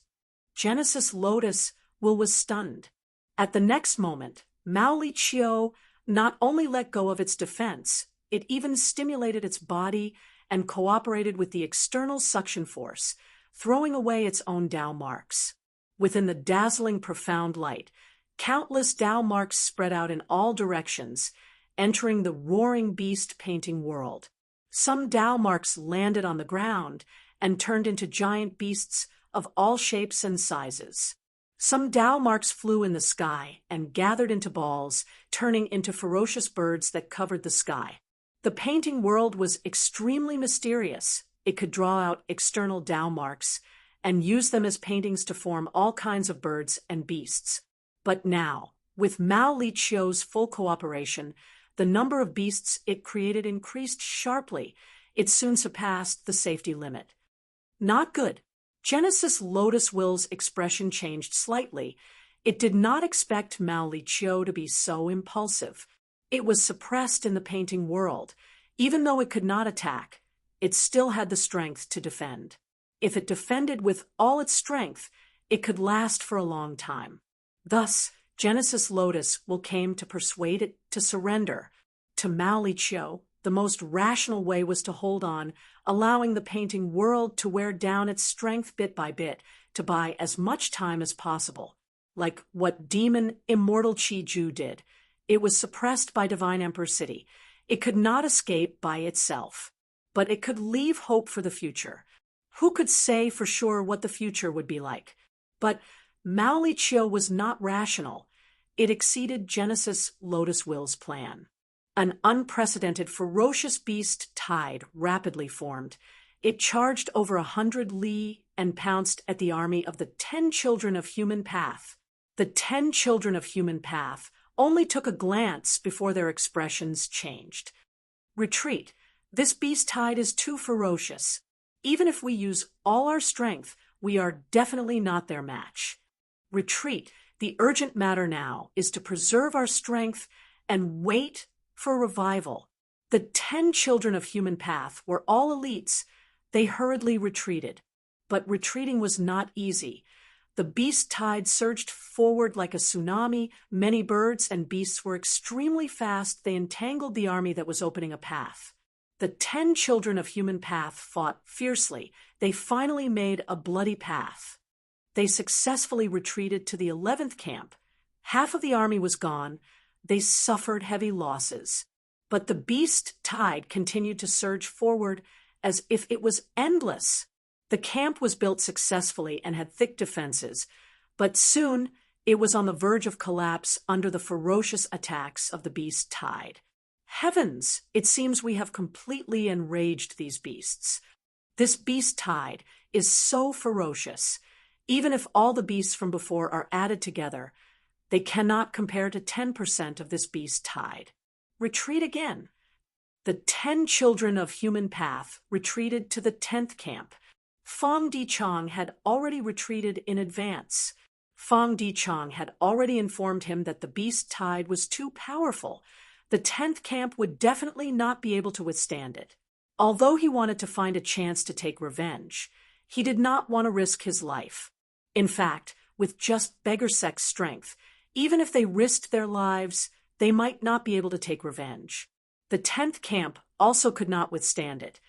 Genesis Lotus was stunned. At the next moment, Mao Liqiu not only let go of its defense, it even stimulated its body and cooperated with the external suction force, throwing away its own Tao marks. Within the dazzling profound light, countless Tao marks spread out in all directions, entering the roaring beast painting world. Some Tao marks landed on the ground and turned into giant beasts of all shapes and sizes. Some Tao marks flew in the sky and gathered into balls, turning into ferocious birds that covered the sky. The painting world was extremely mysterious. It could draw out external Tao marks and use them as paintings to form all kinds of birds and beasts. But now, with Mao Liqiu's full cooperation, the number of beasts it created increased sharply. It soon surpassed the safety limit. Not good. Genesis Lotus Will's expression changed slightly. It did not expect Mao Liqiu to be so impulsive. It was suppressed in the painting world. Even though it could not attack, it still had the strength to defend. If it defended with all its strength, it could last for a long time. Thus, Genesis Lotus Will came to persuade it to surrender. To Mao Liqiu, the most rational way was to hold on, allowing the painting world to wear down its strength bit by bit, to buy as much time as possible. Like what demon immortal Qi Ju did. It was suppressed by Divine Emperor City. It could not escape by itself. But it could leave hope for the future. Who could say for sure what the future would be like? But Mao Liqiu was not rational. It exceeded Genesis Lotus Will's plan. An unprecedented, ferocious beast tide rapidly formed. It charged over 100 li and pounced at the army of the 10 children of human path. The 10 children of human path only took a glance before their expressions changed. Retreat. This beast tide is too ferocious. Even if we use all our strength, we are definitely not their match. Retreat. The urgent matter now is to preserve our strength and wait for revival. The 10 children of human path were all elites. They hurriedly retreated. But retreating was not easy. The beast tide surged forward like a tsunami. Many birds and beasts were extremely fast. They entangled the army that was opening a path. The 10 children of human path fought fiercely. They finally made a bloody path. They successfully retreated to the 11th camp. Half of the army was gone. They suffered heavy losses. But the beast tide continued to surge forward as if it was endless. The camp was built successfully and had thick defenses, but soon it was on the verge of collapse under the ferocious attacks of the beast tide. Heavens, it seems we have completely enraged these beasts. This beast tide is so ferocious. Even if all the beasts from before are added together, they cannot compare to 10% of this beast tide. Retreat again. The 10 children of human path retreated to the 10th camp. Fang Dichang had already retreated in advance. Fang Dichang had already informed him that the beast tide was too powerful. The 10th camp would definitely not be able to withstand it. Although he wanted to find a chance to take revenge, he did not want to risk his life. In fact, with just beggar sex strength, even if they risked their lives, they might not be able to take revenge. The 10th camp also could not withstand it.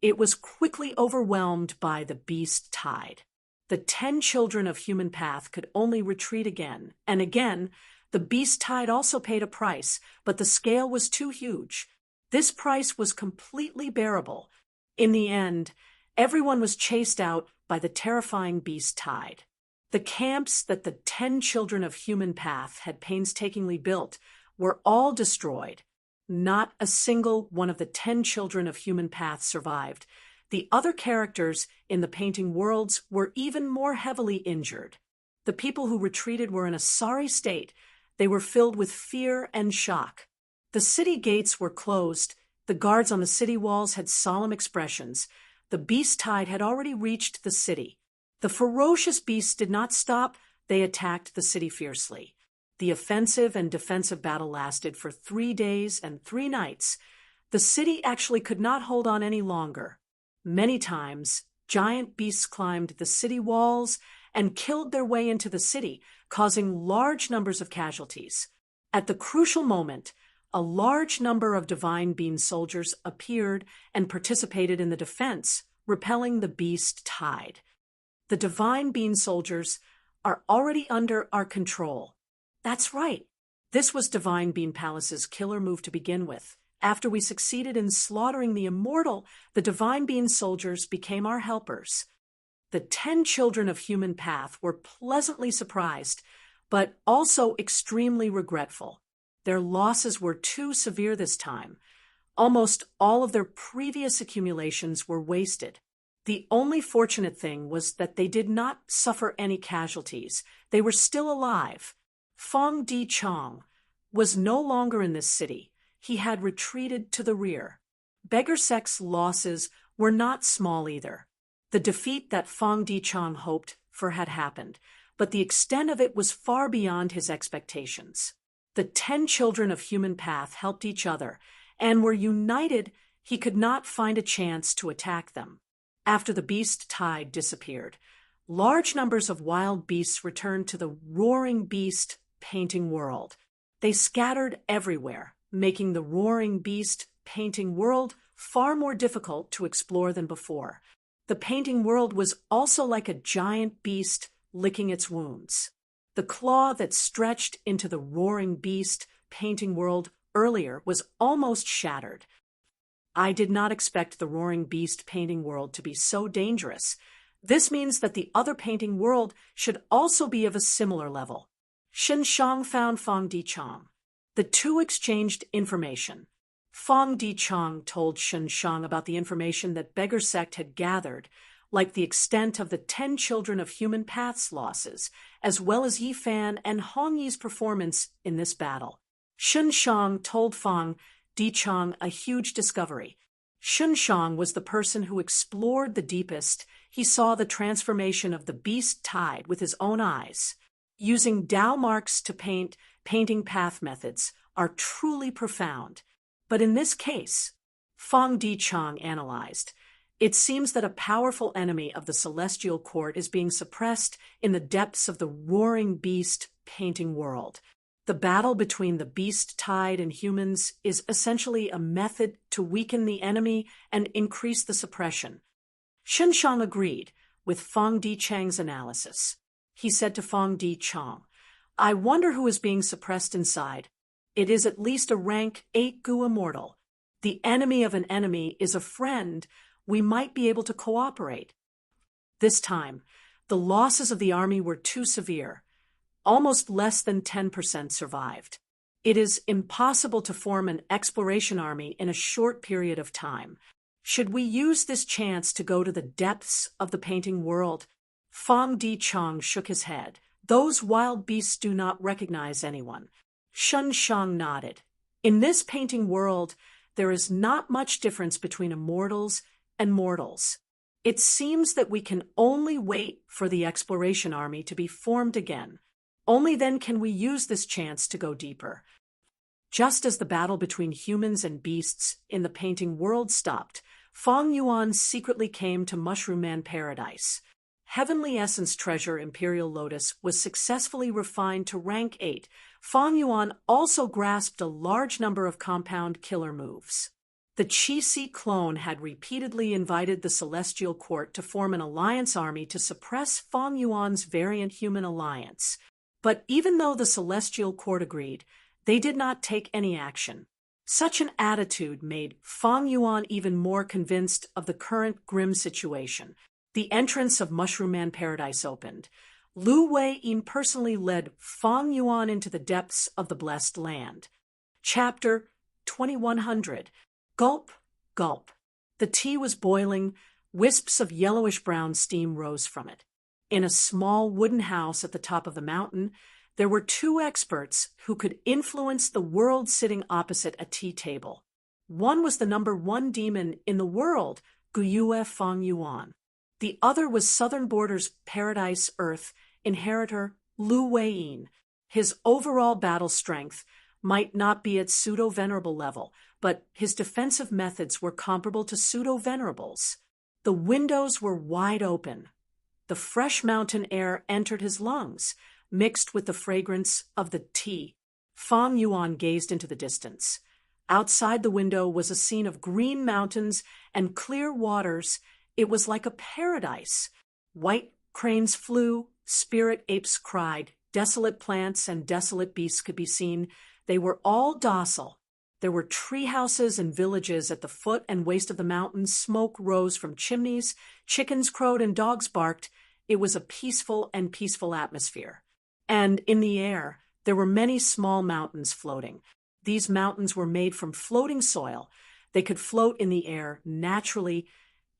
It was quickly overwhelmed by the beast tide. The 10 children of human path could only retreat again and again. The beast tide also paid a price, but the scale was too huge. This price was completely bearable. In the end, everyone was chased out by the terrifying beast tide. The camps that the 10 children of human path had painstakingly built were all destroyed. Not a single one of the 10 children of human paths survived. The other characters in the painting worlds were even more heavily injured. The people who retreated were in a sorry state. They were filled with fear and shock. The city gates were closed. The guards on the city walls had solemn expressions. The beast tide had already reached the city. The ferocious beasts did not stop. They attacked the city fiercely. The offensive and defensive battle lasted for 3 days and 3 nights. The city actually could not hold on any longer. Many times, giant beasts climbed the city walls and killed their way into the city, causing large numbers of casualties. At the crucial moment, a large number of divine being soldiers appeared and participated in the defense, repelling the beast tide. The divine being soldiers are already under our control. That's right. This was Divine Bean Palace's killer move to begin with. After we succeeded in slaughtering the immortal, the Divine Bean soldiers became our helpers. The 10 children of human path were pleasantly surprised, but also extremely regretful. Their losses were too severe this time. Almost all of their previous accumulations were wasted. The only fortunate thing was that they did not suffer any casualties. They were still alive. Fong Di Chong was no longer in this city. He had retreated to the rear. Beggar Sek's losses were not small either. The defeat that Fong Di Chong hoped for had happened, but the extent of it was far beyond his expectations. The 10 children of human path helped each other and were united. He could not find a chance to attack them. After the beast tide disappeared, large numbers of wild beasts returned to the roaring beast painting world. They scattered everywhere, making the roaring beast painting world far more difficult to explore than before. The painting world was also like a giant beast licking its wounds. The claw that stretched into the roaring beast painting world earlier was almost shattered. I did not expect the roaring beast painting world to be so dangerous. This means that the other painting world should also be of a similar level. Shen Shang found Fong Di Chong. The two exchanged information. Fong Di Chong told Shen Shang about the information that Beggar Sect had gathered, like the extent of the 10 children of human path's losses, as well as Yi Fan and Hong Yi's performance in this battle. Shen Shang told Fong Di Chong a huge discovery. Shen Shang was the person who explored the deepest. He saw the transformation of the beast tide with his own eyes. Using Dao marks to painting path methods are truly profound. But in this case, Fong Di Chong analyzed, it seems that a powerful enemy of the celestial court is being suppressed in the depths of the roaring beast painting world. The battle between the beast tide and humans is essentially a method to weaken the enemy and increase the suppression. Shen Shang agreed with Fong Di Chang's analysis. He said to Fong Di Chong, I wonder who is being suppressed inside. It is at least a rank 8 Gu immortal. The enemy of an enemy is a friend. We might be able to cooperate. This time, the losses of the army were too severe. Almost less than 10% survived. It is impossible to form an exploration army in a short period of time. Should we use this chance to go to the depths of the painting world? Fong Di Chong shook his head. Those wild beasts do not recognize anyone. Shen Shang nodded. In this painting world, there is not much difference between immortals and mortals. It seems that we can only wait for the exploration army to be formed again. Only then can we use this chance to go deeper. Just as the battle between humans and beasts in the painting world stopped, Fong Yuan secretly came to Mushroom Man Paradise. Heavenly Essence Treasure Imperial Lotus was successfully refined to rank 8. Fong Yuan also grasped a large number of compound killer moves. The Qi-Si clone had repeatedly invited the Celestial Court to form an alliance army to suppress Fong Yuan's variant human alliance. But even though the Celestial Court agreed, they did not take any action. Such an attitude made Fong Yuan even more convinced of the current grim situation. The entrance of Mushroom Man Paradise opened. Lu Wei-yin personally led Fong Yuan into the depths of the Blessed Land. Chapter 2100. Gulp, gulp. The tea was boiling. Wisps of yellowish-brown steam rose from it. In a small wooden house at the top of the mountain, there were two experts who could influence the world sitting opposite a tea table. One was the #1 demon in the world, Guyue Feng Yuan. The other was Southern Border's Paradise Earth inheritor Lu Weiyin. His overall battle strength might not be at pseudo-venerable level, but his defensive methods were comparable to pseudo-venerables. The windows were wide open. The fresh mountain air entered his lungs, mixed with the fragrance of the tea. Feng Yuan gazed into the distance. Outside the window was a scene of green mountains and clear waters. It was like a paradise. White cranes flew, spirit apes cried, desolate plants and desolate beasts could be seen. They were all docile. There were tree houses and villages at the foot and waist of the mountains. Smoke rose from chimneys, chickens crowed and dogs barked. It was a peaceful atmosphere. And in the air, there were many small mountains floating. These mountains were made from floating soil. They could float in the air naturally.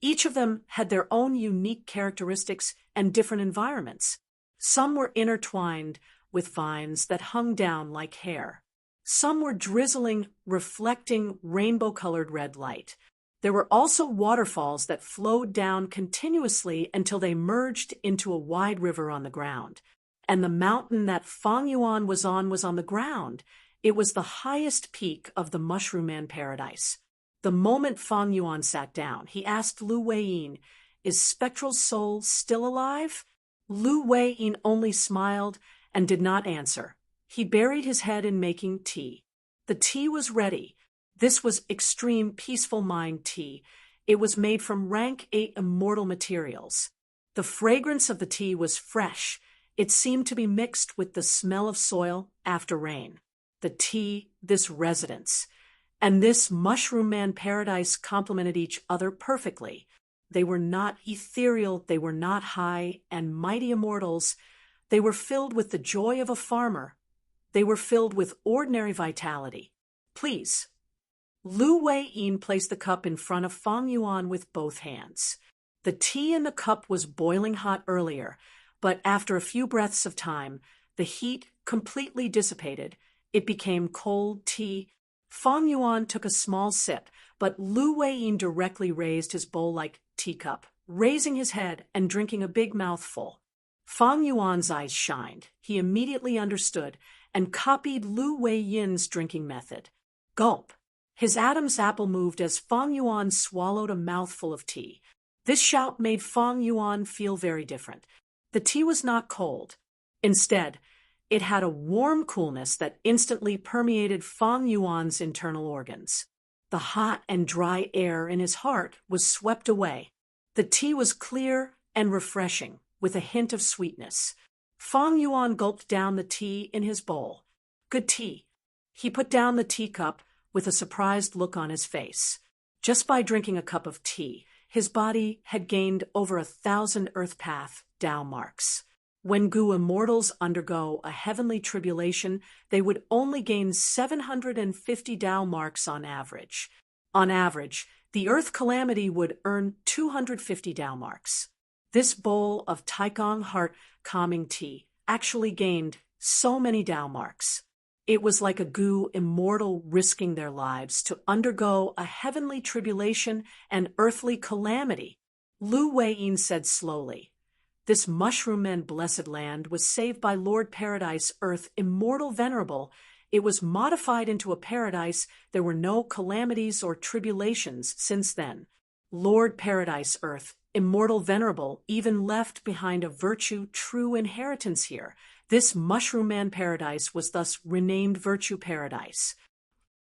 Each of them had their own unique characteristics and different environments. Some were intertwined with vines that hung down like hair. Some were drizzling, reflecting rainbow-colored red light. There were also waterfalls that flowed down continuously until they merged into a wide river on the ground. And the mountain that Feng Yuan was on the ground. It was the highest peak of the Mushroom Man Paradise. The moment Feng Yuan sat down, he asked Lu Weiyin, "Is Spectral Soul still alive?" Lu Weiyin only smiled and did not answer. He buried his head in making tea. The tea was ready. This was extreme peaceful mind tea. It was made from rank 8 immortal materials. The fragrance of the tea was fresh. It seemed to be mixed with the smell of soil after rain. The tea, this residence, and this Mushroom Man Paradise complemented each other perfectly. They were not ethereal, they were not high and mighty immortals. They were filled with the joy of a farmer. They were filled with ordinary vitality. "Please." Lu Weiyin placed the cup in front of Feng Yuan with both hands. The tea in the cup was boiling hot earlier, but after a few breaths of time, the heat completely dissipated. It became cold tea. Feng Yuan took a small sip, but Lu Weiyin directly raised his bowl-like teacup, raising his head and drinking a big mouthful. Feng Yuan's eyes shined. He immediately understood and copied Lu Weiyin's drinking method. Gulp. His Adam's apple moved as Feng Yuan swallowed a mouthful of tea. This shout made Feng Yuan feel very different. The tea was not cold. Instead, it had a warm coolness that instantly permeated Feng Yuan's internal organs. The hot and dry air in his heart was swept away. The tea was clear and refreshing, with a hint of sweetness. Feng Yuan gulped down the tea in his bowl. Good tea. He put down the teacup with a surprised look on his face. Just by drinking a cup of tea, his body had gained over 1,000 Earth Path Tao marks. When Gu immortals undergo a heavenly tribulation, they would only gain 750 Tao marks on average. On average, the Earth calamity would earn 250 Tao marks. This bowl of Taikong heart calming tea actually gained so many Tao marks. It was like a Gu immortal risking their lives to undergo a heavenly tribulation and earthly calamity. Lu Weiyin said slowly, "This Mushroom Man blessed land was saved by Lord Paradise Earth Immortal Venerable. It was modified into a paradise. There were no calamities or tribulations since then. Lord Paradise Earth Immortal Venerable even left behind a virtue true inheritance here. This Mushroom Man Paradise was thus renamed Virtue Paradise.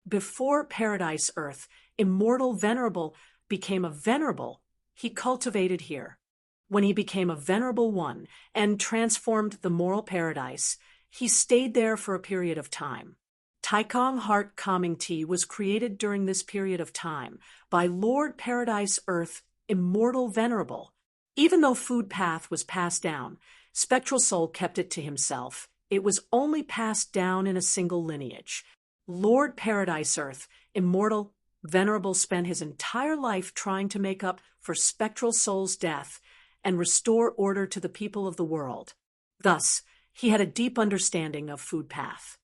Before Paradise Earth Immortal Venerable became a venerable, he cultivated here. When he became a venerable one and transformed the moral paradise, he stayed there for a period of time. Taikong Heart Calming Tea was created during this period of time by Lord Paradise Earth Immortal Venerable. Even though food path was passed down, Spectral Soul kept it to himself. It was only passed down in a single lineage. Lord Paradise Earth immortal Venerable spent his entire life trying to make up for Spectral Soul's death and restore order to the people of the world. Thus, he had a deep understanding of food path.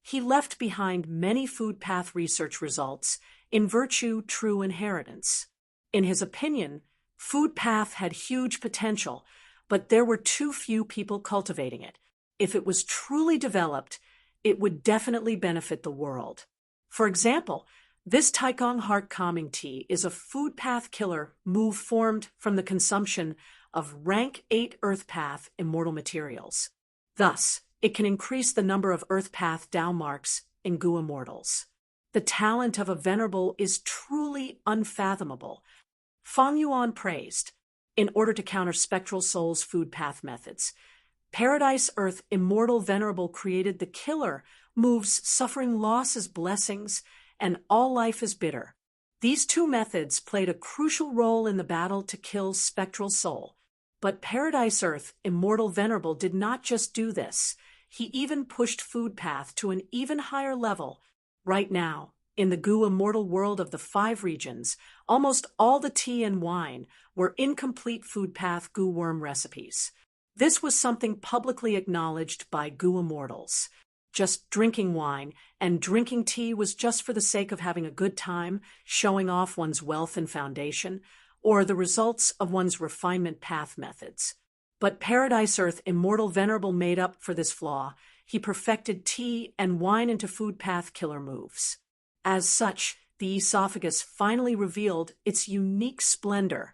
He left behind many food path research results in Virtue True Inheritance. In his opinion, food path had huge potential, but there were too few people cultivating it. If it was truly developed, it would definitely benefit the world. For example, this Taikong heart calming tea is a food path killer move formed from the consumption of rank 8 earth path immortal materials. Thus, it can increase the number of earth path Tao marks in Gu immortals. The talent of a venerable is truly unfathomable. Fang Yuan praised, in order to counter Spectral Soul's food path methods, Paradise Earth Immortal Venerable created the killer moves suffering loss as blessings and all life is bitter. These two methods played a crucial role in the battle to kill Spectral Soul. But Paradise Earth Immortal Venerable did not just do this. He even pushed food path to an even higher level. Right now, in the Gu immortal world of the 5 regions, almost all the tea and wine were incomplete food path Gu worm recipes. This was something publicly acknowledged by Gu immortals. Just drinking wine and drinking tea was just for the sake of having a good time, showing off one's wealth and foundation, or the results of one's refinement path methods. But Paradise Earth Immortal Venerable made up for this flaw. He perfected tea and wine into food path killer moves. As such, the esophagus finally revealed its unique splendor.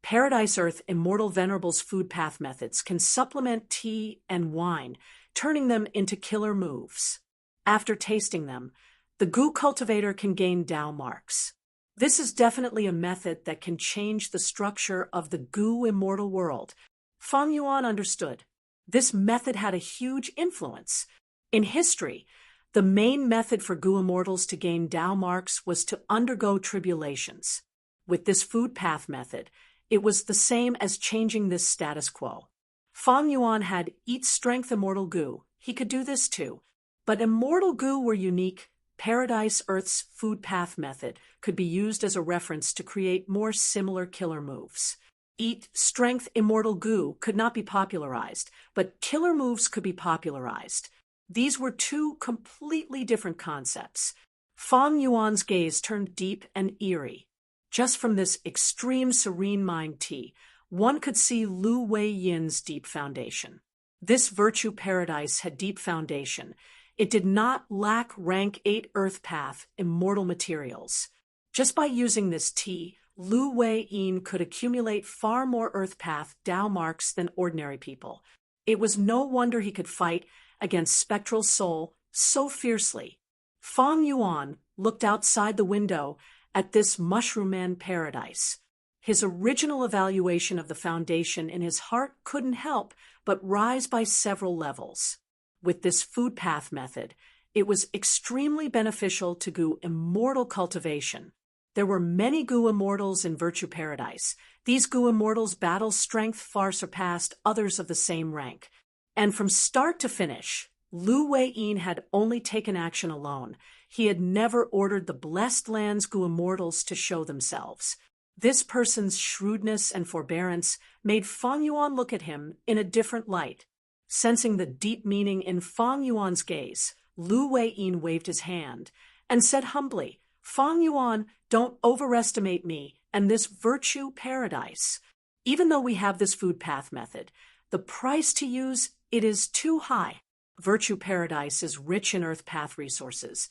Paradise Earth Immortal Venerable's food path methods can supplement tea and wine, turning them into killer moves. After tasting them, the Gu cultivator can gain Tao marks. This is definitely a method that can change the structure of the Gu immortal world. Fang Yuan understood. This method had a huge influence. In history, the main method for Gu immortals to gain Tao marks was to undergo tribulations. With this food path method, it was the same as changing this status quo. Fang Yuan had Eat Strength Immortal Gu. He could do this too. But Immortal Gu were unique. Paradise Earth's food path method could be used as a reference to create more similar killer moves. Eat Strength Immortal Gu could not be popularized, but killer moves could be popularized. These were two completely different concepts. Fang Yuan's gaze turned deep and eerie. Just from this extreme serene mind tea, one could see Lu Wei Yin's deep foundation. This virtue paradise had deep foundation. It did not lack rank 8 earth path immortal materials. Just by using this tea, Lu Wei Yin could accumulate far more earth path Tao marks than ordinary people. It was no wonder he could fight against Spectral Soul so fiercely. Fang Yuan looked outside the window at this mushroom man paradise. His original evaluation of the foundation in his heart couldn't help but rise by several levels. With this food path method, it was extremely beneficial to Gu immortal cultivation. There were many Gu immortals in Virtue Paradise. These Gu immortals' battle strength far surpassed others of the same rank. And from start to finish, Lu Wei Yin had only taken action alone. He had never ordered the Blessed Land's Gu immortals to show themselves. This person's shrewdness and forbearance made Fang Yuan look at him in a different light. Sensing the deep meaning in Fang Yuan's gaze, Lu Wei Yin waved his hand and said humbly, "Fang Yuan, don't overestimate me and this virtue paradise. Even though we have this food path method, the price to use it is too high. Virtue Paradise is rich in earth path resources.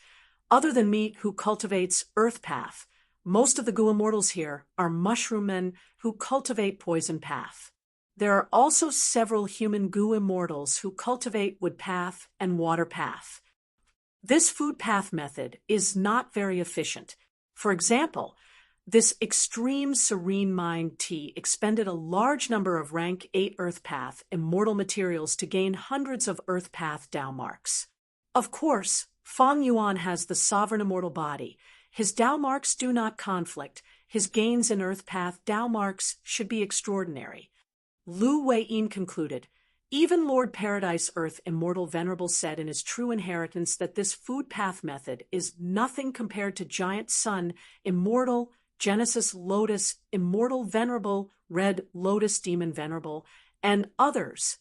Other than me who cultivates earth path, most of the Gu immortals here are mushroom men who cultivate poison path. There are also several human Gu immortals who cultivate wood path and water path. This food path method is not very efficient. For example, this extreme serene mind tea expended a large number of rank 8 earth path immortal materials to gain hundreds of earth path Tao marks. Of course, Fang Yuan has the sovereign immortal body. His Tao marks do not conflict. His gains in earth path Tao marks should be extraordinary. Lu Wei Yin concluded, Even Lord Paradise Earth Immortal Venerable said in his True Inheritance that this food path method is nothing compared to Giant Sun Immortal, Genesis Lotus Immortal Venerable, Red Lotus Demon Venerable, and others.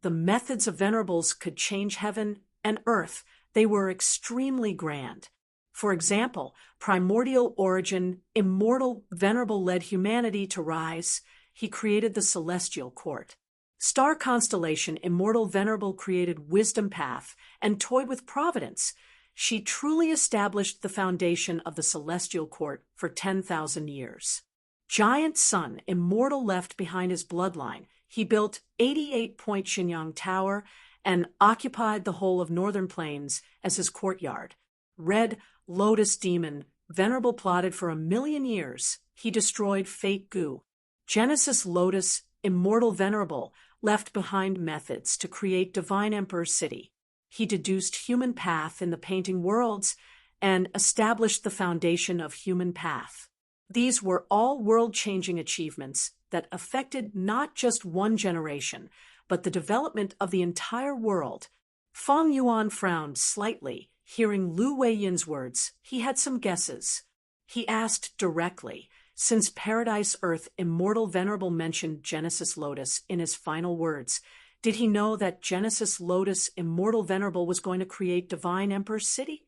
The methods of venerables could change heaven and earth. They were extremely grand. For example, Primordial Origin Immortal Venerable led humanity to rise. He created the Celestial Court. Star Constellation Immortal Venerable created Wisdom Path and toyed with Providence. She truly established the foundation of the Celestial Court for 10,000 years. Giant Sun Immortal left behind his bloodline. He built 88-point Shinyang Tower and occupied the whole of Northern Plains as his courtyard. Red Lotus Demon Venerable plotted for 1,000,000 years. He destroyed Fate Gu. Genesis Lotus Immortal Venerable left behind methods to create Divine Emperor City. He deduced human path in the painting worlds and established the foundation of human path. These were all world-changing achievements that affected not just one generation, but the development of the entire world. Feng Yuan frowned slightly, hearing Lu Weiyin's words. He had some guesses. He asked directly, since Paradise Earth Immortal Venerable mentioned Genesis Lotus in his final words, did he know that Genesis Lotus Immortal Venerable was going to create Divine Emperor City?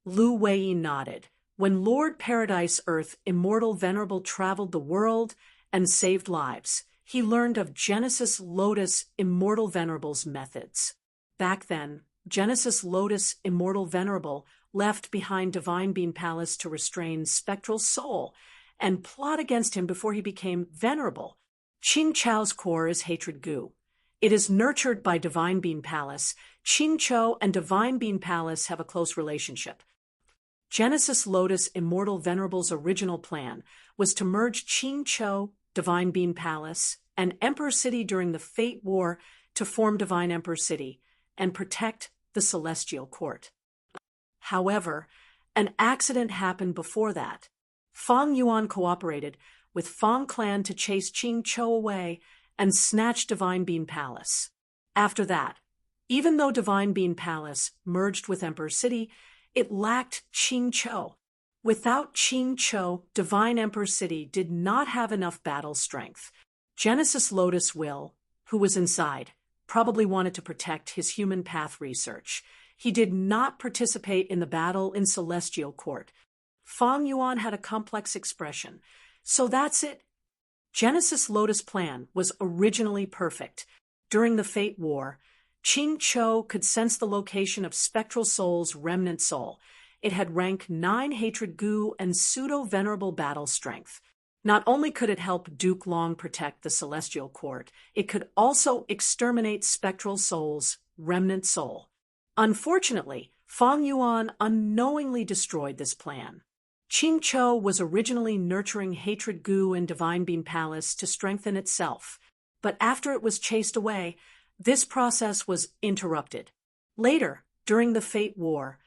Lu Weiyin nodded. When Lord Paradise Earth Immortal Venerable traveled the world and saved lives, he learned of Genesis Lotus Immortal Venerable's methods. Back then, Genesis Lotus Immortal Venerable left behind Divine Being Palace to restrain Spectral Soul and plot against him before he became venerable. Qing Chao's core is hatred Gu. It is nurtured by Divine Being Palace. Qing Chou and Divine Being Palace have a close relationship. Genesis Lotus Immortal Venerable's original plan was to merge Qing Chou, Divine Being Palace, and Emperor City during the Fate War to form Divine Emperor City and protect the Celestial Court. However, an accident happened before that. Feng Yuan cooperated with Feng Clan to chase Qing Chou away and snatch Divine Being Palace. After that, even though Divine Being Palace merged with Emperor City, it lacked Qing Chou. Without Qing Chou, Divine Emperor City did not have enough battle strength. Genesis Lotus Will, who was inside, probably wanted to protect his human path research. He did not participate in the battle in Celestial Court. Feng Yuan had a complex expression. So that's it. Genesis Lotus' plan was originally perfect. During the Fate War, Qing Chou could sense the location of Spectral Soul's remnant soul. It had rank 9 hatred Gu and pseudo-venerable battle strength. Not only could it help Duke Long protect the Celestial Court, it could also exterminate Spectral Soul's remnant soul. Unfortunately, Feng Yuan unknowingly destroyed this plan. Qing Chou was originally nurturing hatred Gu and Divine Being Palace to strengthen itself, but after it was chased away, this process was interrupted. Later, during the Fate War,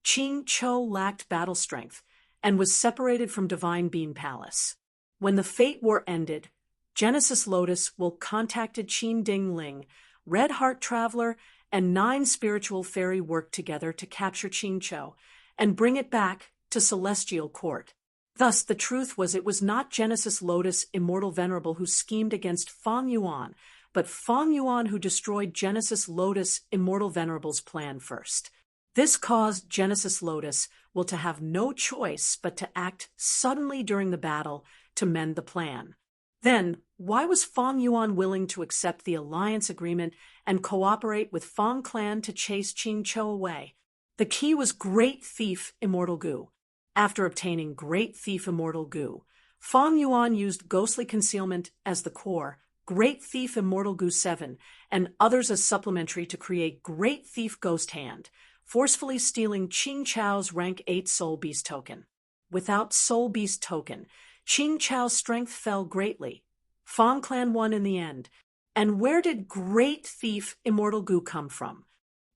Qing Chou lacked battle strength and was separated from Divine Being Palace. When the Fate War ended, Genesis Lotus Will contacted Qin Ding Ling, Red Heart Traveler, and 9 spiritual fairy worked together to capture Qing Chou and bring it back to Celestial Court. Thus, the truth was it was not Genesis Lotus Immortal Venerable who schemed against Feng Yuan, but Feng Yuan who destroyed Genesis Lotus Immortal Venerable's plan first. This caused Genesis Lotus Will to have no choice but to act suddenly during the battle to mend the plan. Then, why was Feng Yuan willing to accept the alliance agreement and cooperate with Feng Clan to chase Qing Chou away? The key was Great Thief Immortal Gu. After obtaining Great Thief Immortal Gu, Feng Yuan used Ghostly Concealment as the core, Great Thief Immortal Gu 7, and others as supplementary to create Great Thief Ghost Hand, forcefully stealing Qing Chou's rank 8 Soul Beast token. Without Soul Beast token, Qing Chou's strength fell greatly. Feng Clan won in the end. And where did Great Thief Immortal Gu come from?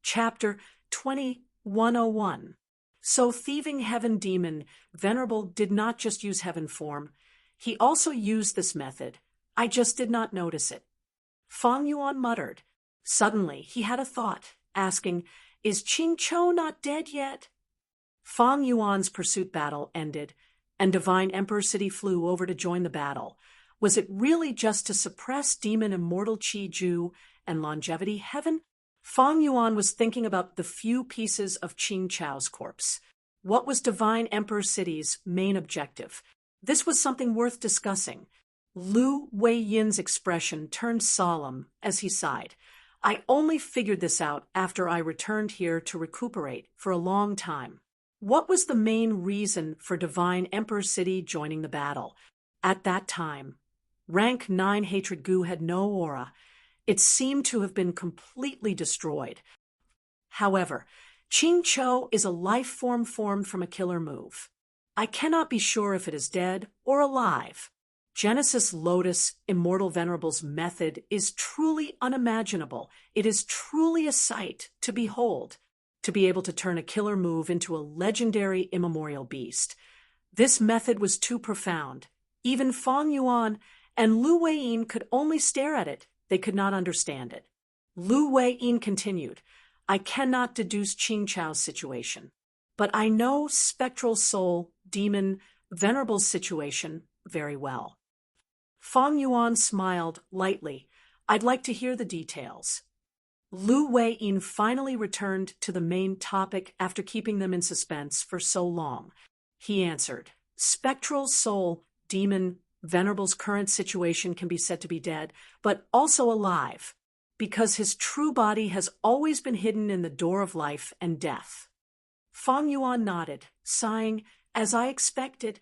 Chapter 2101. So Thieving Heaven Demon Venerable did not just use heaven form. He also used this method. I just did not notice it. Feng Yuan muttered. Suddenly, he had a thought, asking, "Is Qing Chou not dead yet?" Fang Yuan's pursuit battle ended, and Divine Emperor City flew over to join the battle. Was it really just to suppress demon immortal Qi Ju and longevity heaven? Fang Yuan was thinking about the few pieces of Qing Chou's corpse. What was Divine Emperor City's main objective? This was something worth discussing. Lu Weiyin's expression turned solemn as he sighed. "I only figured this out after I returned here to recuperate for a long time." What was the main reason for Divine Emperor City joining the battle? At that time, Rank 9 Hatred Gu had no aura. It seemed to have been completely destroyed. However, Qing Chou is a life form formed from a killer move. I cannot be sure if it is dead or alive. Genesis Lotus Immortal Venerable's method is truly unimaginable. It is truly a sight to behold, to be able to turn a killer move into a legendary immemorial beast. This method was too profound. Even Fang Yuan and Lu Weiyin could only stare at it. They could not understand it. Lu Weiyin continued, "I cannot deduce Qing Chou's situation, but I know Spectral Soul, Demon, Venerable's situation very well." Fang Yuan smiled lightly. "I'd like to hear the details." Lu Weiyin finally returned to the main topic after keeping them in suspense for so long. He answered, "Spectral Soul, Demon, Venerable's current situation can be said to be dead, but also alive, because his true body has always been hidden in the door of life and death." Fang Yuan nodded, sighing, "As I expected."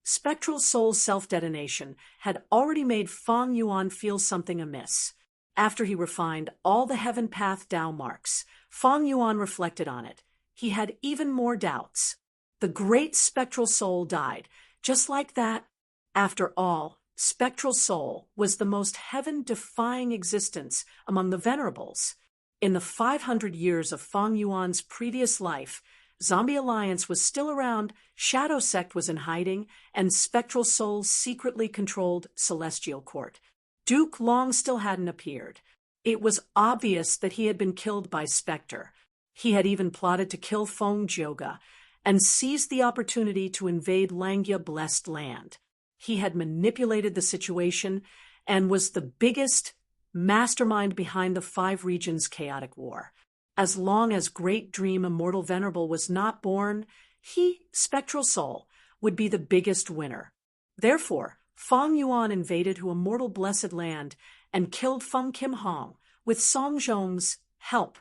Spectral Soul's self-detonation had already made Fang Yuan feel something amiss. After he refined all the Heaven Path Tao marks, Fang Yuan reflected on it. He had even more doubts. The great Spectral Soul died, just like that. After all, Spectral Soul was the most heaven-defying existence among the Venerables. In the 500 years of Fang Yuan's previous life, Zombie Alliance was still around, Shadow Sect was in hiding, and Spectral Soul secretly controlled Celestial Court. Duke Long still hadn't appeared. It was obvious that he had been killed by Spectre. He had even plotted to kill Feng Jioga and seized the opportunity to invade Langya Blessed Land. He had manipulated the situation and was the biggest mastermind behind the Five Regions' chaotic war. As long as Great Dream Immortal Venerable was not born, he, Spectral Soul, would be the biggest winner. Therefore, Fang Yuan invaded to Immortal Blessed Land and killed Feng Kim Hong with Song Zhong's help.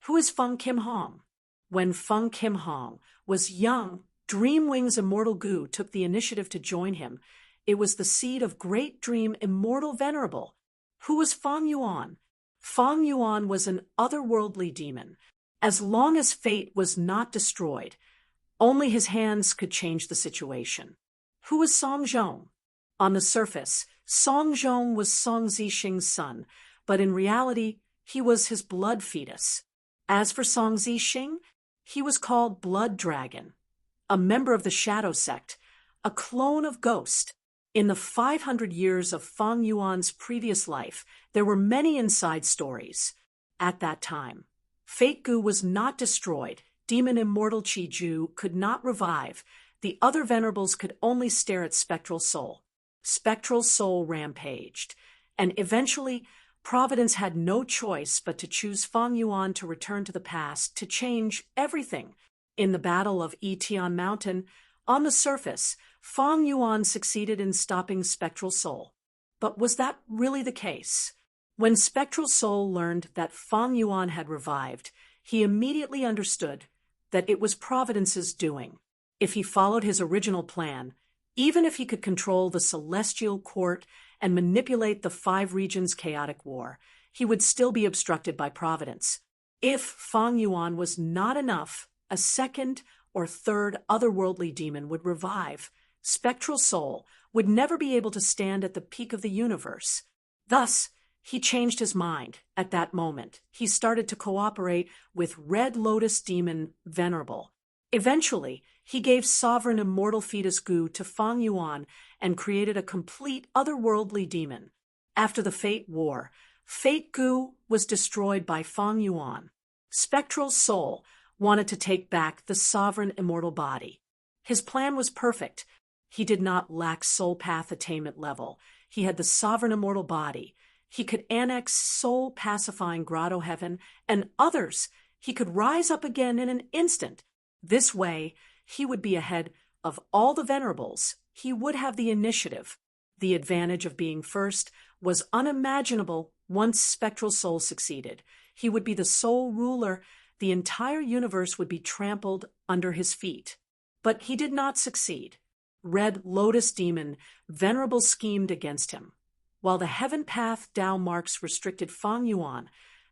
Who is Feng Kim Hong? When Feng Kim Hong was young, Dreamwing's Immortal Gu took the initiative to join him. It was the seed of Great Dream Immortal Venerable. Who was Fang Yuan? Fang Yuan was an otherworldly demon. As long as fate was not destroyed, only his hands could change the situation. Who was Song Zhong? On the surface, Song Zhong was Song Zixing's son, but in reality, he was his blood fetus. As for Song Zixing, he was called Blood Dragon, a member of the Shadow Sect, a clone of Ghost. In the 500 years of Fang Yuan's previous life, there were many inside stories. At that time, Fate Gu was not destroyed. Demon Immortal Qi Ju could not revive. The other Venerables could only stare at Spectral Soul. Spectral Soul rampaged. And eventually, Providence had no choice but to choose Fang Yuan to return to the past to change everything. In the Battle of Yitian Mountain, on the surface, Fang Yuan succeeded in stopping Spectral Soul. But was that really the case? When Spectral Soul learned that Fang Yuan had revived, he immediately understood that it was Providence's doing. If he followed his original plan, even if he could control the Celestial Court and manipulate the Five Regions' chaotic war, he would still be obstructed by Providence. If Fang Yuan was not enough, a second or third otherworldly demon would revive. Spectral Soul would never be able to stand at the peak of the universe. Thus, he changed his mind at that moment. He started to cooperate with Red Lotus Demon Venerable. Eventually, he gave Sovereign Immortal Fetus Gu to Fang Yuan and created a complete otherworldly demon. After the Fate War, Fate Gu was destroyed by Fang Yuan. Spectral Soul wanted to take back the sovereign immortal body. His plan was perfect. He did not lack soul path attainment level. He had the sovereign immortal body. He could annex soul-pacifying grotto heaven, and others. He could rise up again in an instant. This way, he would be ahead of all the venerables. He would have the initiative. The advantage of being first was unimaginable once Spectral Soul succeeded. He would be the sole ruler. The entire universe would be trampled under his feet. But he did not succeed. Red Lotus Demon, Venerable, schemed against him. While the Heaven Path Tao marks restricted Fang Yuan,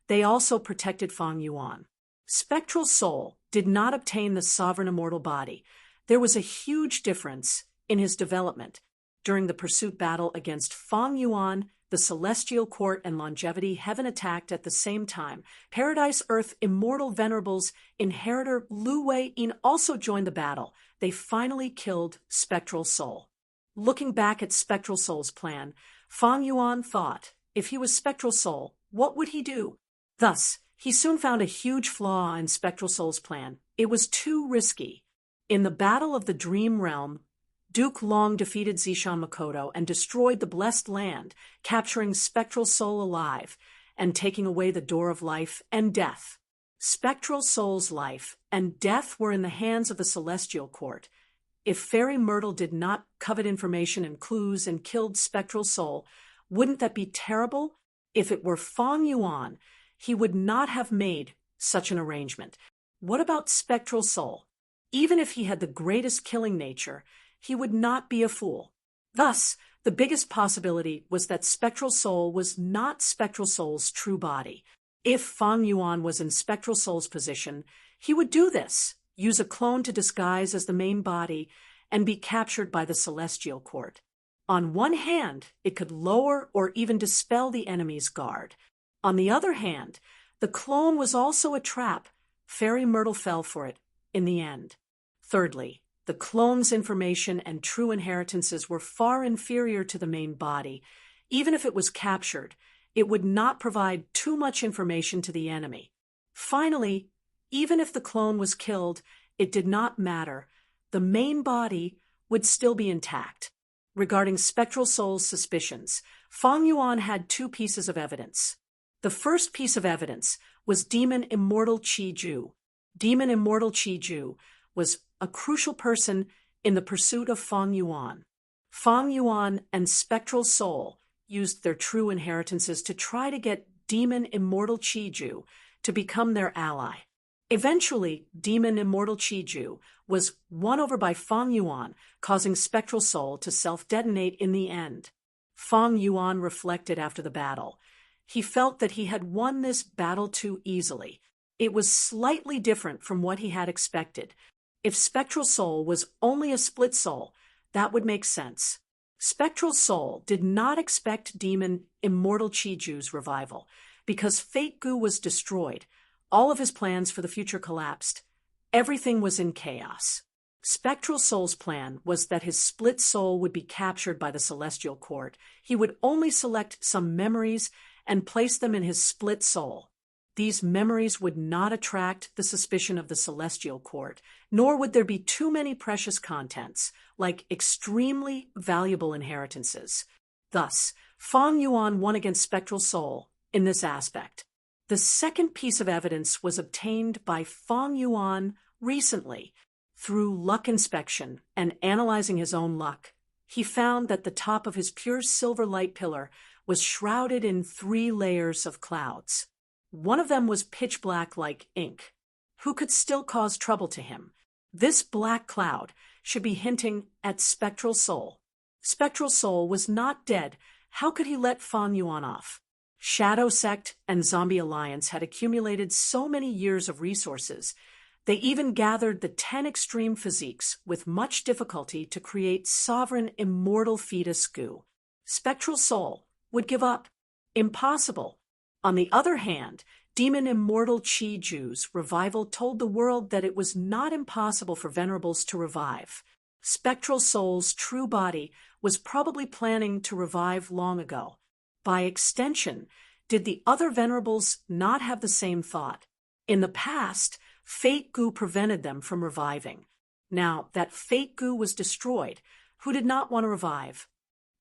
they also protected Fang Yuan. Spectral Soul did not obtain the sovereign immortal body. There was a huge difference in his development. During the pursuit battle against Fang Yuan, the Celestial Court and Longevity Heaven attacked at the same time. Paradise Earth Immortal Venerables Inheritor Lu Wei-yin also joined the battle. They finally killed Spectral Soul. Looking back at Spectral Soul's plan, Fang Yuan thought, if he was Spectral Soul, what would he do? Thus, he soon found a huge flaw in Spectral Soul's plan. It was too risky. In the Battle of the Dream Realm, Duke Long defeated Zishan Makoto and destroyed the Blessed Land, capturing Spectral Soul alive and taking away the Door of Life and Death. Spectral Soul's life and death were in the hands of the Celestial Court. If Fairy Myrtle did not covet information and clues and killed Spectral Soul, wouldn't that be terrible? If it were Fang Yuan, he would not have made such an arrangement. What about Spectral Soul? Even if he had the greatest killing nature, he would not be a fool. Thus, the biggest possibility was that Spectral Soul was not Spectral Soul's true body. If Fang Yuan was in Spectral Soul's position, he would do this, use a clone to disguise as the main body, and be captured by the Celestial Court. On one hand, it could lower or even dispel the enemy's guard. On the other hand, the clone was also a trap. Fairy Myrtle fell for it in the end. Thirdly, the clone's information and true inheritances were far inferior to the main body. Even if it was captured, it would not provide too much information to the enemy. Finally, even if the clone was killed, it did not matter. The main body would still be intact. Regarding Spectral Soul's suspicions, Fang Yuan had two pieces of evidence. The first piece of evidence was Demon Immortal Qi Ju. Demon Immortal Qi Ju was a crucial person in the pursuit of Fang Yuan. Fang Yuan and Spectral Soul used their true inheritances to try to get Demon Immortal Qi Ju to become their ally. Eventually, Demon Immortal Qi Ju was won over by Fang Yuan, causing Spectral Soul to self-detonate in the end. Fang Yuan reflected after the battle. He felt that he had won this battle too easily. It was slightly different from what he had expected. If Spectral Soul was only a split soul, that would make sense. Spectral Soul did not expect Demon Immortal Qi Ju's revival. Because Fate Gu was destroyed, all of his plans for the future collapsed. Everything was in chaos. Spectral Soul's plan was that his split soul would be captured by the Celestial Court. He would only select some memories and place them in his split soul. These memories would not attract the suspicion of the Celestial Court, nor would there be too many precious contents, like extremely valuable inheritances. Thus, Fang Yuan won against Spectral Soul in this aspect. The second piece of evidence was obtained by Fang Yuan recently. Through luck inspection and analyzing his own luck, he found that the top of his pure silver light pillar was shrouded in 3 layers of clouds. One of them was pitch black like ink. Who could still cause trouble to him? This black cloud should be hinting at Spectral Soul. Spectral Soul was not dead. How could he let Fang Yuan off? Shadow Sect and Zombie Alliance had accumulated so many years of resources. They even gathered the 10 extreme physiques with much difficulty to create sovereign immortal fetus Gu. Spectral Soul would give up. Impossible. On the other hand, Demon Immortal Qi Ju's revival told the world that it was not impossible for venerables to revive. Spectral Soul's true body was probably planning to revive long ago. By extension, Did the other venerables not have the same thought? In the past, fate goo prevented them from reviving. Now that fate goo was destroyed, who did not want to revive?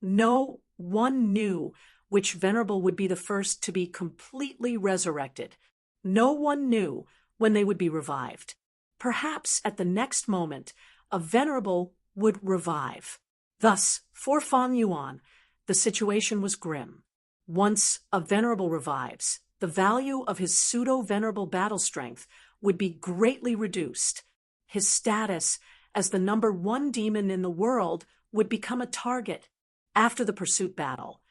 No one knew which venerable would be the first to be completely resurrected. No one knew when they would be revived. Perhaps at the next moment, a venerable would revive. Thus, for Fang Yuan, the situation was grim. Once a venerable revives, the value of his pseudo-venerable battle strength would be greatly reduced. His status as the #1 demon in the world would become a target. After the pursuit battle,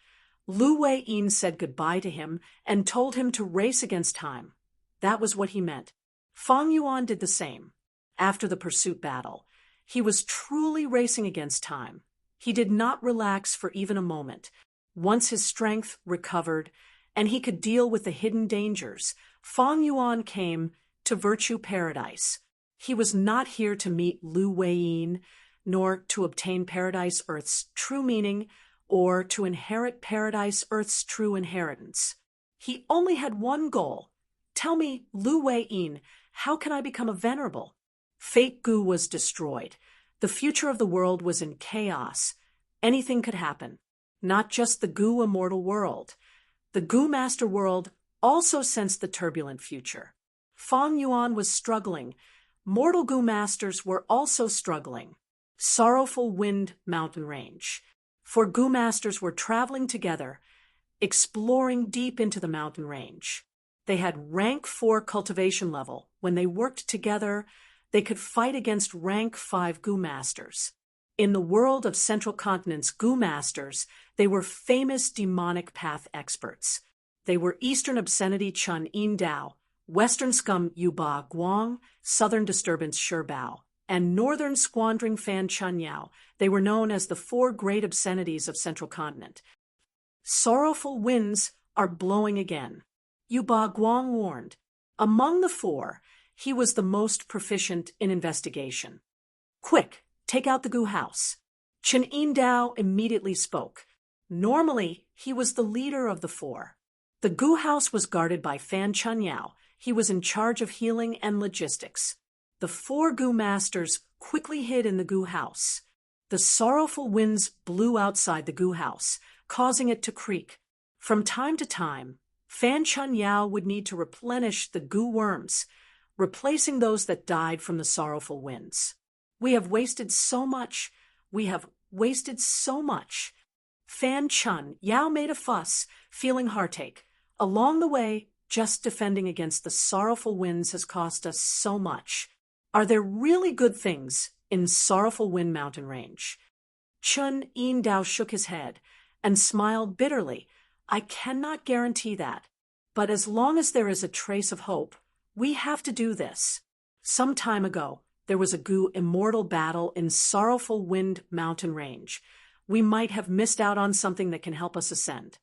Lu Wei-yin said goodbye to him and told him to race against time. That was what he meant. Fang Yuan did the same. After the pursuit battle, he was truly racing against time. He did not relax for even a moment. Once his strength recovered and he could deal with the hidden dangers, Fang Yuan came to Virtue Paradise. He was not here to meet Lu Wei-yin, nor to obtain Paradise Earth's true meaning, or to inherit Paradise Earth's true inheritance. He only had one goal. Tell me, Lu Wei-yin, how can I become a venerable? Fate goo was destroyed. The future of the world was in chaos. Anything could happen. Not just the goo immortal world. The goo master world also sensed the turbulent future. Fang Yuan was struggling. Mortal goo masters were also struggling. Sorrowful Wind Mountain Range. For goo masters were traveling together, exploring deep into the mountain range. They had rank 4 cultivation level. When they worked together, they could fight against rank 5 goo masters. In the world of Central Continent's goo masters, they were famous demonic path experts. They were Eastern Obscenity Chun Yin Dao, Western Scum Yu Ba Guang, Southern Disturbance Shi Bao, and Northern Squandering Fan Chun Yao. They were known as the 4 great obscenities of Central Continent. Sorrowful winds are blowing again. Yu Ba Guang warned. Among the 4, he was the most proficient in investigation. Quick, take out the goo house. Chen Yin Dao immediately spoke. Normally, he was the leader of the 4. The goo house was guarded by Fan Chun Yao. He was in charge of healing and logistics. The 4 goo masters quickly hid in the goo house. The sorrowful winds blew outside the goo house, causing it to creak. From time to time, Fan Chun Yao would need to replenish the goo worms, replacing those that died from the sorrowful winds. We have wasted so much. We have wasted so much. Fan Chun Yao made a fuss, feeling heartache. Along the way, just defending against the sorrowful winds has cost us so much. Are there really good things in Sorrowful Wind Mountain Range? Chun Yin Dao shook his head and smiled bitterly. I cannot guarantee that. But as long as there is a trace of hope, we have to do this. Some time ago, there was a goo immortal battle in Sorrowful Wind Mountain Range. We might have missed out on something that can help us ascend.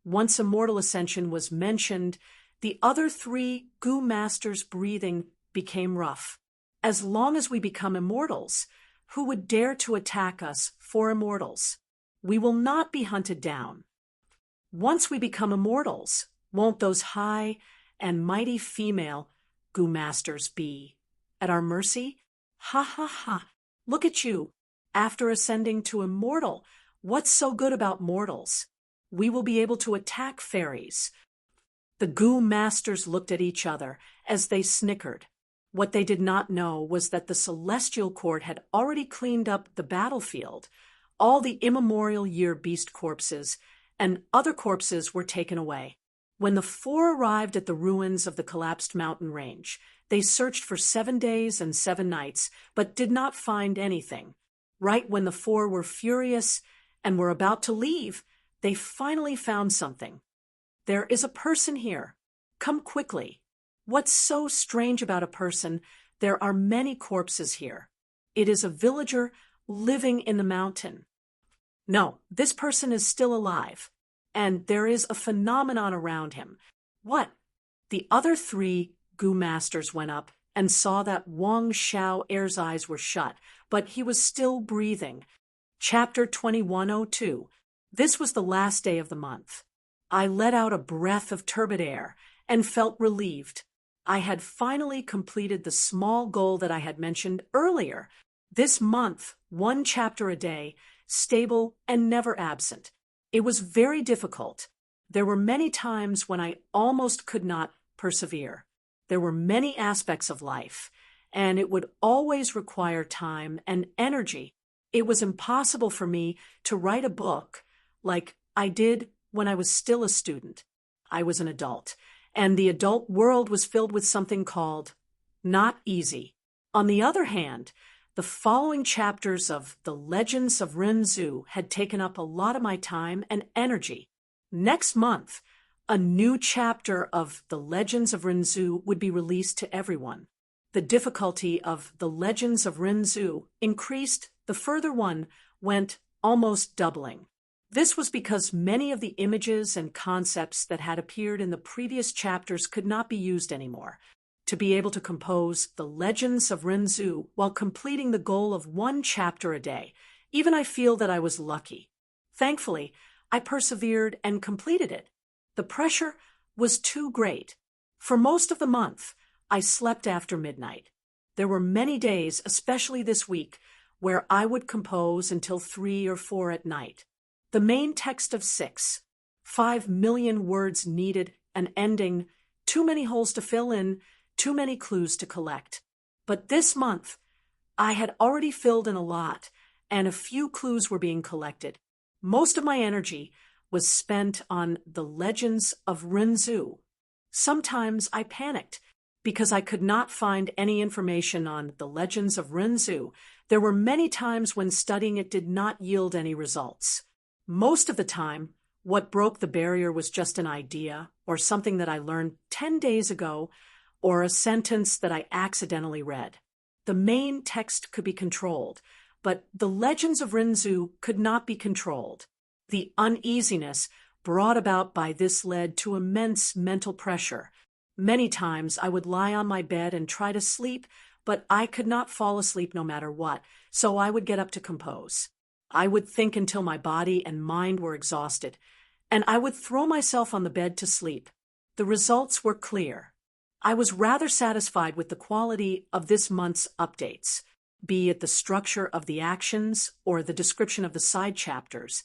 Once immortal ascension was mentioned, the other 3 goo masters' breathing became rough. As long as we become immortals, who would dare to attack us for immortals? We will not be hunted down. Once we become immortals, won't those high and mighty female goo masters be at our mercy? Ha ha ha. Look at you. After ascending to immortal, what's so good about mortals? We will be able to attack fairies. The goo masters looked at each other as they snickered. What they did not know was that the Celestial Court had already cleaned up the battlefield. All the immemorial year beast corpses and other corpses were taken away. When the 4 arrived at the ruins of the collapsed mountain range, they searched for 7 days and 7 nights, but did not find anything. Right when the 4 were furious and were about to leave, they finally found something. There is a person here. Come quickly. What's so strange about a person? There are many corpses here. It is a villager living in the mountain. No, this person is still alive, and there is a phenomenon around him. What? The other 3 goo masters went up and saw that Wang Xiao Heir's eyes were shut, but he was still breathing. Chapter 2102. This was the last day of the month. I let out a breath of turbid air and felt relieved. I had finally completed the small goal that I had mentioned earlier. This month, one chapter a day, stable and never absent. It was very difficult. There were many times when I almost could not persevere. There were many aspects of life, and it would always require time and energy. It was impossible for me to write a book like I did when I was still a student. I was an adult, and the adult world was filled with something called not easy. On the other hand, the following chapters of The Legends of Renzu had taken up a lot of my time and energy. Next month, a new chapter of The Legends of Renzu would be released to everyone. The difficulty of The Legends of Renzu increased. The further one went almost doubling. This was because many of the images and concepts that had appeared in the previous chapters could not be used anymore. To be able to compose The Legends of Renzu while completing the goal of one chapter a day, even I feel that I was lucky. Thankfully, I persevered and completed it. The pressure was too great. For most of the month, I slept after midnight. There were many days, especially this week, where I would compose until 3 or 4 at night. The main text of 5 million words needed an ending, too many holes to fill in, too many clues to collect. But this month, I had already filled in a lot, and a few clues were being collected. Most of my energy was spent on The Legends of Renzu. Sometimes I panicked because I could not find any information on The Legends of Renzu. There were many times when studying it did not yield any results. Most of the time, what broke the barrier was just an idea or something that I learned 10 days ago or a sentence that I accidentally read. The main text could be controlled, but The Legends of Renzu could not be controlled. The uneasiness brought about by this led to immense mental pressure. Many times I would lie on my bed and try to sleep, but I could not fall asleep no matter what, so I would get up to compose. I would think until my body and mind were exhausted, and I would throw myself on the bed to sleep. The results were clear. I was rather satisfied with the quality of this month's updates, be it the structure of the actions or the description of the side chapters.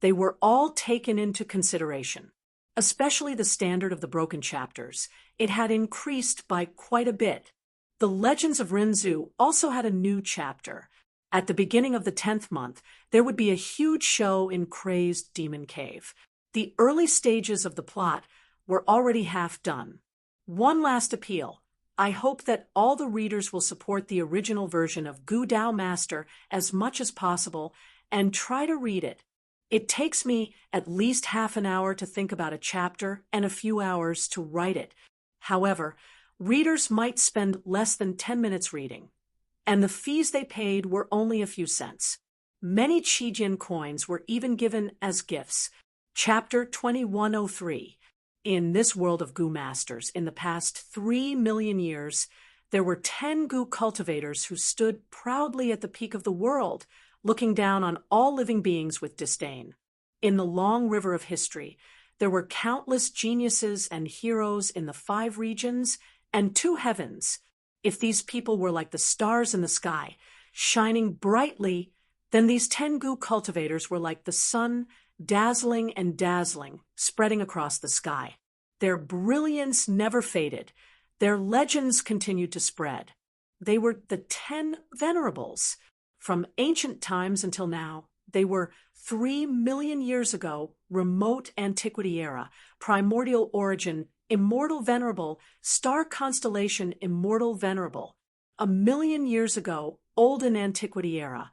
They were all taken into consideration, especially the standard of the broken chapters. It had increased by quite a bit. The Legends of Renzu also had a new chapter. At the beginning of the 10th month, there would be a huge show in Crazed Demon Cave. The early stages of the plot were already half done. One last appeal. I hope that all the readers will support the original version of Gu Dao Master as much as possible and try to read it. It takes me at least half an hour to think about a chapter and a few hours to write it. However, readers might spend less than 10 minutes reading, and the fees they paid were only a few cents. Many Qijin coins were even given as gifts. Chapter 2103. In this world of Gu masters, in the past 3 million years, there were 10 Gu cultivators who stood proudly at the peak of the world, looking down on all living beings with disdain. In the long river of history, there were countless geniuses and heroes in the 5 regions and 2 heavens. If these people were like the stars in the sky, shining brightly, then these 10 Gu cultivators were like the sun, dazzling and dazzling, spreading across the sky. Their brilliance never faded. Their legends continued to spread. They were the 10 venerables. From ancient times until now, they were 3 million years ago, remote antiquity era, primordial origin, immortal venerable, star constellation immortal venerable. 1 million years ago, olden antiquity era,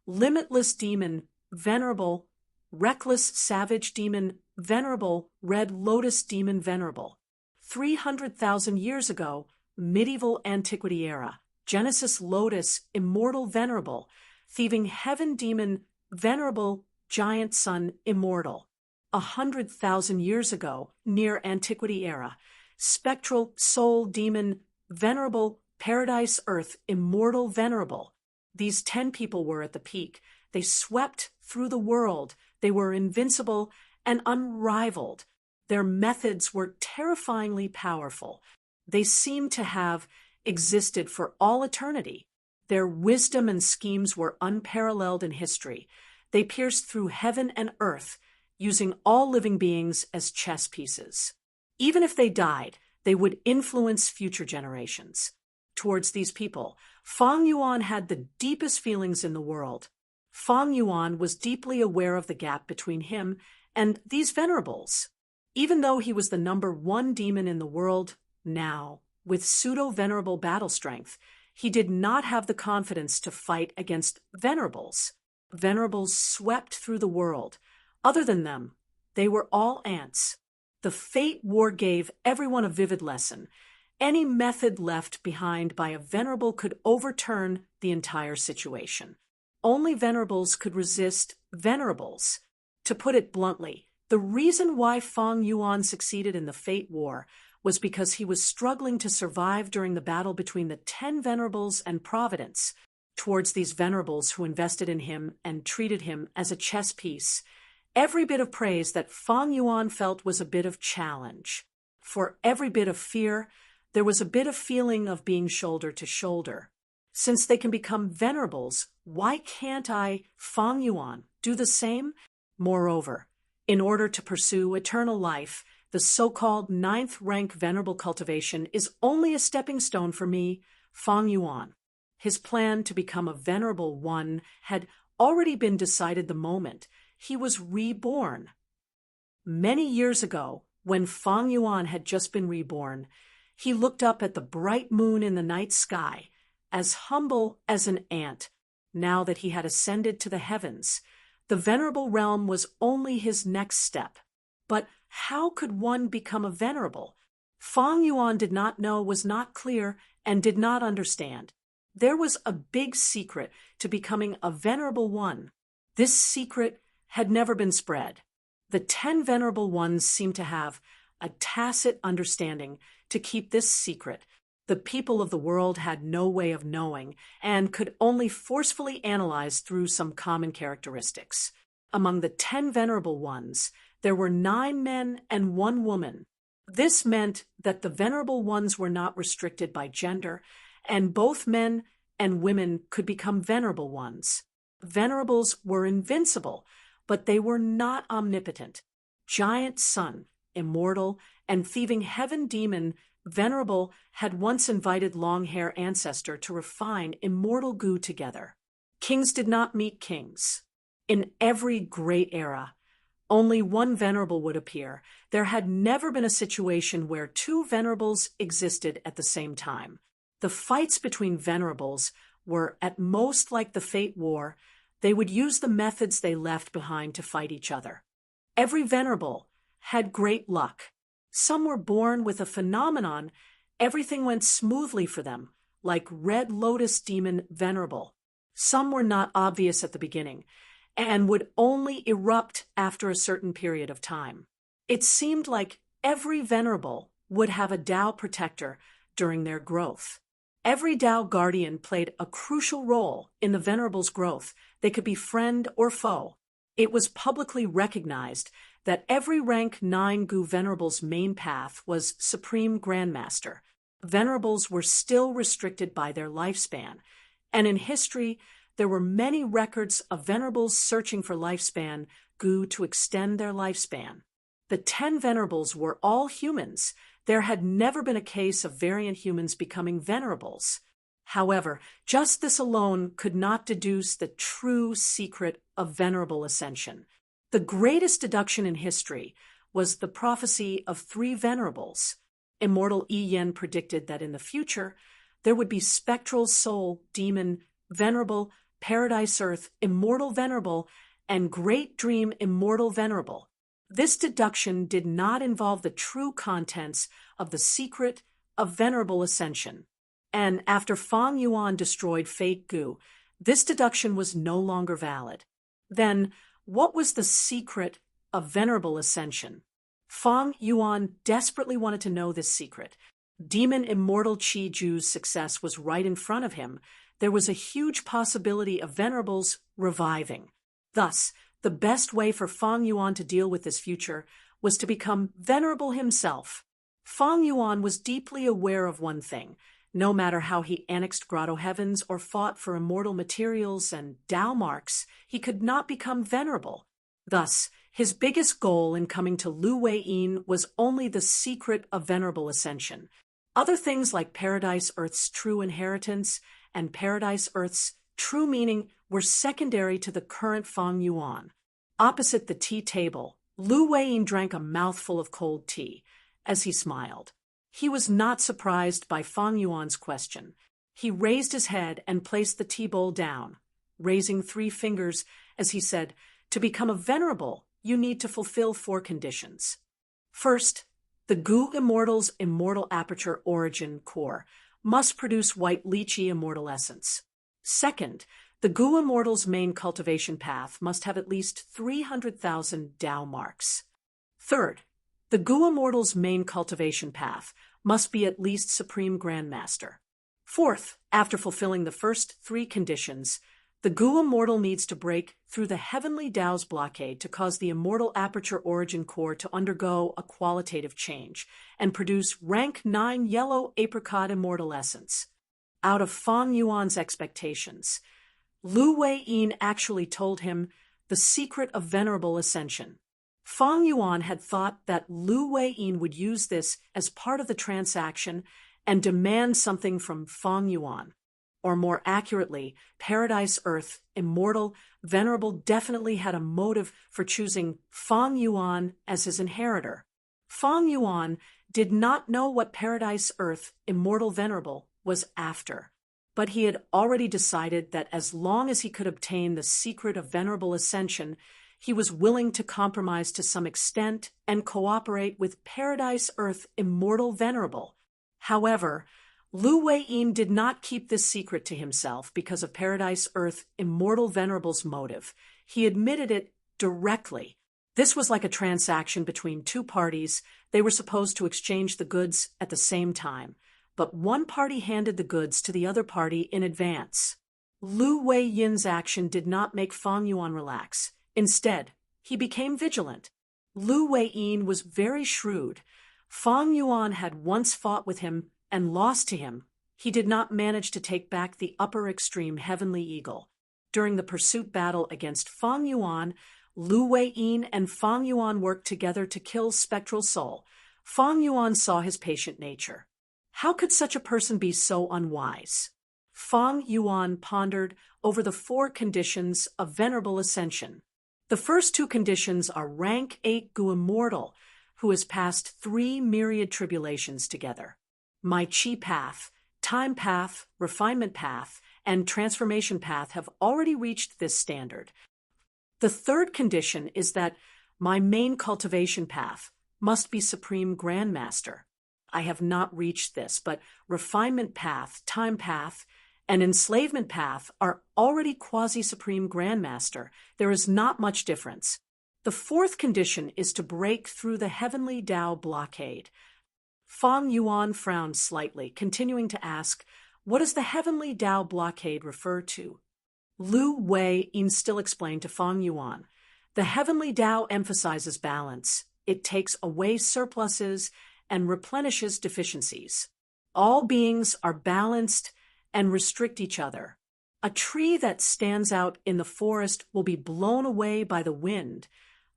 limitless demon, venerable, reckless savage demon, venerable, red lotus demon, venerable. 300,000 years ago, medieval antiquity era, Genesis lotus, immortal venerable, thieving heaven demon, venerable, giant sun, immortal. 100,000 years ago, near antiquity era, spectral soul demon, venerable, paradise earth, immortal venerable. These 10 people were at the peak. They swept through the world. They were invincible and unrivaled. Their methods were terrifyingly powerful. They seemed to have existed for all eternity. Their wisdom and schemes were unparalleled in history. They pierced through heaven and earth, using all living beings as chess pieces. Even if they died, they would influence future generations. Towards these people, Fang Yuan had the deepest feelings in the world. Fang Yuan was deeply aware of the gap between him and these venerables. Even though he was the #1 demon in the world now, with pseudo-venerable battle strength, he did not have the confidence to fight against venerables. Venerables swept through the world. Other than them, they were all ants. The Fate War gave everyone a vivid lesson. Any method left behind by a venerable could overturn the entire situation. Only venerables could resist venerables. To put it bluntly, the reason why Fang Yuan succeeded in the Fate War was because he was struggling to survive during the battle between the 10 venerables and Providence. Towards these venerables who invested in him and treated him as a chess piece, every bit of praise that Fang Yuan felt was a bit of challenge. For every bit of fear, there was a bit of feeling of being shoulder to shoulder. Since they can become venerables, why can't I, Fang Yuan, do the same? Moreover, in order to pursue eternal life, the so-called 9th rank venerable cultivation is only a stepping stone for me, Fang Yuan. His plan to become a venerable one had already been decided the moment he was reborn. Many years ago, when Fang Yuan had just been reborn, he looked up at the bright moon in the night sky, as humble as an ant. Now that he had ascended to the heavens, the venerable realm was only his next step. But how could one become a venerable? Fang Yuan did not know, was not clear, and did not understand. There was a big secret to becoming a venerable one. This secret had never been spread. The 10 venerable ones seemed to have a tacit understanding to keep this secret. The people of the world had no way of knowing and could only forcefully analyze through some common characteristics. Among the 10 venerable ones, there were 9 men and 1 woman. This meant that the venerable ones were not restricted by gender, and both men and women could become venerable ones. Venerables were invincible, but they were not omnipotent. Giant Sun, immortal, and thieving heaven demon Venerable had once invited long-hair ancestor to refine immortal goo together. Kings did not meet kings. In every great era, only one venerable would appear. There had never been a situation where 2 venerables existed at the same time. The fights between venerables were at most like the Fate War. They would use the methods they left behind to fight each other. Every venerable had great luck. Some were born with a phenomenon. Everything went smoothly for them, like Red Lotus Demon Venerable. Some were not obvious at the beginning and would only erupt after a certain period of time. It seemed like every venerable would have a Tao protector during their growth. Every Tao guardian played a crucial role in the venerable's growth. They could be friend or foe. It was publicly recognized that every rank 9 Gu venerable's main path was Supreme Grandmaster. Venerables were still restricted by their lifespan, and in history, there were many records of venerables searching for lifespan Gu to extend their lifespan. The 10 venerables were all humans. There had never been a case of variant humans becoming venerables. However, just this alone could not deduce the true secret of venerable ascension. The greatest deduction in history was the prophecy of 3 venerables. Immortal Yi Yen predicted that in the future, there would be spectral soul, demon, venerable, paradise earth, immortal venerable, and great dream immortal venerable. This deduction did not involve the true contents of the secret of venerable ascension. And after Fang Yuan destroyed Fate Gu, this deduction was no longer valid. Then, what was the secret of venerable ascension? Fang Yuan desperately wanted to know this secret. Demon Immortal Qi Ju's success was right in front of him. There was a huge possibility of venerables reviving. Thus, The best way for Fang Yuan to deal with this future was to become venerable himself. Fang Yuan was deeply aware of one thing. No matter how he annexed grotto heavens or fought for immortal materials and Tao marks, he could not become venerable. Thus, his biggest goal in coming to Lu Wei-yin was only the secret of venerable ascension. Other things like Paradise Earth's true inheritance and Paradise Earth's true meaning were secondary to the current Fang Yuan. Opposite the tea table, Lu Wei-yin drank a mouthful of cold tea. As he smiled, he was not surprised by Fang Yuan's question. He raised his head and placed the tea bowl down, raising 3 fingers as he said, "To become a venerable, you need to fulfill 4 conditions. First, the Gu Immortal's immortal aperture origin core must produce white lychee immortal essence. Second, the Gu Immortal's main cultivation path must have at least 300,000 Tao marks. Third, the Gu Immortal's main cultivation path must be at least Supreme Grandmaster. Fourth, after fulfilling the first 3 conditions, the Gu Immortal needs to break through the heavenly Tao's blockade to cause the immortal aperture origin core to undergo a qualitative change and produce rank 9 yellow apricot immortal essence." Out of Fang Yuan's expectations, Lu Wei-yin actually told him the secret of venerable ascension. Fang Yuan had thought that Lu Wei-yin would use this as part of the transaction and demand something from Fang Yuan. Or more accurately, Paradise Earth, immortal, venerable definitely had a motive for choosing Fang Yuan as his inheritor. Fang Yuan did not know what Paradise Earth, immortal, venerable was after, but he had already decided that as long as he could obtain the secret of venerable ascension, he was willing to compromise to some extent and cooperate with Paradise Earth, immortal, venerable. However, Lu Wei-yin did not keep this secret to himself because of Paradise Earth, immortal, venerable's motive. He admitted it directly. This was like a transaction between 2 parties. They were supposed to exchange the goods at the same time, but one party handed the goods to the other party in advance. Lu Wei-yin's action did not make Fang Yuan relax. Instead, he became vigilant. Lu Wei-yin was very shrewd. Fang Yuan had once fought with him and lost to him. He did not manage to take back the upper extreme Heavenly Eagle. During the pursuit battle against Fang Yuan, Lu Wei-yin and Fang Yuan worked together to kill Spectral Soul. Fang Yuan saw his patient nature. How could such a person be so unwise? Fang Yuan pondered over the 4 conditions of venerable ascension. The first 2 conditions are rank 8 Gu Immortal, who has passed 3 myriad tribulations together. My Chi path, time path, refinement path, and transformation path have already reached this standard. The third condition is that my main cultivation path must be Supreme Grandmaster. I have not reached this, but refinement path, time path, and enslavement path are already quasi-Supreme Grandmaster. There is not much difference. The fourth condition is to break through the Heavenly Tao blockade. Fang Yuan frowned slightly, continuing to ask, "What does the Heavenly Tao blockade refer to?" Lu Wei-yin still explained to Fang Yuan, "The Heavenly Tao emphasizes balance. It takes away surpluses and replenishes deficiencies. All beings are balanced and restrict each other. A tree that stands out in the forest will be blown away by the wind.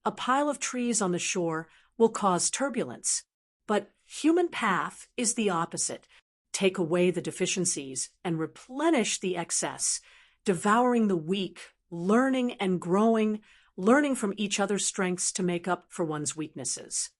A pile of trees on the shore will cause turbulence. But human path is the opposite. Take away the deficiencies and replenish the excess, devouring the weak, learning and growing, learning from each other's strengths to make up for one's weaknesses.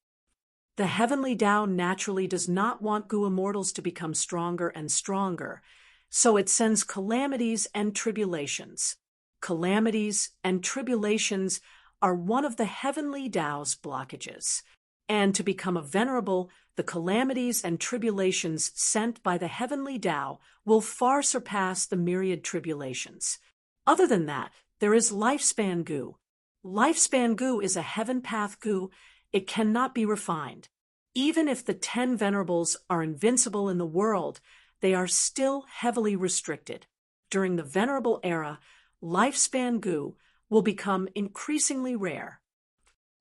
The Heavenly Tao naturally does not want Gu Immortals to become stronger and stronger, so it sends calamities and tribulations. Calamities and tribulations are one of the Heavenly Tao's blockages. And to become a venerable, the calamities and tribulations sent by the Heavenly Tao will far surpass the myriad tribulations. Other than that, there is Lifespan Gu. Lifespan Gu is a heaven path Gu. It cannot be refined. Even if the 10 venerables are invincible in the world, they are still heavily restricted. During the venerable era, Lifespan Gu will become increasingly rare.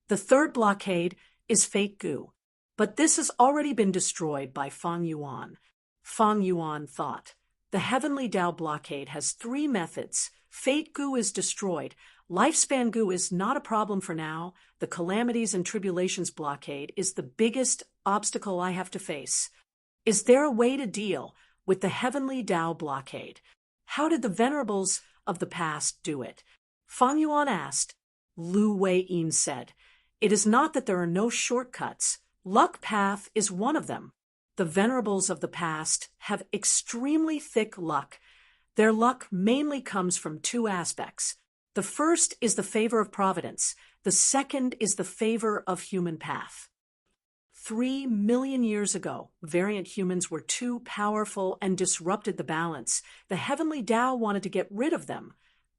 The third blockade is fake goo, but this has already been destroyed by Fang Yuan. Fang Yuan thought, the Heavenly Tao blockade has 3 methods. Fate goo is destroyed. Lifespan goo is not a problem for now. The calamities and tribulations blockade is the biggest obstacle I have to face. Is there a way to deal with the Heavenly Tao blockade? How did the venerables of the past do it? Fang Yuan asked. Lu Wei-yin said, it is not that there are no shortcuts. Luck path is one of them. The venerables of the past have extremely thick luck. Their luck mainly comes from 2 aspects. The first is the favor of providence. The second is the favor of human path. 3 million years ago, variant humans were too powerful and disrupted the balance. The Heavenly Tao wanted to get rid of them.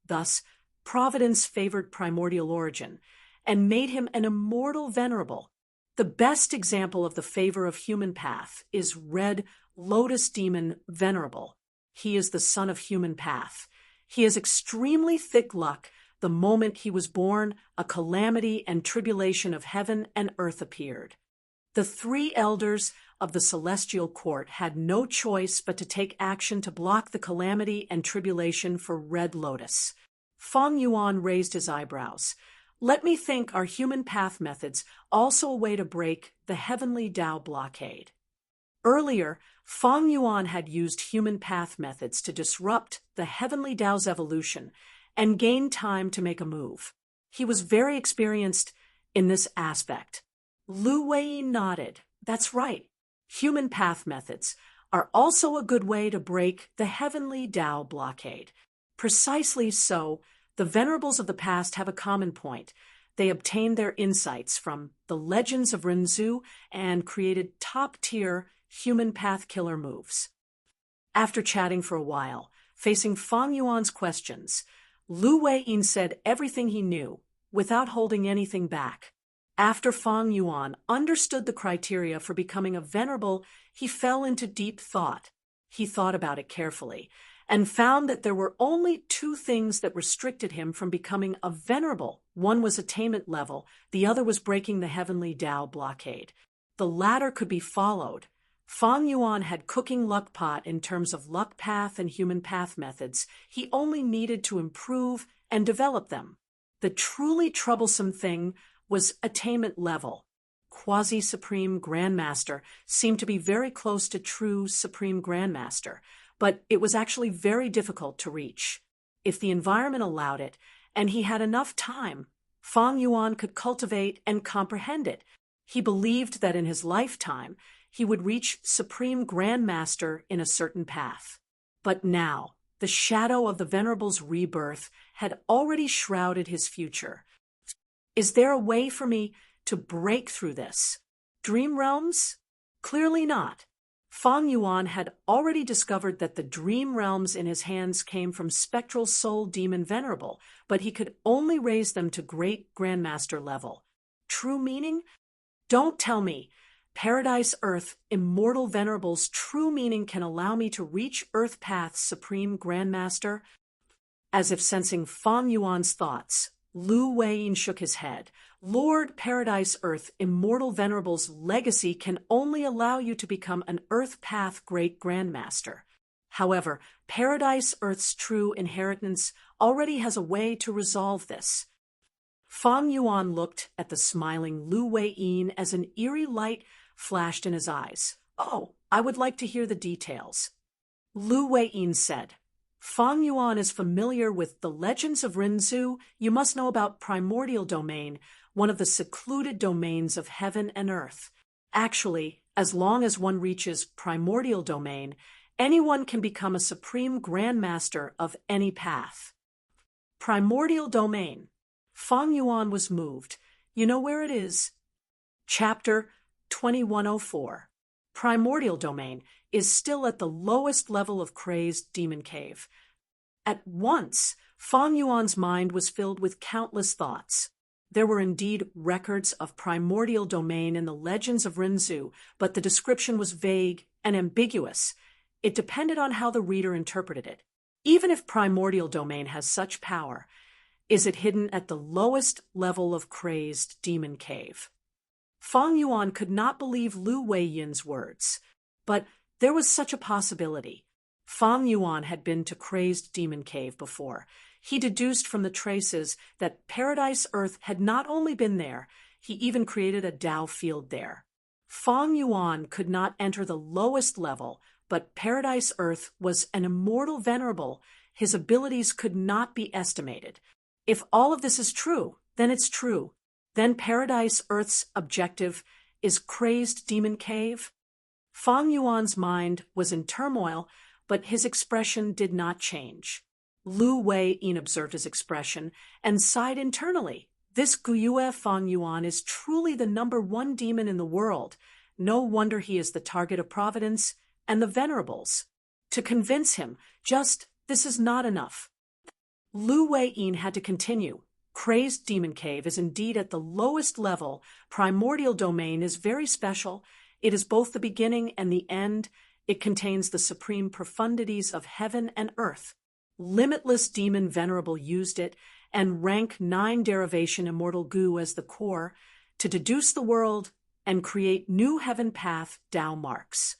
Thus, providence favored primordial origin and made him an immortal venerable. The best example of the favor of human path is Red Lotus Demon Venerable. He is the son of human path. He has extremely thick luck. The moment he was born, a calamity and tribulation of heaven and earth appeared. The 3 elders of the celestial court had no choice but to take action to block the calamity and tribulation for Red Lotus. Fang Yuan raised his eyebrows. Let me think, are human path methods also a way to break the Heavenly Tao blockade? Earlier, Fang Yuan had used human path methods to disrupt the Heavenly Tao's evolution and gain time to make a move. He was very experienced in this aspect. Lu Wei nodded. That's right. Human path methods are also a good way to break the Heavenly Tao blockade. Precisely so, the venerables of the past have a common point. They obtained their insights from the legends of Rinzhu and created top-tier human path killer moves. After chatting for a while, facing Fang Yuan's questions, Lu Wei-yin said everything he knew, without holding anything back. After Fang Yuan understood the criteria for becoming a venerable, he fell into deep thought. He thought about it carefully, and found that there were only 2 things that restricted him from becoming a venerable. One was attainment level, the other was breaking the Heavenly Tao blockade. The latter could be followed. Fang Yuan had cooking luck pot in terms of luck path and human path methods. He only needed to improve and develop them. The truly troublesome thing was attainment level. Quasi-Supreme Grandmaster seemed to be very close to true Supreme Grandmaster, but it was actually very difficult to reach. If the environment allowed it, and he had enough time, Fang Yuan could cultivate and comprehend it. He believed that in his lifetime, he would reach Supreme Grandmaster in a certain path. But now, the shadow of the Venerable's rebirth had already shrouded his future. Is there a way for me to break through this? Dream realms? Clearly not. Fang Yuan had already discovered that the dream realms in his hands came from Spectral Soul Demon Venerable, but he could only raise them to Great Grandmaster level. True meaning? Don't tell me. Paradise Earth Immortal Venerable's true meaning can allow me to reach Earth Path's Supreme Grandmaster? As if sensing Fang Yuan's thoughts, Lu Wei shook his head. Lord Paradise Earth Immortal Venerable's legacy can only allow you to become an Earth Path Great Grandmaster. However, Paradise Earth's true inheritance already has a way to resolve this. Fang Yuan looked at the smiling Lu Wei-yin as an eerie light flashed in his eyes. Oh, I would like to hear the details. Lu Wei-yin said, Fang Yuan is familiar with the legends of Rinzhu. You must know about Primordial Domain, one of the secluded domains of heaven and earth. Actually, as long as one reaches Primordial Domain, anyone can become a Supreme Grandmaster of any path. Primordial Domain. Fang Yuan was moved. You know where it is? Chapter 2104. Primordial Domain is still at the lowest level of Crazed Demon Cave. At once, Fang Yuan's mind was filled with countless thoughts. There were indeed records of Primordial Domain in the legends of Rinzhu, but the description was vague and ambiguous. It depended on how the reader interpreted it. Even if Primordial Domain has such power, is it hidden at the lowest level of Crazed Demon Cave. Fang Yuan could not believe Lu Weiyin's words, but there was such a possibility. Fang Yuan had been to Crazed Demon Cave before. He deduced from the traces that Paradise Earth had not only been there, he even created a Dao field there. Fang Yuan could not enter the lowest level, but Paradise Earth was an immortal venerable. His abilities could not be estimated. If all of this is true, then it's true. Then Paradise Earth's objective is Crazed Demon Cave? Fang Yuan's mind was in turmoil, but his expression did not change. Lu Weiyin observed his expression and sighed internally. This Guyue Fang Yuan is truly the #1 demon in the world. No wonder he is the target of Providence and the Venerables. To convince him, this is not enough. Lu Weiyin had to continue. Crazed Demon Cave is indeed at the lowest level. Primordial domain is very special. It is both the beginning and the end. It contains the supreme profundities of heaven and earth. Limitless Demon Venerable used it, and rank 9 derivation Immortal Gu as the core, to deduce the world and create new heaven path Dao marks.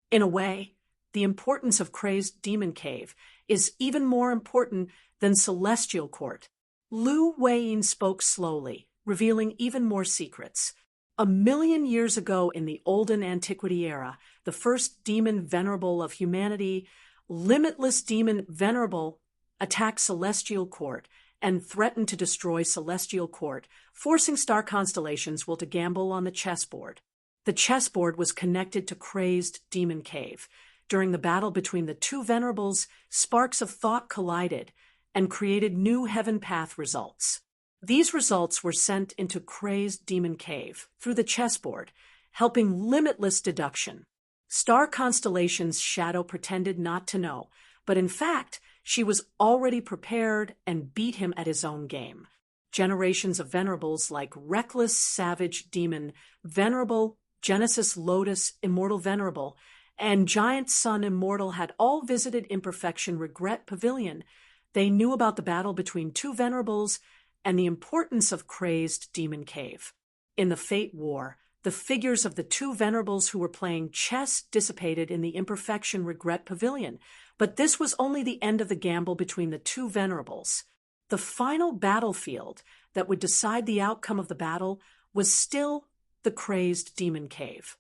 In a way, the importance of Crazed Demon Cave is even more important than Celestial Court. Lu Weiyin spoke slowly, revealing even more secrets. 1,000,000 years ago in the olden antiquity era, the first demon venerable of humanity, Limitless Demon Venerable, attacked Celestial Court and threatened to destroy Celestial Court, forcing star constellations to gamble on the chessboard. The chessboard was connected to Crazed Demon Cave. During the battle between the two venerables, sparks of thought collided and created new heaven path results. These results were sent into Crazed Demon Cave through the chessboard, helping limitless deduction. Star Constellation's shadow pretended not to know, but in fact, she was already prepared and beat him at his own game. Generations of venerables like Reckless Savage Demon Venerable, Genesis Lotus Immortal Venerable, and Giant Sun Immortal had all visited Imperfection Regret Pavilion. They knew about the battle between two venerables and the importance of Crazed Demon Cave. In the Fate War, the figures of the two venerables who were playing chess dissipated in the Imperfection Regret Pavilion, but this was only the end of the gamble between the two venerables. The final battlefield that would decide the outcome of the battle was still the Crazed Demon Cave.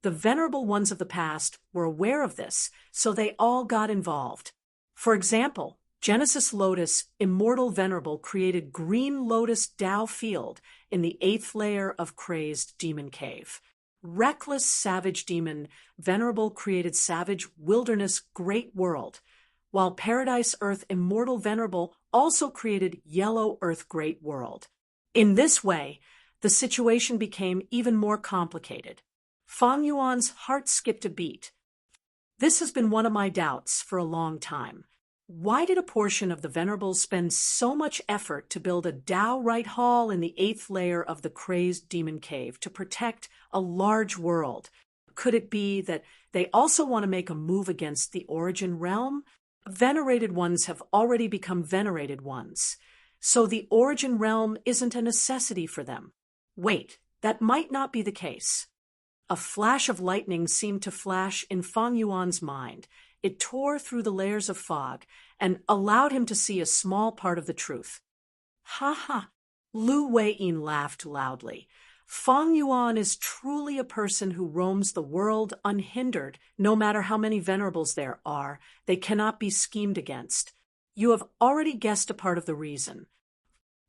The venerable ones of the past were aware of this, so they all got involved. For example, Genesis Lotus Immortal Venerable created Green Lotus Dao Field in the 8th layer of Crazed Demon Cave. Reckless Savage Demon Venerable created Savage Wilderness Great World, while Paradise Earth Immortal Venerable also created Yellow Earth Great World. In this way, the situation became even more complicated. Fang Yuan's heart skipped a beat. This has been one of my doubts for a long time. Why did a portion of the venerables spend so much effort to build a Dao Right Hall in the 8th layer of the Crazed Demon Cave to protect a large world? Could it be that they also want to make a move against the Origin Realm? Venerated ones have already become venerated ones, so the Origin Realm isn't a necessity for them. Wait, that might not be the case. A flash of lightning seemed to flash in Fang Yuan's mind. It tore through the layers of fog and allowed him to see a small part of the truth. Ha ha! Lu Weiyin laughed loudly. Fang Yuan is truly a person who roams the world unhindered. No matter how many venerables there are, they cannot be schemed against. You have already guessed a part of the reason.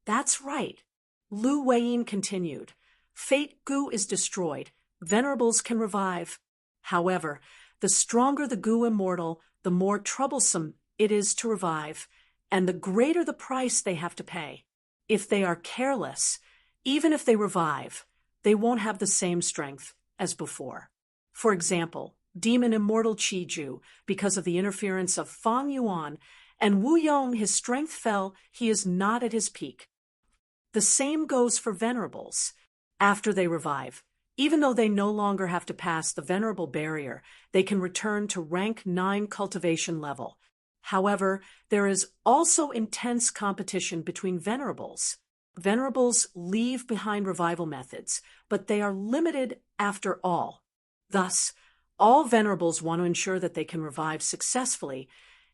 That's right. Lu Weiyin continued. Fate Gu is destroyed. Venerables can revive. However, the stronger the Gu immortal, the more troublesome it is to revive, and the greater the price they have to pay. If they are careless, even if they revive, they won't have the same strength as before. For example, Demon Immortal Qiju, because of the interference of Fang Yuan, and Wu Yong, his strength fell, he is not at his peak. The same goes for venerables. After they revive, even though they no longer have to pass the venerable barrier, they can return to rank 9 cultivation level. However, there is also intense competition between venerables. Venerables leave behind revival methods, but they are limited after all. Thus, all venerables want to ensure that they can revive successfully.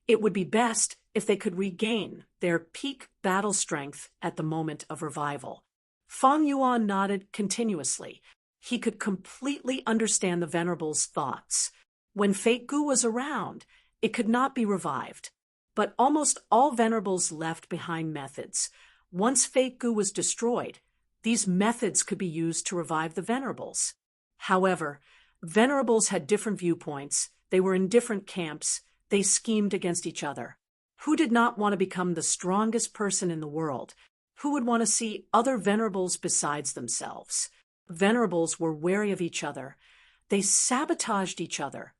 It would be best if they could regain their peak battle strength at the moment of revival. Fang Yuan nodded continuously. He could completely understand the venerable's thoughts. When Fate Gu was around, it could not be revived. But almost all venerables left behind methods. Once Fate Gu was destroyed, these methods could be used to revive the venerables. However, venerables had different viewpoints. They were in different camps. They schemed against each other. Who did not want to become the strongest person in the world? Who would want to see other venerables besides themselves? Venerables were wary of each other. They sabotaged each other.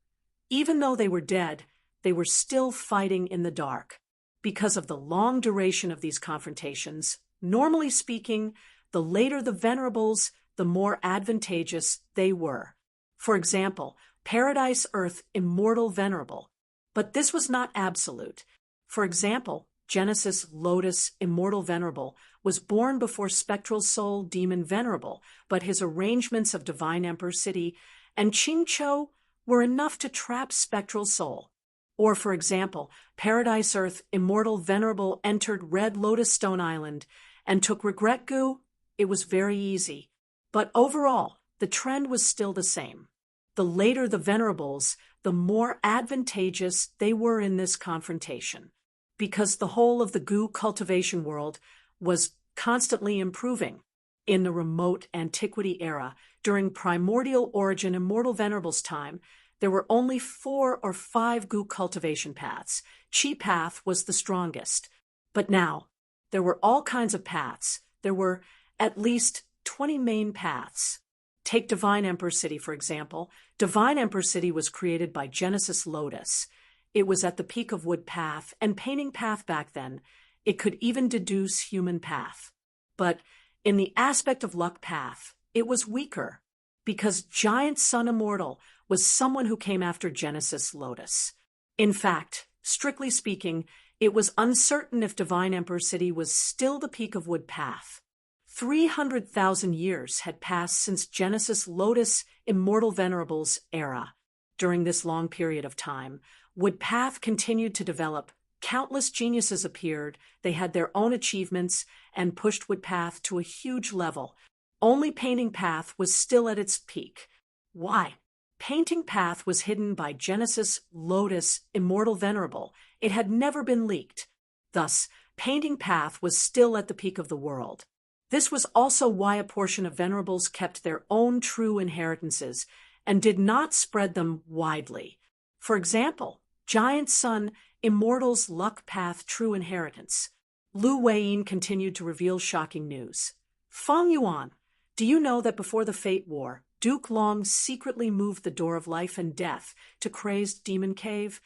Even though they were dead, they were still fighting in the dark. Because of the long duration of these confrontations, normally speaking, the later the venerables, the more advantageous they were. For example, Paradise Earth Immortal Venerable. But this was not absolute. For example, Genesis Lotus Immortal Venerable was born before Spectral Soul Demon Venerable, but his arrangements of Divine Emperor City and Qingqiu were enough to trap Spectral Soul. Or, for example, Paradise Earth Immortal Venerable entered Red Lotus Stone Island and took Regret Gu. It was very easy. But overall, the trend was still the same. The later the venerables, the more advantageous they were in this confrontation, because the whole of the Gu cultivation world was constantly improving. In the remote antiquity era, during primordial origin Immortal Venerable's time, there were only 4 or 5 Gu cultivation paths. Qi path was the strongest. But now, there were all kinds of paths. There were at least 20 main paths. Take Divine Emperor City, for example. Divine Emperor City was created by Genesis Lotus. It was at the peak of Wood Path and Painting Path back then. It could even deduce Human Path. But in the aspect of Luck Path, it was weaker, because Giant Sun Immortal was someone who came after Genesis Lotus. In fact, strictly speaking, it was uncertain if Divine Emperor City was still the peak of Wood Path. 300,000 years had passed since Genesis Lotus Immortal Venerable's era. During this long period of time, Wood Path continued to develop. Countless geniuses appeared. They had their own achievements and pushed Wood Path to a huge level. Only Painting Path was still at its peak. Why? Painting Path was hidden by Genesis Lotus Immortal Venerable. It had never been leaked. Thus, Painting Path was still at the peak of the world. This was also why a portion of venerables kept their own true inheritances and did not spread them widely. For example, Giant Sun Immortal's Luck Path True Inheritance. Lu Weiyin continued to reveal shocking news. Fang Yuan, do you know that before the Fate War, Duke Long secretly moved the Door of Life and Death to Crazed Demon Cave?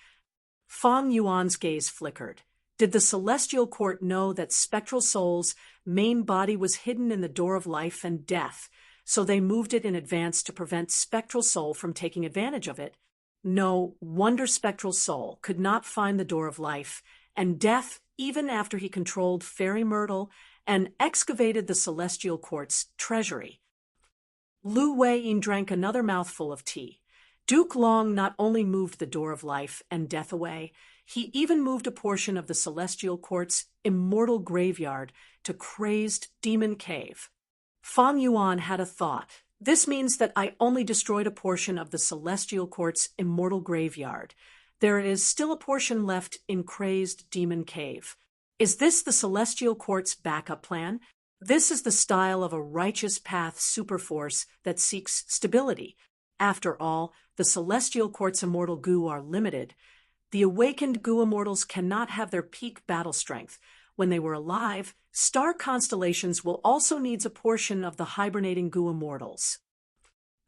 Fang Yuan's gaze flickered. Did the Celestial Court know that Spectral Soul's main body was hidden in the Door of Life and Death, so they moved it in advance to prevent Spectral Soul from taking advantage of it? No wonder Spectral Soul could not find the Door of Life and Death even after he controlled Fairy Myrtle and excavated the Celestial Court's treasury. Lu Weiyin drank another mouthful of tea. Duke Long not only moved the Door of Life and Death away, he even moved a portion of the Celestial Court's immortal graveyard to Crazed Demon Cave. Fang Yuan had a thought. This means that I only destroyed a portion of the Celestial Court's immortal graveyard. There is still a portion left in Crazed Demon Cave. Is this the Celestial Court's backup plan? This is the style of a righteous path superforce that seeks stability. After all, the Celestial Court's immortal Gu are limited. The awakened Gu immortals cannot have their peak battle strength. When they were alive, star constellations will also need a portion of the hibernating Gu immortals.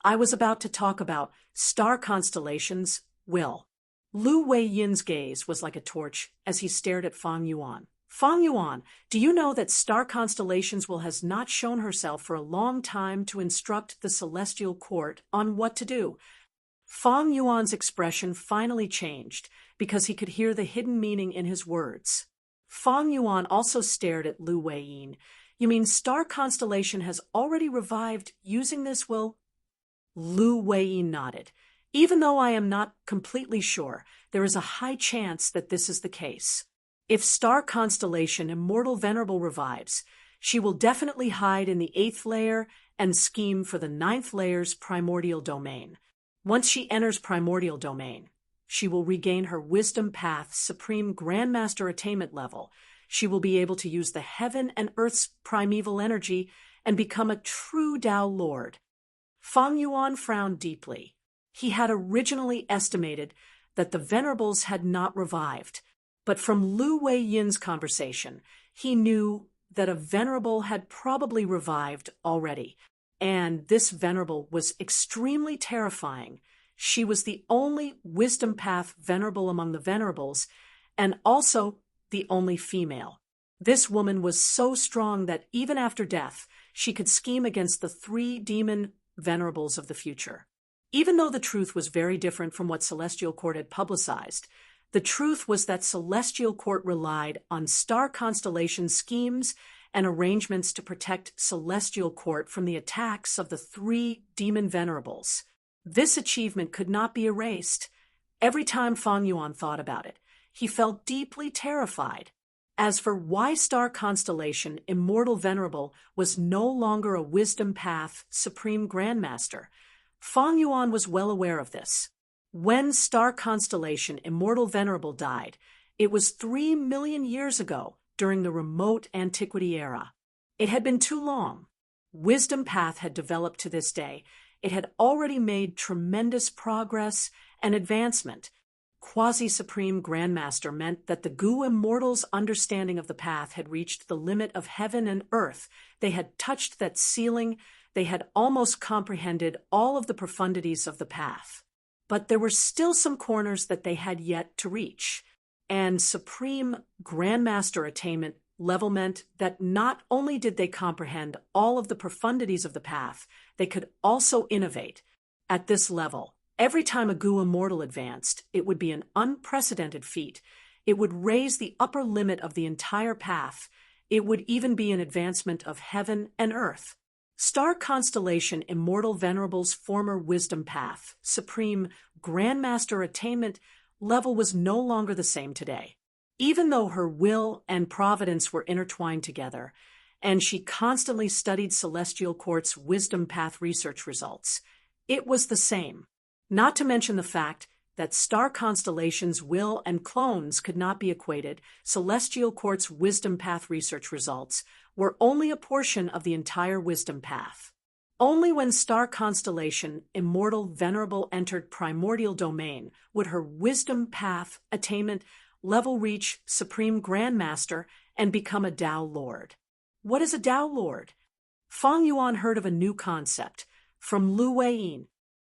I was about to talk about star constellations. Lu Weiyin's gaze was like a torch as he stared at Fang Yuan. Fang Yuan, do you know that Star Constellations has not shown herself for a long time to instruct the Celestial Court on what to do? Fang Yuan's expression finally changed, because he could hear the hidden meaning in his words. Fang Yuan also stared at Lu Weiyin. You mean Star Constellation has already revived using this will? Lu Weiyin nodded. Even though I am not completely sure, there is a high chance that this is the case. If Star Constellation Immortal Venerable revives, she will definitely hide in the 8th layer and scheme for the 9th layer's primordial domain. Once she enters primordial domain, she will regain her Wisdom Path Supreme Grandmaster Attainment level. She will be able to use the heaven and earth's primeval energy and become a true Tao Lord. Fang Yuan frowned deeply. He had originally estimated that the Venerables had not revived, but from Lu Weiyin's conversation, he knew that a Venerable had probably revived already, and this Venerable was extremely terrifying. She was the only Wisdom Path Venerable among the Venerables, and also the only female. This woman was so strong that even after death, she could scheme against the 3 demon Venerables of the future. Even though the truth was very different from what Celestial Court had publicized, the truth was that Celestial Court relied on Star Constellation schemes and arrangements to protect Celestial Court from the attacks of the 3 demon Venerables. This achievement could not be erased. Every time Fang Yuan thought about it, he felt deeply terrified. As for why Star Constellation Immortal Venerable was no longer a Wisdom Path Supreme Grandmaster, Fang Yuan was well aware of this. When Star Constellation Immortal Venerable died, it was 3 million years ago during the remote antiquity era. It had been too long. Wisdom Path had developed to this day. It had already made tremendous progress and advancement. Quasi-Supreme Grandmaster meant that the Gu Immortals' understanding of the path had reached the limit of heaven and earth. They had touched that ceiling. They had almost comprehended all of the profundities of the path. But there were still some corners that they had yet to reach. And Supreme Grandmaster Attainment level meant that not only did they comprehend all of the profundities of the path, they could also innovate. At this level, every time a Gu Immortal advanced, it would be an unprecedented feat. It would raise the upper limit of the entire path. It would even be an advancement of heaven and earth. Star Constellation Immortal Venerable's former Wisdom Path, Supreme Grandmaster Attainment level was no longer the same today. Even though her will and providence were intertwined together, and she constantly studied Celestial Court's Wisdom Path research results, it was the same. Not to mention the fact that Star Constellation's will and clones could not be equated. Celestial Court's Wisdom Path research results were only a portion of the entire Wisdom Path. Only when Star Constellation Immortal Venerable entered primordial domain would her Wisdom Path attainment level reach Supreme Grandmaster and become a Tao Lord. What is a Tao Lord? Fang Yuan heard of a new concept from Lu Weiyin.